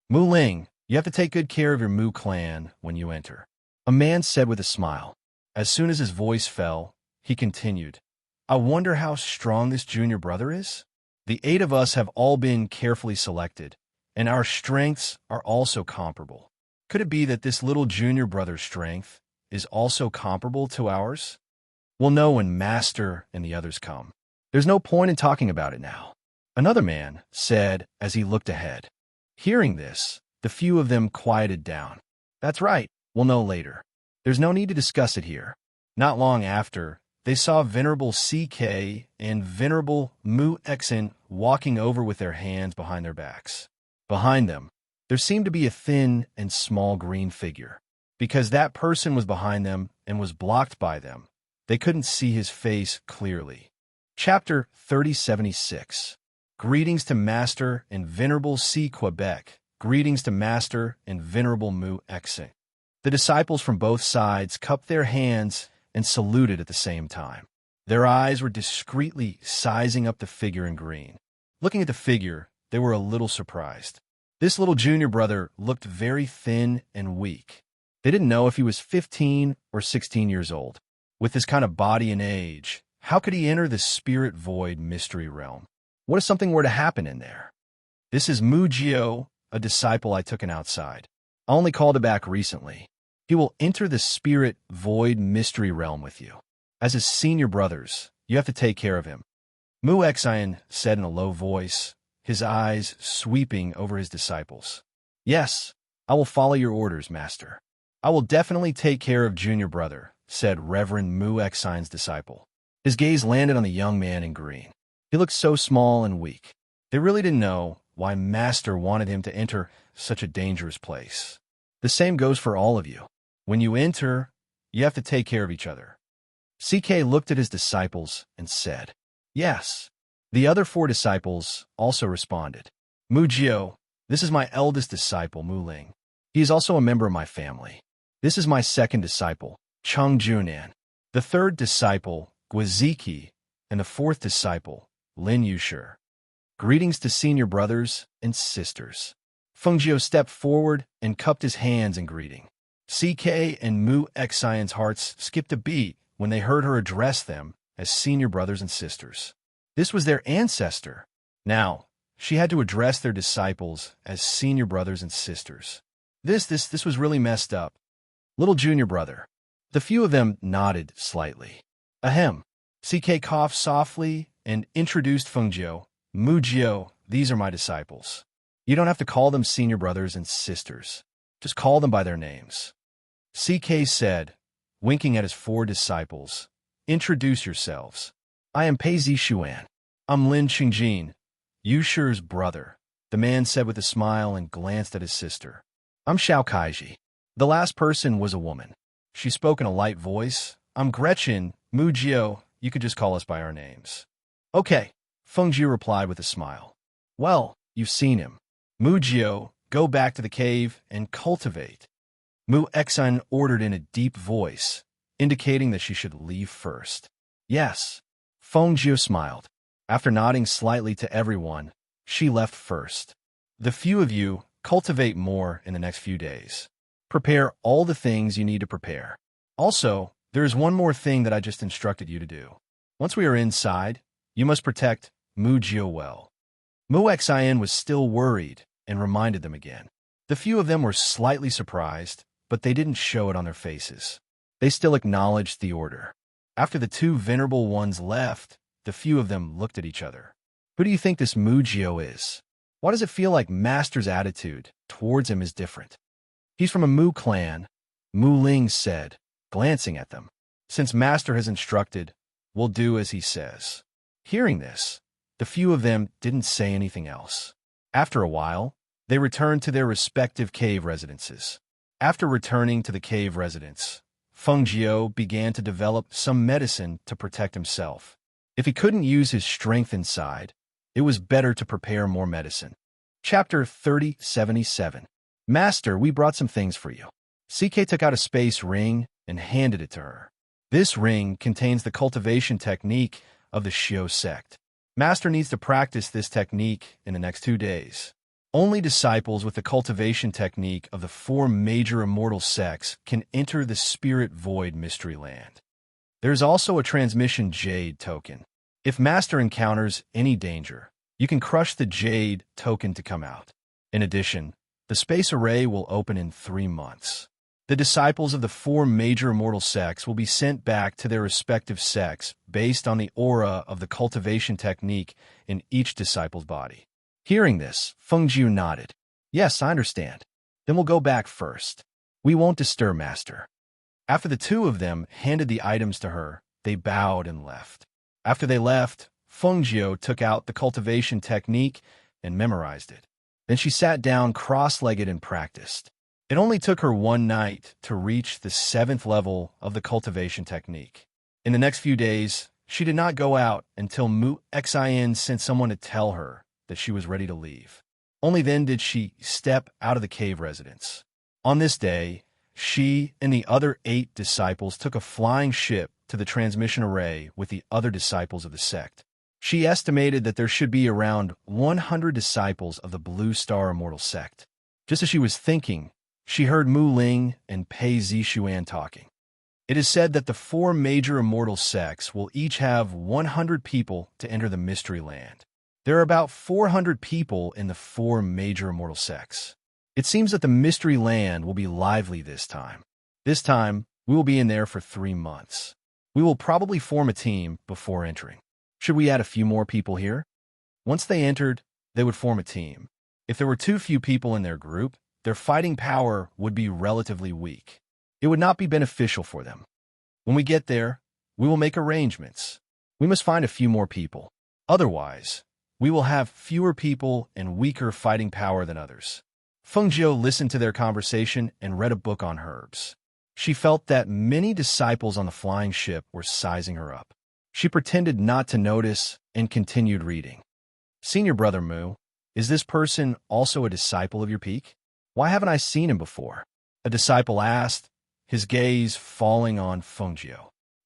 Mu Ling, you have to take good care of your Mu clan when you enter. A man said with a smile. As soon as his voice fell, he continued, I wonder how strong this junior brother is? The 8 of us have all been carefully selected, and our strengths are also comparable. Could it be that this little junior brother's strength is also comparable to ours? We'll know when Master and the others come. There's no point in talking about it now. Another man said as he looked ahead. Hearing this, the few of them quieted down. That's right, we'll know later. There's no need to discuss it here. Not long after, they saw Venerable CK and Venerable Mu Xin walking over with their hands behind their backs. Behind them, there seemed to be a thin and small green figure. Because that person was behind them and was blocked by them, they couldn't see his face clearly. Chapter 3076. Greetings to Master and Venerable C. Quebec. Greetings to Master and Venerable Mu Xin. The disciples from both sides cupped their hands and saluted at the same time. Their eyes were discreetly sizing up the figure in green. Looking at the figure, they were a little surprised. This little junior brother looked very thin and weak. They didn't know if he was 15 or 16 years old. With this kind of body and age, how could he enter the Spirit Void mystery realm? What if something were to happen in there? This is Mu Jio, a disciple I took in outside. I only called it back recently. He will enter the Spirit Void mystery realm with you. As his senior brothers, you have to take care of him. Mu Xin said in a low voice, his eyes sweeping over his disciples. Yes, I will follow your orders, Master. I will definitely take care of junior brother, said Reverend Mu Xin's disciple. His gaze landed on the young man in green. He looked so small and weak. They really didn't know why Master wanted him to enter such a dangerous place. The same goes for all of you. When you enter, you have to take care of each other. CK looked at his disciples and said, Yes. The other 4 disciples also responded. Mu Jio, this is my eldest disciple, Mu Ling. He is also a member of my family. This is my second disciple, Cheng Junan. The third disciple, Guiziki, and the 4th disciple, Lin Yushi. Greetings to senior brothers and sisters. Fengjio stepped forward and cupped his hands in greeting. CK and Mu Xion's hearts skipped a beat when they heard her address them as senior brothers and sisters. This was their ancestor. Now, she had to address their disciples as senior brothers and sisters. This was really messed up. Little junior brother. The few of them nodded slightly. Ahem. CK coughed softly and introduced Fengjio. Mu Jio, these are my disciples. You don't have to call them senior brothers and sisters. Just call them by their names. CK said, winking at his 4 disciples, Introduce yourselves. I am Pei Zishuan. I'm Lin Qingjin, Yushi's brother, the man said with a smile and glanced at his sister. I'm Xiao Kaiji. The last person was a woman. She spoke in a light voice. I'm Gretchen, Mu Jio, you could just call us by our names. Okay, Fengjio replied with a smile. Well, you've seen him. Mu Jio, go back to the cave and cultivate. Mu Xin ordered in a deep voice, indicating that she should leave first. Yes. Fengjio smiled. After nodding slightly to everyone, she left first. The few of you cultivate more in the next few days. Prepare all the things you need to prepare. Also, there is one more thing that I just instructed you to do. Once we are inside, you must protect Mu Jio well. Mu Xin was still worried and reminded them again. The few of them were slightly surprised, but they didn't show it on their faces. They still acknowledged the order. After the two venerable ones left, the few of them looked at each other. Who do you think this Mujio is? Why does it feel like Master's attitude towards him is different? He's from a Mu clan, Mu Ling said, glancing at them. Since Master has instructed, we'll do as he says. Hearing this, the few of them didn't say anything else. After a while, they returned to their respective cave residences. After returning to the cave residence, Feng Jiao began to develop some medicine to protect himself. If he couldn't use his strength inside, it was better to prepare more medicine. Chapter 3077. Master, we brought some things for you. CK took out a space ring and handed it to her. This ring contains the cultivation technique of the Xiao sect. Master needs to practice this technique in the next 2 days. Only disciples with the cultivation technique of the 4 major immortal sects can enter the Spirit Void Mystery Land. There is also a transmission Jade token. If Master encounters any danger, you can crush the Jade token to come out. In addition, the space array will open in 3 months. The disciples of the 4 major immortal sects will be sent back to their respective sects based on the aura of the cultivation technique in each disciple's body. Hearing this, Feng Jiu nodded. Yes, I understand. Then we'll go back first. We won't disturb Master. After the two of them handed the items to her, they bowed and left. After they left, Feng Jiu took out the cultivation technique and memorized it. Then she sat down cross-legged and practiced. It only took her 1 night to reach the 7th level of the cultivation technique. In the next few days, she did not go out until Mu Xin sent someone to tell her that she was ready to leave. Only then did she step out of the cave residence. On this day, she and the other 8 disciples took a flying ship to the transmission array with the other disciples of the sect. She estimated that there should be around 100 disciples of the Blue Star Immortal sect. Just as she was thinking, she heard Mu Ling and Pei Zixuan talking. It is said that the 4 major immortal sects will each have 100 people to enter the Mystery Land. There are about 400 people in the 4 major immortal sects. It seems that the Mystery Land will be lively this time. This time, we will be in there for 3 months. We will probably form a team before entering. Should we add a few more people here? Once they entered, they would form a team. If there were too few people in their group, their fighting power would be relatively weak. It would not be beneficial for them. When we get there, we will make arrangements. We must find a few more people. Otherwise, we will have fewer people and weaker fighting power than others. Feng Jiu listened to their conversation and read a book on herbs. She felt that many disciples on the flying ship were sizing her up. She pretended not to notice and continued reading. Senior Brother Mu, is this person also a disciple of your peak? Why haven't I seen him before? A disciple asked, his gaze falling on Feng Jiu.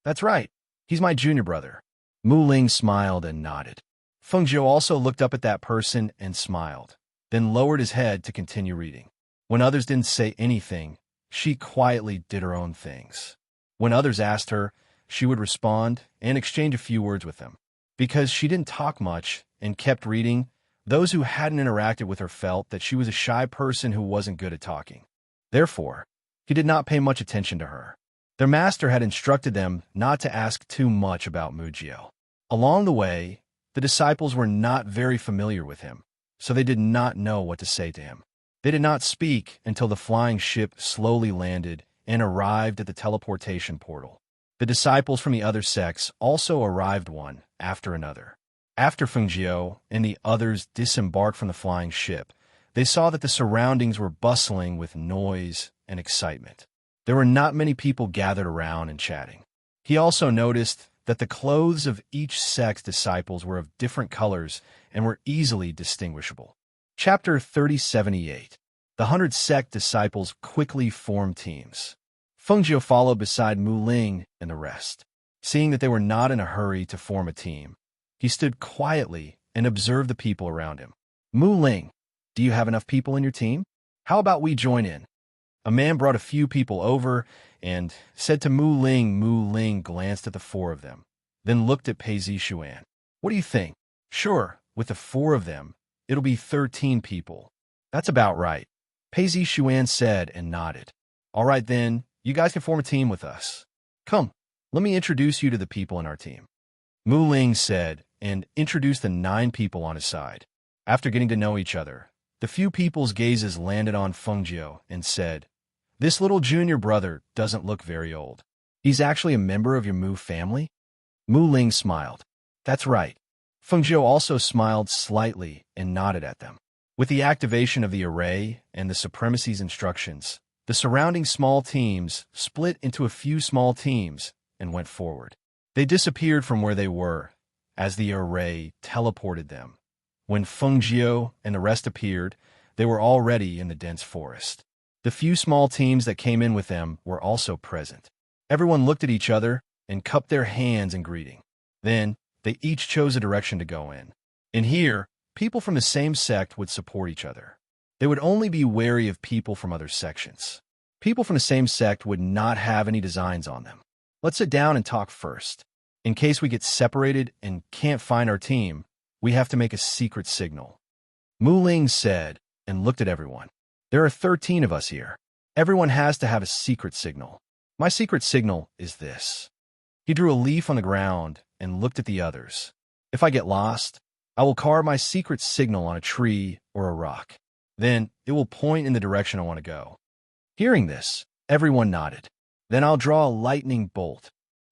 That's right. He's my junior brother. Mu Ling smiled and nodded. Feng Jiu also looked up at that person and smiled, then lowered his head to continue reading. When others didn't say anything, she quietly did her own things. When others asked her, she would respond and exchange a few words with them. Because she didn't talk much and kept reading, those who hadn't interacted with her felt that she was a shy person who wasn't good at talking. Therefore, he did not pay much attention to her. Their master had instructed them not to ask too much about Mujio. Along the way, the disciples were not very familiar with him, so they did not know what to say to him. They did not speak until the flying ship slowly landed and arrived at the teleportation portal. The disciples from the other sects also arrived one after another. After Feng Jiu and the others disembarked from the flying ship, they saw that the surroundings were bustling with noise and excitement. There were not many people gathered around and chatting. He also noticed that the clothes of each sect's disciples were of different colors and were easily distinguishable. Chapter 3078. The 100 sect disciples quickly formed teams. Feng Jiu followed beside Mu Ling and the rest. Seeing that they were not in a hurry to form a team, he stood quietly and observed the people around him. Mu Ling, do you have enough people in your team? How about we join in? A man brought a few people over and said to Mu Ling. Mu Ling glanced at the 4 of them, then looked at Pei Zixuan. What do you think? Sure, with the 4 of them, it'll be 13 people. That's about right, Pei Xuan said and nodded. All right then, you guys can form a team with us. Come, let me introduce you to the people in our team. Mu Ling said and introduced the 9 people on his side. After getting to know each other, the few people's gazes landed on Feng Jiu and said, "This little junior brother doesn't look very old. He's actually a member of your Mu family?" Mu Ling smiled. That's right. Feng Jiu also smiled slightly and nodded at them. With the activation of the array and the supremacy's instructions, the surrounding small teams split into a few small teams and went forward. They disappeared from where they were as the array teleported them. When Feng Jiu and the rest appeared, they were already in the dense forest. The few small teams that came in with them were also present. Everyone looked at each other and cupped their hands in greeting. Then, they each chose a direction to go in. In here, people from the same sect would support each other. They would only be wary of people from other sections. People from the same sect would not have any designs on them. Let's sit down and talk first. In case we get separated and can't find our team, we have to make a secret signal. Mu Ling said and looked at everyone. There are 13 of us here. Everyone has to have a secret signal. My secret signal is this. He drew a leaf on the ground and looked at the others. If I get lost, I will carve my secret signal on a tree or a rock. Then it will point in the direction I want to go. Hearing this, everyone nodded. Then I'll draw a lightning bolt.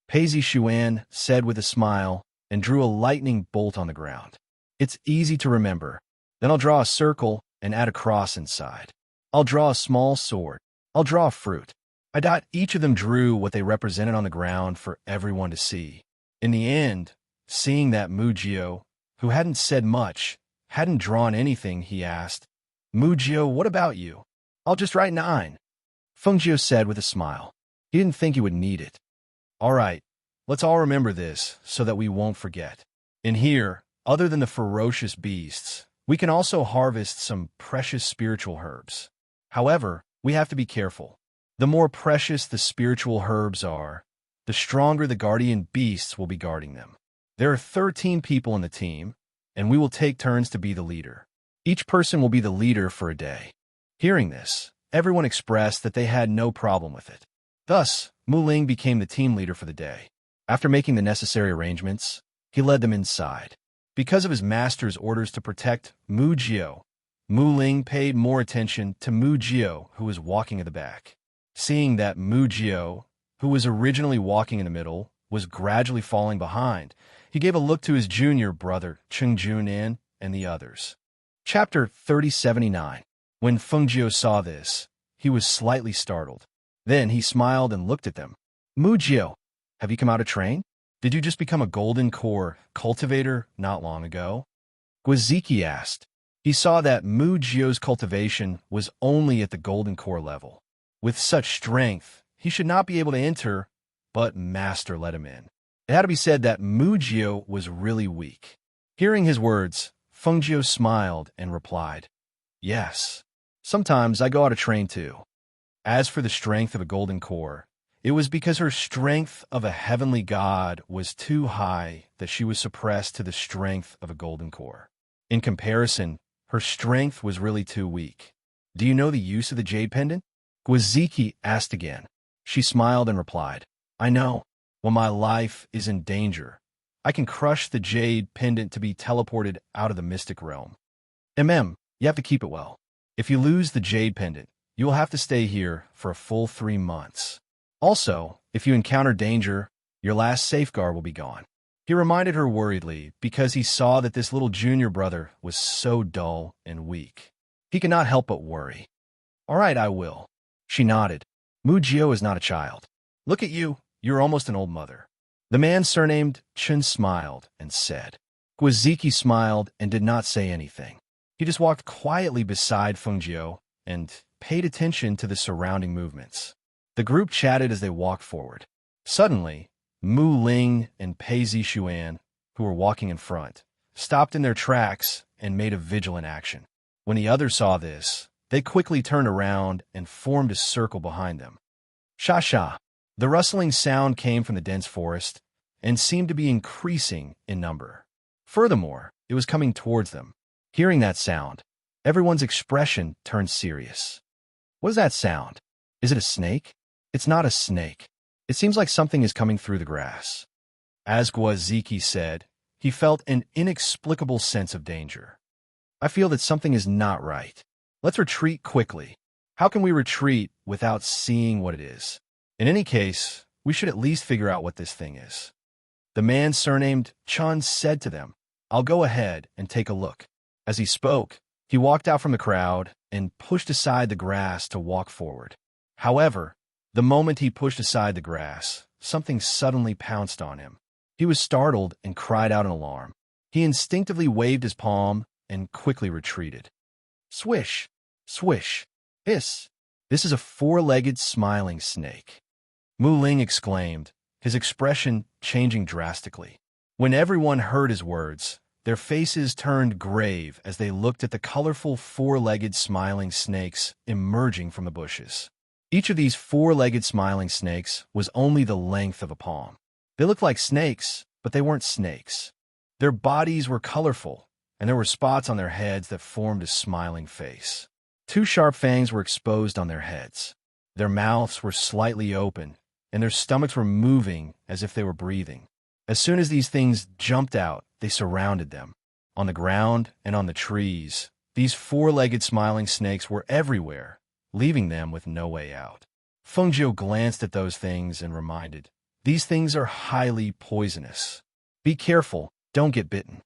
Pei Xuan said with a smile and drew a lightning bolt on the ground. It's easy to remember. Then I'll draw a circle and add a cross inside. I'll draw a small sword. I'll draw a fruit. Each of them drew what they represented on the ground for everyone to see. In the end, seeing that Mu Jiu, who hadn't said much, hadn't drawn anything, he asked, "Mu Jiu, what about you?" "I'll just write 9. Feng Jiu said with a smile. He didn't think he would need it. All right, let's all remember this so that we won't forget. In here, other than the ferocious beasts, we can also harvest some precious spiritual herbs. However, we have to be careful. The more precious the spiritual herbs are, the stronger the guardian beasts will be guarding them. There are 13 people in the team, and we will take turns to be the leader. Each person will be the leader for a day." Hearing this, everyone expressed that they had no problem with it. Thus, Mu Ling became the team leader for the day. After making the necessary arrangements, he led them inside. Because of his master's orders to protect Mu Jiu, Mu Ling paid more attention to Mu Jiu, who was walking at the back. Seeing that Mu Jiu, who was originally walking in the middle, was gradually falling behind, he gave a look to his junior brother, Cheng Junin, and the others. Chapter 3079. When Feng Jiu saw this, he was slightly startled. Then he smiled and looked at them. "Mu Jiu, have you come out to train? Did you just become a golden core cultivator not long ago?" Guiziki asked. He saw that Mu Jiu's cultivation was only at the golden core level. With such strength, he should not be able to enter, but Master let him in. It had to be said that Mu Jiu was really weak. Hearing his words, Feng Jiu smiled and replied, "Yes, sometimes I go out to train too." As for the strength of a golden core, it was because her strength of a heavenly god was too high that she was suppressed to the strength of a golden core. In comparison, her strength was really too weak. "Do you know the use of the jade pendant?" Guiziki asked again. She smiled and replied, "I know. When my life is in danger, I can crush the jade pendant to be teleported out of the mystic realm. You have to keep it well. If you lose the jade pendant, you will have to stay here for a full 3 months. Also, if you encounter danger, your last safeguard will be gone." He reminded her worriedly because he saw that this little junior brother was so dull and weak. He could not help but worry. "All right, I will." She nodded. "Mu Jiu is not a child. Look at you, you're almost an old mother." The man surnamed Chen smiled and said. Guiziki smiled and did not say anything. He just walked quietly beside Feng Jiu and paid attention to the surrounding movements. The group chatted as they walked forward. Suddenly, Mu Ling and Pei Xuan, who were walking in front, stopped in their tracks and made a vigilant action. When the others saw this, they quickly turned around and formed a circle behind them. Sha-sha! The rustling sound came from the dense forest and seemed to be increasing in number. Furthermore, it was coming towards them. Hearing that sound, Everyone's expression turned serious. What does that sound? Is it a snake? It's not a snake. It seems like something is coming through the grass. As Gwaziki said, he felt an inexplicable sense of danger. I feel that something is not right. Let's retreat quickly. How can we retreat without seeing what it is? In any case, we should at least figure out what this thing is. The man surnamed Chun said to them, I'll go ahead and take a look. As he spoke, he walked out from the crowd and pushed aside the grass to walk forward. However, the moment he pushed aside the grass, something suddenly pounced on him. He was startled and cried out in alarm. He instinctively waved his palm and quickly retreated. Swish! Swish! Hiss! This is a four-legged smiling snake. Mu Ling exclaimed, his expression changing drastically. When everyone heard his words, their faces turned grave as they looked at the colorful four-legged smiling snakes emerging from the bushes. Each of these four-legged smiling snakes was only the length of a palm. They looked like snakes, but they weren't snakes. Their bodies were colorful, and there were spots on their heads that formed a smiling face. Two sharp fangs were exposed on their heads. Their mouths were slightly open, and their stomachs were moving as if they were breathing. As soon as these things jumped out, they surrounded them. On the ground and on the trees, these four-legged smiling snakes were everywhere, leaving them with no way out. Fengjiu glanced at those things and reminded, these things are highly poisonous. Be careful, don't get bitten.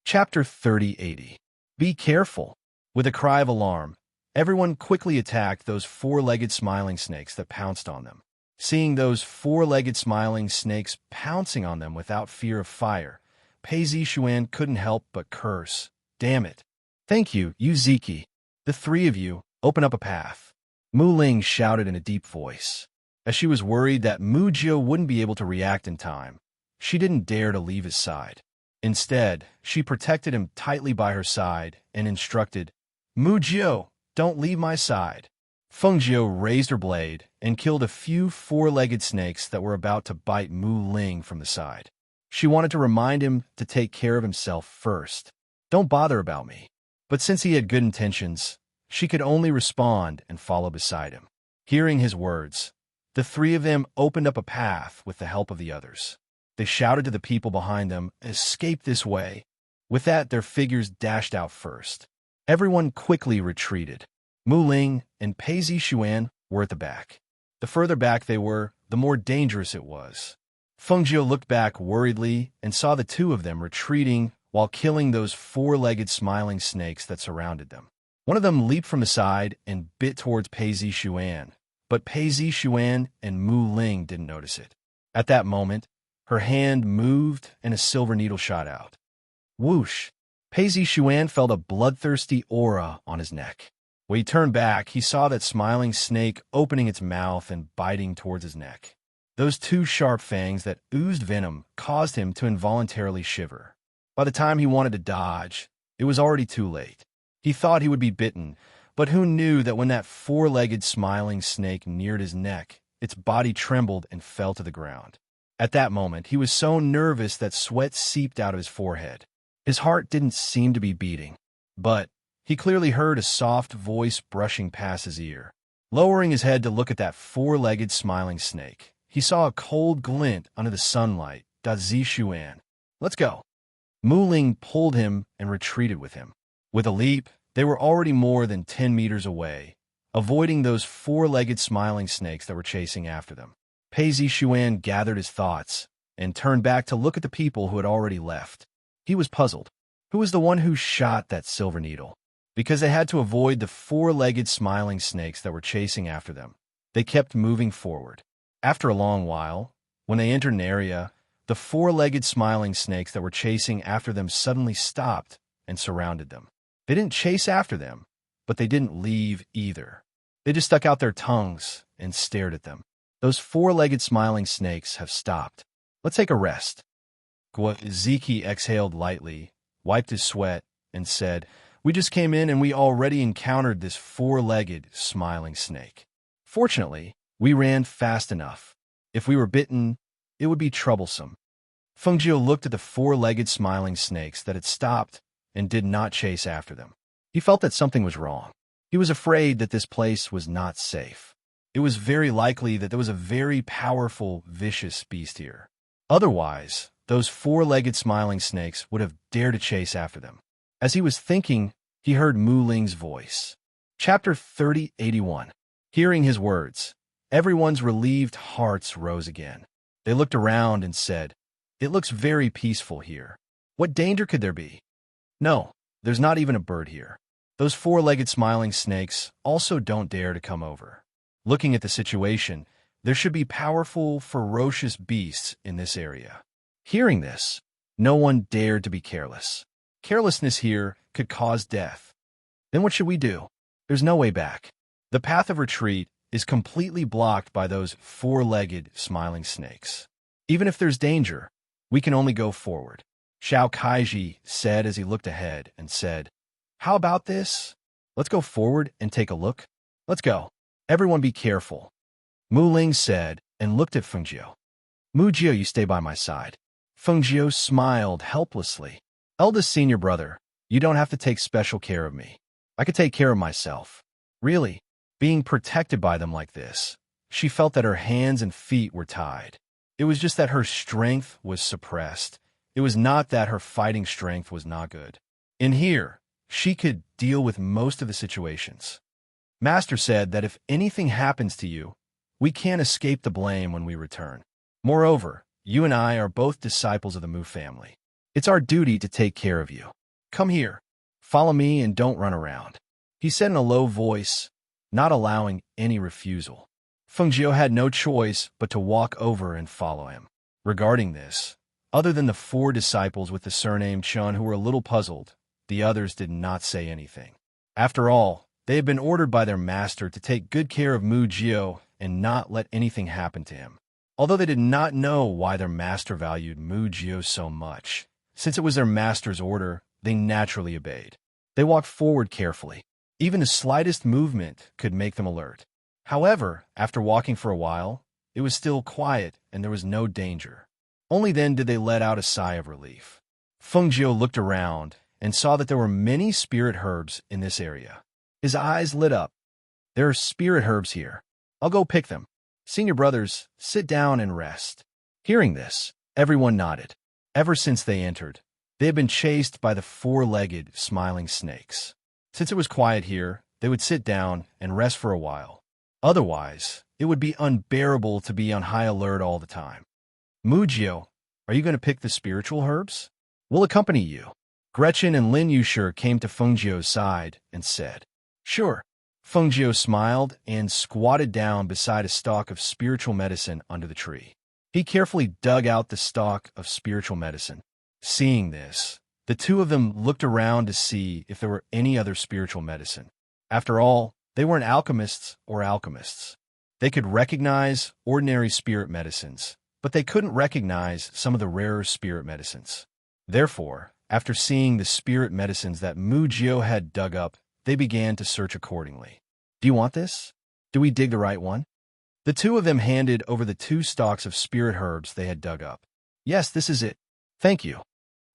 Chapter 3080. Be careful. With a cry of alarm, everyone quickly attacked those four-legged smiling snakes that pounced on them. Seeing those four-legged smiling snakes pouncing on them without fear of fire, Pei Zishuan couldn't help but curse. Damn it. Thank you, Ziki. The three of you, open up a path. Mu Ling shouted in a deep voice. As she was worried that Mu Jio wouldn't be able to react in time, she didn't dare to leave his side. Instead, she protected him tightly by her side and instructed, Mu Jio, don't leave my side. Fengjiu raised her blade and killed a few four-legged snakes that were about to bite Mu Ling from the side. She wanted to remind him to take care of himself first. Don't bother about me. But since he had good intentions, she could only respond and follow beside him. Hearing his words, the three of them opened up a path with the help of the others. They shouted to the people behind them, escape this way. With that, their figures dashed out first. Everyone quickly retreated. Mu Ling and Pei Zishuan were at the back. The further back they were, the more dangerous it was. Fengjiu looked back worriedly and saw the two of them retreating while killing those four-legged smiling snakes that surrounded them. One of them leaped from the side and bit towards Pei Zishuan, but Pei Zishuan and Mu Ling didn't notice it. At that moment, her hand moved and a silver needle shot out. Whoosh! Pei Zishuan felt a bloodthirsty aura on his neck. When he turned back, he saw that smiling snake opening its mouth and biting towards his neck. Those two sharp fangs that oozed venom caused him to involuntarily shiver. By the time he wanted to dodge, it was already too late. He thought he would be bitten, but who knew that when that four-legged smiling snake neared his neck, its body trembled and fell to the ground. At that moment, he was so nervous that sweat seeped out of his forehead. His heart didn't seem to be beating, but he clearly heard a soft voice brushing past his ear. Lowering his head to look at that four-legged smiling snake, he saw a cold glint under the sunlight. Zishuan. Let's go. Mu Ling pulled him and retreated with him. With a leap, they were already more than 10 meters away, avoiding those four-legged smiling snakes that were chasing after them. Pei Zishuan gathered his thoughts and turned back to look at the people who had already left. He was puzzled. Who was the one who shot that silver needle? Because they had to avoid the four-legged smiling snakes that were chasing after them, they kept moving forward. After a long while, when they entered an area, the four-legged smiling snakes that were chasing after them suddenly stopped and surrounded them. They didn't chase after them, but they didn't leave either. They just stuck out their tongues and stared at them. Those four-legged smiling snakes have stopped. Let's take a rest. Gwaziki exhaled lightly, wiped his sweat, and said, We just came in and we already encountered this four-legged smiling snake. Fortunately, we ran fast enough. If we were bitten, it would be troublesome. Fengjiu looked at the four-legged smiling snakes that had stopped and did not chase after them. He felt that something was wrong. He was afraid that this place was not safe. It was very likely that there was a very powerful, vicious beast here. Otherwise, those four-legged smiling snakes would have dared to chase after them. As he was thinking, he heard Mu Ling's voice. Chapter 3081. Hearing his words, everyone's relieved hearts rose again. They looked around and said, "It looks very peaceful here. What danger could there be? No, there's not even a bird here. Those four-legged smiling snakes also don't dare to come over. Looking at the situation, there should be powerful, ferocious beasts in this area." Hearing this, no one dared to be careless. Carelessness here could cause death. Then what should we do? There's no way back. The path of retreat is completely blocked by those four-legged smiling snakes. Even if there's danger, we can only go forward. Xiao Kaiji said as he looked ahead and said, "How about this? Let's go forward and take a look. Let's go. Everyone be careful." Mu Ling said and looked at Fengjiu. "Mu Jio, you stay by my side." Fengjiu smiled helplessly. "Eldest senior brother, you don't have to take special care of me. I could take care of myself." Really, being protected by them like this, she felt that her hands and feet were tied. It was just that her strength was suppressed. It was not that her fighting strength was not good. In here, she could deal with most of the situations. Master said that if anything happens to you, we can't escape the blame when we return. Moreover, you and I are both disciples of the Mu family. It's our duty to take care of you. Come here. Follow me and don't run around," he said in a low voice, not allowing any refusal. Fengjiu had no choice but to walk over and follow him. Regarding this, other than the four disciples with the surname Chun who were a little puzzled, the others did not say anything. After all, they had been ordered by their master to take good care of Mu Jio and not let anything happen to him. Although they did not know why their master valued Mu Jio so much, since it was their master's order, they naturally obeyed. They walked forward carefully. Even the slightest movement could make them alert. However, after walking for a while, it was still quiet and there was no danger. Only then did they let out a sigh of relief. Fengjiu looked around and saw that there were many spirit herbs in this area. His eyes lit up. "There are spirit herbs here. I'll go pick them. Senior brothers, sit down and rest." Hearing this, everyone nodded. Ever since they entered, they had been chased by the four-legged smiling snakes. Since it was quiet here, they would sit down and rest for a while. Otherwise, it would be unbearable to be on high alert all the time. "Mu Jio, are you going to pick the spiritual herbs? We'll accompany you." Gretchen and Lin Yushir came to Fengjiu's side and said, "Sure." Fengjiu smiled and squatted down beside a stalk of spiritual medicine under the tree. He carefully dug out the stalk of spiritual medicine. Seeing this, the two of them looked around to see if there were any other spiritual medicine. After all, they weren't alchemists or alchemists. They could recognize ordinary spirit medicines, but they couldn't recognize some of the rarer spirit medicines. Therefore, after seeing the spirit medicines that Mu Jio had dug up, they began to search accordingly. "Do you want this? Do we dig the right one?" The two of them handed over the two stalks of spirit herbs they had dug up. "Yes, this is it. Thank you."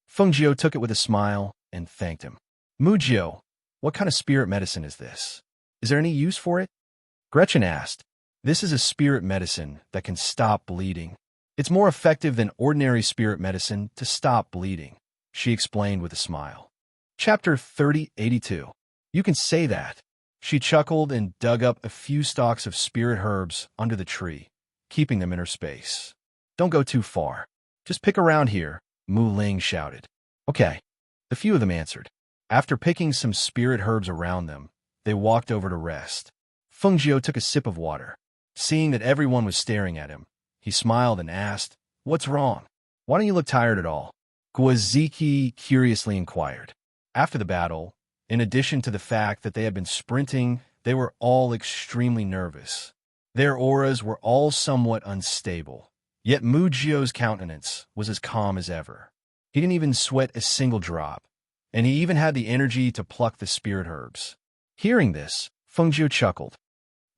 Fengjiu took it with a smile and thanked him. "Mu Jio, what kind of spirit medicine is this? Is there any use for it?" Gretchen asked. "This is a spirit medicine that can stop bleeding. It's more effective than ordinary spirit medicine to stop bleeding," she explained with a smile. Chapter 3082. You can say that. She chuckled and dug up a few stalks of spirit herbs under the tree, keeping them in her space. "Don't go too far. Just pick around here," Mu Ling shouted. "Okay." The few of them answered. After picking some spirit herbs around them, they walked over to rest. Fengjiu took a sip of water. Seeing that everyone was staring at him, he smiled and asked, "What's wrong? Why don't you look tired at all?" Guaziki curiously inquired. After the battle, in addition to the fact that they had been sprinting, they were all extremely nervous. Their auras were all somewhat unstable, yet Mu Jio's countenance was as calm as ever. He didn't even sweat a single drop, and he even had the energy to pluck the spirit herbs. Hearing this, Fengjiu chuckled.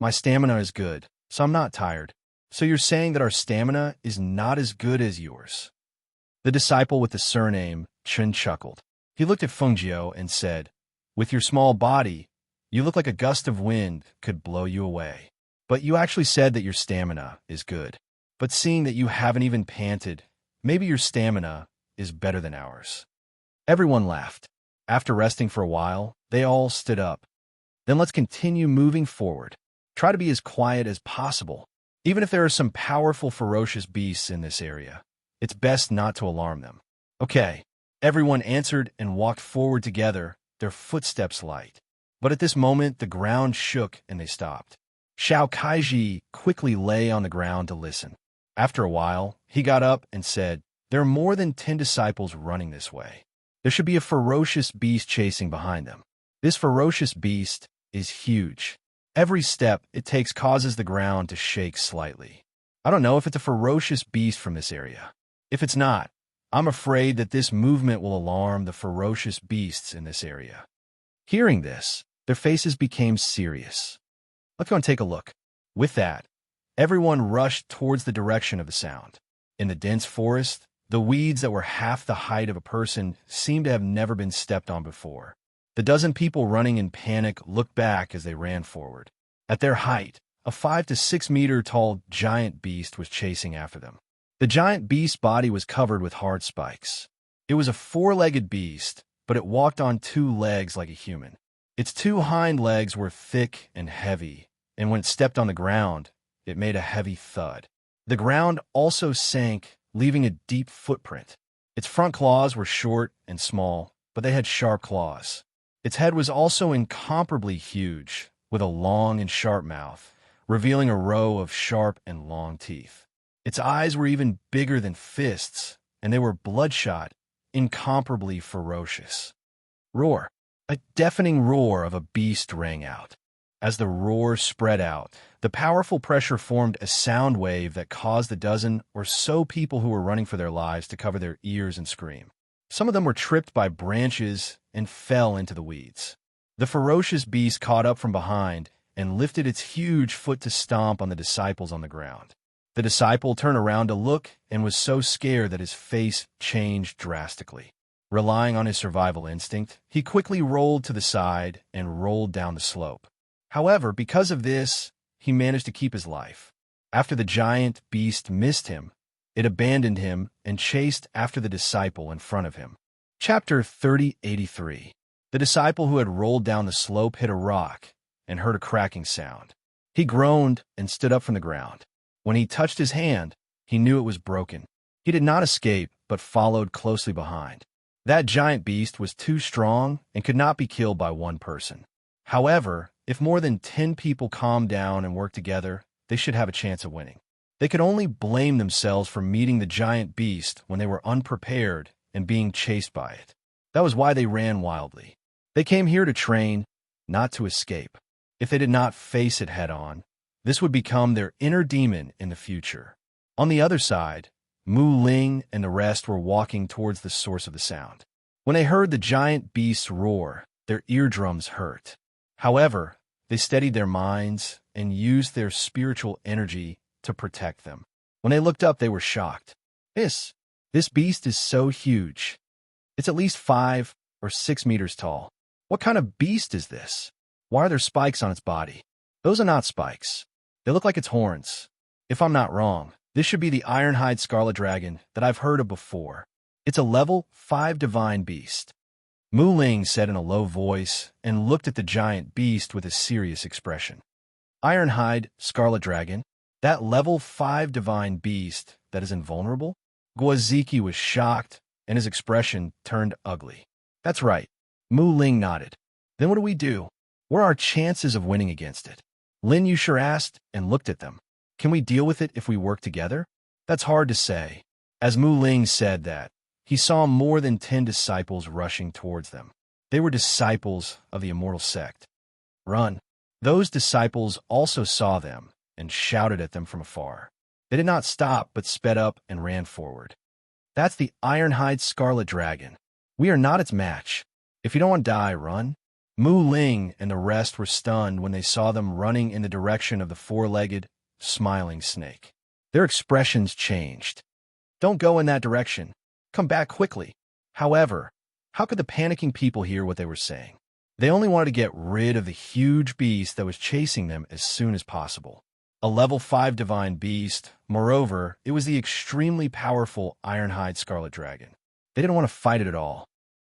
"My stamina is good, so I'm not tired. So you're saying that our stamina is not as good as yours?" The disciple with the surname Chen chuckled. He looked at Fengjiu and said, With your small body, you look like a gust of wind could blow you away. But you actually said that your stamina is good. But seeing that you haven't even panted, maybe your stamina is better than ours." Everyone laughed. After resting for a while, they all stood up. "Then let's continue moving forward. Try to be as quiet as possible. Even if there are some powerful, ferocious beasts in this area, it's best not to alarm them." "Okay." Everyone answered and walked forward together, their footsteps light. But at this moment, the ground shook and they stopped. Xiao Kaiji quickly lay on the ground to listen. After a while, he got up and said, "There are more than 10 disciples running this way. There should be a ferocious beast chasing behind them. This ferocious beast is huge. Every step it takes causes the ground to shake slightly. I don't know if it's a ferocious beast from this area. If it's not, I'm afraid that this movement will alarm the ferocious beasts in this area." Hearing this, their faces became serious. "Let's go and take a look." With that, everyone rushed towards the direction of the sound. In the dense forest, the weeds that were half the height of a person seemed to have never been stepped on before. The dozen people running in panic looked back as they ran forward. At their height, a 5 to 6 meter tall giant beast was chasing after them. The giant beast's body was covered with hard spikes. It was a 4-legged beast, but it walked on 2 legs like a human. Its 2 hind legs were thick and heavy, and when it stepped on the ground, it made a heavy thud. The ground also sank, leaving a deep footprint. Its front claws were short and small, but they had sharp claws. Its head was also incomparably huge, with a long and sharp mouth, revealing a row of sharp and long teeth. Its eyes were even bigger than fists, and they were bloodshot, incomparably ferocious. Roar! A deafening roar of a beast rang out. As the roar spread out, the powerful pressure formed a sound wave that caused the dozen or so people who were running for their lives to cover their ears and scream. Some of them were tripped by branches and fell into the weeds. The ferocious beast caught up from behind and lifted its huge foot to stomp on the disciples on the ground. The disciple turned around to look and was so scared that his face changed drastically. Relying on his survival instinct, he quickly rolled to the side and rolled down the slope. However, because of this, he managed to keep his life. After the giant beast missed him, it abandoned him and chased after the disciple in front of him. Chapter 3083. The disciple who had rolled down the slope hit a rock and heard a cracking sound. He groaned and stood up from the ground. When he touched his hand, he knew it was broken. He did not escape, but followed closely behind. That giant beast was too strong and could not be killed by one person. However, if more than 10 people calmed down and worked together, they should have a chance of winning. They could only blame themselves for meeting the giant beast when they were unprepared and being chased by it. That was why they ran wildly. They came here to train, not to escape. If they did not face it head-on, this would become their inner demon in the future. On the other side, Mu Ling and the rest were walking towards the source of the sound. When they heard the giant beast's roar, their eardrums hurt. However, they steadied their minds and used their spiritual energy to protect them. When they looked up, they were shocked. This beast is so huge. It's at least 5 or 6 meters tall. What kind of beast is this? Why are there spikes on its body? Those are not spikes. They look like its horns. If I'm not wrong, this should be the Ironhide Scarlet Dragon that I've heard of before. It's a level 5 divine beast. Mu Ling said in a low voice and looked at the giant beast with a serious expression. Ironhide Scarlet Dragon, that level 5 divine beast that is invulnerable? Guaziki was shocked and his expression turned ugly. That's right. Mu Ling nodded. Then what do we do? What are our chances of winning against it? Lin Yushir asked and looked at them. Can we deal with it if we work together? That's hard to say. As Mu Ling said that, he saw more than 10 disciples rushing towards them. They were disciples of the immortal sect. Run! Those disciples also saw them and shouted at them from afar. They did not stop but sped up and ran forward. That's the Ironhide Scarlet Dragon. We are not its match. If you don't want to die, run. Mu Ling and the rest were stunned when they saw them running in the direction of the 4-legged, smiling snake. Their expressions changed. Don't go in that direction. Come back quickly. However, how could the panicking people hear what they were saying? They only wanted to get rid of the huge beast that was chasing them as soon as possible. A level 5 divine beast, moreover, it was the extremely powerful Ironhide Scarlet Dragon. They didn't want to fight it at all.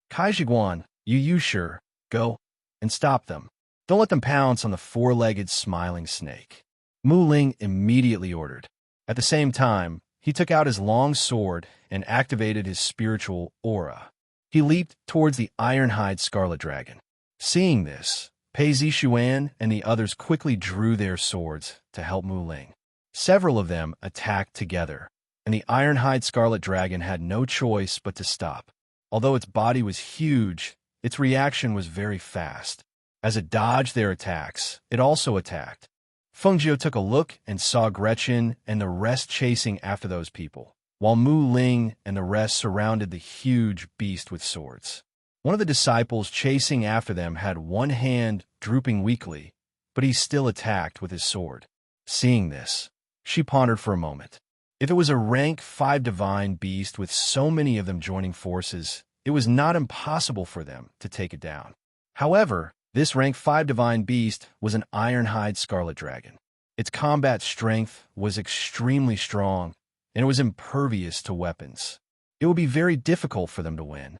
Kai Jiguan, you sure, go and stop them. Don't let them pounce on the four-legged smiling snake. Mu Ling immediately ordered. At the same time, he took out his long sword and activated his spiritual aura. He leaped towards the Ironhide Scarlet Dragon. Seeing this, Pei Zishuan and the others quickly drew their swords to help Mu Ling. Several of them attacked together, and the Ironhide Scarlet Dragon had no choice but to stop. Although its body was huge, its reaction was very fast. As it dodged their attacks, it also attacked. Fengjiu took a look and saw Gretchen and the rest chasing after those people, while Mu Ling and the rest surrounded the huge beast with swords. One of the disciples chasing after them had one hand drooping weakly, but he still attacked with his sword. Seeing this, she pondered for a moment. If it was a rank 5 divine beast with so many of them joining forces, it was not impossible for them to take it down. However, this rank 5 divine beast was an Ironhide Scarlet Dragon. Its combat strength was extremely strong, and it was impervious to weapons. It would be very difficult for them to win.